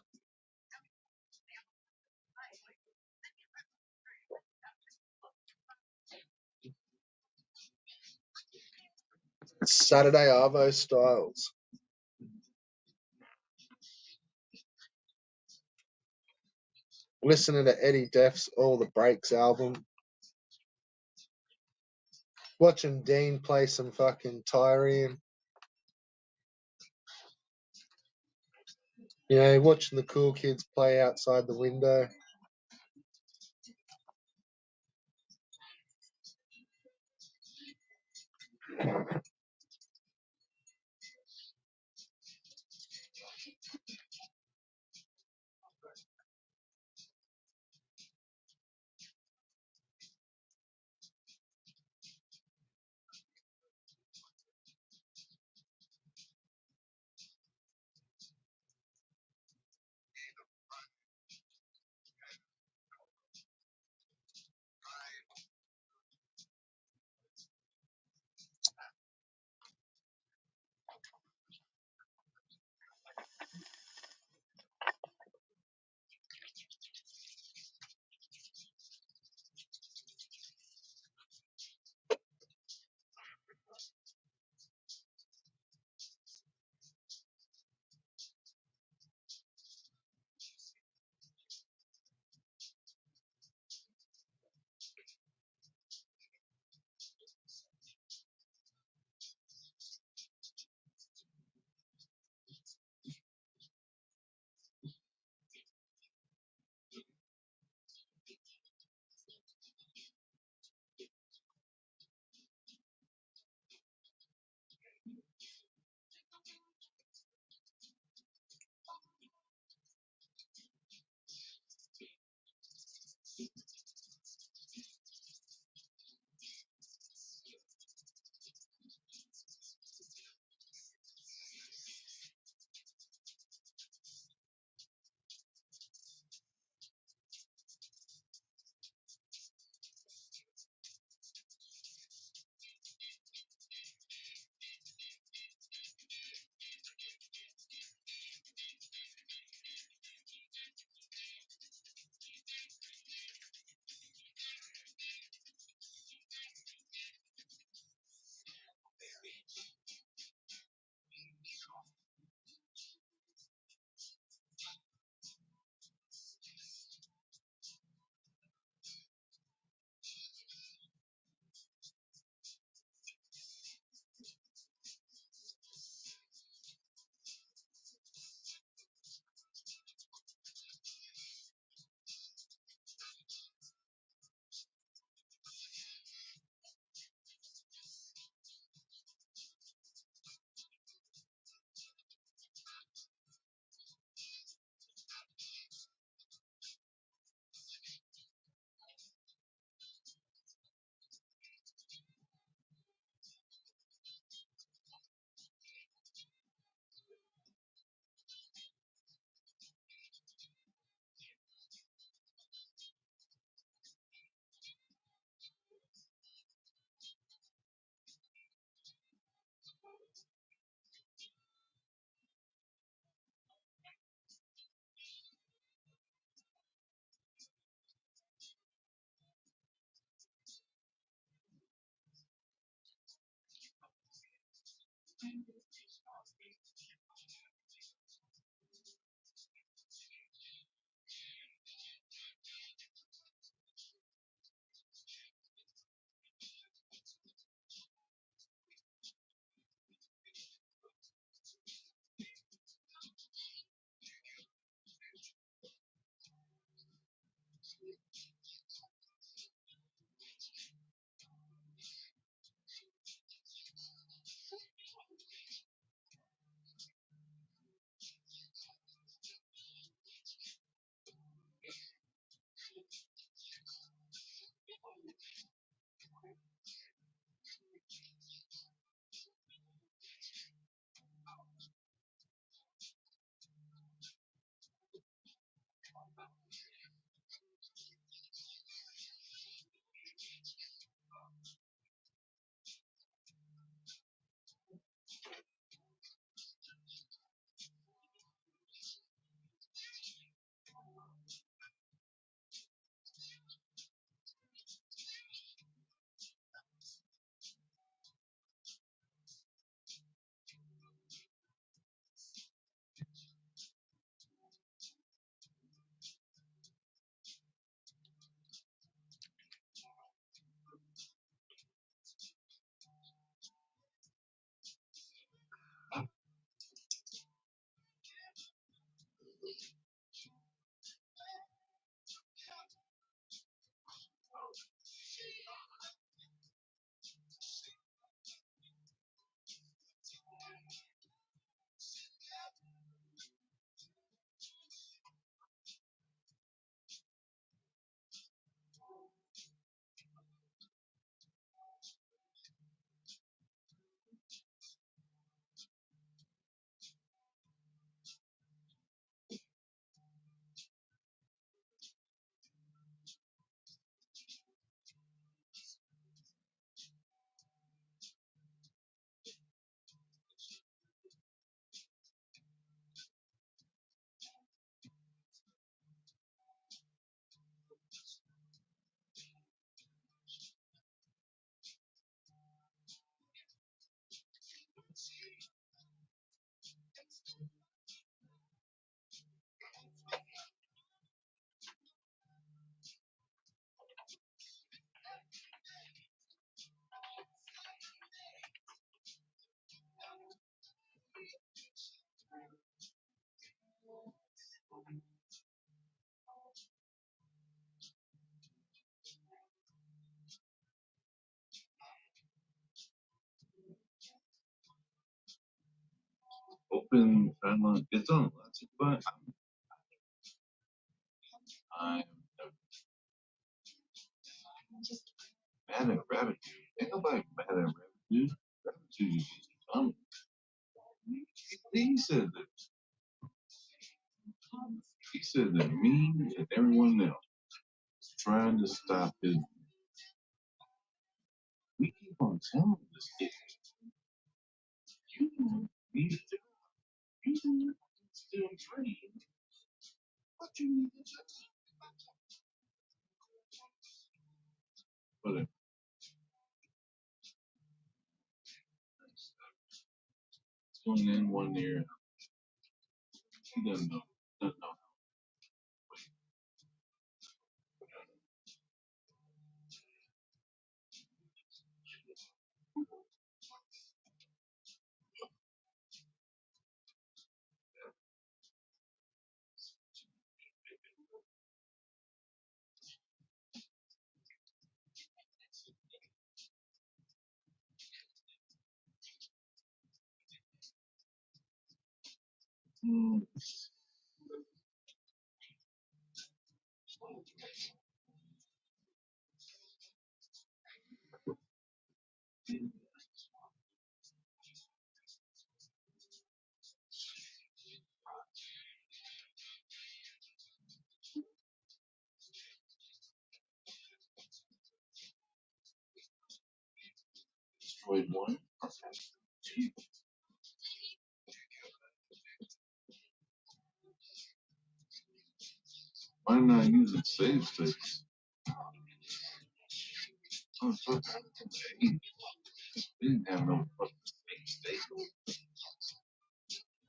Saturday Arvo Styles. Listening to Eddie Def's All the Breaks album. Watching Dean play some fucking Tyrian. Watching the cool kids play outside the window. Open timeline. It's on lots, but I'm mad at Rabbit. Ain't nobody mad at Rabbit, dude. Rabbit is dumb. He said that. He said that me and everyone else is trying to stop his. We keep on telling this kid, you need to, you still train, but you need to. But it's one in, one ear. He doesn't know. Doesn't know. Destroyed one. Why not using save states? Oh, so they didn't have no fucking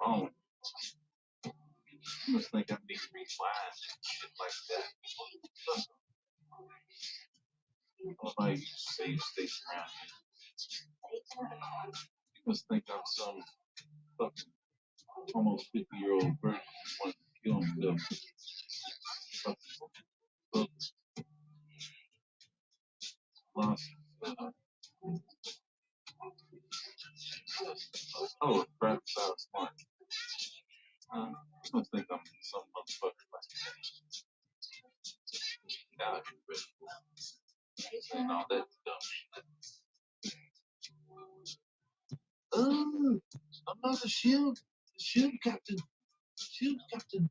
Oh, you must think I'm being refined and shit like that. Nobody safe states around here. You must think I'm some fucking almost 50-year-old virgin who wants to kill himself. Fucking lost. Oh, crap, I was smart. You must think I'm some motherfucker like that. Out here, saying all that dumb shit. Oh, I'm not a shield captain. Shield captain.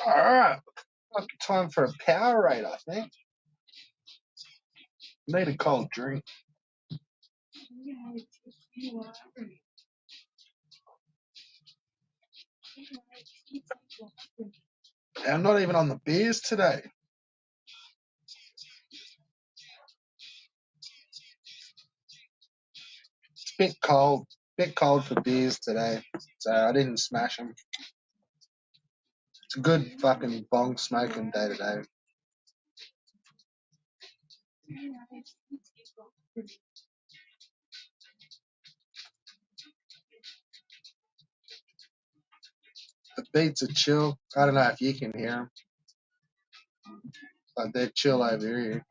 All right, time for a Powerade, I think. Need a cold drink. I'm not even on the beers today. It's bit cold for beers today, so I didn't smash them. It's a good fucking bong smoking day today. The beats are chill. I don't know if you can hear them, but they're chill over here.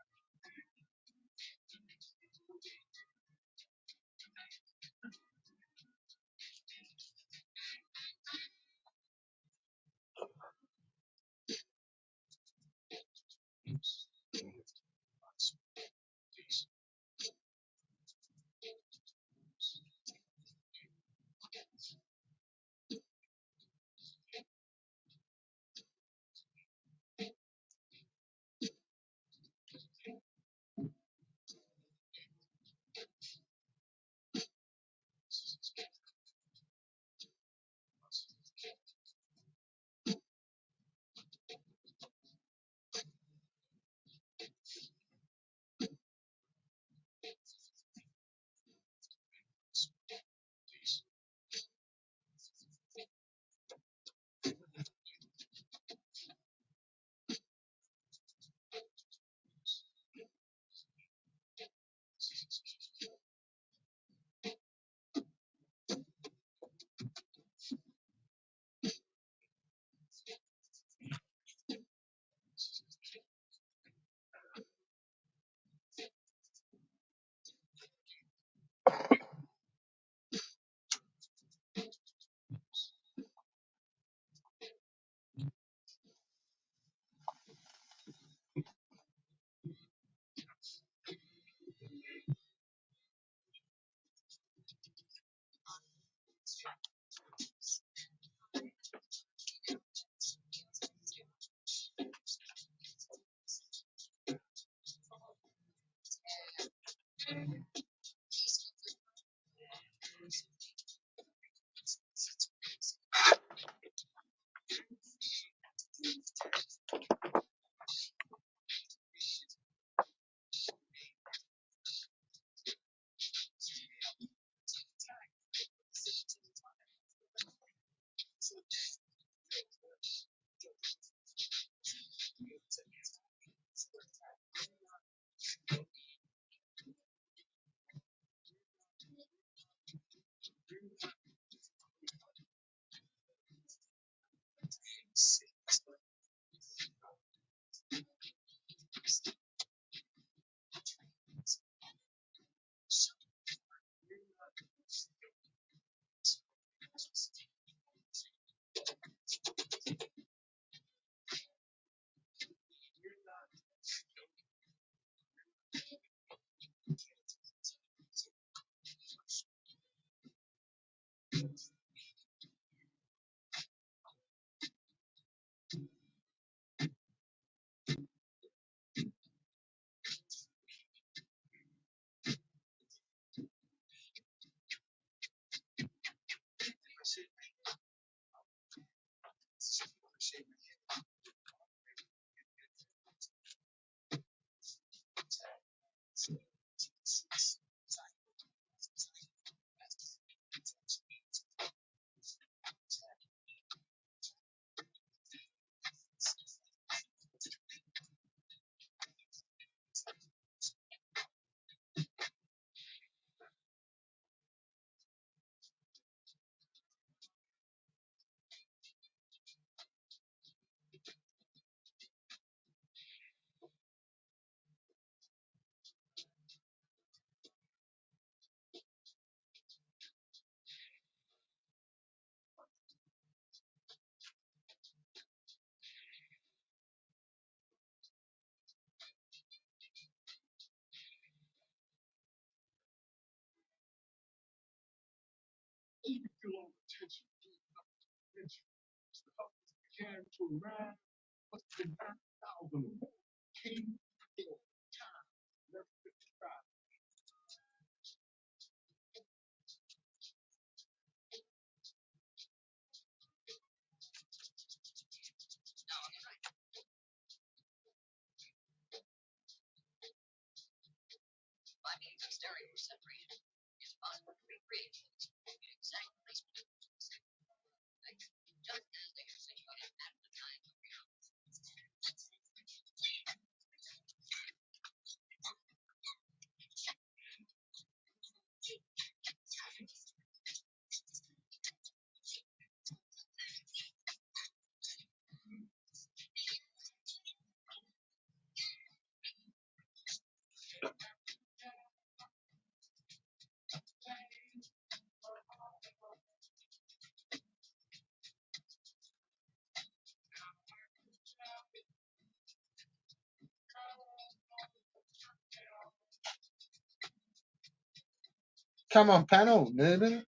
Come on, panel, Newman.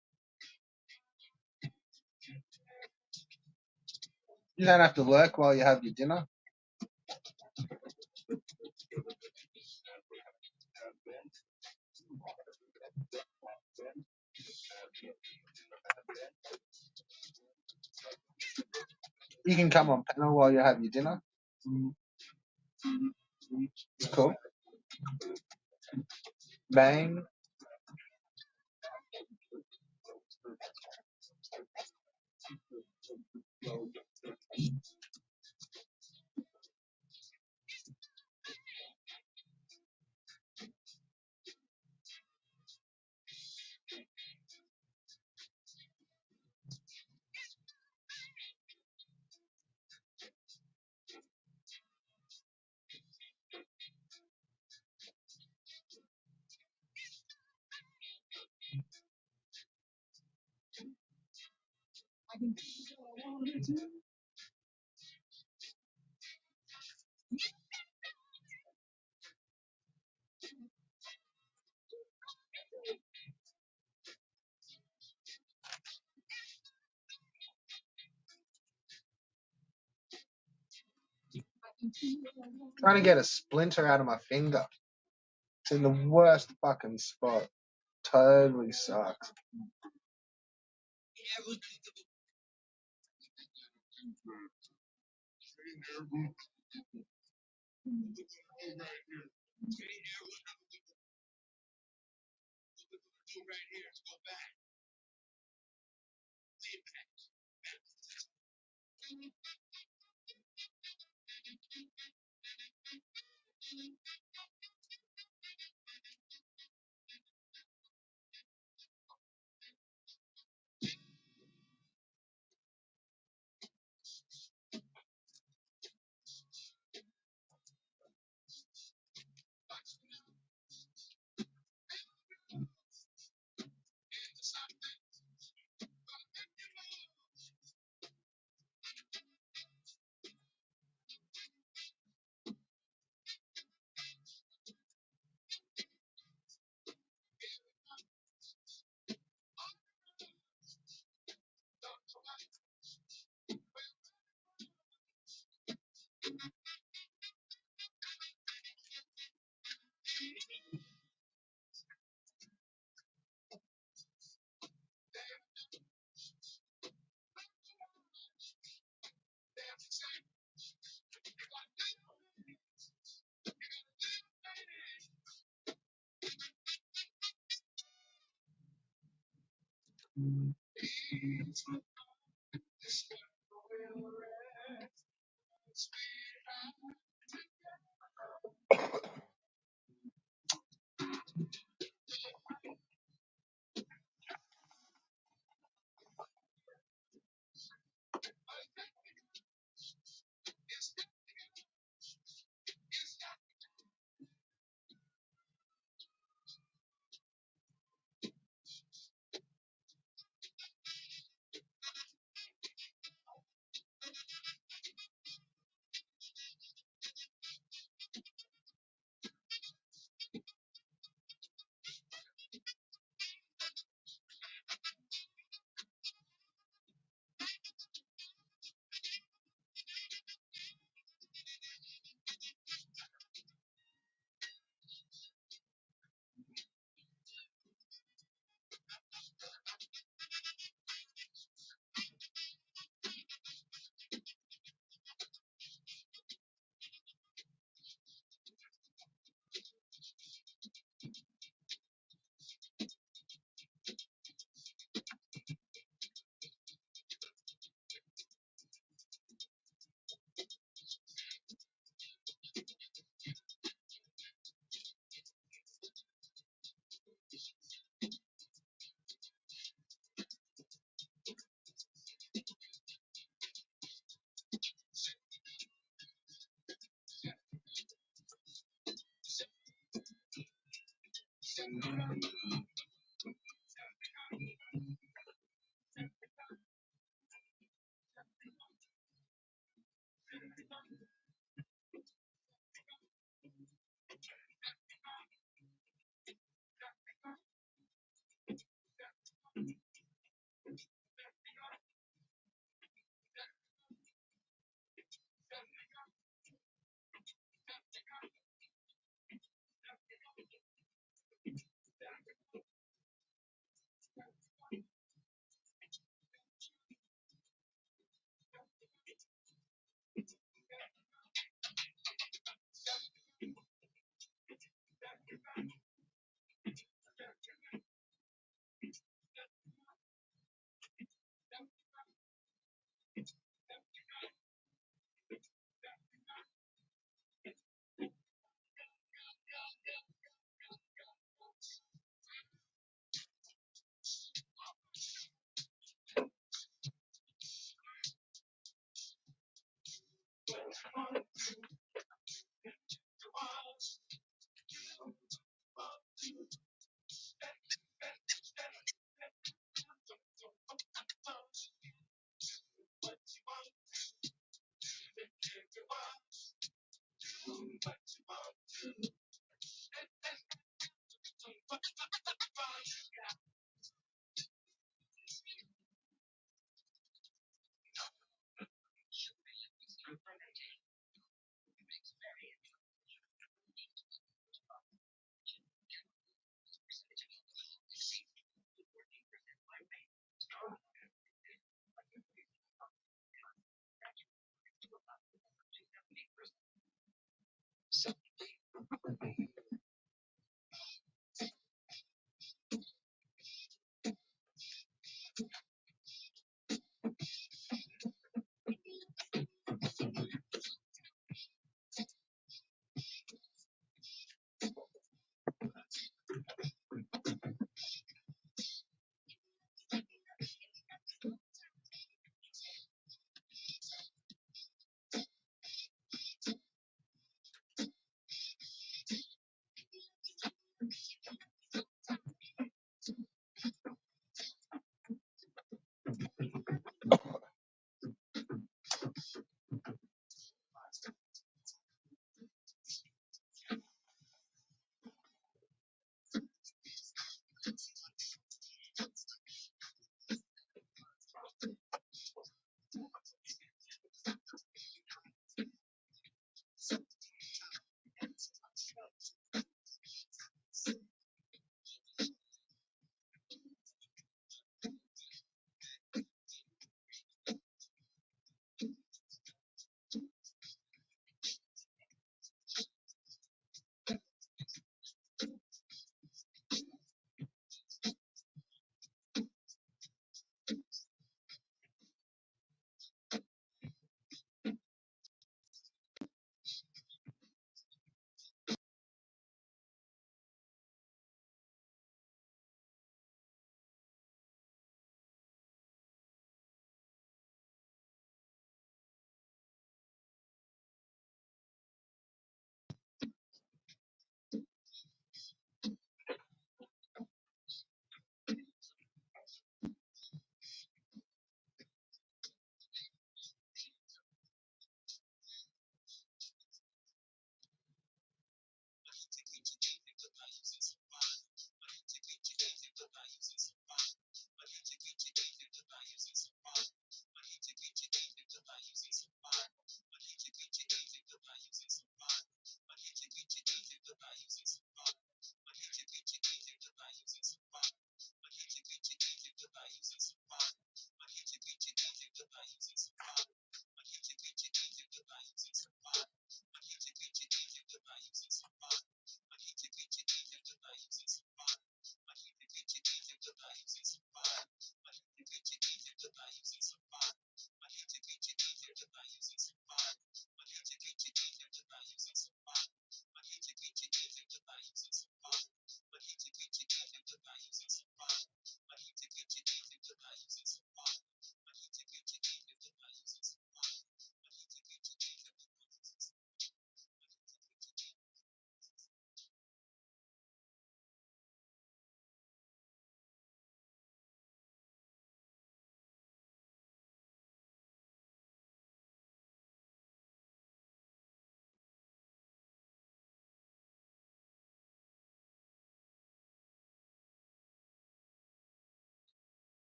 You don't have to work while you have your dinner. You can come on panel while you have your dinner. It's cool. Bang. Trying to get a splinter out of my finger. It's in the worst fucking spot. Totally sucks.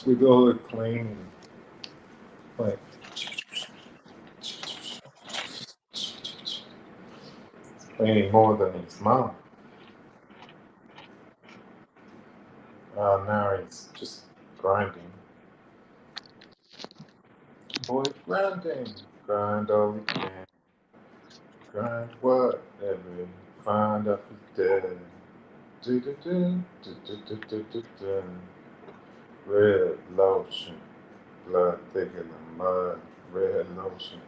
With all the cleaning, like cleaning more than his mum. Now he's just grinding. Boy, grinding. Grind all you can. Grind whatever you find up is dead. Do-do-do, do-do-do-do-do-do. Red lotion, blood thicker than mud. Red lotion,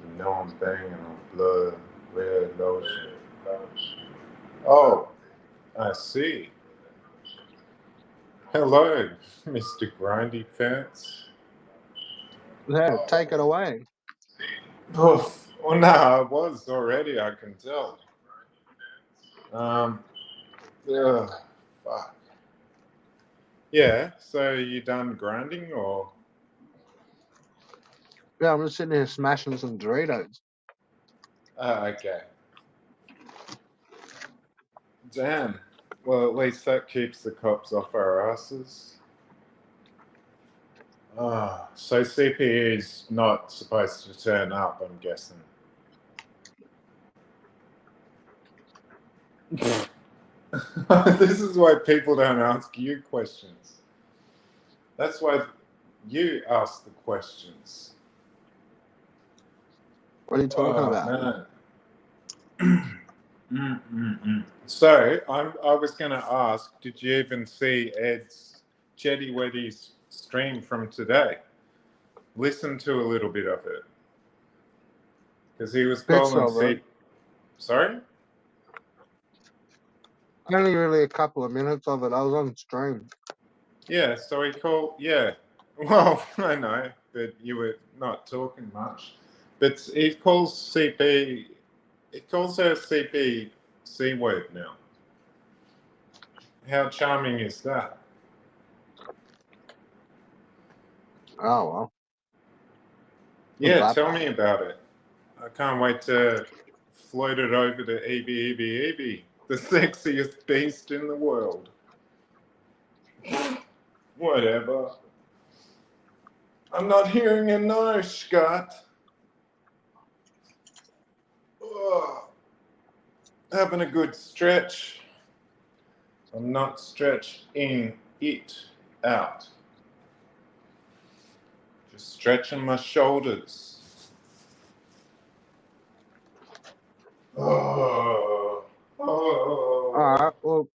you know I'm banging on blood. Red lotion. Oh, I see. Hello, Mr. Grindy Pants. Yeah, take it away. Oh, well, no, I was already, I can tell. Fuck. Yeah, so you done grinding or? Yeah, I'm just sitting here smashing some Doritos. Okay. Damn. Well, at least that keeps the cops off our asses. So CPE is not supposed to turn up, I'm guessing. This is why people don't ask you questions. That's why you ask the questions. What are you talking about? Man. So I was going to ask, did you even see Ed's Chetty Weddy's stream from today? Listen to a little bit of it. Because he was calling Sorry? Only really a couple of minutes of it. I was on stream. Yeah, so he called, yeah. Well, I know, but you were not talking much. But he calls CP, he calls her CP C word now. How charming is that? Oh, well. Yeah, tell me about it. I can't wait to float it over to Evie, the sexiest beast in the world. Whatever. I'm not hearing a no, Scott. Oh, having a good stretch. I'm not stretching it out. Just stretching my shoulders. Oh. Alright, well,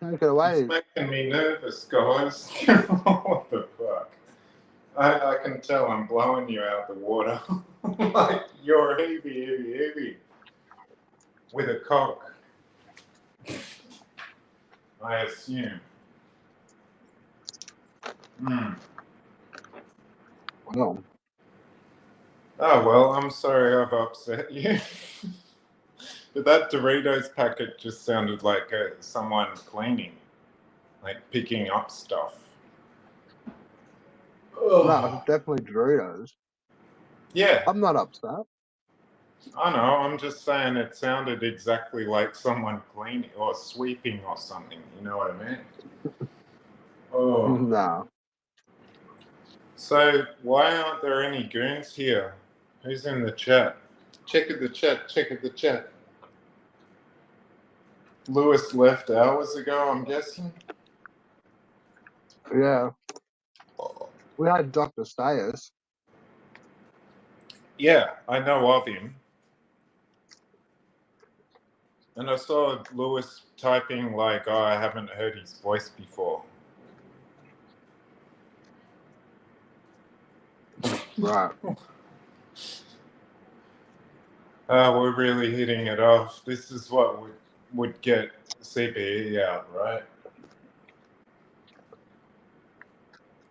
take it away. It's making me nervous, guys. What the fuck? I can tell I'm blowing you out the water. Like you're heavy. With a cock. I assume. Well. Oh, well, I'm sorry I've upset you. But that Doritos packet just sounded like someone cleaning. Like picking up stuff. No, definitely Doritos. Yeah. I'm not upset. I know, I'm just saying it sounded exactly like someone cleaning or sweeping or something. You know what I mean? Oh. No. So, why aren't there any goons here? Who's in the chat? Check the chat. Lewis left hours ago, I'm guessing. Yeah. We had Dr. Sayers. Yeah, I know of him. And I saw Lewis typing like, oh, I haven't heard his voice before. Right. We're really hitting it off. This is what would get CPE out, right?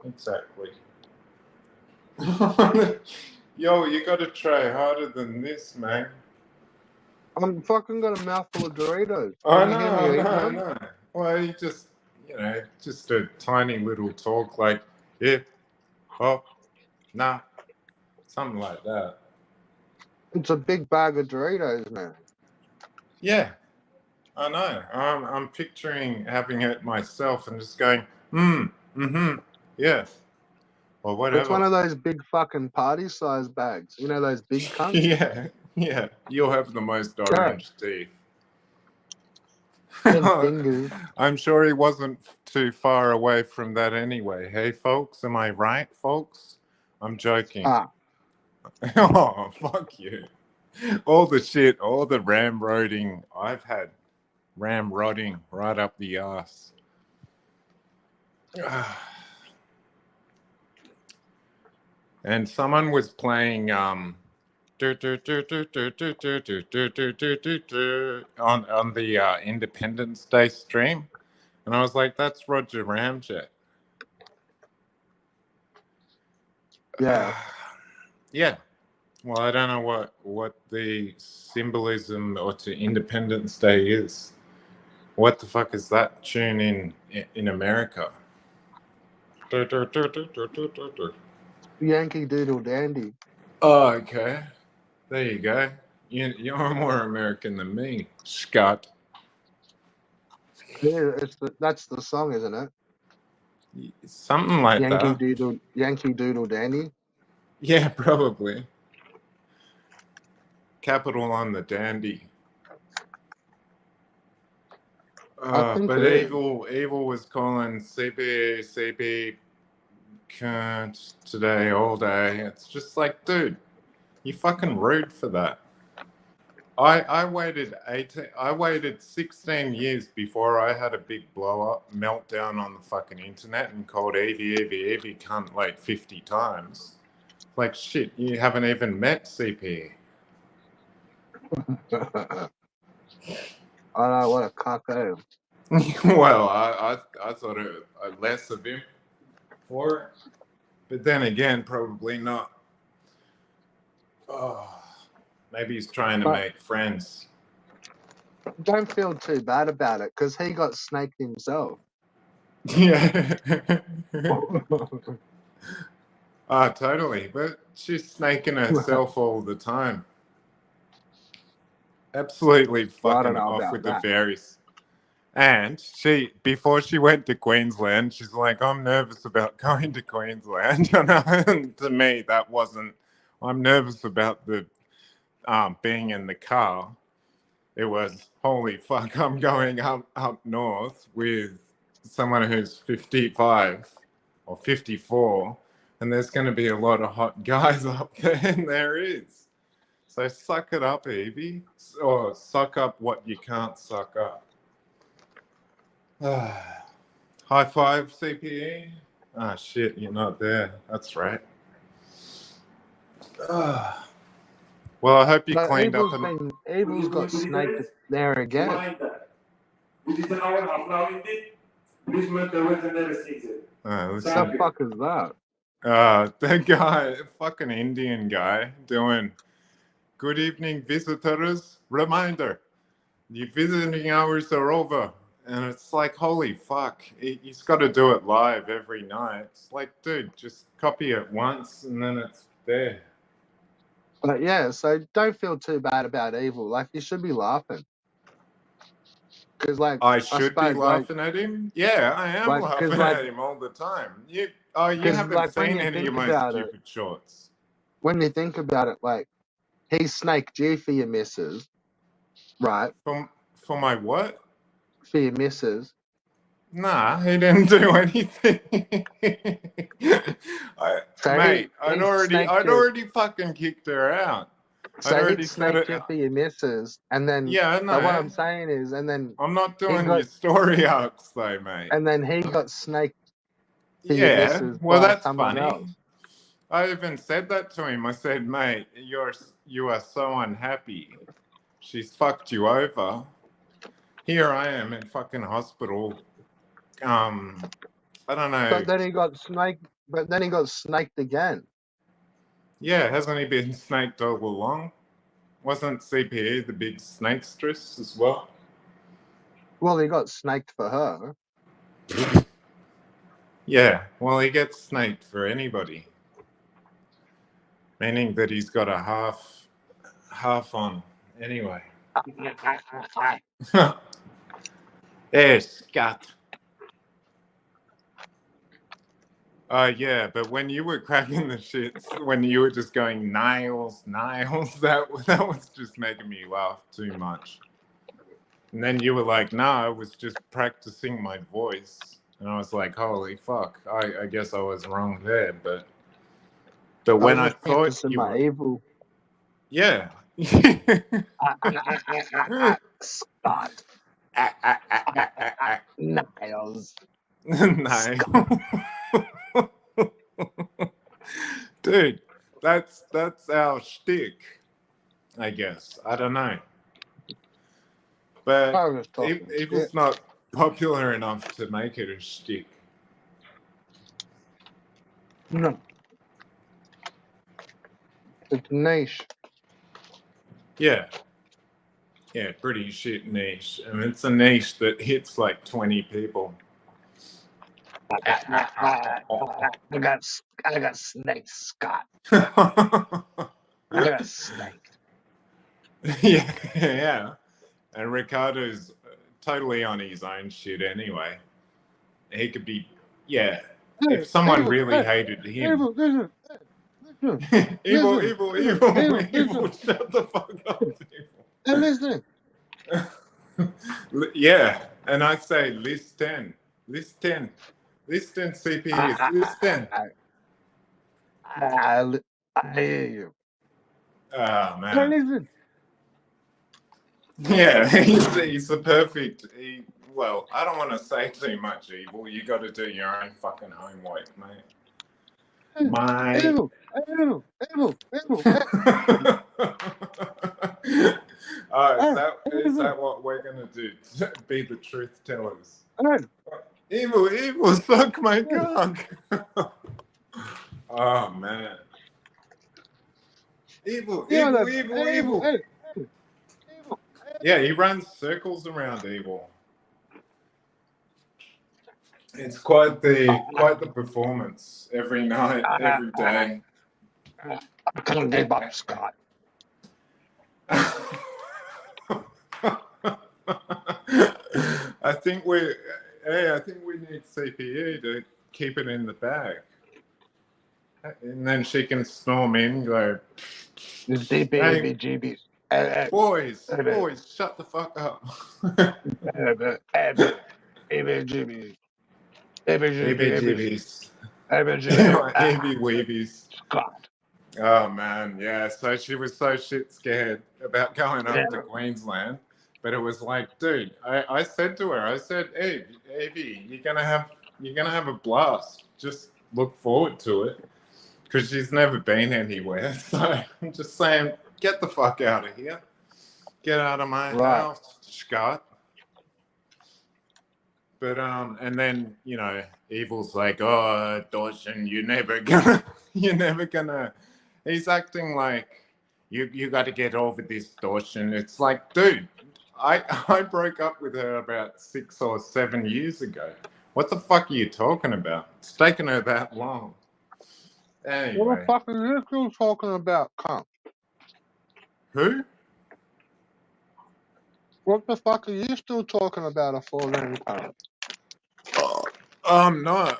Exactly. Yo, you gotta try harder than this, man. I'm fucking got a mouthful of Doritos. I Can you hear me eating them? know. Well, you just, just a tiny little talk like, yeah, oh, nah, something like that. It's a big bag of Doritos, man. Yeah, I know. I'm picturing having it myself and just going, yeah, or whatever. It's one of those big fucking party-sized bags. You know those big cunts? Yeah. You'll have the most orange teeth. Fingers. I'm sure he wasn't too far away from that anyway. Hey, folks, am I right, folks? I'm joking. Oh, fuck you. All the shit, all the ramrodding I've had. Ramrodding right up the ass. And someone was playing on the Independence Day stream, and I was like, "That's Roger Ramjet." Yeah. Yeah. Well, I don't know what the symbolism or to Independence Day is. What the fuck is that tune in America? Yankee Doodle Dandy. Oh, okay. There you go. You're more American than me, Scott. Yeah, that's the song, isn't it? Something like that. Yankee Doodle Dandy. Yeah, probably. Capital on the dandy. But Evil was calling CP cunt today all day. It's just like, dude, you fucking rude for that. I waited 16 years before I had a big blow up meltdown on the fucking internet and called Evie cunt like 50 times. Like shit, you haven't even met CP. I know, what a cocktail. Well, I thought less of him for it. But then again, probably not. Oh, maybe he's trying to make friends. Don't feel too bad about it, because he got snaked himself. Yeah. Totally. But she's snaking herself all the time. Absolutely fucking off with the fairies. And before she went to Queensland, she's like, I'm nervous about going to Queensland. And to me, that wasn't, I'm nervous about the being in the car. It was, holy fuck, I'm going up north with someone who's 55 or 54, and there's going to be a lot of hot guys up there, and there is. So suck it up, Evie, or suck up what you can't suck up. High five, CPE. Ah, shit, you're not there. That's right. Well, I hope you cleaned up. Evil's got snaked there again. What the fuck is that? That guy, fucking Indian guy, doing good evening, visitors. Reminder, your visiting hours are over. And it's like, holy fuck, he's got to do it live every night. It's like, dude, just copy it once and then it's there. But yeah, so don't feel too bad about Evil. Like, you should be laughing. Because, like, I should be laughing at him? Yeah, I am laughing at him all the time. You haven't seen any of my stupid shorts. When you think about it, like, He snaked you for your missus, right? For my what? For your missus. Nah, he didn't do anything. Mate, I'd already fucking kicked her out. So he snaked you for your missus, and then yeah, no. What I'm saying is, and then I'm not doing your story arcs though, mate. And then he got snaked for yeah, your missus well, by that's someone funny. else. I even said that to him. I said, mate, you are so unhappy. She's fucked you over. Here I am in fucking hospital. I don't know. But then he got snaked. But then he got snaked again. Yeah, hasn't he been snaked all along? Wasn't CPE the big snakestress as well? Well, he got snaked for her. Yeah, well, he gets snaked for anybody. Meaning that he's got a half on anyway. Yes, Scott. Yeah, but when you were cracking the shits, when you were just going nails, that was just making me laugh too much. And then you were like, no, I was just practicing my voice. And I was like, holy fuck, I guess I was wrong there. But when I thought you were evil. Yeah. Scott. Nails. No. Dude, that's our shtick, I guess. I don't know. But it was not popular enough to make it a shtick. No. It's niche. Yeah. Yeah, pretty shit niche. I mean, it's a niche that hits like 20 people. I got snaked, Scott. I got snaked. Yeah. And Ricardo's totally on his own shit anyway. He could be, yeah. If someone really hated him. Evil. Shut the fuck up, evil. And listen. Yeah, and I say listen CPUs, listen. I hear you. Oh man. Listen. Yeah, he's the perfect. Well, I don't want to say too much, evil. You got to do your own fucking homework, mate. Evil. Is that what we're gonna do? Be the truth tellers. Evil, suck my cock. Oh man. Evil. Yeah, he runs circles around evil. It's quite the performance every night, every day. I can't give up, Scott. I think we need CPU to keep it in the bag, and then she can storm in, go. DBGBs. Boys, shut the fuck up. ABGBs. ABWeebies. Scott. Oh man, yeah. So she was so shit scared about going up to Queensland, but it was like, dude, I said to her, I said, hey, Evie, you're gonna have a blast. Just look forward to it, because she's never been anywhere. So I'm just saying, get the fuck out of here. Get out of my house, Scott. But and then, you know, Evil's like, oh, Dawson, you're never gonna. He's acting like you got to get over this, Dawson. It's like, dude, I broke up with her about 6 or 7 years ago. What the fuck are you talking about? It's taken her that long. Anyway. What the fuck are you still talking about, cunt? Who? What the fuck are you still talking about, a full-name cunt? No.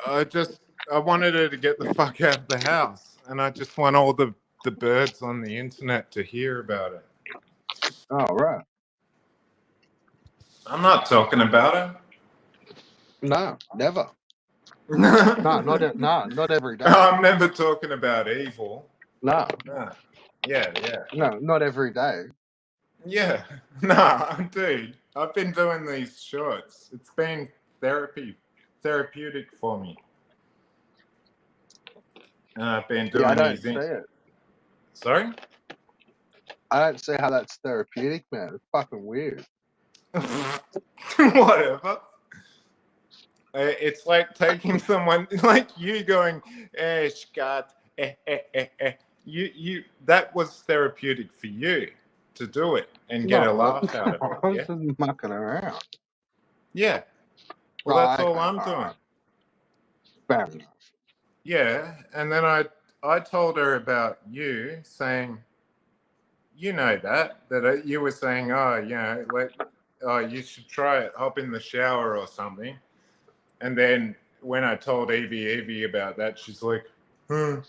I wanted her to get the fuck out of the house, and I just want all the the birds on the internet to hear about it. Oh, right. I'm not talking about it. No, never. Not every day. I'm never talking about evil. No. Yeah. No, not every day. Yeah. Nah, dude. I've been doing these shorts. It's been therapeutic for me. And I've been doing I don't these. see it. Sorry? I don't see how that's therapeutic, man. It's fucking weird. Whatever. It's like taking someone like you going, Scott, You that was therapeutic for you to do it and get a laugh out of it. I'm Yeah. just mucking around. Yeah. Well, that's all I'm doing. Fair enough. Yeah, and then I told her about you saying, you know that you were saying, oh, you know, you should try it, hop in the shower or something. And then when I told Evie about that, she's like, I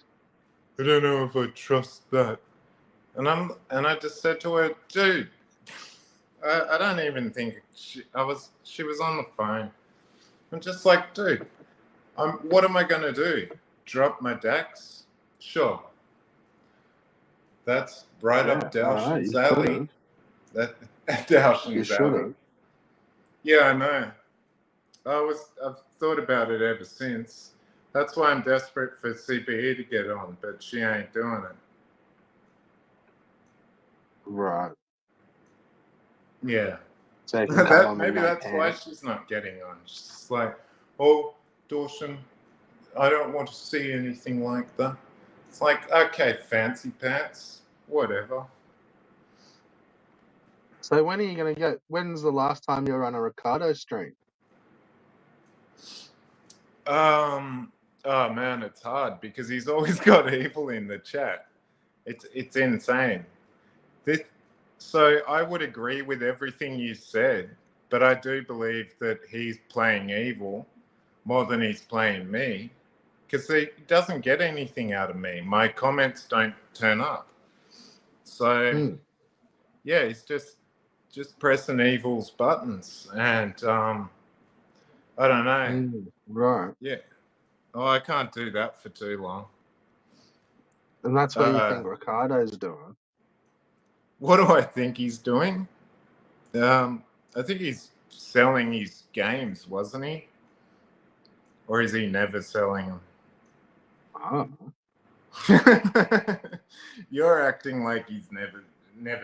don't know if I trust that. And I just said to her, dude, I don't even think she was on the phone. I'm just like, dude, what am I gonna do? Drop my Dax? Sure. That's right up Dowshin's alley. That Dowshin's alley. Yeah, I know. I've thought about it ever since. That's why I'm desperate for CPE to get on, but she ain't doing it. Right. Yeah. So maybe that's why she's not getting on. She's just like, oh, Dawson, I don't want to see anything like that. It's like, okay, fancy pants, whatever. So when are you going to get? When's the last time you were on a Ricardo stream? Oh man, it's hard because he's always got evil in the chat. It's insane. So I would agree with everything you said, but I do believe that he's playing evil more than he's playing me, because he doesn't get anything out of me. My comments don't turn up. So yeah, he's just pressing evil's buttons, and I don't know. Right. Yeah. Oh, I can't do that for too long. And that's what you think Ricardo's doing. What do I think he's doing? I think he's selling his games, wasn't he? Or is he never selling them? Oh. You're acting like he's never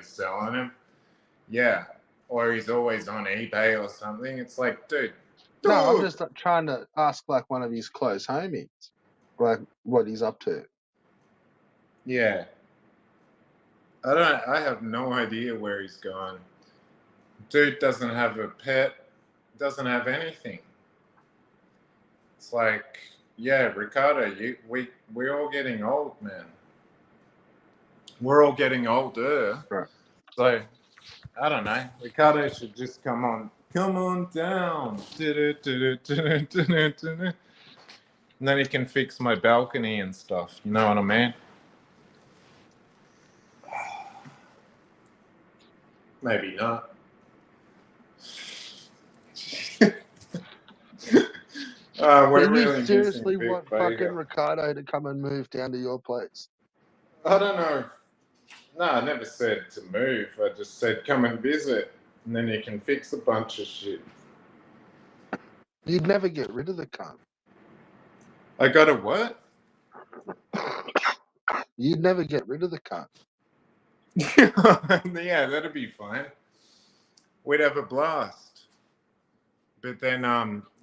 selling them. Yeah. Or he's always on eBay or something. It's like, dude. No, I'm just trying to ask like one of his close homies, like what he's up to. Yeah. I have no idea where he's going. Dude doesn't have a pet, doesn't have anything. It's like, yeah, Ricardo, we're all getting old, man. We're all getting older. Right. So I don't know. Ricardo should just come on down. And then he can fix my balcony and stuff. You know what I mean? Maybe not. We're Do really you seriously missing want Big fucking Vega. Ricardo to come and move down to your place? I don't know. No, I never said to move. I just said come and visit, and then you can fix a bunch of shit. You'd never get rid of the cunt. I got a what? You'd never get rid of the cunt. Yeah, that'd be fine. We'd have a blast. But then,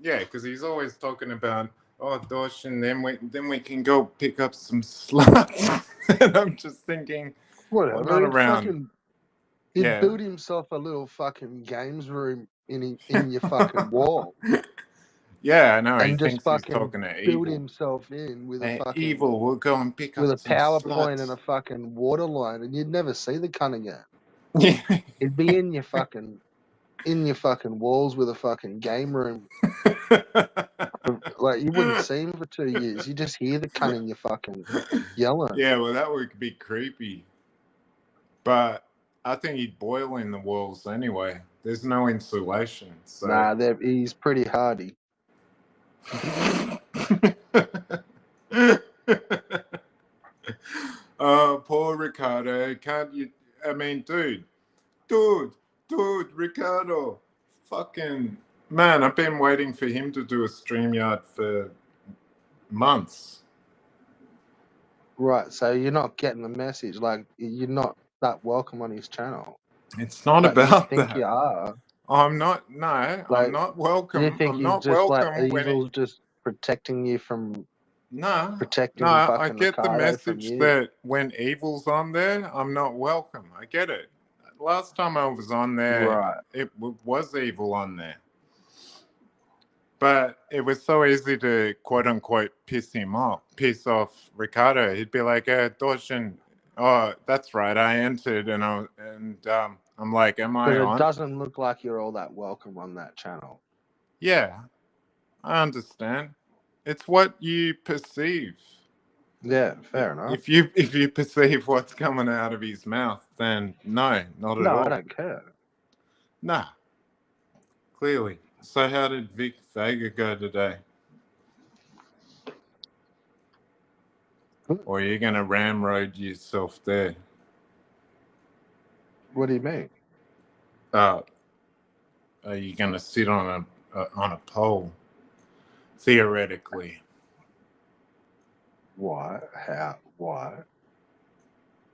yeah, because he's always talking about, oh, Dosh, and then we can go pick up some sluts. And I'm just thinking, whatever. Well, not around. He'd build himself a little fucking games room in your fucking wall. Yeah, I know. And he just thinks fucking he's talking to build evil. himself in with a fucking evil. We'll go and pick with up a some PowerPoint sluts. and a fucking water line, and you'd never see the cunt again. Yeah. It'd be in your fucking in your fucking walls with a fucking game room. Like, you wouldn't see him for 2 years. You just hear the cunt in your fucking yelling. Yeah, well, that would be creepy. But I think he'd boil in the walls anyway. There's no insulation, so. Nah, he's pretty hardy. Oh, poor Ricardo. Can't you? I mean, dude, Ricardo. Fucking man, I've been waiting for him to do a StreamYard for months. Right, so you're not getting the message. Like, you're not that welcome on his channel. It's not But about you think that. you are. I'm not. No, I'm Like, not welcome. do you think I'm he's not just like welcome when Evil's just protecting you from protecting I fucking get the Ricardo from message you? that when Evil's on there, I'm not welcome. I get it. Last time I was on there, Right. it was Evil on there. But it was so easy to quote unquote piss off Ricardo. He'd be like, Dawson, oh, that's right, I entered, and I'm like, am I But it on? doesn't look like you're all that welcome on that channel. Yeah, I understand. It's what you perceive. Yeah, fair enough. If you perceive what's coming out of his mouth, then no, not at all. No, I don't care. Nah. Clearly. So how did Vic Vega go today? Or are you going to ramrod yourself there? What do you mean? Are you going to sit on a pole? Theoretically. Why? How? Why?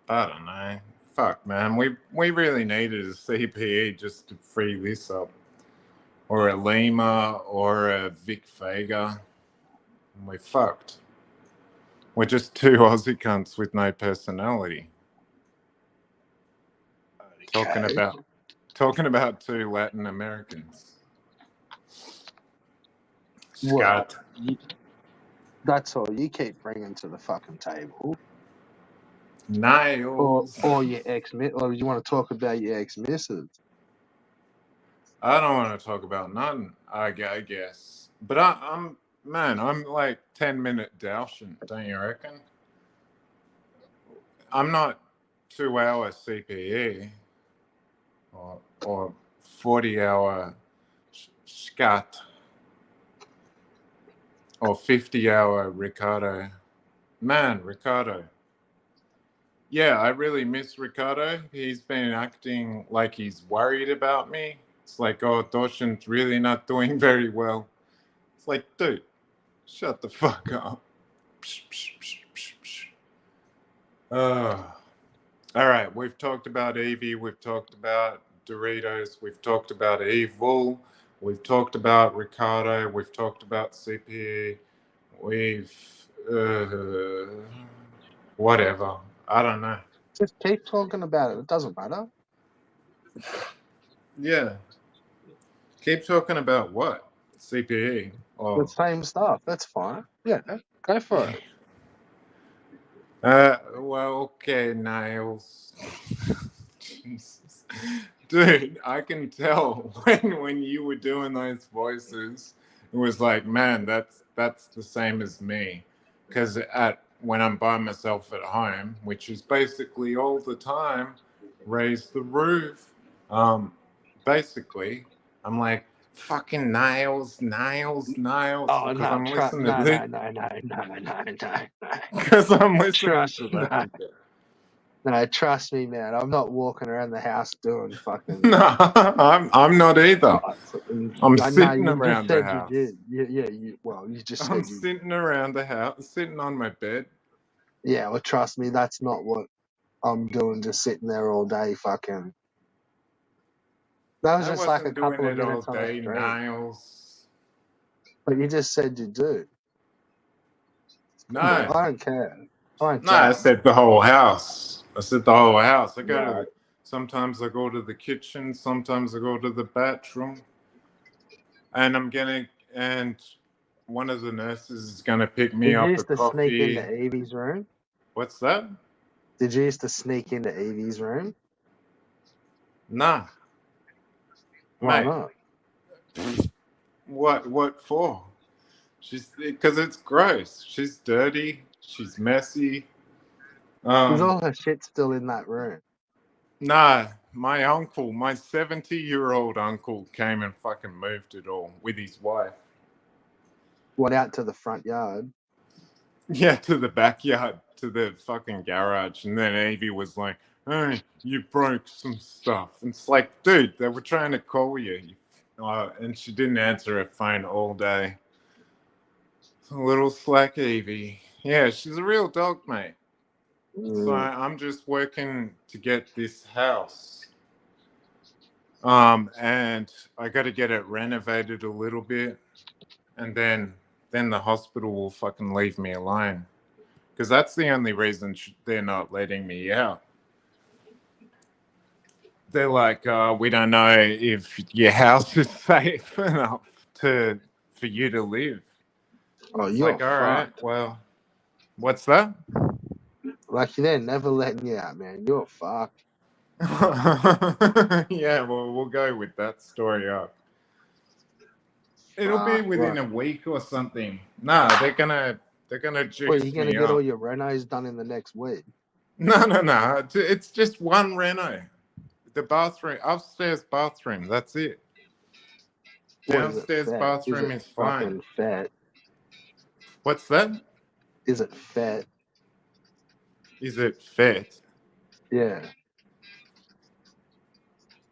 I don't know. Fuck, man. We really needed a CPE just to free this up. Or a Lima or a Vic Vega. And we're fucked. We're just two Aussie cunts with no personality. Okay. Talking about two Latin Americans. Well, Scott. that's all you keep bringing to the fucking table. Nails. Or your or you want to talk about your ex-missus? I don't want to talk about none, I guess. But I'm like 10-minute Dalshin, don't you reckon? I'm not 2-hour CPE or 40-hour Scott or 50-hour Ricardo. Man, Ricardo. Yeah, I really miss Ricardo. He's been acting like he's worried about me. It's like, oh, Dawson's really not doing very well. It's like, dude, shut the fuck up. All right, we've talked about Evie. We've talked about Doritos. We've talked about Evil. We've talked about Ricardo. We've talked about CPE. We've... whatever. I don't know. Just keep talking about it. It doesn't matter. Yeah. Keep talking about what? CPE. Oh. The same stuff. That's fine. Yeah, go for it. Well, okay, Niles. Jesus. Dude, I can tell when you were doing those voices, it was like, man, that's the same as me. Because when I'm by myself at home, which is basically all the time, raise the roof. Basically, I'm like, fucking nails. Oh, Because no, I'm listening no. Because I'm listening Trust to me, that. no, trust me, man. I'm not walking around the house doing fucking. No, I'm not either. I'm sitting you around just the said house. you did. Yeah, you just said I'm you. sitting around the house, sitting on my bed. Yeah, well, trust me, that's not what I'm doing. Just sitting there all day, fucking. That was I just like a wasn't doing couple of it all minutes on a day, stream. Niles. But you just said you do. No. I don't care. I said the whole house. I go sometimes I go to the kitchen, sometimes I go to the bathroom. And and one of the nurses is gonna pick me up a coffee. Did you used to sneak into Evie's room? What's that? Did you used to sneak into Evie's room? Nah. Why Mate, not? what for? Because it's gross. She's dirty. She's messy. Is all her shit still in that room? Nah, my uncle, my 70-year-old uncle came and fucking moved it all with his wife. What, out to the front yard? Yeah, to the backyard, to the fucking garage. And then Evie was like, hey, you broke some stuff. And it's like, dude, they were trying to call you. And she didn't answer her phone all day. A little slack Evie. Yeah, she's a real dog, mate. So I'm just working to get this house. And I got to get it renovated a little bit. And then the hospital will fucking leave me alone. Because that's the only reason they're not letting me out. They're like, we don't know if your house is safe enough for you to live. Oh, it's you're like, all right, fucked. well, what's that? Like, they're never letting you out, man. You're fucked. Yeah, well, we'll go with that story up. It'll be within a week or something. Nah, they're gonna juice Well, you're gonna me get all up. your renos done in the next week. No. It's just one reno. The bathroom, upstairs bathroom. That's it. Downstairs bathroom is fine. Fat? What's that? Is it fat? Is it fat? Yeah.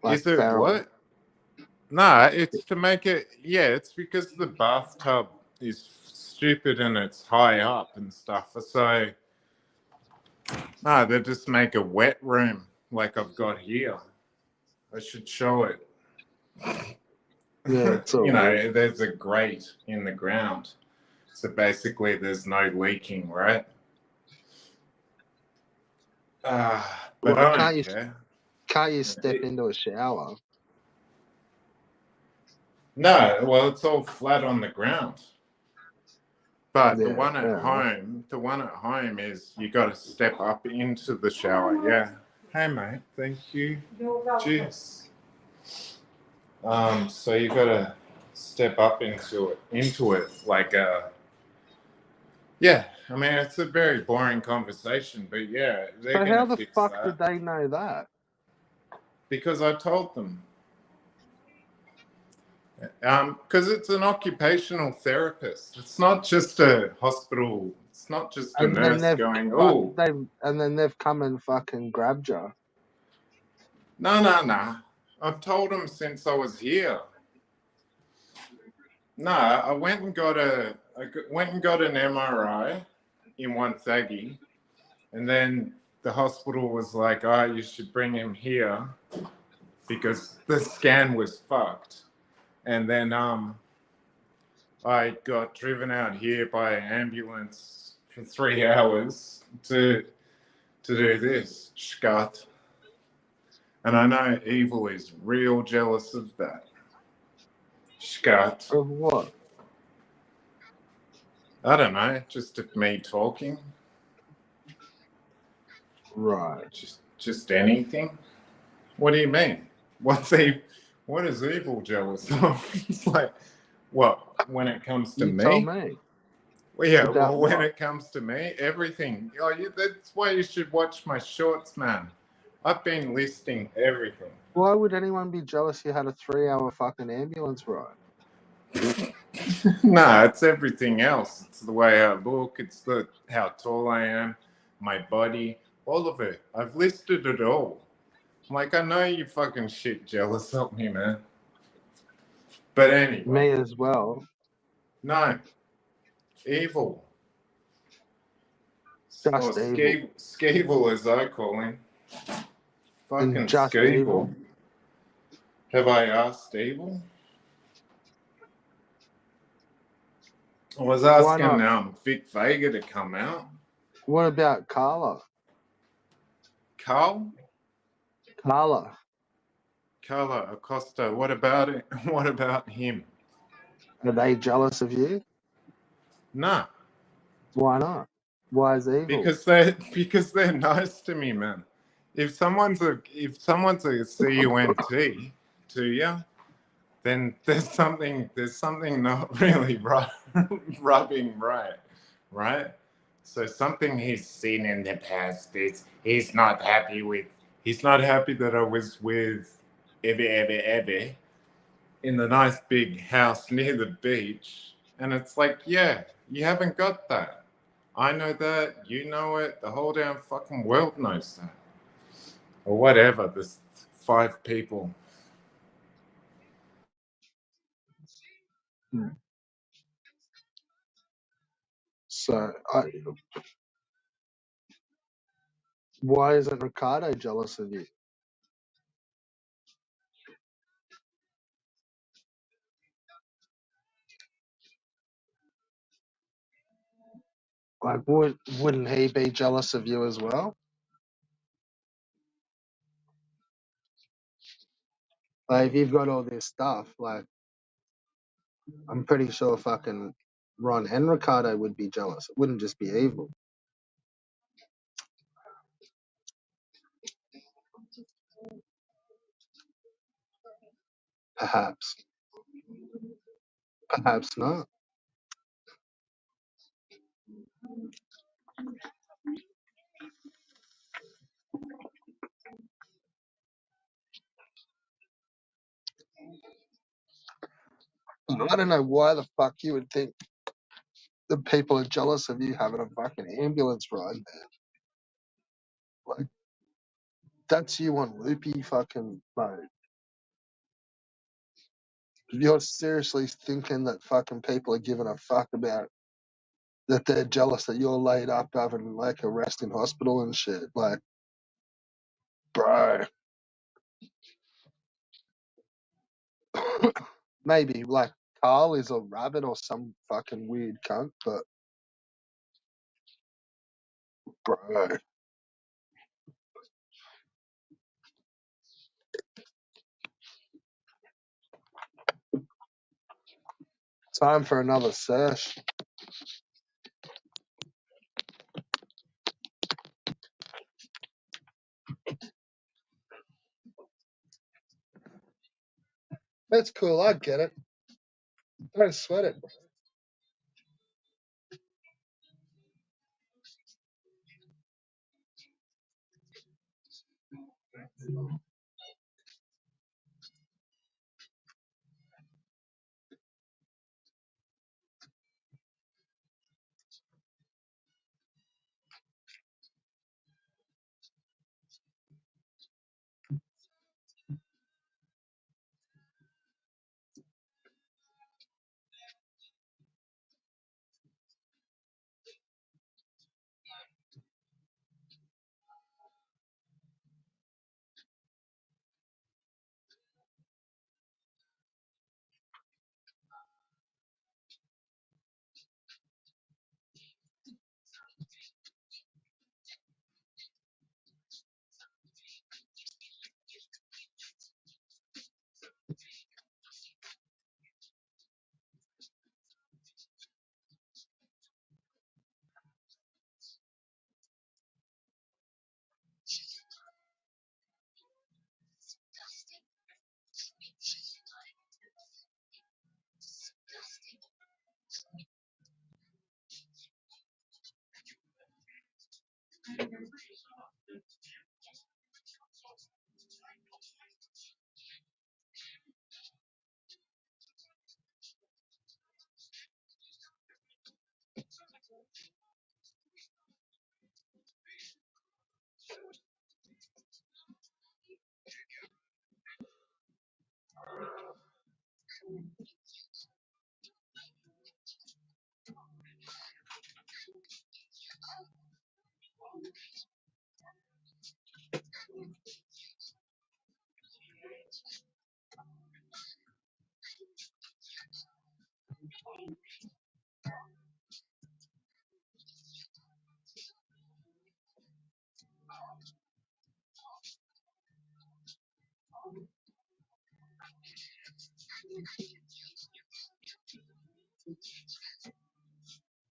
Like Is it feral. what? Nah, it's to make it. Yeah, it's because the bathtub is stupid and it's high up and stuff. So, they just make a wet room like I've got here. I should show it. Yeah, it's all right. There's a grate in the ground. So basically there's no leaking, right? But I don't care. Can't you step into a shower? No, well, it's all flat on the ground. But the one at home is you got to step up into the shower. Yeah. Hey, mate. Thank you. Cheers. So you got to step up into it like yeah. I mean, it's a very boring conversation, but yeah, they're So gonna how the fix fuck that. did they know that? Because I told them. Because it's an occupational therapist. It's not just a hospital. It's not just a nurse going, oh. And then they've come and fucking grabbed you. No. I've told them since I was here. No, I went and got an MRI in Wonthaggi, and then the hospital was like, oh, you should bring him here because the scan was fucked. And then I got driven out here by ambulance for 3 hours to do this, Scott. And I know Evil is real jealous of that. Scott. Of what? I don't know, just of me talking. Right. Just anything. What do you mean? What is Evil jealous of? It's like, what? When it comes to me? Tell me. Well, yeah. Well, when it comes to me, everything. Oh, that's why you should watch my shorts, man. I've been listing everything. Why would anyone be jealous you had a 3-hour fucking ambulance ride? No, it's everything else. It's the way I look. It's how tall I am, my body, all of it. I've listed it all. I'm like, I know you fucking shit jealous of me, man. But anyway. Me as well. No. Evil. Just evil. Skeevil, as I call him. Fucking just Skeevil. Evil. Have I asked Evil? I was asking Vic Vega to come out. What about Carla? Carla Acosta. What about it? What about him? Are they jealous of you? No. Why not? Why is Evil? Because they're nice to me, man. If someone's a CUNT to you, then there's something not really rubbing right? So something he's seen in the past is he's not happy with. He's not happy that I was with Evie in the nice big house near the beach, and it's like, yeah, you haven't got that. I know that, you know it, the whole damn fucking world knows that. Or whatever, there's 5 people. So, why isn't Ricardo jealous of you? Like, wouldn't he be jealous of you as well? Like, if you've got all this stuff, like, I'm pretty sure fucking Ron and Ricardo would be jealous. It wouldn't just be evil. Perhaps. Perhaps not. I don't know why the fuck you would think the people are jealous of you having a fucking ambulance ride, man. Like, that's you on loopy fucking mode. You're seriously thinking that fucking people are giving a fuck about that they're jealous that you're laid up having like a rest in hospital and shit. Like, bro. Maybe like Carl is a rabbit or some fucking weird cunt, but bro. Time for another sesh. That's cool, I get it. Don't sweat it, bro.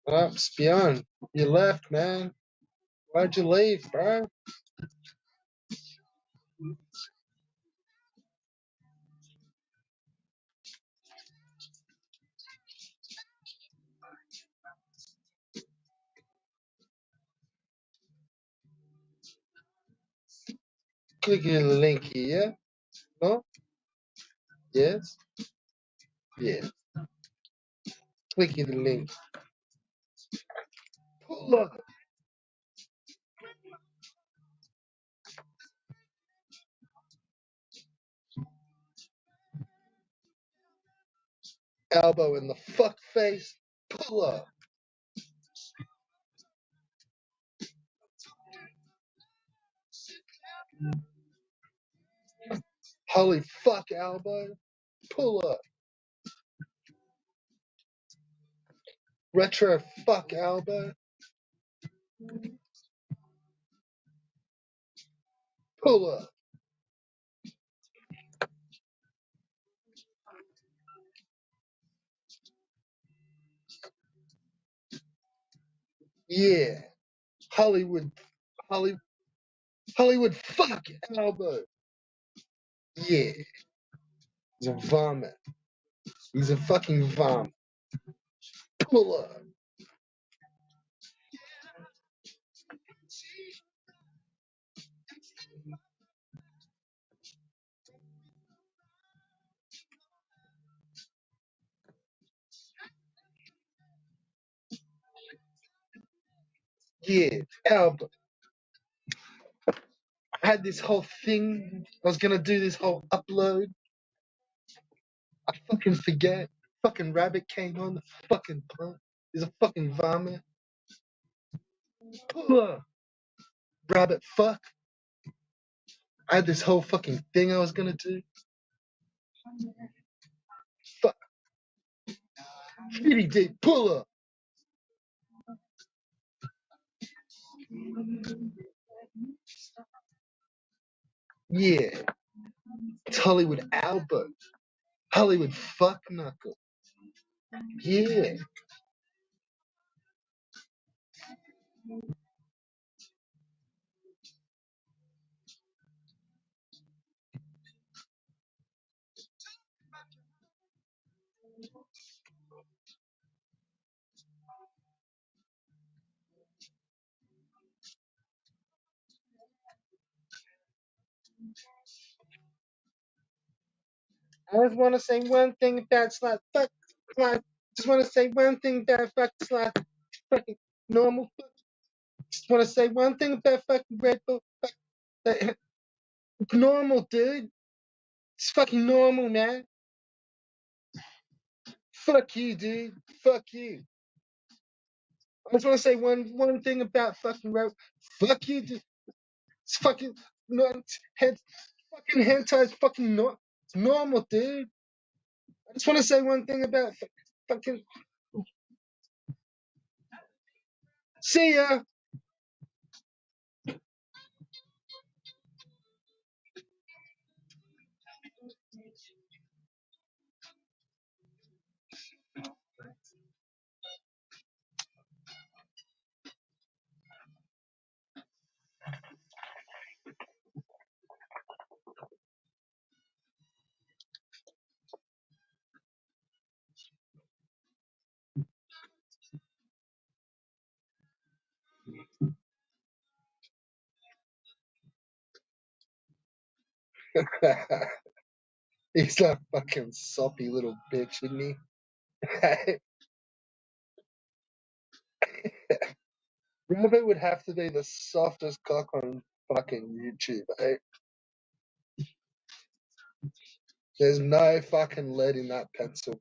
Oh, Spion, you left, man. Why'd you leave, bro? Click the link here. No? Yes? Yes. Click the link. Pull up. Elbow in the fuck face. Pull up. Holy fuck, elbow. Pull up. Retro fuck, elbow. Pull up. Yeah. Hollywood. Holly, Hollywood fuck, elbow. Yeah. He's a vomit. He's a fucking vomit. Pull up. Yeah. Elbow. I had this whole thing. I was gonna do this whole upload. I fucking forget. Fucking rabbit came on the fucking plant. He's a fucking vomit. Pull up. Rabbit fuck. I had this whole fucking thing I was gonna do. Fuck. Fitty D. Pull up. Yeah. It's Hollywood Albert. Hollywood fuck knuckle. Yeah. I just want to say one thing about slut. Fuck slut. Just want to say one thing about fuck slut. Fucking normal. Just want to say one thing about fucking Red Bull. Fuck, normal, dude. It's fucking normal, man. Fuck you, dude. Fuck you. I just want to say one thing about fucking Red. Fuck you, dude. It's fucking not head. Fucking hentai fucking not. It's normal, dude. I just want to say one thing about fucking. See ya. He's a fucking soppy little bitch, isn't he? Rabbit would have to be the softest cock on fucking YouTube, eh? There's no fucking lead in that pencil.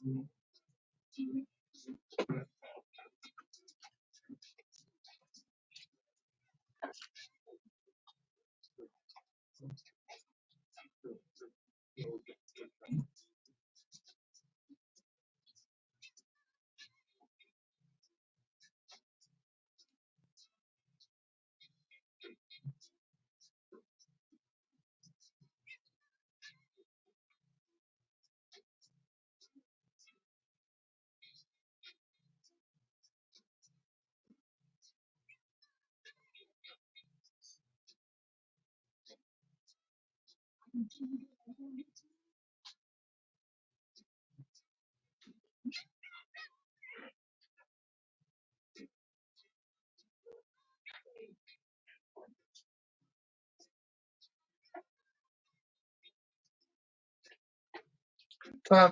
Time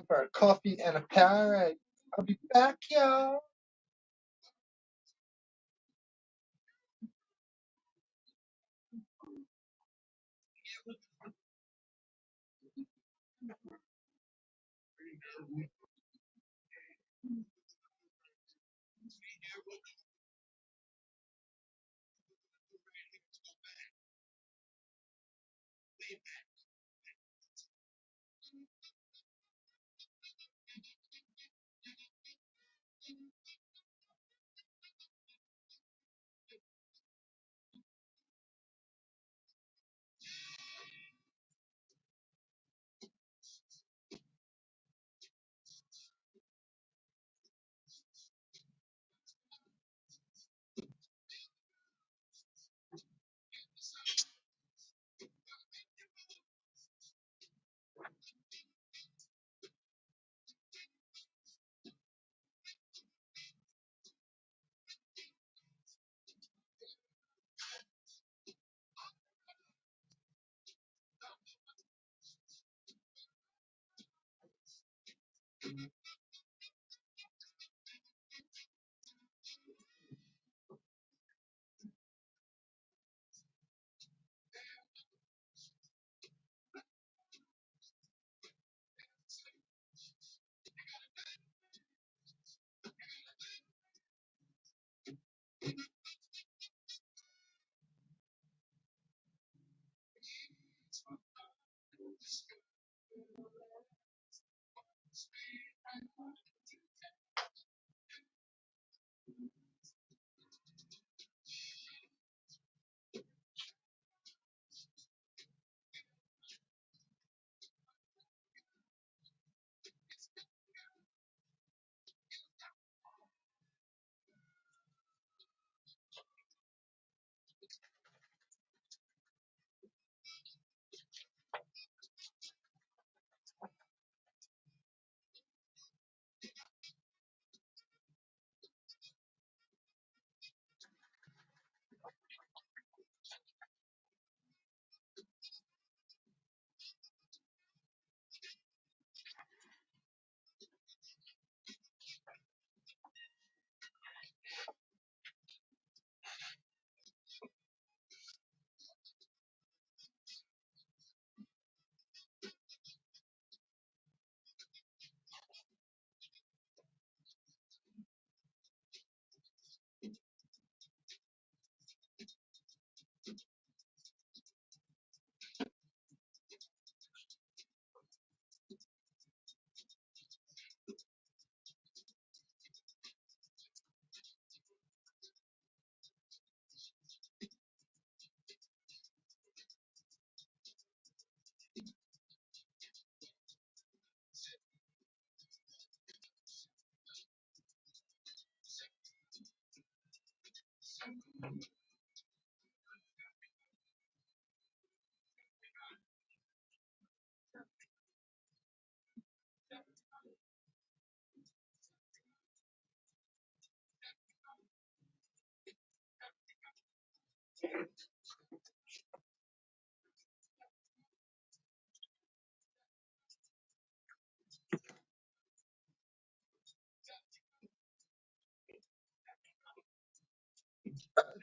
for a coffee and a Powerade. I'll be back, y'all.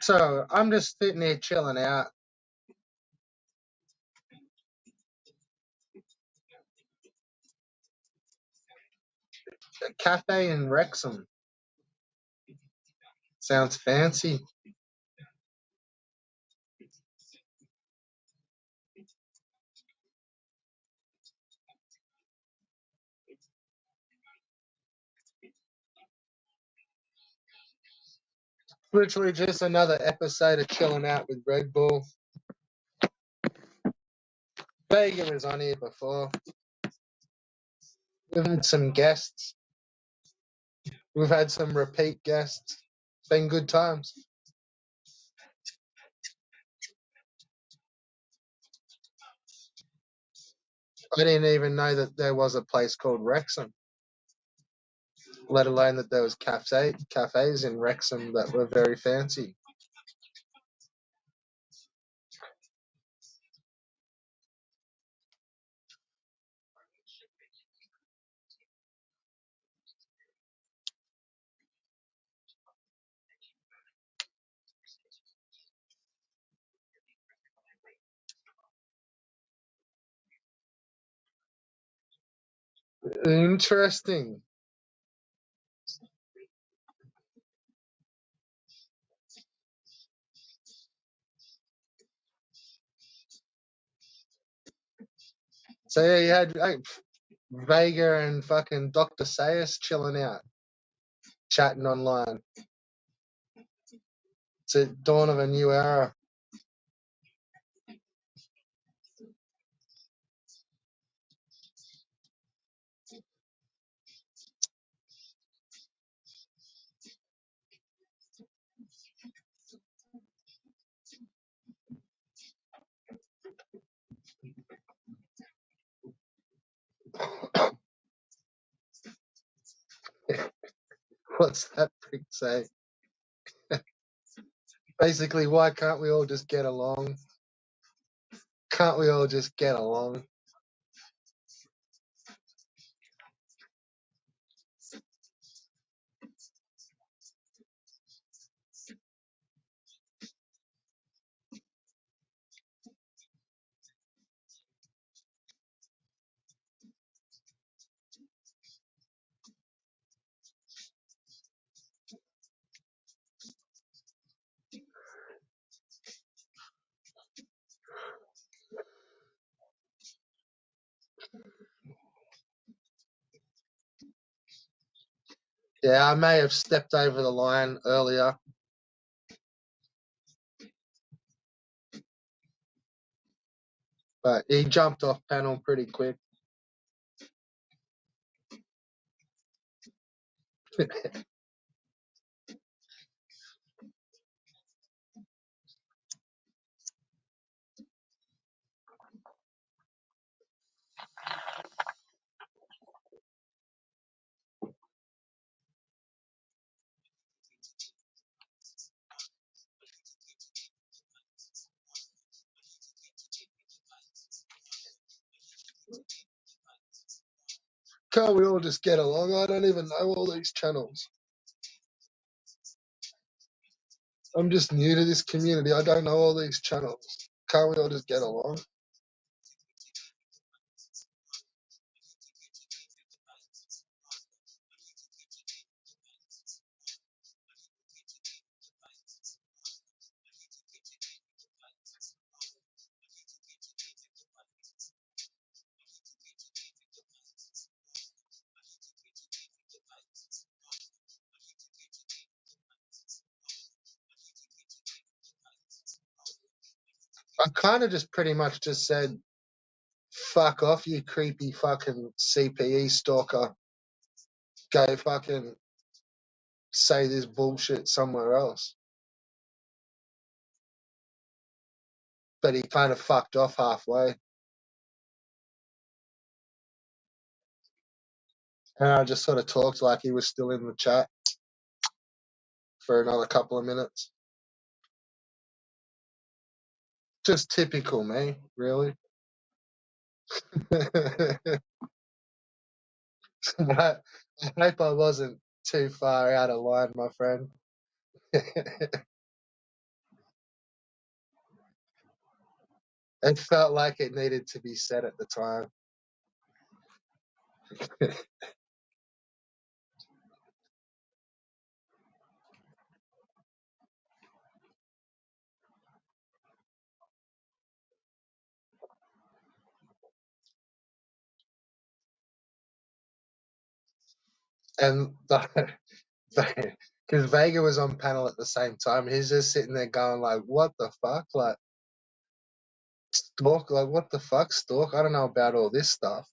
So I'm just sitting there chilling out. A cafe in Wrexham. Sounds fancy. Literally just another episode of chilling out with Red Bull. Vega was on here before. We've had some guests. We've had some repeat guests. It's been good times. I didn't even know that there was a place called Wrexham, let alone that there was cafes in Wrexham that were very fancy. Interesting. So yeah, you had Vega and fucking Dr. Sayers chilling out, chatting online. It's a dawn of a new era. What's that prick say? Basically, why can't we all just get along? Can't we all just get along? Yeah, I may have stepped over the line earlier. But he jumped off panel pretty quick. Can't we all just get along? I don't even know all these channels. I'm just new to this community. I don't know all these channels. Can't we all just get along? I kind of just pretty much just said, fuck off, you creepy fucking CPE stalker. Go fucking say this bullshit somewhere else. But he kind of fucked off halfway. And I just sort of talked like he was still in the chat for another couple of minutes. Just typical me, really. I hope I wasn't too far out of line, my friend. It felt like it needed to be said at the time. And because Vega was on panel at the same time, he's just sitting there going like, "What the fuck?" Like, Stork, like, what the fuck, Stork? I don't know about all this stuff.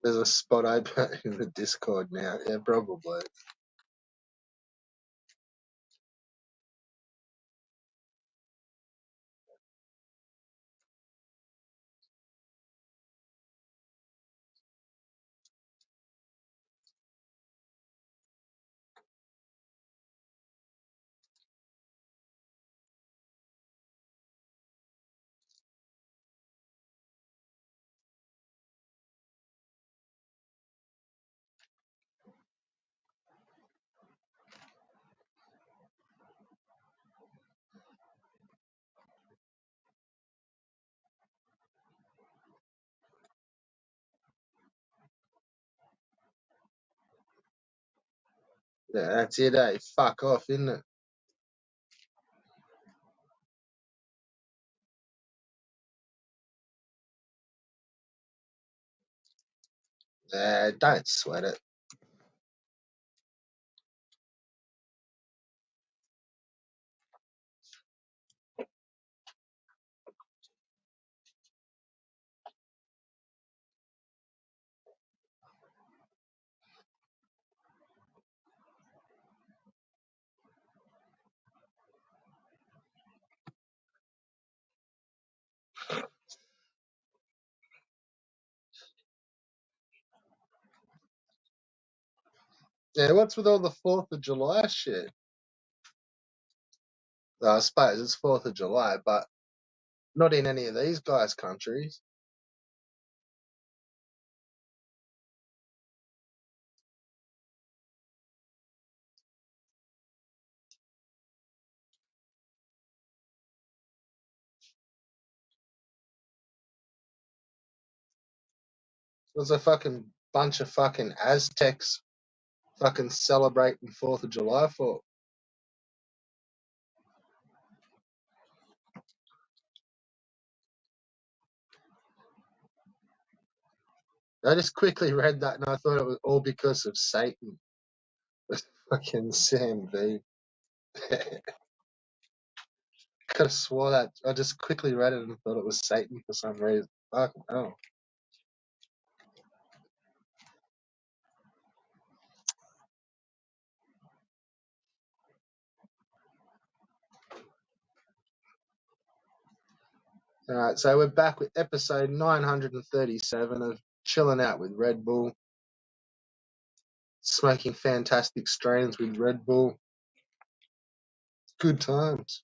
There's a spot open in the Discord now. Yeah, probably. Yeah, that's it, eh? Fuck off, isn't it? Don't sweat it. Yeah, what's with all the 4th of July shit? I suppose it's 4th of July, but not in any of these guys' countries. There's a fucking bunch of fucking Aztecs fucking celebrating 4th of July for. I just quickly read that and I thought it was all because of Satan. It's fucking Sam V. Could have swore that. I just quickly read it and thought it was Satan for some reason. Fuck no. Alright, so we're back with episode 937 of Chilling Out with Red Bull. Smoking fantastic strains with Red Bull. Good times.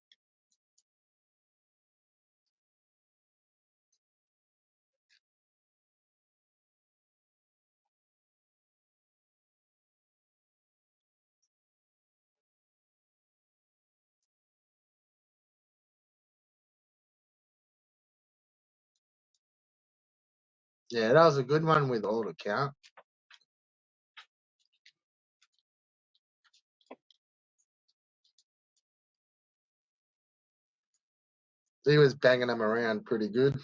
Yeah, that was a good one with all account. He was banging them around pretty good.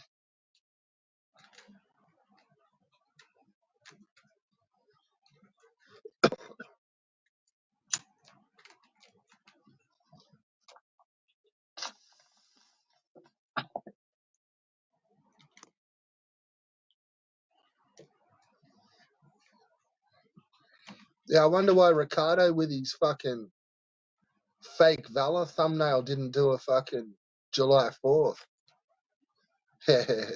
Yeah, I wonder why Ricardo with his fucking fake Valor thumbnail didn't do a fucking July 4th. Hey,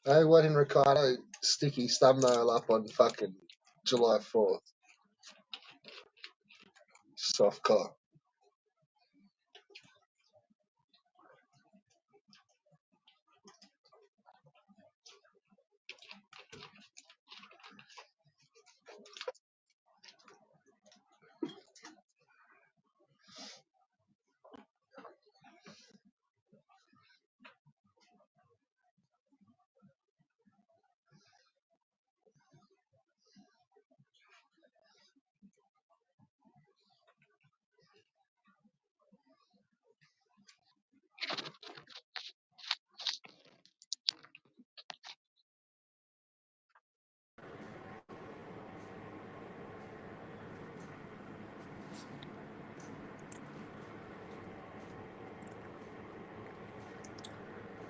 why didn't Ricardo stick his thumbnail up on fucking July 4th? Soft cock.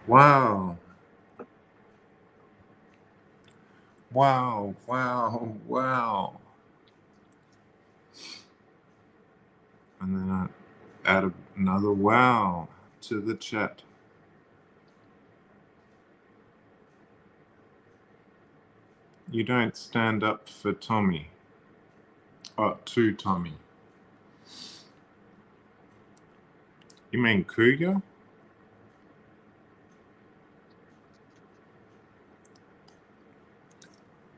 Wow. Wow, wow, wow. And then I add another wow to the chat. You don't stand up for Tommy. Oh, to Tommy. You mean Cougar?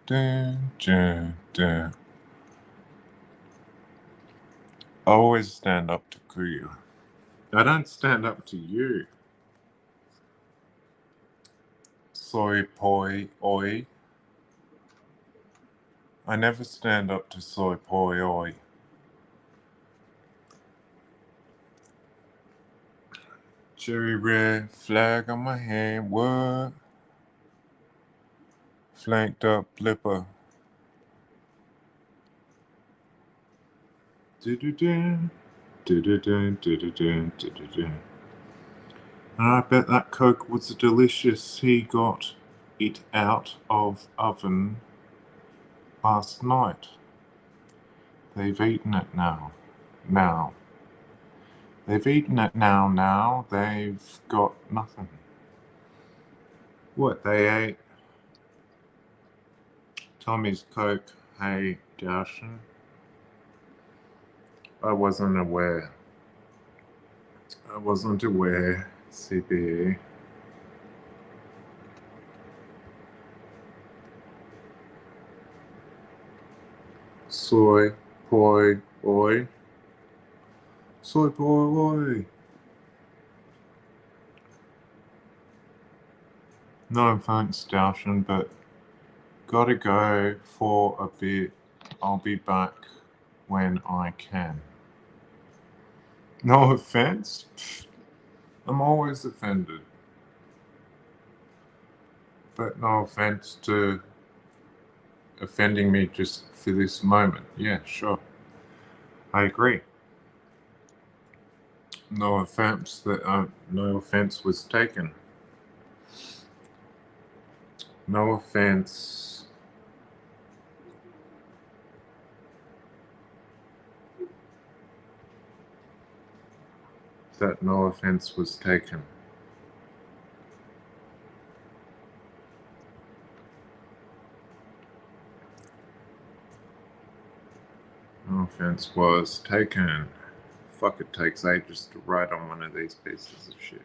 Dun, dun, dun. I always stand up to Cougar. I don't stand up to you. Soy poi oi. I never stand up to soy poi oi. Cherry red flag on my hand, what? Flanked up blipper. Do-do-do. Do-do-do, do-do-do, do-do-do. And I bet that Coke was delicious. He got it out of oven last night. They've eaten it now. Now. They've eaten it now. They've got nothing. What they ate? Tommy's Coke. Hey, Darshan. I wasn't aware. CB. Soy, poi, oi. Soy, poi, oi. No thanks, Darshan, but gotta go for a bit. I'll be back when I can. No offense? I'm always offended. But no offense to offending me just for this moment. Yeah, sure. I agree. No offense was taken. No offense. That no offense was taken. No offense was taken. Fuck, it takes ages to write on one of these pieces of shit.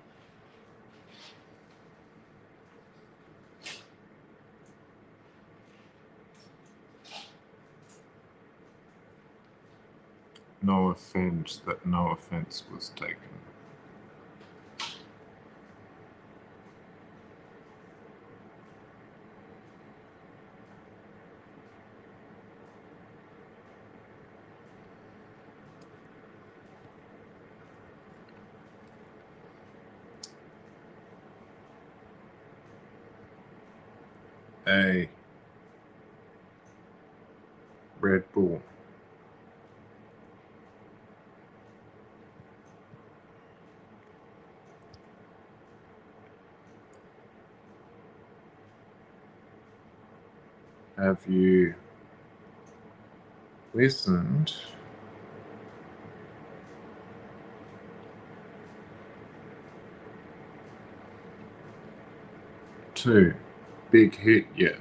No offense that no offense was taken. A Red Bull. Have you listened to Big Hit yet?